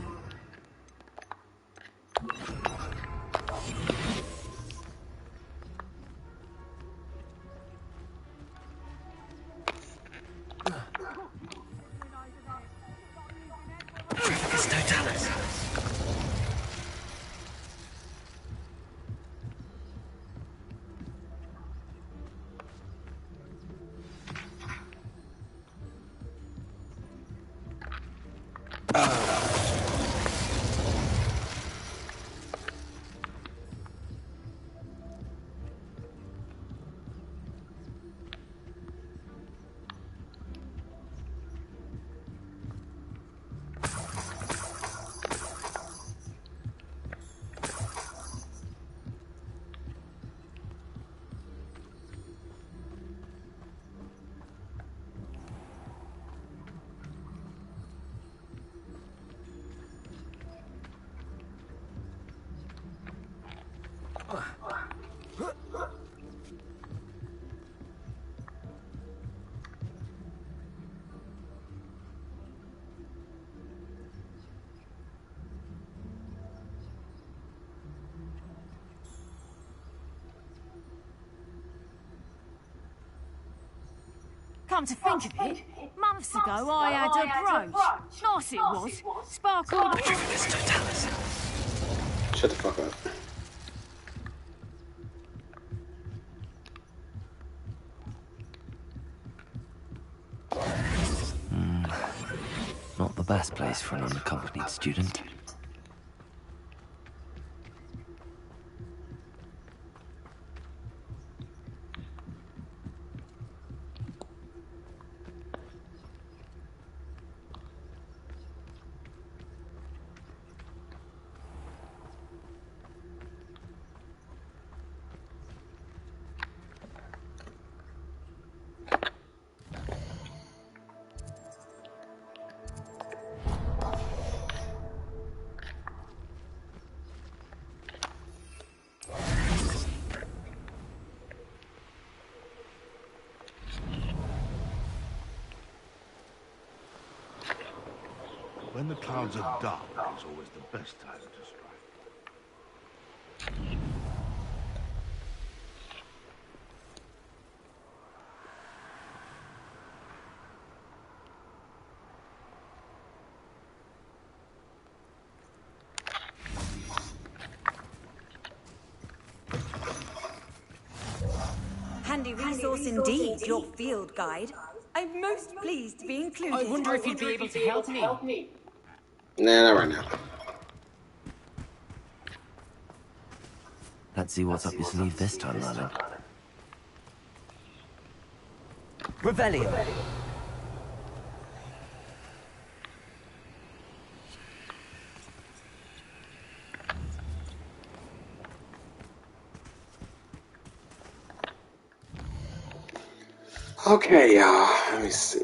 Come to think of it, months ago I had a brooch. Nice it was. Sparkled. Shut the fuck up. Not the best place for an unaccompanied student. When the clouds are dark is always the best time to strike. Handy resource indeed, your field guide. I'm most pleased to be included. I wonder if you'd be able to help me. Nah, not right now. Let's see what's up your sleeve this time, Merlin. Revelio. Okay, y'all. Let me see.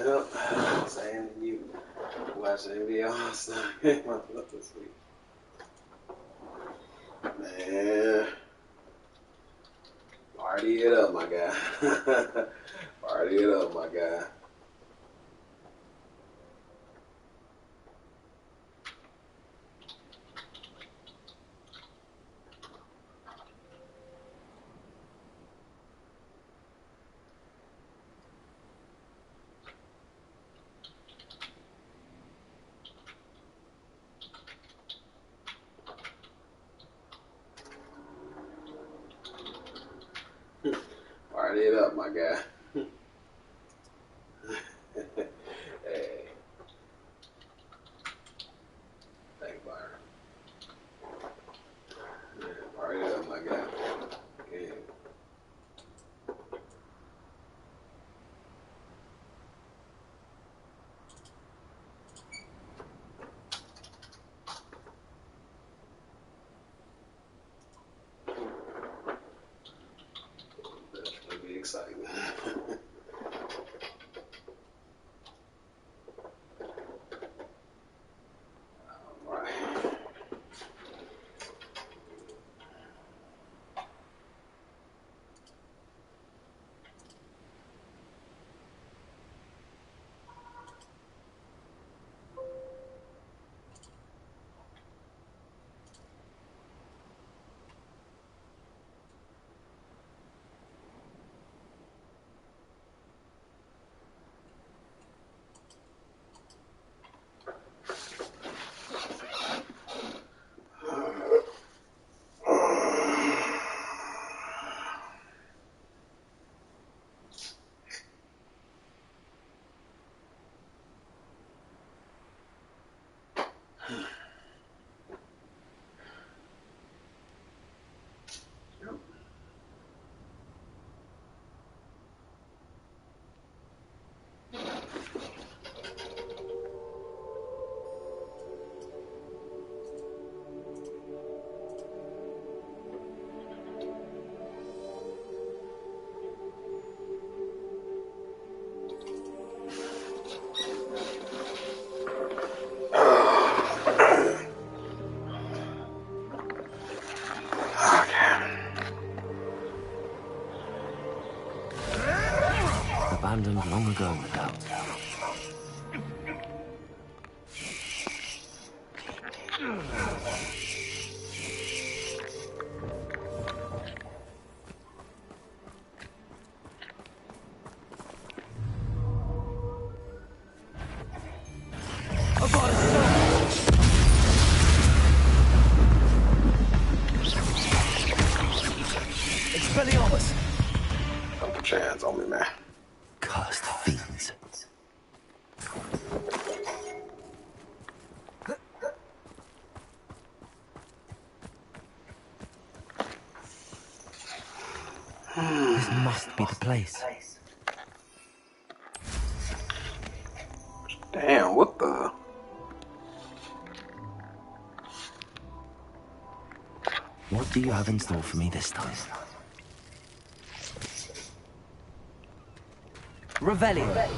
Yep, same to you. Watching NBA All-Star game. I love this week. Man. Party it up, my guy. Party it up, my guy. Party it up, my guy. Hey. Thank you, Byron. Yeah, party it up, my guy. Okay. That's gonna be exciting. abandoned long ago, no doubt. Expelliarmus! Don't put your hands on me, man. Cursed fiends. This must be the place. Damn, what the? What do you have in store for me this time? Revelio.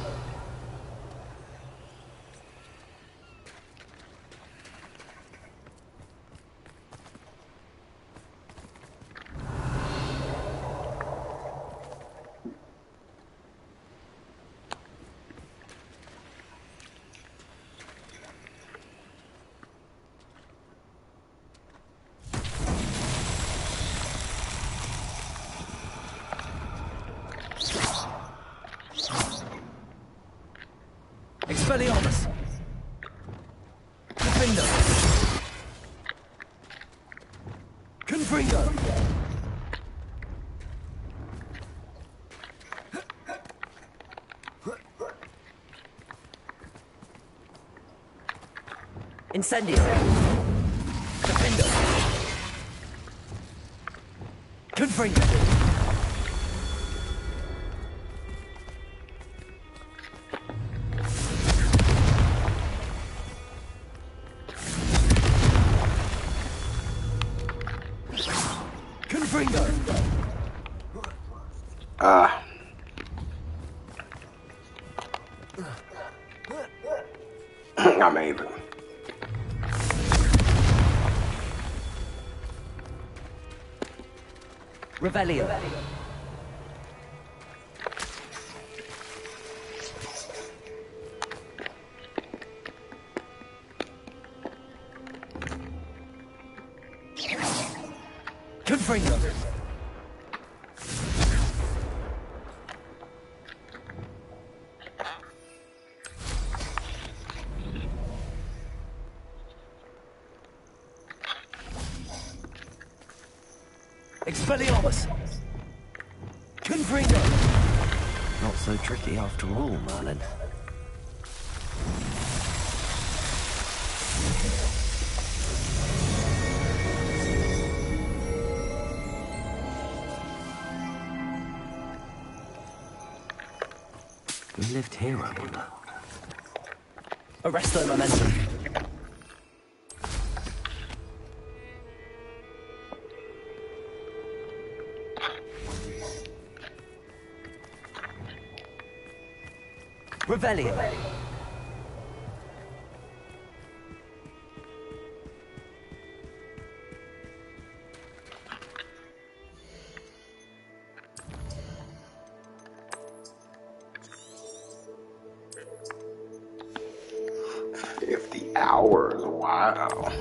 Expelliarmus! Defender! Confringo! Incendio! Defender! Confringo! I'm able. Revelio. Confringo. Expelliarmus! Confringo! Not so tricky after all, Merlin. We lived here, I wonder. Arresto momentum. Revelio. Hours, wow.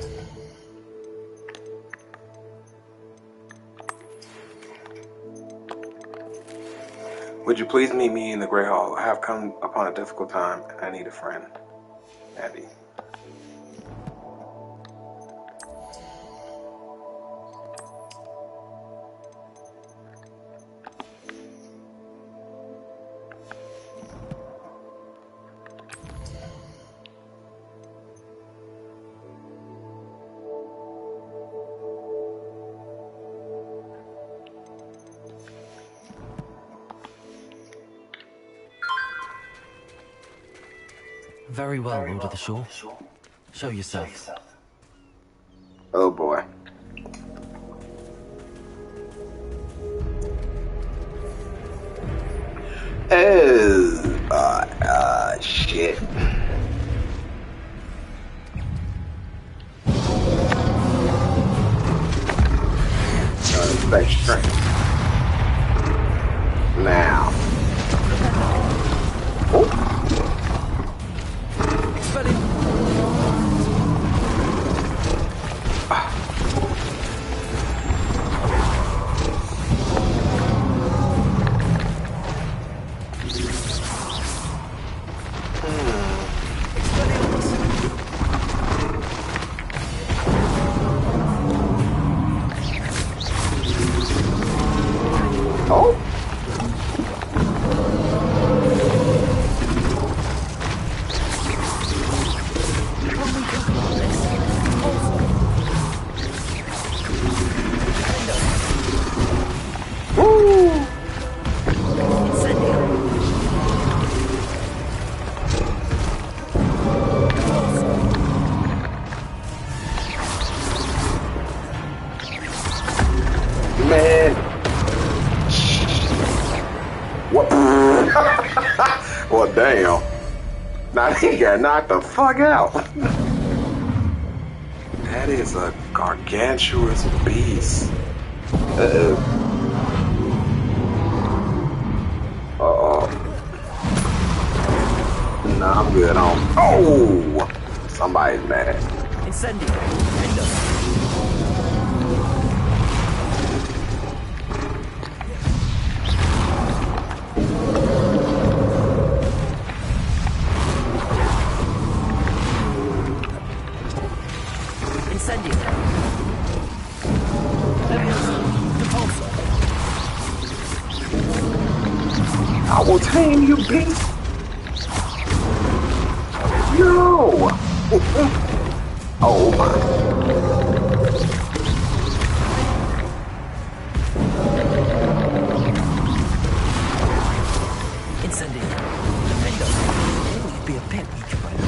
Would you please meet me in the Great Hall? I have come upon a difficult time and I need a friend. Abby. Very well, Lord of the Shore. Show yourself. Oh boy. Oh, shit. Strength. Now. Well, damn. Now he got knocked the fuck out. That is a gargantuous beast. Uh-oh. Uh-oh. Nah, I'm good on. Oh! Somebody's mad. Incendio. Incendio. I will tame you, beast. Yo! Oh my. Incendio. Defendo. You'd be a pet each by now.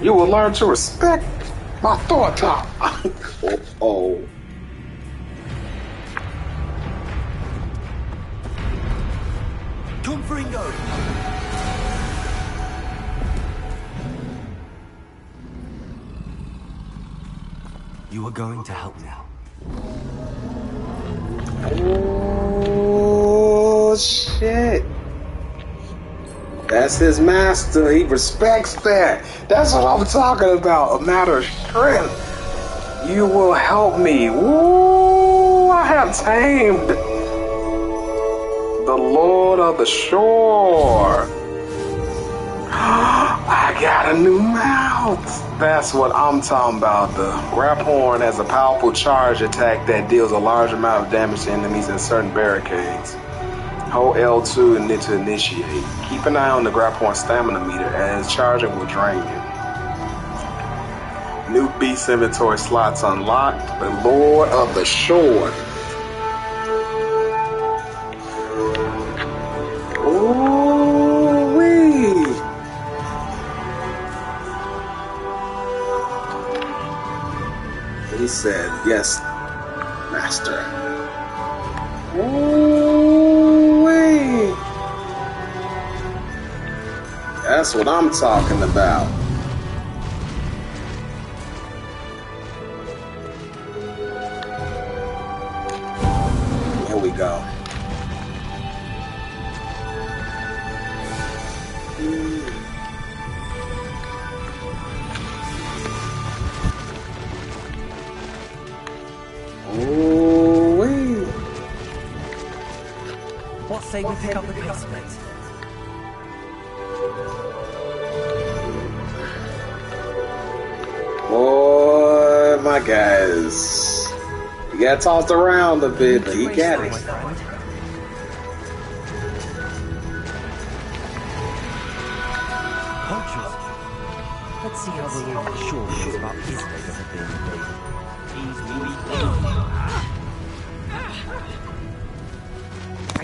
You will learn to respect my thought top. Oh. Confringo. You are going to help now. Oh shit. That's his master. He respects that. That's what I'm talking about. A matter of strength. You will help me. Woo! I have tamed the Lord of the Shore. I got a new mount. That's what I'm talking about. The Graphorn has a powerful charge attack that deals a large amount of damage to enemies in certain barricades. Hold L2 and to initiate. Keep an eye on the Graphorn stamina meter as charging will drain you. New beast inventory slots unlocked. The Lord of the Shore. Ooh-wee. He said, yes, master. Ooh-wee. That's what I'm talking about. Here we go. Ooh-wee. What say we pick up the pace plate? Boy, my guys. You got tossed around a bit, but he got it. Poachers. Let's see how the Lord of the Shore feels about his day of being made. He's weak.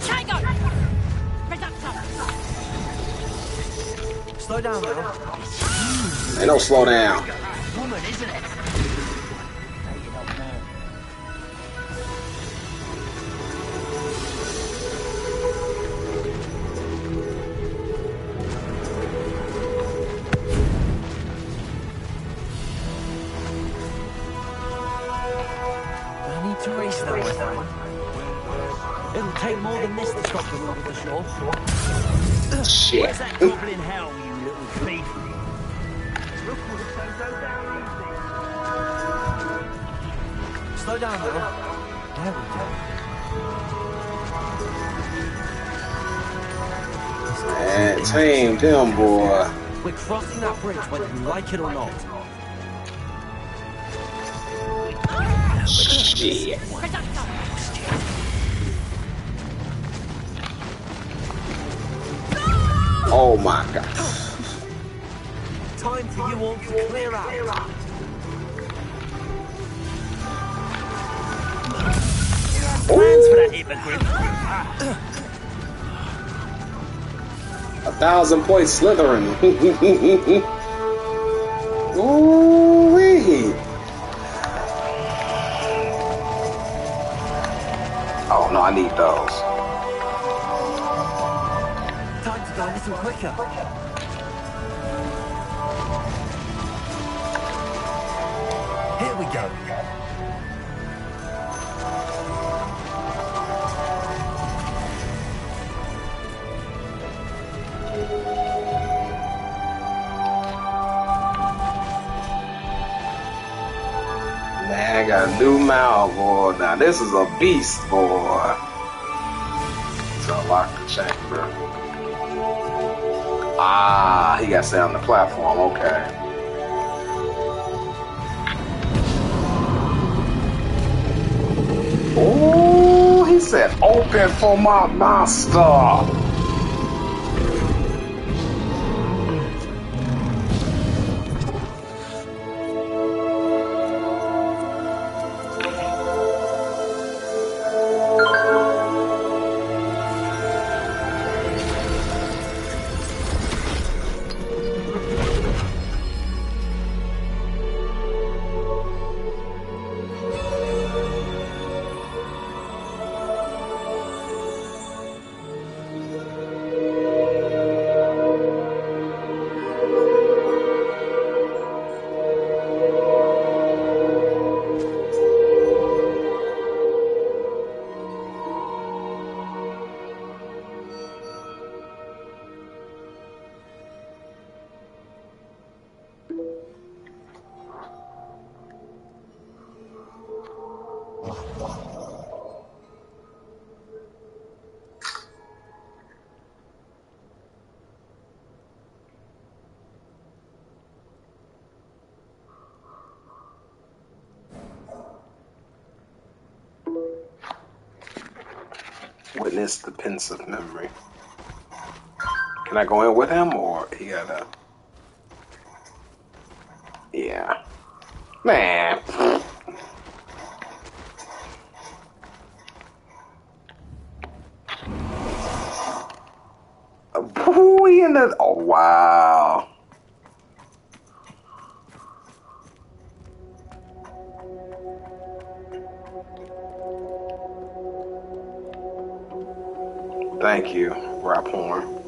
Tango! Slow down now. Ain't no slow down. Woman, isn't it? I need to race that one. It'll take more than this to stop the move of the shore. Shit. Where's that goblin hell, you little thief? Slow down now. There we go. Man, tamed him, boy. We're crossing that bridge whether you like it or not. Shit. Oh my god. Time for you all to clear out. Plans for that hypocrite. 1,000-point Slytherin. Ooh-wee. Oh no, I need those. Time to go a little quicker. Here we go. Man, I got a new mouth, boy. Now this is a beast, boy. It's a locked chamber. Ah, he got to stay on the platform. Okay. Oh, he said, "Open for my master." Witness the pensive memory. Can I go in with him, or he gotta? Yeah. Man. Who in the? Oh wow. Thank you, Rap Horn.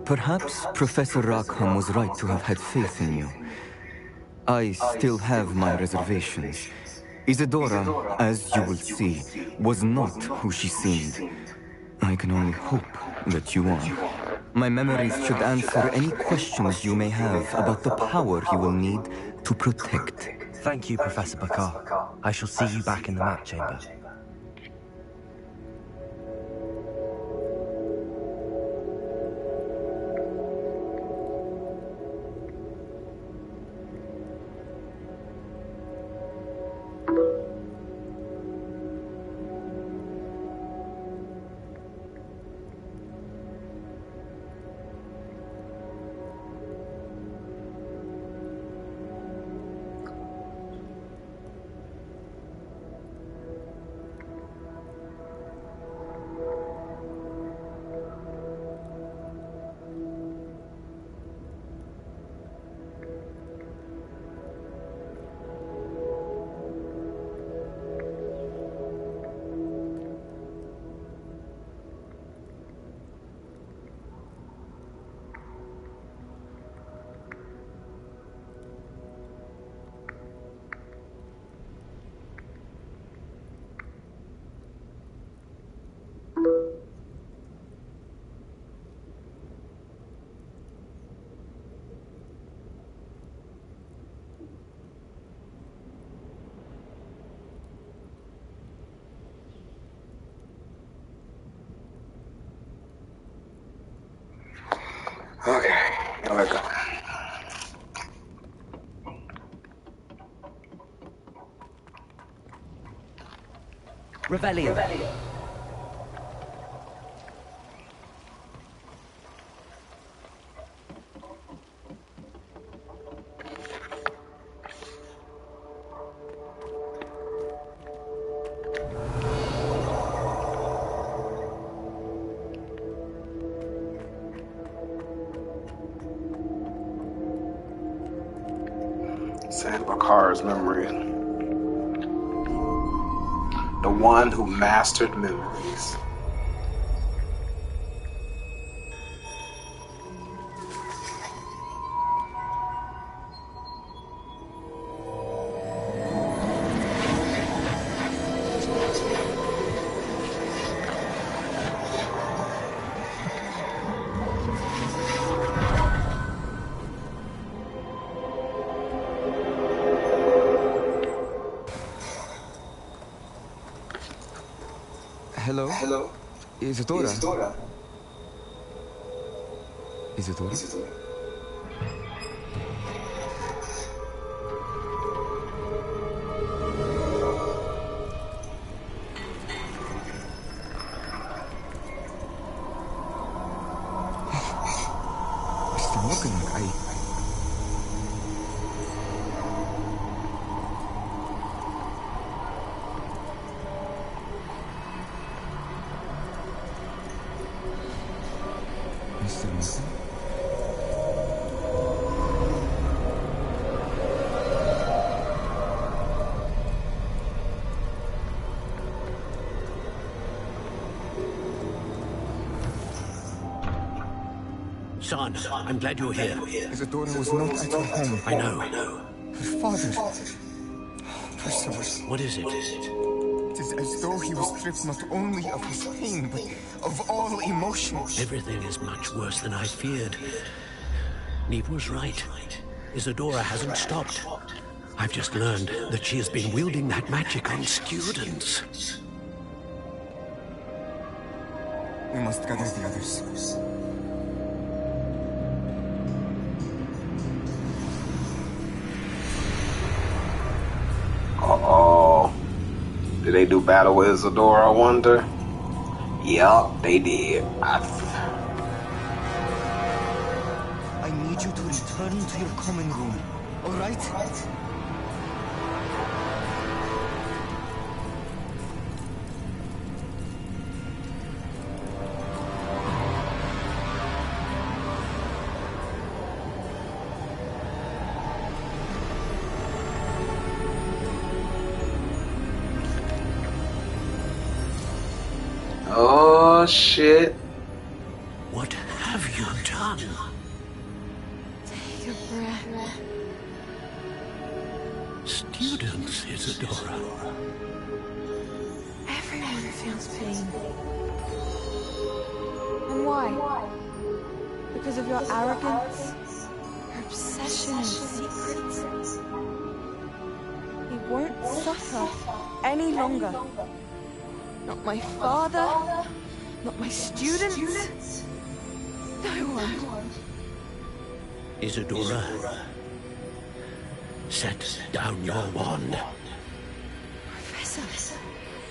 Perhaps Professor Rackham was right to have had faith in you. I still have my reservations. Isadora, as you will see, was not who she seemed. I can only hope that you are. My memories should answer any questions you may have about the power you will need to protect. Thank you, Professor Bakar. I shall see you back in the map chamber. Okay, there we go. Revelio. Sand Bakar's memory. The one who mastered memories. Hello? Hello? Isadora? Isadora? Isadora? It's still looking like Mr. Martin? Son, I'm glad you're here. Isadora was not at her home. I know. Her father. Priscilla. What is it? It is as though he was stripped not only of his pain, but of all emotion. Everything is much worse than I feared. Neve was right. Isadora hasn't stopped. I've just learned that she has been wielding that magic on students. We must gather the others. Uh-oh. Did they do battle with Isadora, I wonder? Yup, they did. I need you to return to your common room, alright? Oh, shit. What have you done? Take a breath. Students, Isadora. Everyone feels pain. And why? Because of your arrogance? Your obsession with secrets? He won't suffer any longer. Not my father, not my students, no one. Isadora, set down your wand. Professor,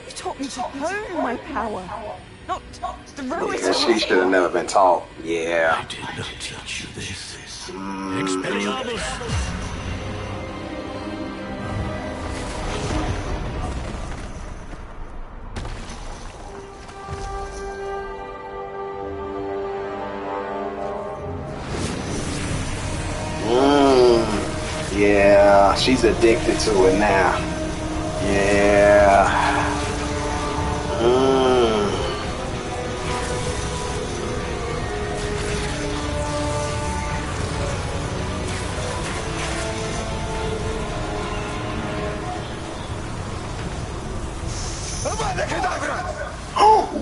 you taught me to hone my power, not throw it Yeah, she away. should have never been taught. Yeah. I did not teach you this. Expelliarmus! Yeah, she's addicted to it now. Yeah.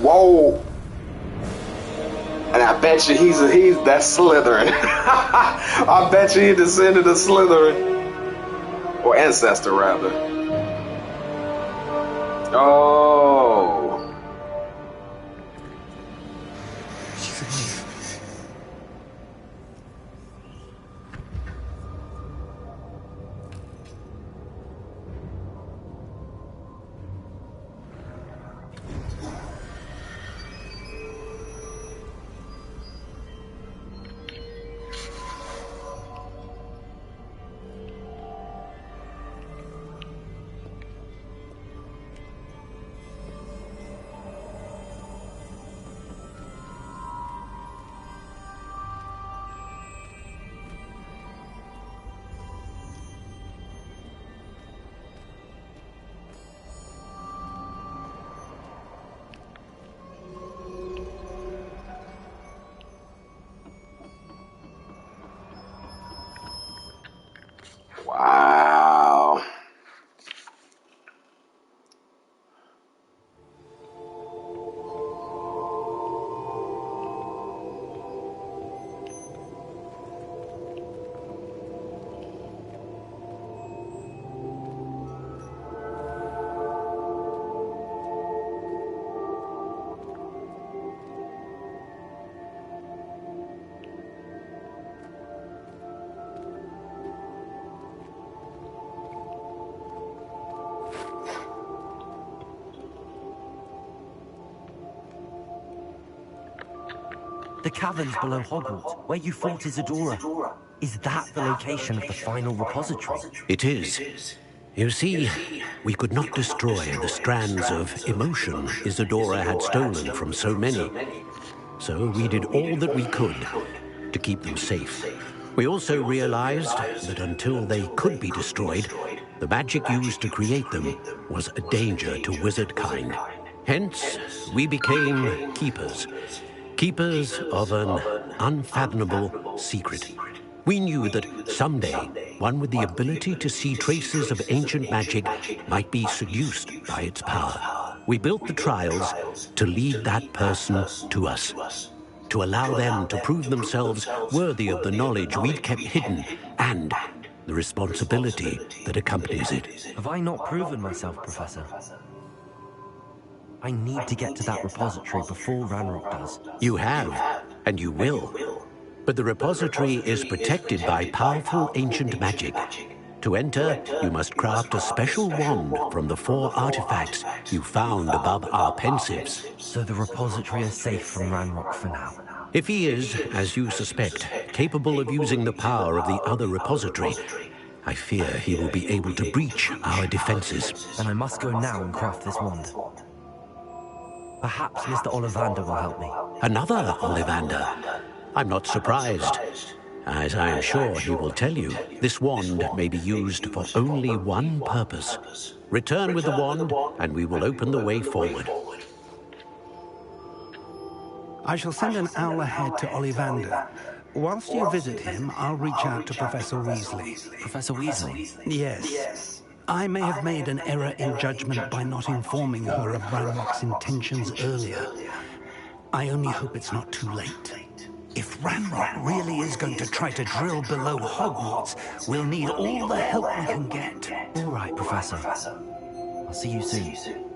Whoa. And I bet you he's that's Slytherin. I bet you he descended of Slytherin. Or ancestor, rather. Oh. She's alive. The caverns below Hogwarts, where you fought Isadora. Is that the location of the final repository? It is. You see, we could not destroy the strands of emotion Isadora had stolen from so many. So we did all that we could to keep them safe. We also realized that until they could be destroyed, the magic used to create them was a danger to wizard kind. Hence, we became keepers. Keepers of an unfathomable secret. We knew that someday, one with the ability to see traces of ancient magic might be seduced by its power. We built the trials to lead that person to us, to allow them to prove themselves worthy of the knowledge we'd kept hidden and the responsibility that accompanies it. Have I not proven myself, Professor? I need to get to that repository before Ranrock does. You have, and you will. But the repository is protected by powerful ancient magic. To enter, you must craft a special wand from the 4 artifacts you found above our pensives. So the repository is safe from Ranrock for now. If he is, as you suspect, capable of using the power of the other repository, I fear he will be able to breach our defenses. Then I must go now and craft this wand. Perhaps Mr. Ollivander will help me. Another Ollivander? I'm not surprised. As I am sure he will tell you, this wand may be used for only one purpose. Return with the wand, and we will open the way forward. I shall send an owl ahead to Ollivander. Whilst you visit him, I'll reach out to Professor Weasley. Professor Weasley? Yes. I may have made an error in judgment by not informing her of Ranrock's intentions earlier. I only hope it's not too late. If Ranrock really is going to try to drill below Hogwarts, we'll need all the help we can get. All right, Professor. I'll see you soon.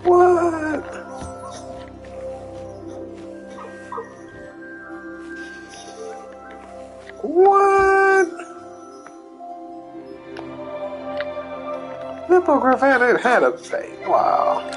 What? What? Lithograph had a face. Wow.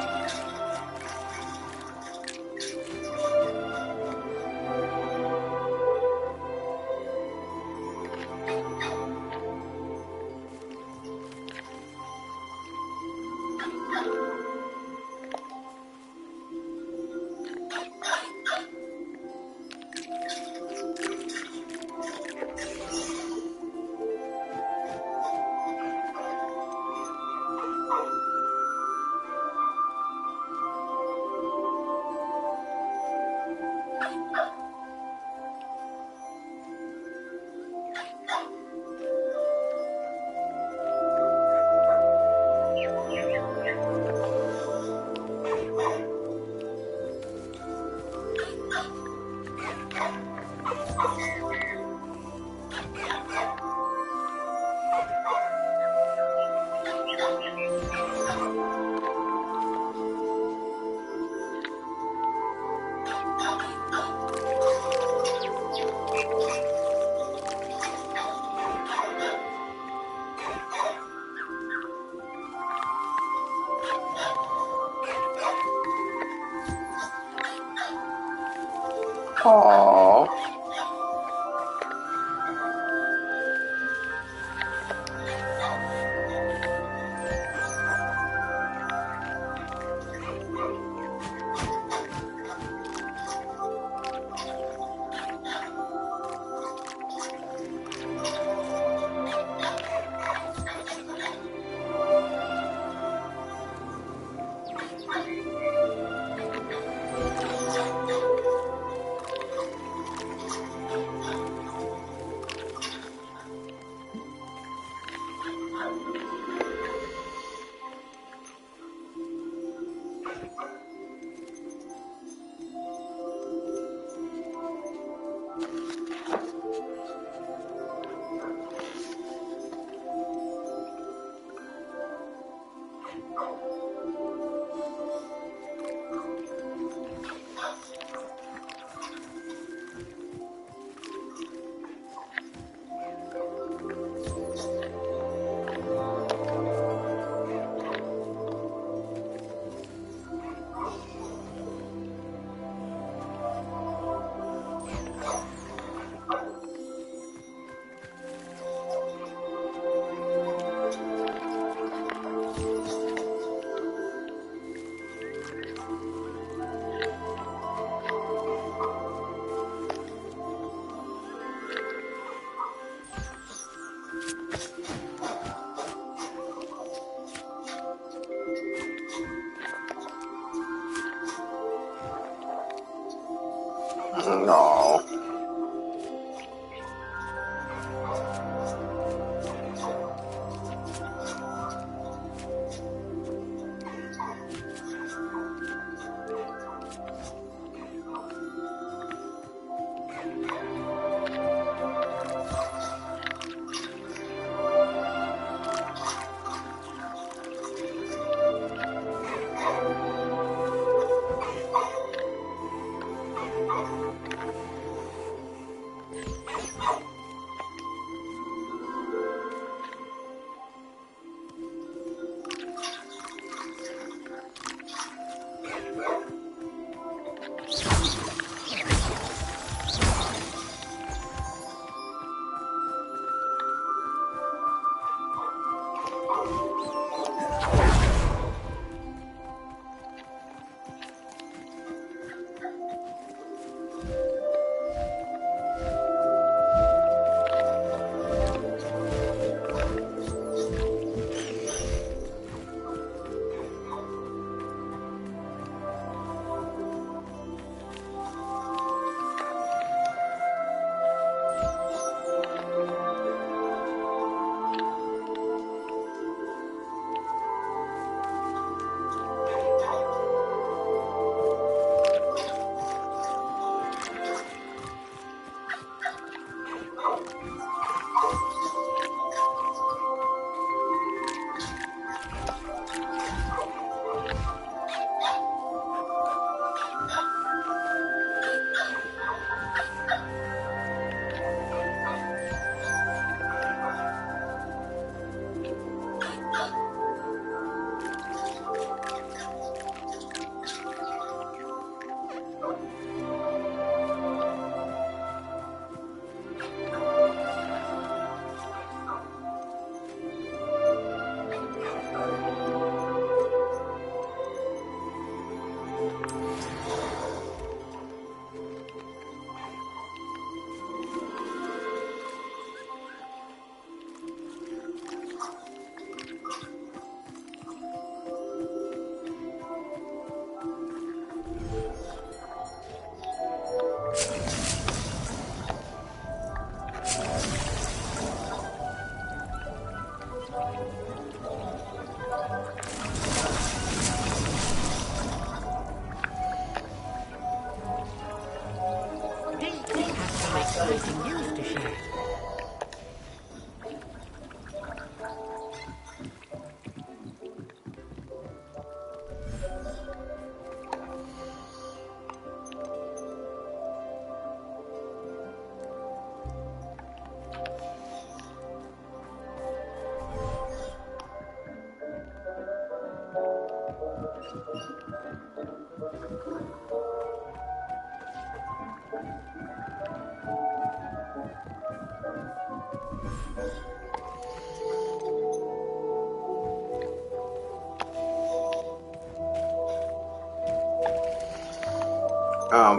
Aww.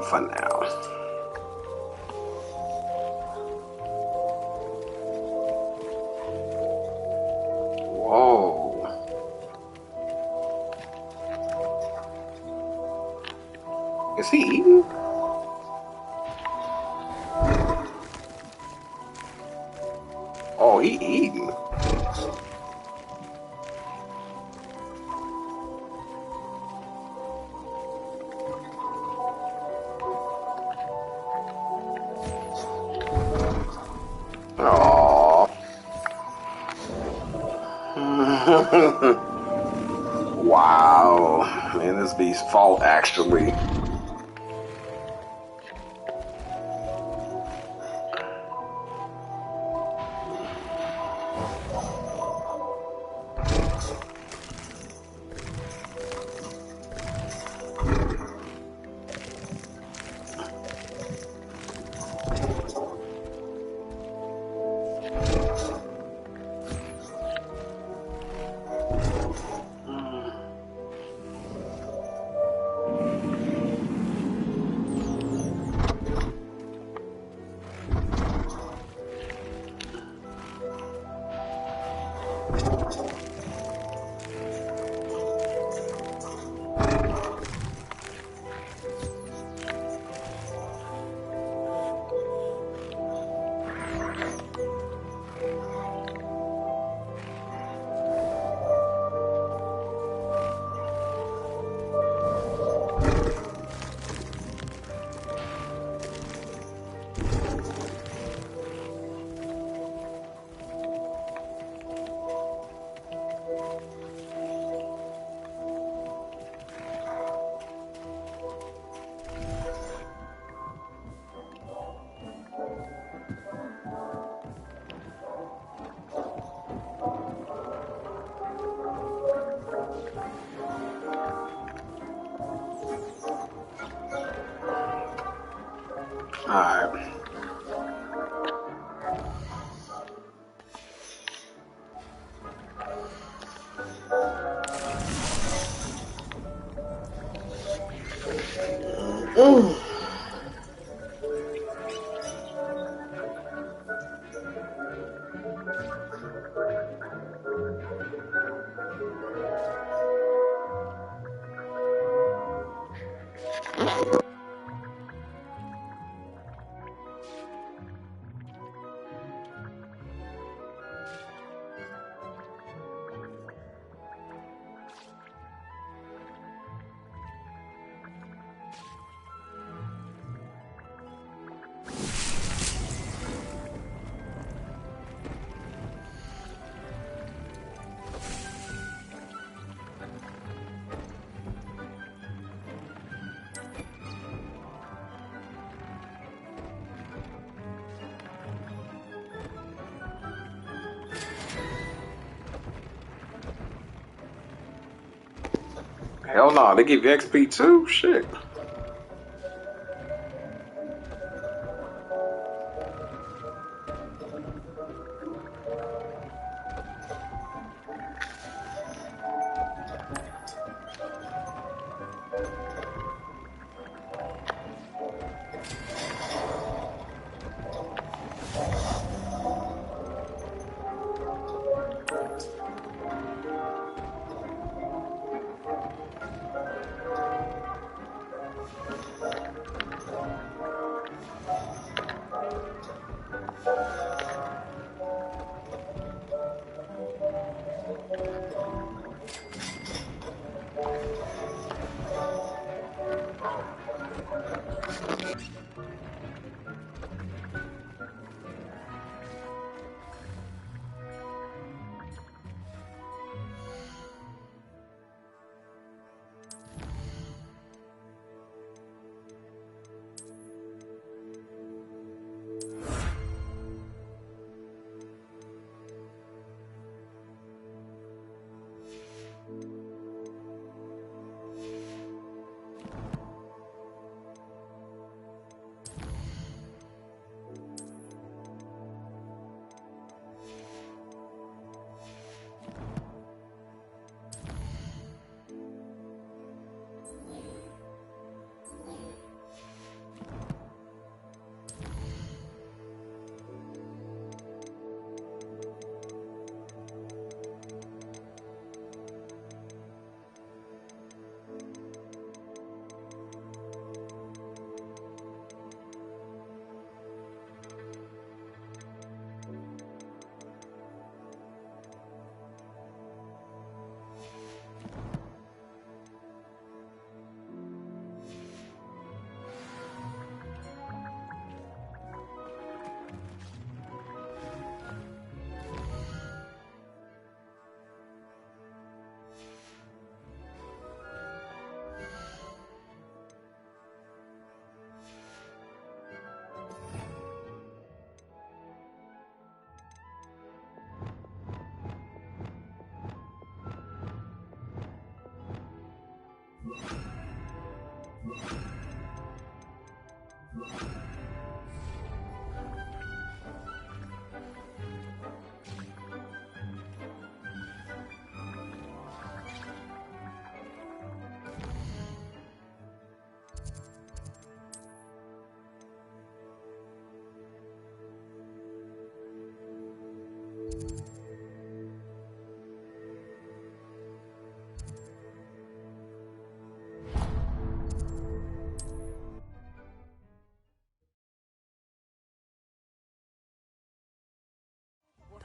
For now. Whoa. Is he eating? Oh, he eating. Wow. Man, this beast's fault, actually. Alright. Hell no, they give you XP too? Shit.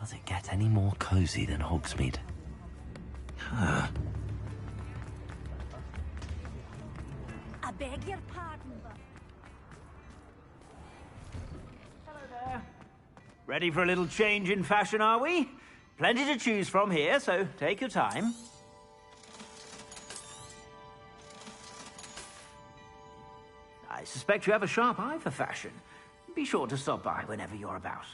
Does it get any more cozy than Hogsmeade? I beg your pardon, but... Hello there. Ready for a little change in fashion, are we? Plenty to choose from here, so take your time. I suspect you have a sharp eye for fashion. Be sure to stop by whenever you're about.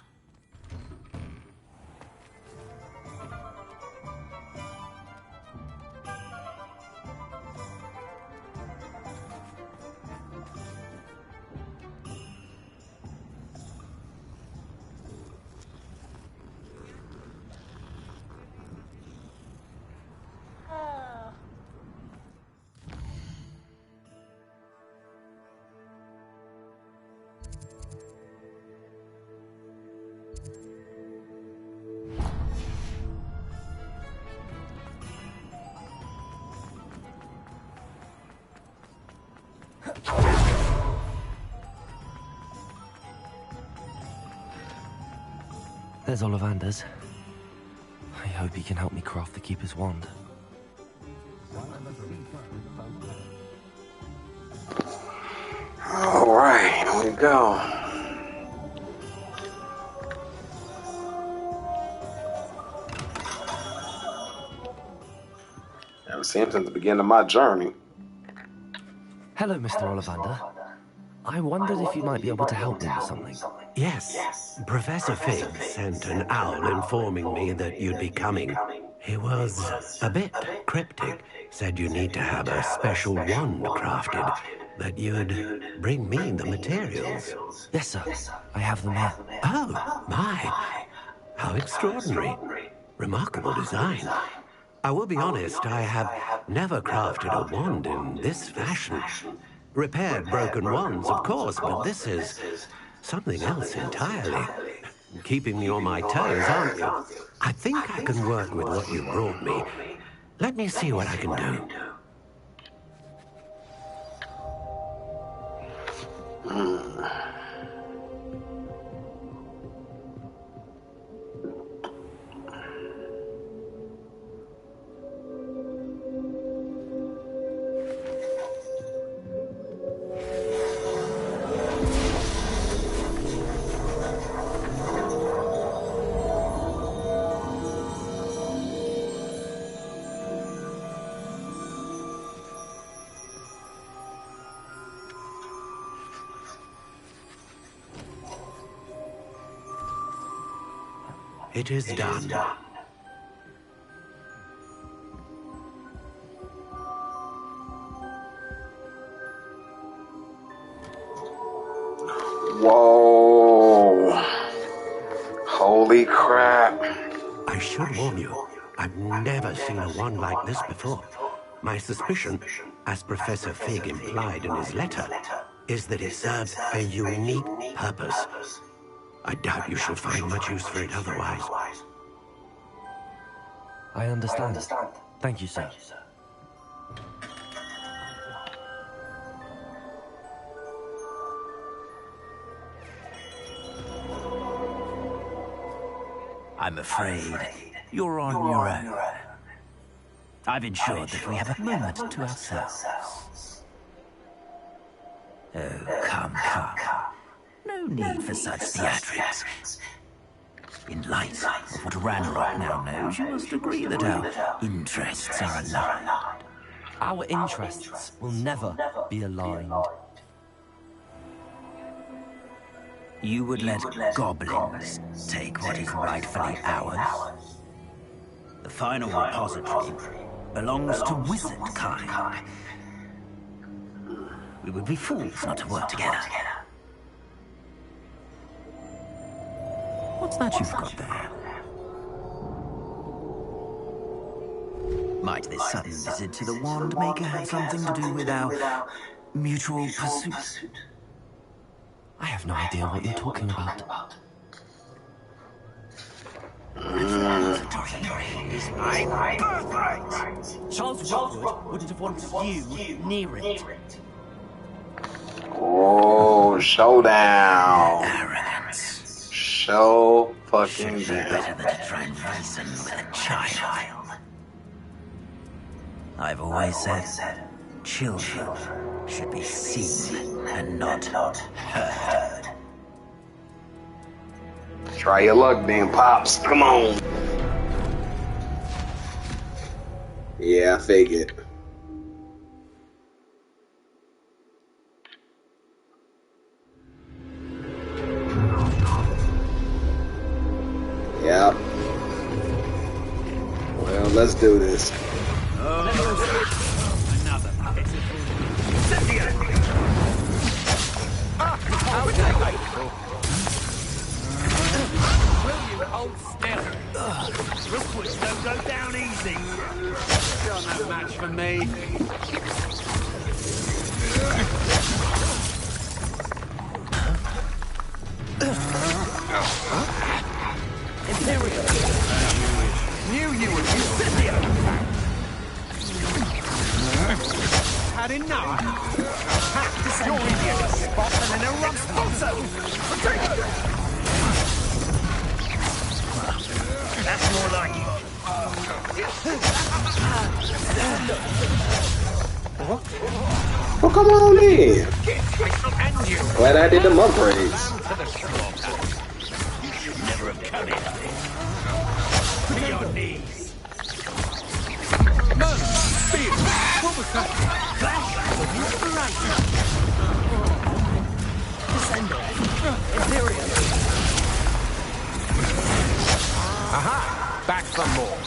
There's Ollivander's. I hope he can help me craft the Keeper's wand. All right, here we go. Haven't seen him since the beginning of my journey. Hello, Mr. Ollivander. I wondered if you might be able to help me with something. Yes. Professor Fig sent an owl informing me that you'd be coming. He was a bit cryptic. Said you need to have a special wand crafted. That you'd bring me the materials. Yes, sir. I have them here. Oh, my. How extraordinary. Remarkable design. I will be honest, I have never crafted a wand in this fashion. Repaired broken wands, of course, but this is something else entirely. Keeping me on my toes, aren't you? I think I can work with what you brought me. Let me see what I can do. It is done. Whoa. Holy crap. I should warn you, I've never seen a wand like this before. My suspicion, as Professor Fig implied in his letter, is that it serves a unique purpose. I doubt you shall find much use for it otherwise. I understand. Thank you, sir. I'm afraid you're on your own. I've ensured that we have a moment to ourselves. Oh, come. No need for such theatrics. In light of what Ranrock now knows, you must agree that our interests are aligned. Our interests will never be aligned. You would let goblins take what is rightfully ours? The final repository belongs to wizard kind. We would be fools not to work together. What's that you've got there? Might this sudden visit to the Wand Maker have something to do with our mutual pursuit? I have no idea what you're talking about. Repository is my birthright. Charles Rockwood wouldn't have wanted you near it. Oh, showdown. Arrogance. Show fucking Should be down. better than to try and reason with a child. I've always said, children should be seen and not heard. Try your luck then, Pops. Come on. Yeah, I figured. Yep. Well, let's do this. Another Will you hold still? Rookwoods don't go down easy. Still no match for me. Imperial. Knew you would be Scythia. Had enough. You're in the spot and then erupts also. That's more like it. Well, come on in. Glad I did them upgrades. You should never have come in. To your knees. What was that? Flash of inspiration. Descender. Imperial. Aha! Back for more.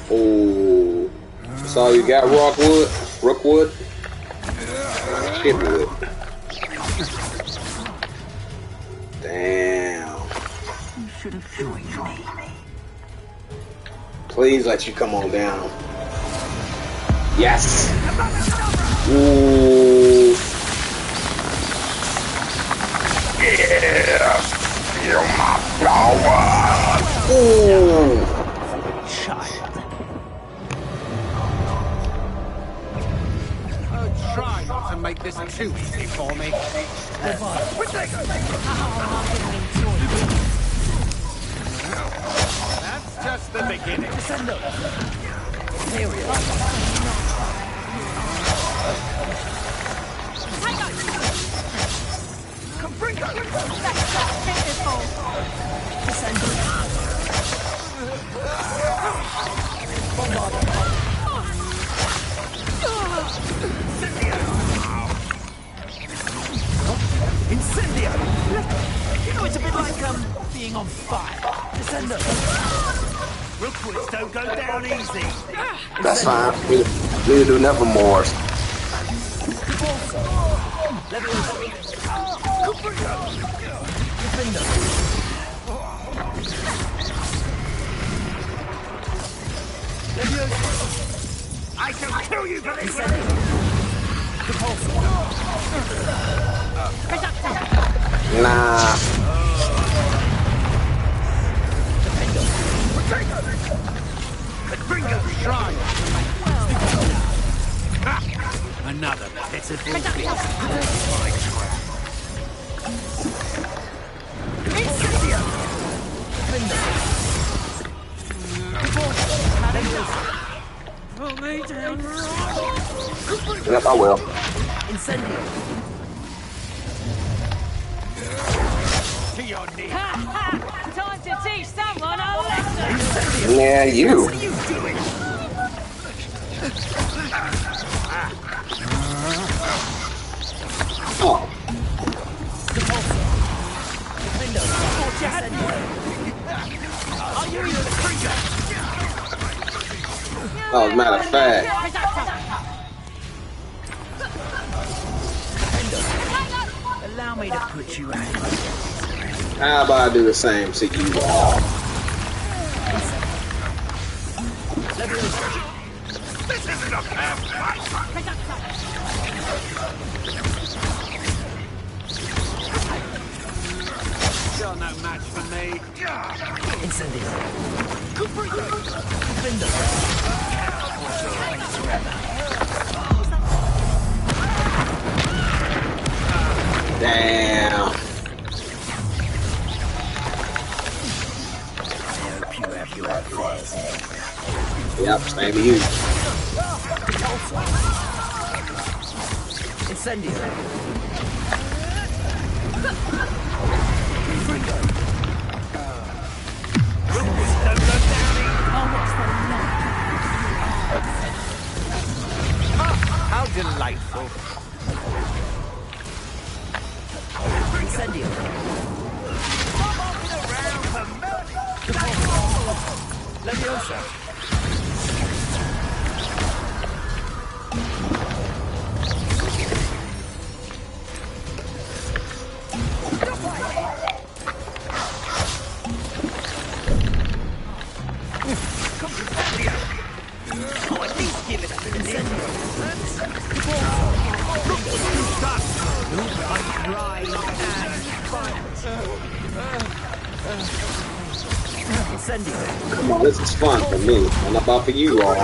Oh, that's all you got, Rockwood? Rookwood? Shitwood. Damn. You should have joined me. Please let you come on down. Yes. Ooh. Yeah. Feel my power. Ooh. Child. Try not to make this too easy for me. That's just the beginning. Incendio! You know, it's a bit like, being on fire. Descender. Rookwoods don't go down easy. That's fine. We need to do Nevermore. I shall kill you for this! Nah. Another pitiful Yes, I will. Incendio. To your knees. Time to teach someone a lesson. Yeah, you. What are you doing? Oh. Oh, as a matter of fact. Allow me to put you out. How about I do the same to you all? This isn't a fair fight! You're no match for me. Incendio. Damn. Yep, same to you. Incendio. How delightful. Incendio. Leviosa. Come on, this is fun for me. I'm not about for you all.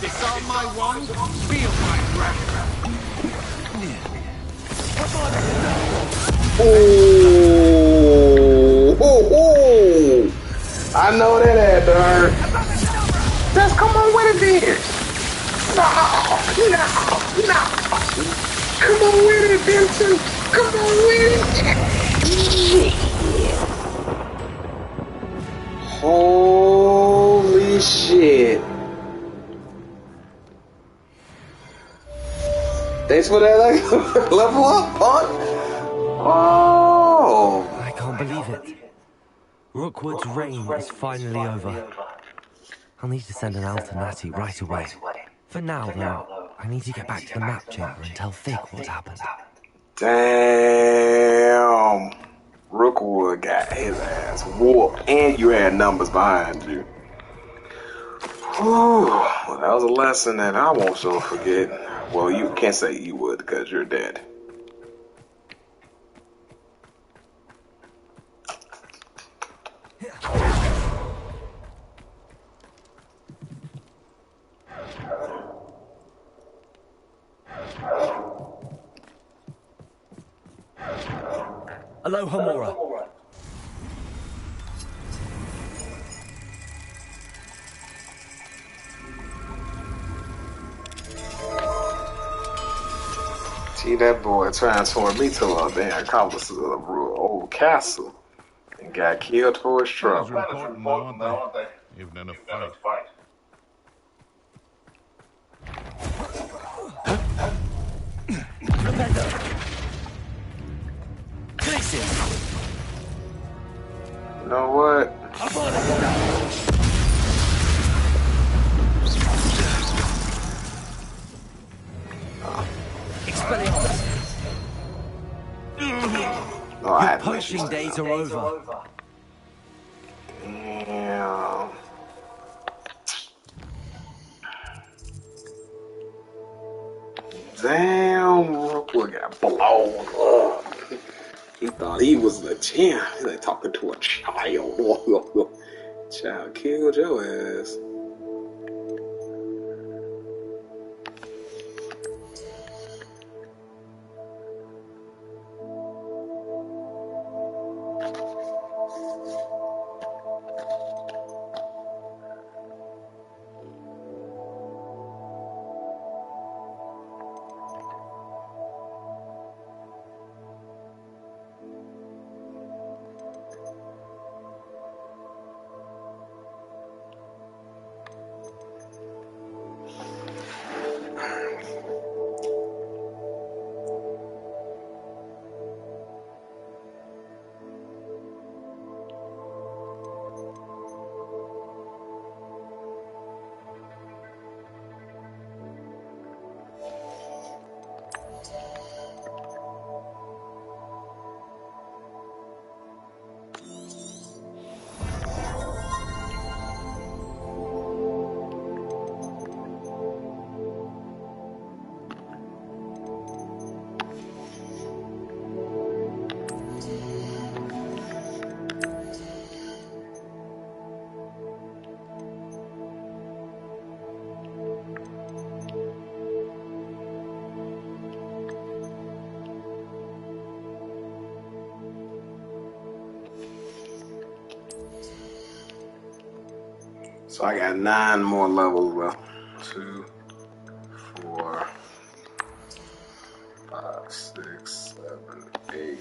Disarm my wand, feel my breath. Oh, I know that had to hurt. Just come on with it then. No. Come on with it, Vincent. Come on with it. Holy shit. Thanks for that level up, punk. Oh. I can't believe it. Rookwood's reign is finally over. I'll need to send an alternati right away. For now, though, I need to get back to the map chamber and tell Fig what happened. Damn. Rookwood got his ass whooped, and you had numbers behind you. Whew. Well, that was a lesson that I won't so forget. Well, you can't say you would because you're dead. Aloha Mora. See that boy transformed me to a damn accomplice of the old castle and got killed for his trouble. Even in a fight. You know what? Your poaching days are over. Damn. Damn, Rookwood got blown up. He thought he was the champ. He's like talking to a child. Child killed your ass. So I got 9 more levels left. 2, 4, 5, 6, 7, 8,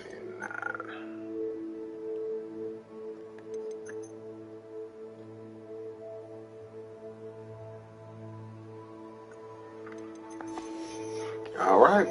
and 9. All right.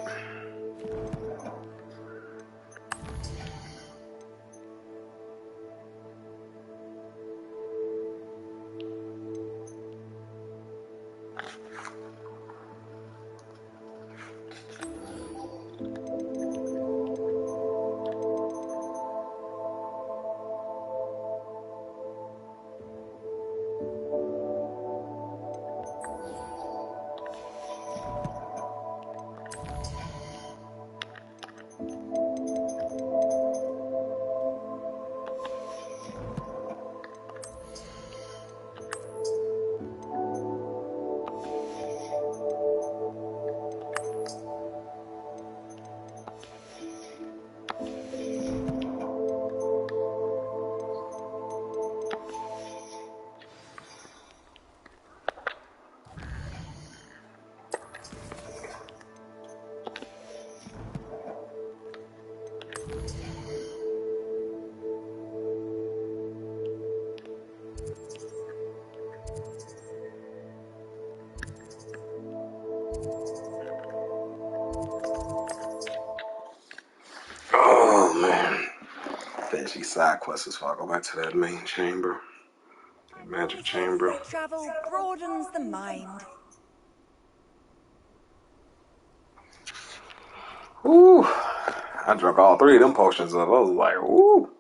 Oh man. Finish these side quests before I go back to that main chamber. That magic chamber. Travel broadens the mind. Ooh. I drank all 3 of them potions up. I was like, ooh.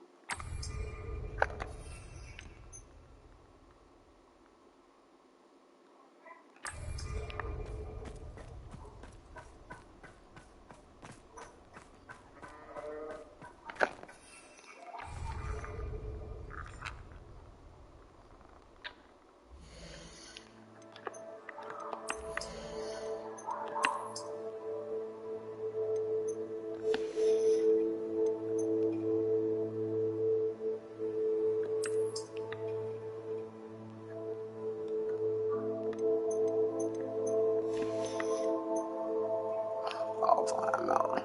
I'll find out.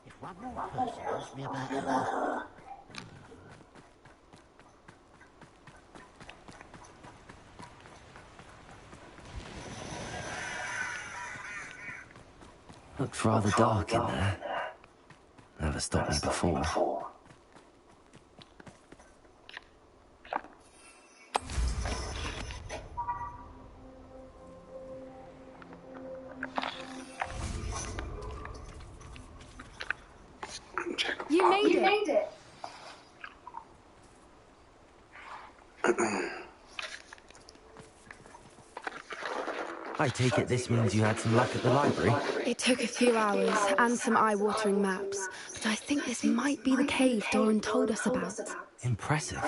If one more person asks me about Ella... Looked rather dark in there. Never stopped me before. You made it. I take it this means you had some luck at the library? It took a few hours and some eye-watering maps, but I think this might be the cave Doran told us about. Impressive.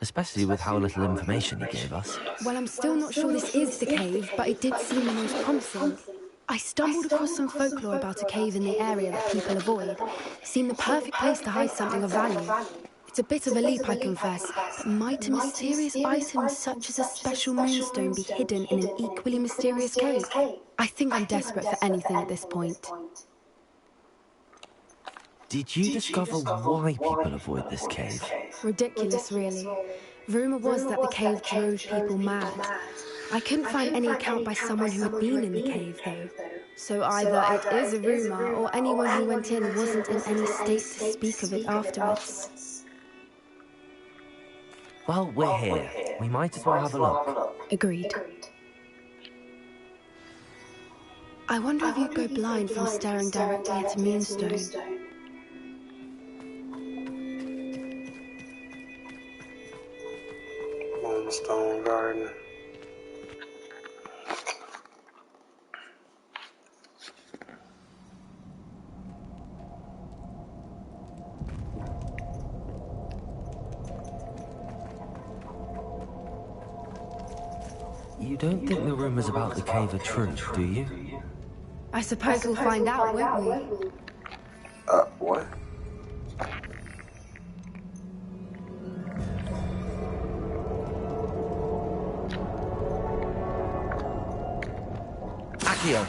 Especially with how little information he gave us. Well, I'm still not sure this is the cave, but it did seem the most promising. I stumbled across some folklore about a cave in the area that people avoid. Seemed the perfect place to hide something of value. It's a bit of a leap, I confess, but might a mysterious item such as a special moonstone be hidden in an equally mysterious cave? I think I'm desperate for anything at this point. Did you discover why people avoid this cave? Ridiculous, really. Rumour was that the cave drove people mad. I couldn't find any account by someone who had been in the cave, though. So either it is a rumour, or anyone who went in wasn't in any state to speak of it afterwards. Well, we're here. We might as well have a look. Agreed. I wonder if you'd go blind from staring directly at a moonstone. Moonstone Garden. You don't think the rumors about the cave are true, do you? I suppose we'll find out, won't we? What? Accio.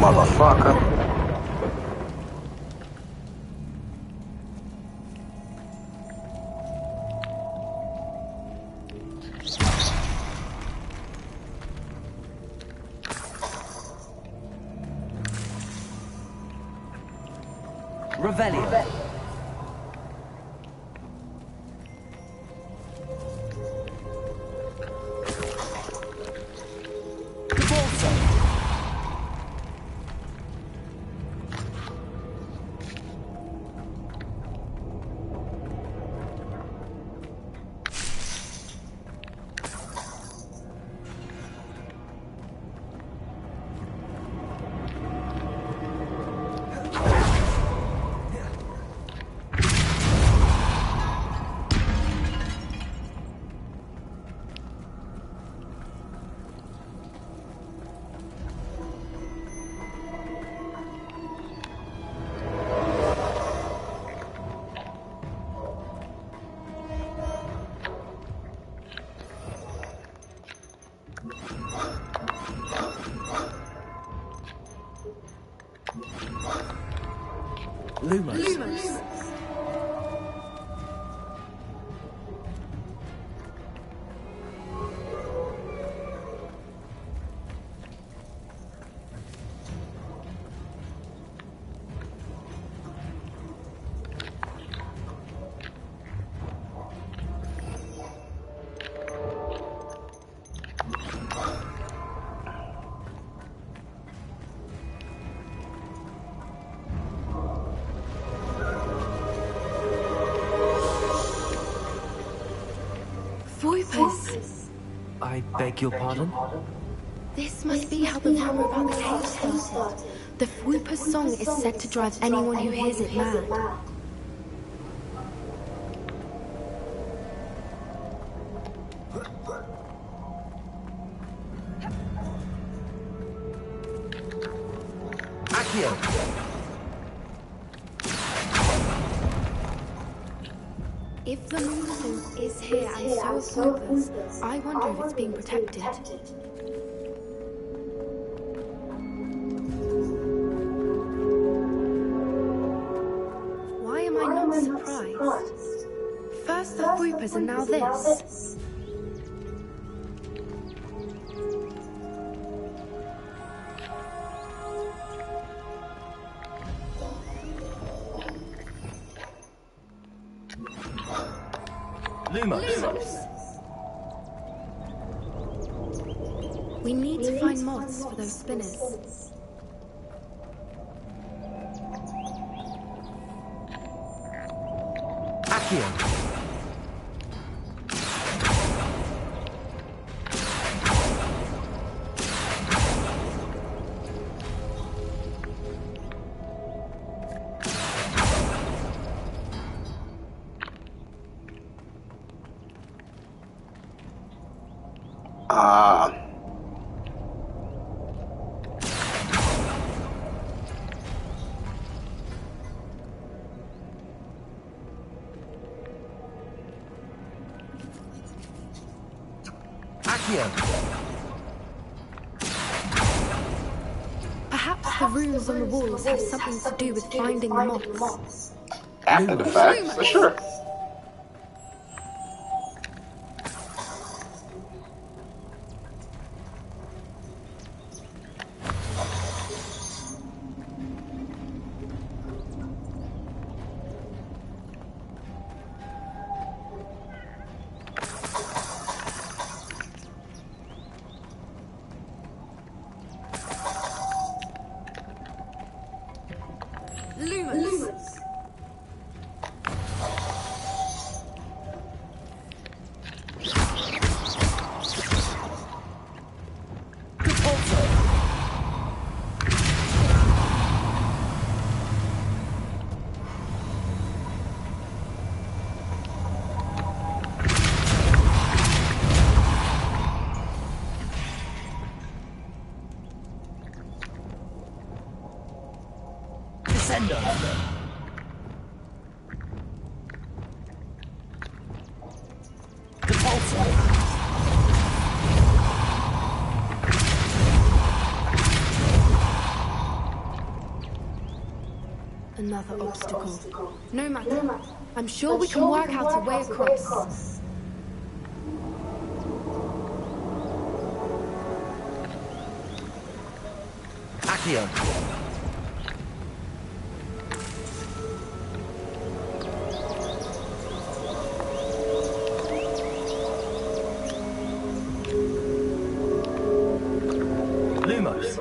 Motherfucker. Revelio. Lumos. I beg your pardon? This must be how the rumor about the cave started. The Fwooper's song is said to drive anyone who hears it mad. If the moonstone is here and so are Fwoopers, I wonder if it's being protected. Why am I not surprised? First the Fwoopers and now this. Lumos. We need to find moths for those spinners. Accio. Perhaps the runes on the walls have something to do with finding the moths. After the fact, for sure. Descendo! Another obstacle. No matter. I'm sure we can work out a way across. Accio. Lumos.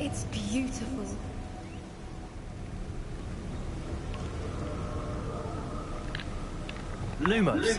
It's beautiful. Lumos.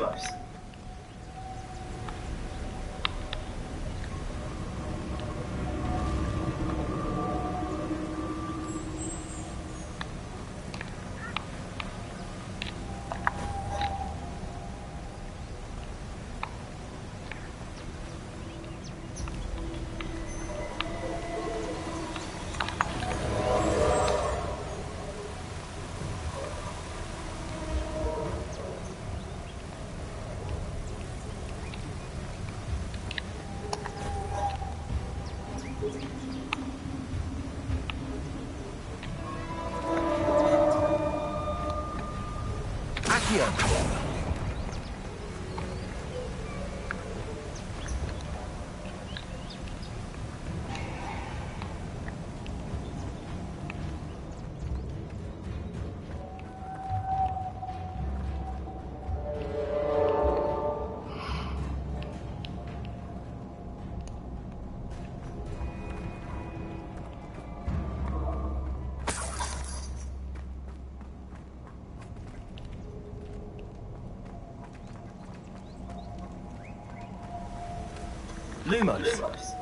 Lumos.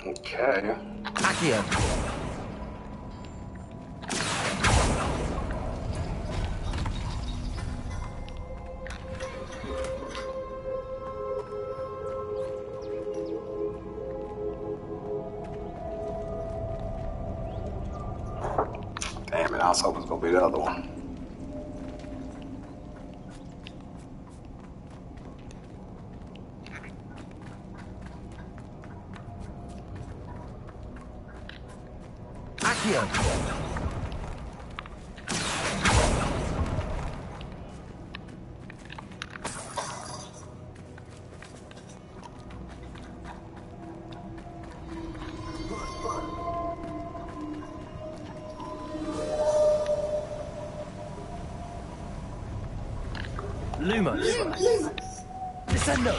Okay. Accio. Damn it, I was hoping it was gonna be the other one. Lumos. Descendo.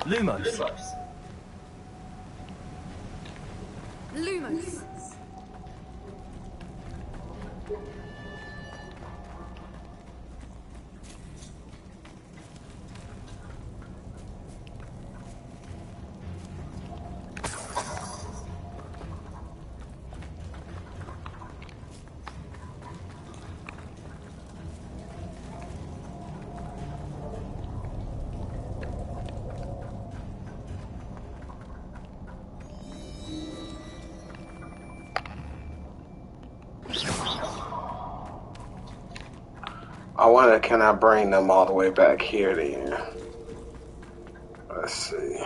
Lumos. Lumos. I wonder, can I bring them all the way back here then? Let's see.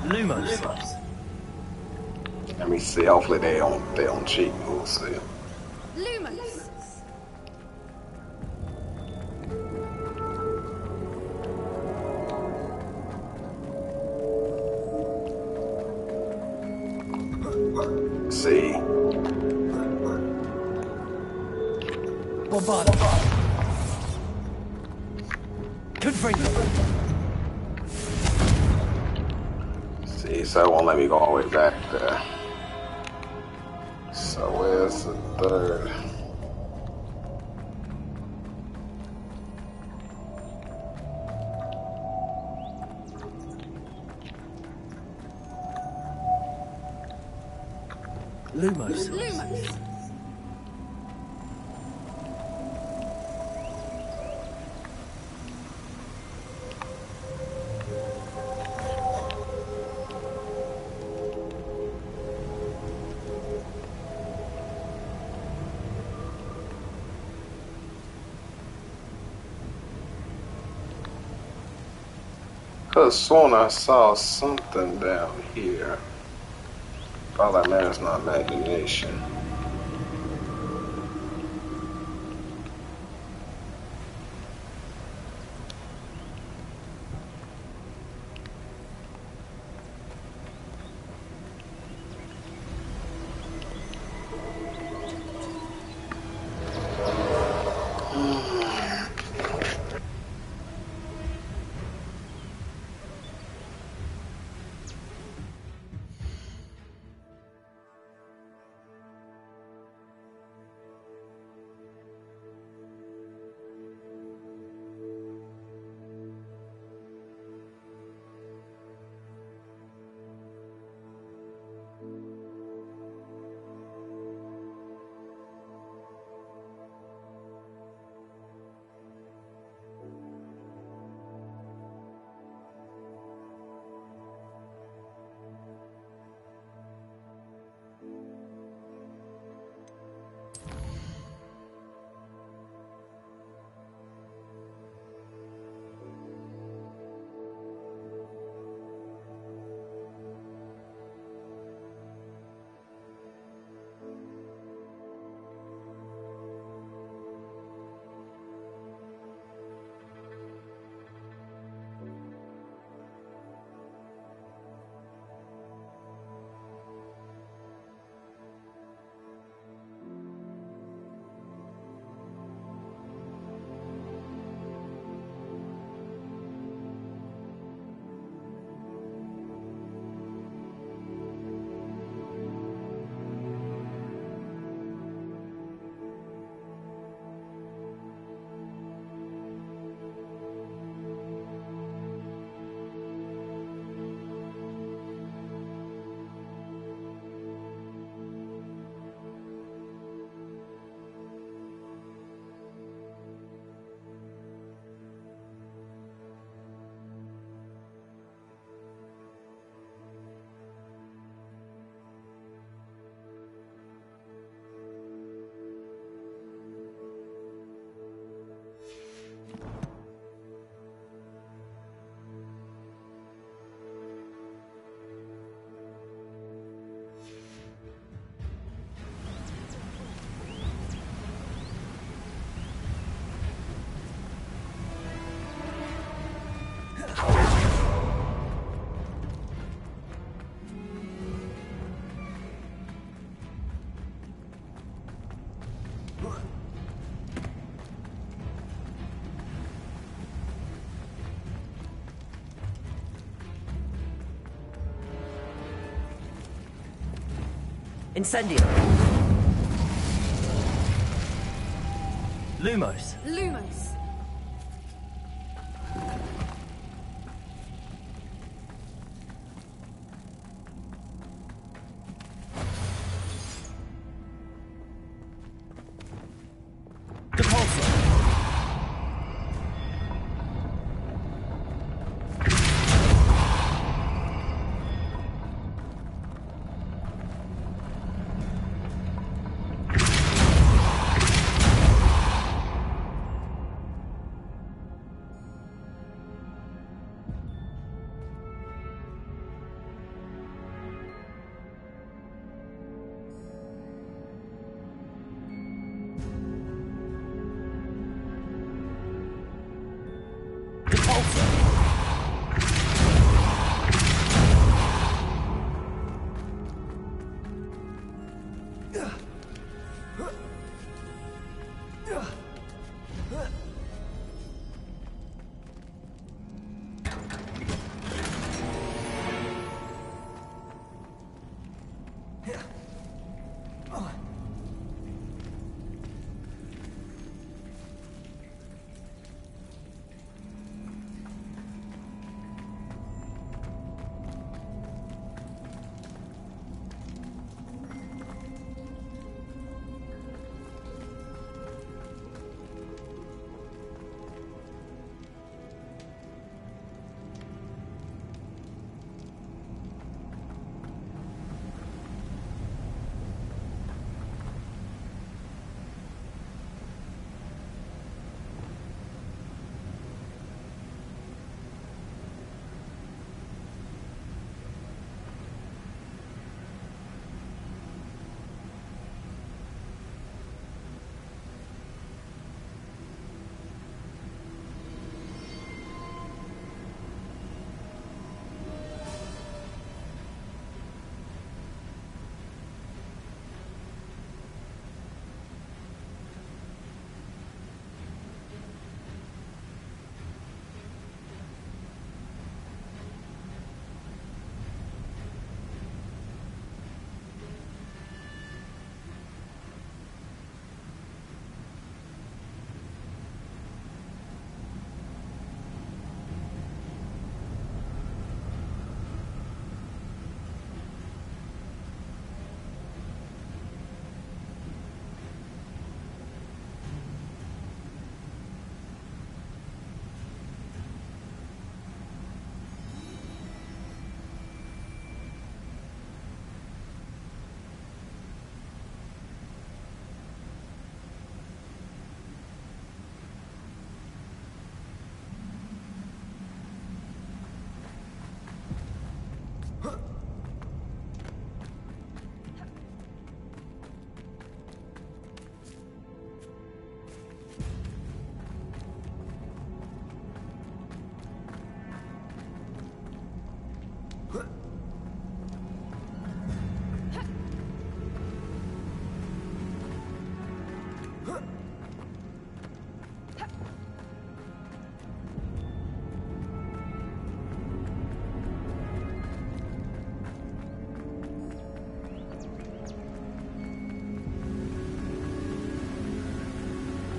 Lumos. Let me see. Hopefully they don't cheat. We'll see. Lumos. See. Bombard. Good bring. See, so it won't let me go all the way back there. So where's the third? Lumos. Lumos. Could've sworn I saw something down here. All that matters is not imagination. Incendio. Lumos. Lumos.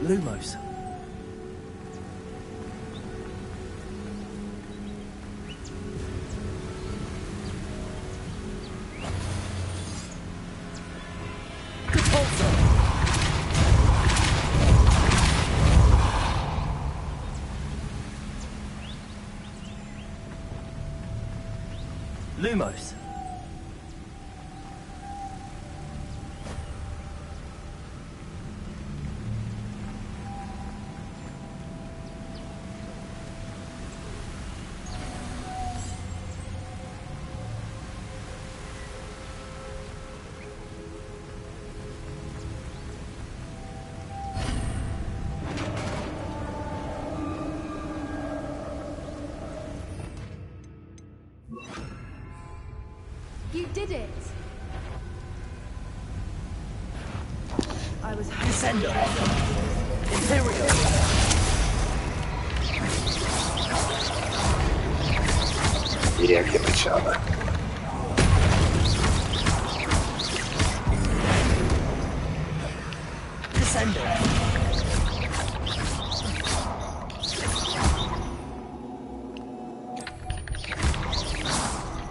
Lumos. Lumos. You did it! I was Descendo. Imperial. Yeah, give it a shot. Send it.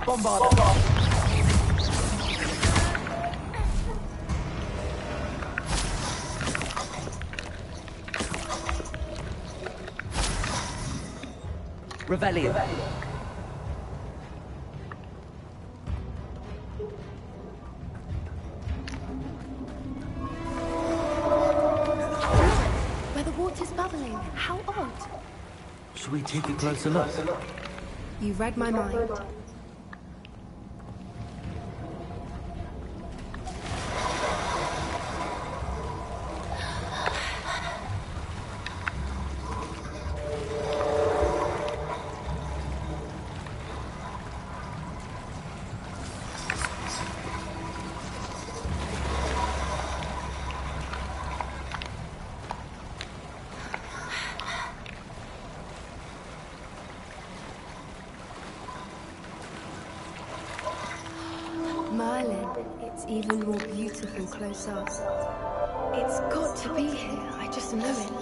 Bombard. Revelio. Where the water's bubbling. How odd. Shall we take a closer look? You read my mind. Merlin, it's even more beautiful close up. It's got to be here, I just know it.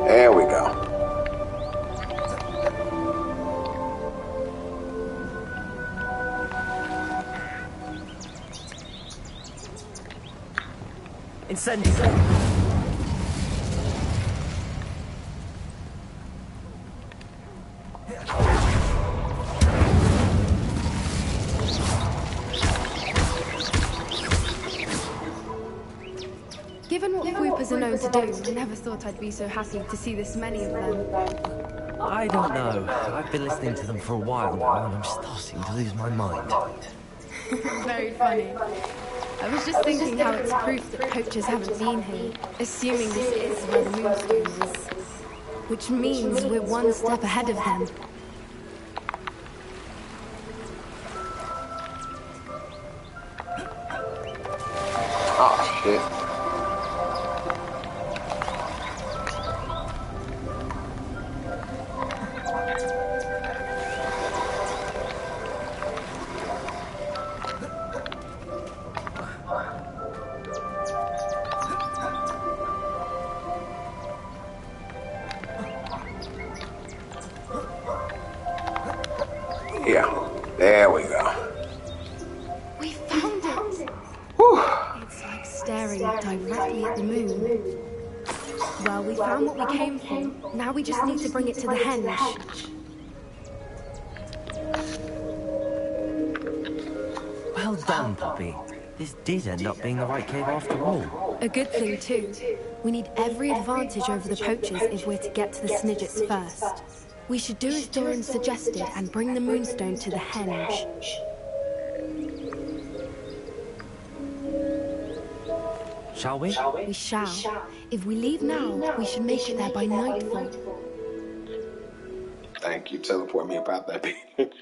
There we go. Incendio. Given what Whoopers are known to do, I never thought I'd be so happy to see this many of them. I don't know. I've been listening to them for a while now, and I'm starting to lose my mind. Very funny. I was just thinking how it's proof that poachers haven't been here, assuming this is where the moonstone is. Which means we're one step ahead of them. Oh, shit. Yeah, there we go. We found it! Whew. It's like staring directly at the moon. Well, we found what we came for. Now we just need to bring it to the henge. Well done, Poppy. This did end up being the right cave after all. A good thing, too. We need every advantage over the poachers if we're to get to the Snidgets first. We should do as Doran suggested and bring the moonstone to the henge. Shall we? We shall. If we leave now, we should make it there by nightfall. Thank you. Teleport me about that bitch.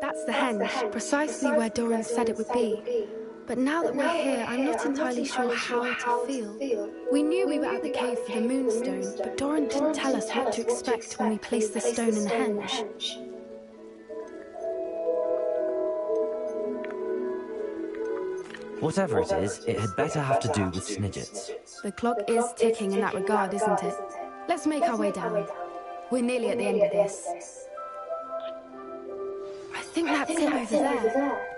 That's the henge, precisely where Doran said it would be. But now that we're here, I'm not entirely sure how to feel. We knew we were at the cave for the moonstone, but Doran didn't tell us what to expect when we placed the stone in the henge. Whatever it is, it had better have to do with Snidgets. The clock is ticking in that regard, isn't it? Let's make our way down. We're nearly at the end of this. I think that's it over there.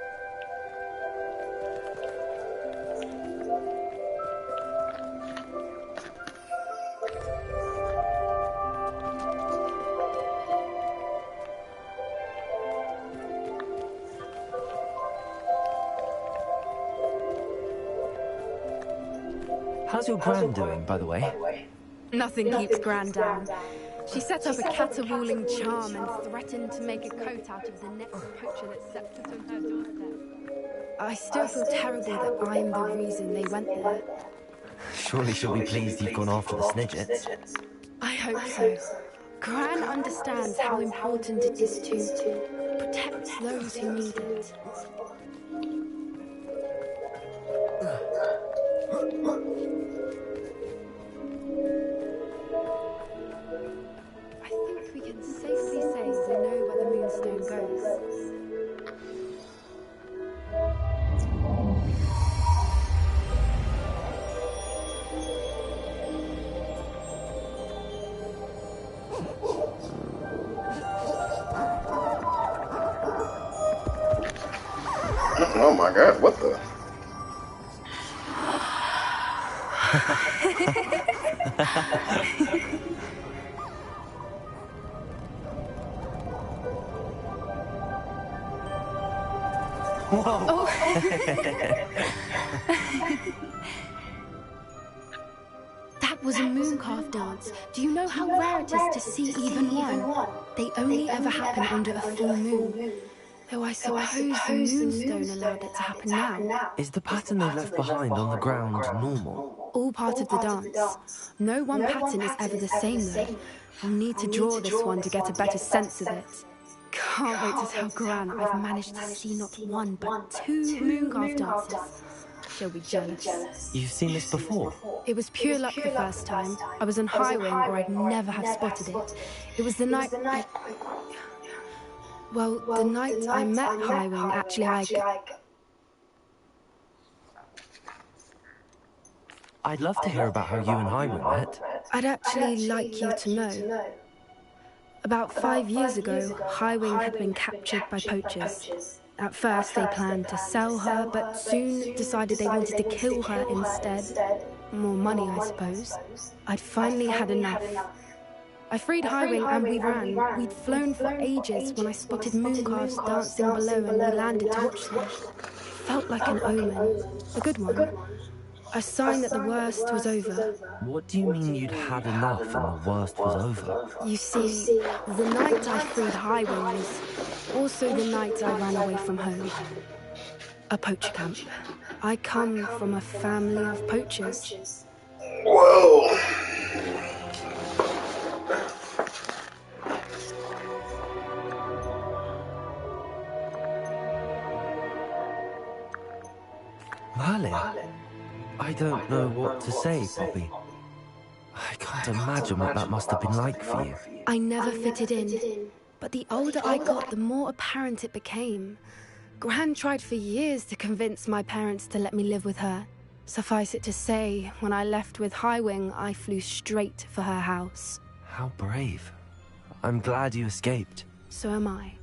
How's your Gran doing, by the way? Nothing keeps Gran down. She set up a caterwauling charm and threatened to make a coat out of the next poacher that set foot on her doorstep. I still feel terrible that I'm the reason they went there. Surely she'll be pleased you've gone after the Snidgets. I hope so. Gran understands how important it is too. protects those who need it. I think we can safely say we know where the Moonstone goes. Oh my god, what the? Whoa. That was a mooncalf dance. Do you know how rare it is to see even one? They only ever happen under a full moon. Though I suppose the Moonstone allowed it to happen now. Is the pattern they left behind on the ground normal? All part of the dance. No one pattern is ever the same though. We'll need to draw this one to get a better sense of it. Can't wait to tell Gran I've managed to see not one but two mooncalf dances. She'll be jealous. You've seen this before? It was pure luck the first time. I was on Highwing or I'd never have spotted it. It was the night the night I met Highwing, actually, I'd love to hear about how you and Highwing met. I'd actually like you to know. About 5 years ago, Highwing had been captured by poachers. At first, they planned to sell her, but soon decided they wanted to kill her instead. More money, I suppose. I'd finally had enough. I freed Highwing and we ran. We'd flown for ages when I spotted mooncalves dancing below and we landed to watch them. It felt like an omen. A good one. A sign that the worst was over. What do you mean you'd had enough and the worst was over? You see, the night I freed Highwing was also the night I ran away from home. A poacher camp. I come from a family of poachers. Whoa! Merlin? I don't know what to say, Poppy. I can't imagine what that must have been like for you. I never fitted in, but the older I got, the more apparent it became. Gran tried for years to convince my parents to let me live with her. Suffice it to say, when I left with Highwing, I flew straight for her house. How brave. I'm glad you escaped. So am I.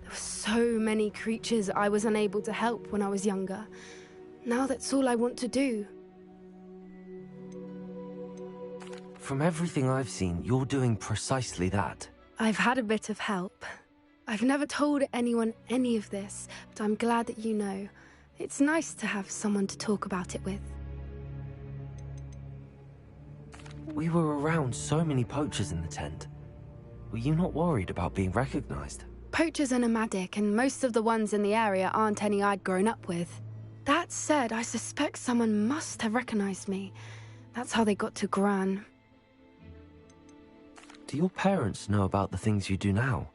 There were so many creatures I was unable to help when I was younger. Now that's all I want to do. From everything I've seen, you're doing precisely that. I've had a bit of help. I've never told anyone any of this, but I'm glad that you know. It's nice to have someone to talk about it with. We were around so many poachers in the tent. Were you not worried about being recognized? Poachers are nomadic, and most of the ones in the area aren't any I'd grown up with. That said, I suspect someone must have recognized me. That's how they got to Gran. Do your parents know about the things you do now?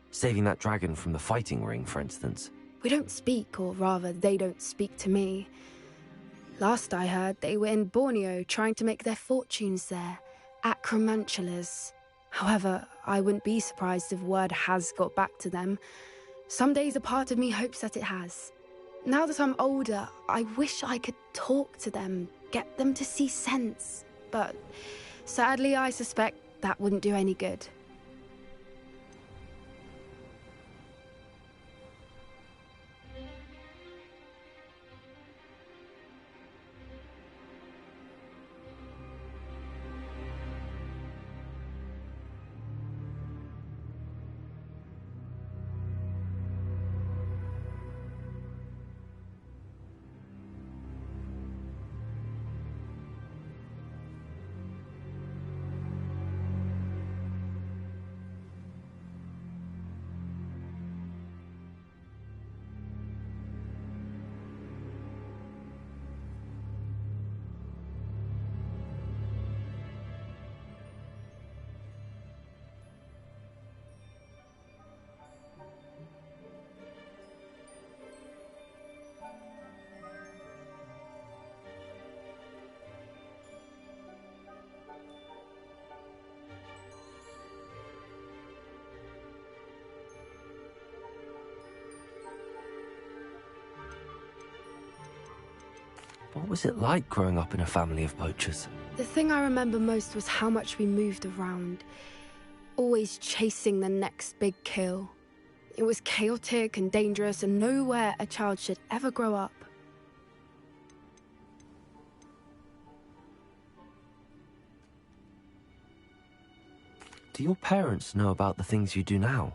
Saving that dragon from the fighting ring, for instance. We don't speak, or rather, they don't speak to me. Last I heard, they were in Borneo trying to make their fortunes there. Acromantulas. However, I wouldn't be surprised if word has got back to them. Some days a part of me hopes that it has. Now that I'm older, I wish I could talk to them, get them to see sense. But sadly, I suspect that wouldn't do any good. What was it like growing up in a family of poachers? The thing I remember most was how much we moved around, always chasing the next big kill. It was chaotic and dangerous, and nowhere a child should ever grow up. Do your parents know about the things you do now?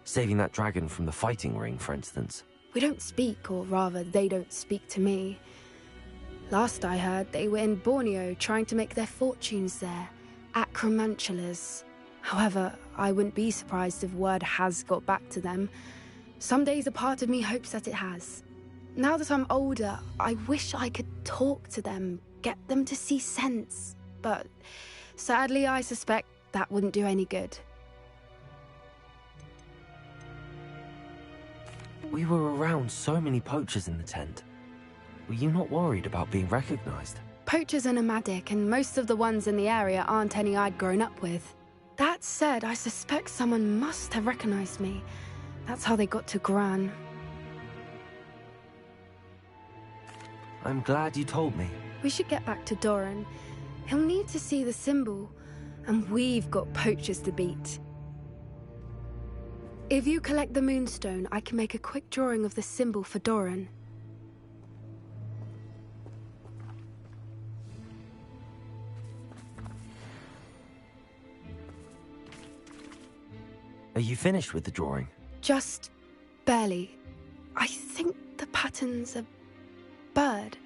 Saving that dragon from the fighting ring, for instance. We don't speak, or rather, they don't speak to me. Last I heard, they were in Borneo trying to make their fortunes there, acromantulas. However, I wouldn't be surprised if word has got back to them. Some days a part of me hopes that it has. Now that I'm older, I wish I could talk to them, get them to see sense. But sadly, I suspect that wouldn't do any good. We were around so many poachers in the tent. Were you not worried about being recognized? Poachers are nomadic, and most of the ones in the area aren't any I'd grown up with. That said, I suspect someone must have recognized me. That's how they got to Gran. I'm glad you told me. We should get back to Doran. He'll need to see the symbol, and we've got poachers to beat. If you collect the moonstone, I can make a quick drawing of the symbol for Doran. Are you finished with the drawing? Just barely. I think the pattern's a bird.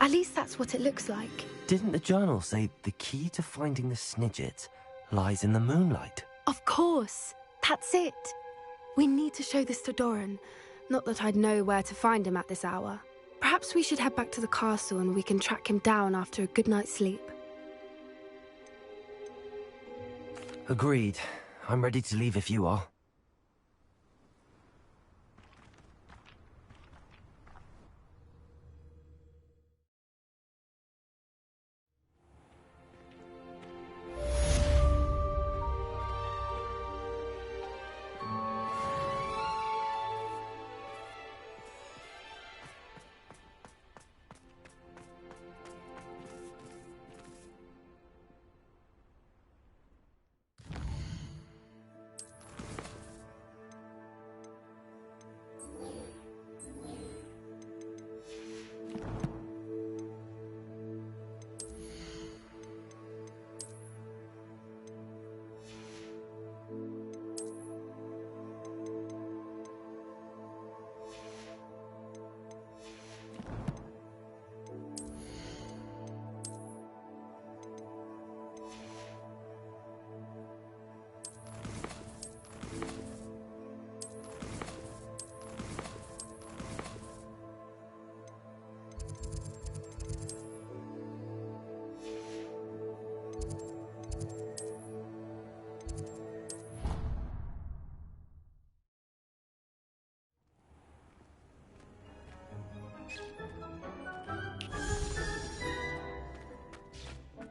At least that's what it looks like. Didn't the journal say the key to finding the Snidget lies in the moonlight? Of course. That's it. We need to show this to Doran. Not that I'd know where to find him at this hour. Perhaps we should head back to the castle and we can track him down after a good night's sleep. Agreed. I'm ready to leave if you are.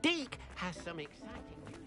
Deke has some exciting news.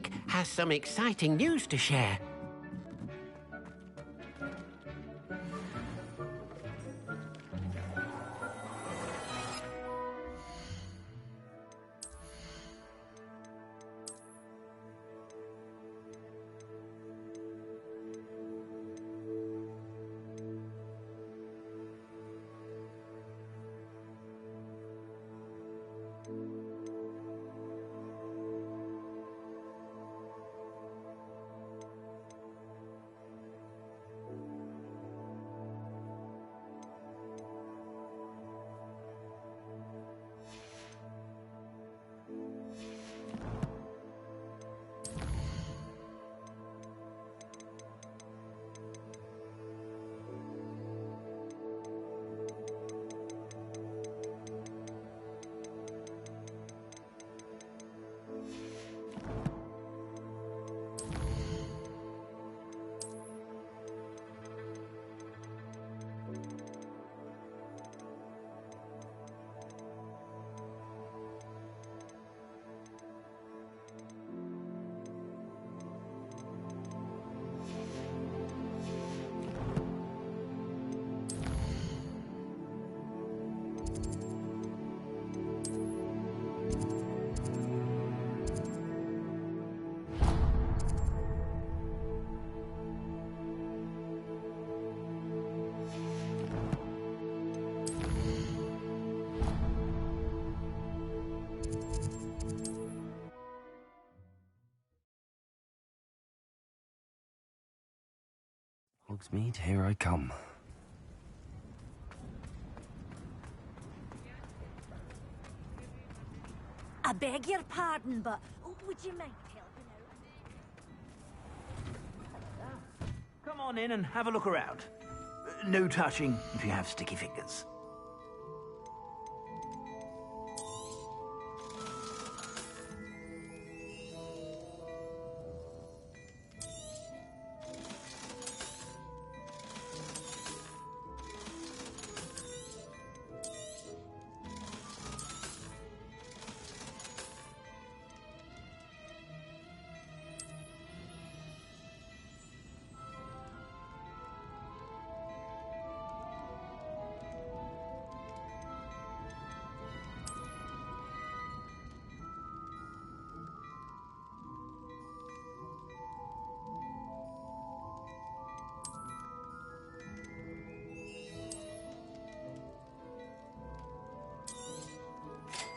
Deek has some exciting news to share. Hogsmeade, here I come. I beg your pardon, but would you mind helping out? Come on in and have a look around. No touching if you have sticky fingers.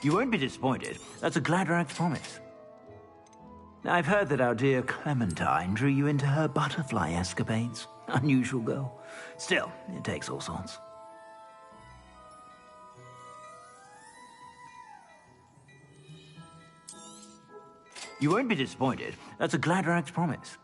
You won't be disappointed. That's a Gladrag's promise. I've heard that our dear Clementine drew you into her butterfly escapades. Unusual girl. Still, it takes all sorts. You won't be disappointed. That's a Gladrag's promise.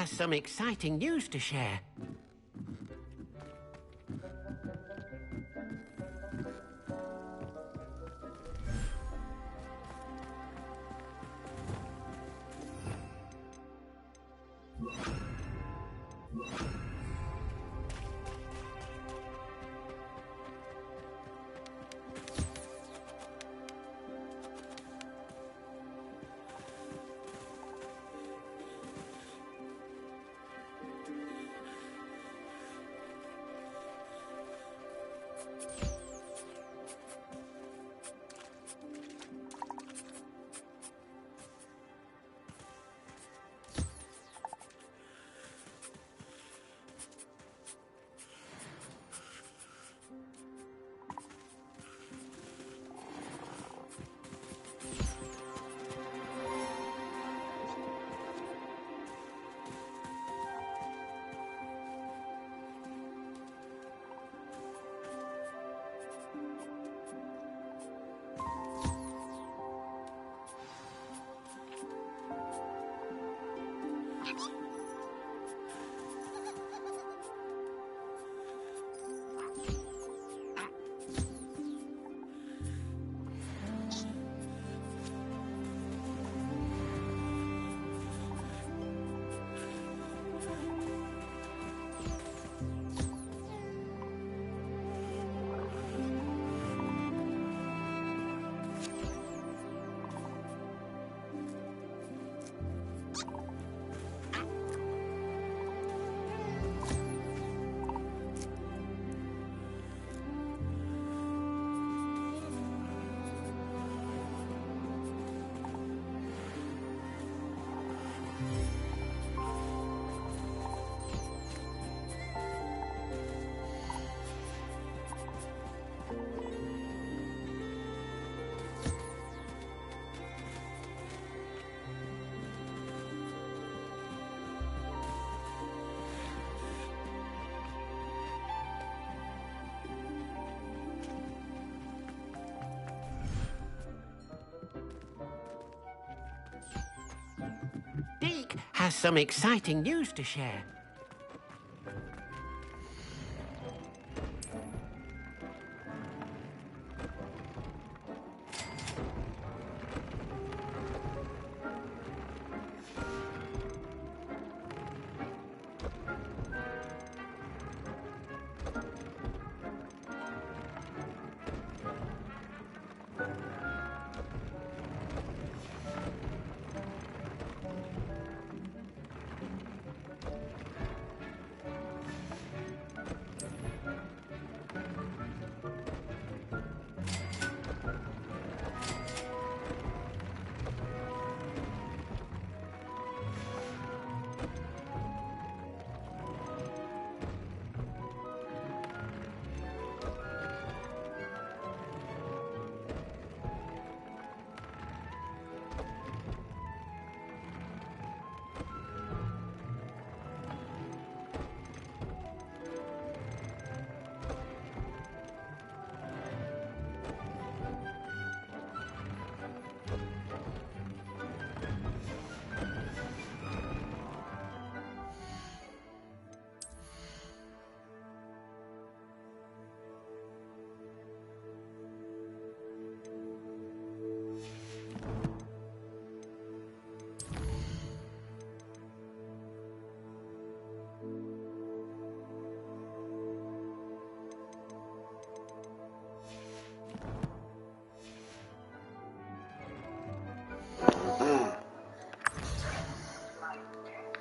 has some exciting news to share. Deke has some exciting news to share.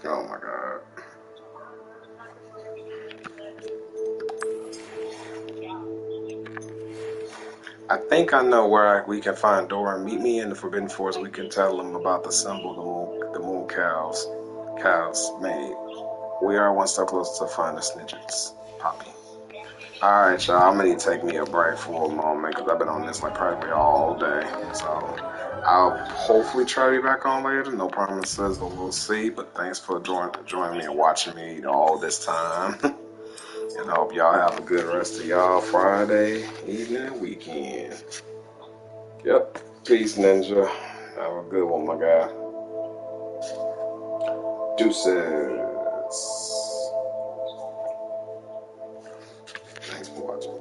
Oh my god. I think I know where we can find Doran. Meet me in the Forbidden Forest. We can tell them about the symbol the moon cows made. We are one step closer to find the snitches. Poppy. Alright, y'all. I'm gonna take me a break for a moment because I've been on this like practically all day. So I'll hopefully try to be back on later. No promises, but we'll see. But thanks for joining me and watching me all this time. And I hope y'all have a good rest of y'all Friday evening and weekend. Yep. Peace, Ninja. Have a good one, my guy. Deuces. Thanks for watching.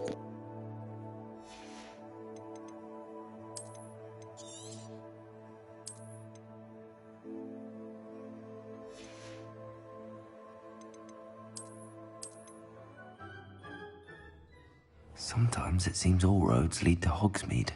Sometimes it seems all roads lead to Hogsmeade.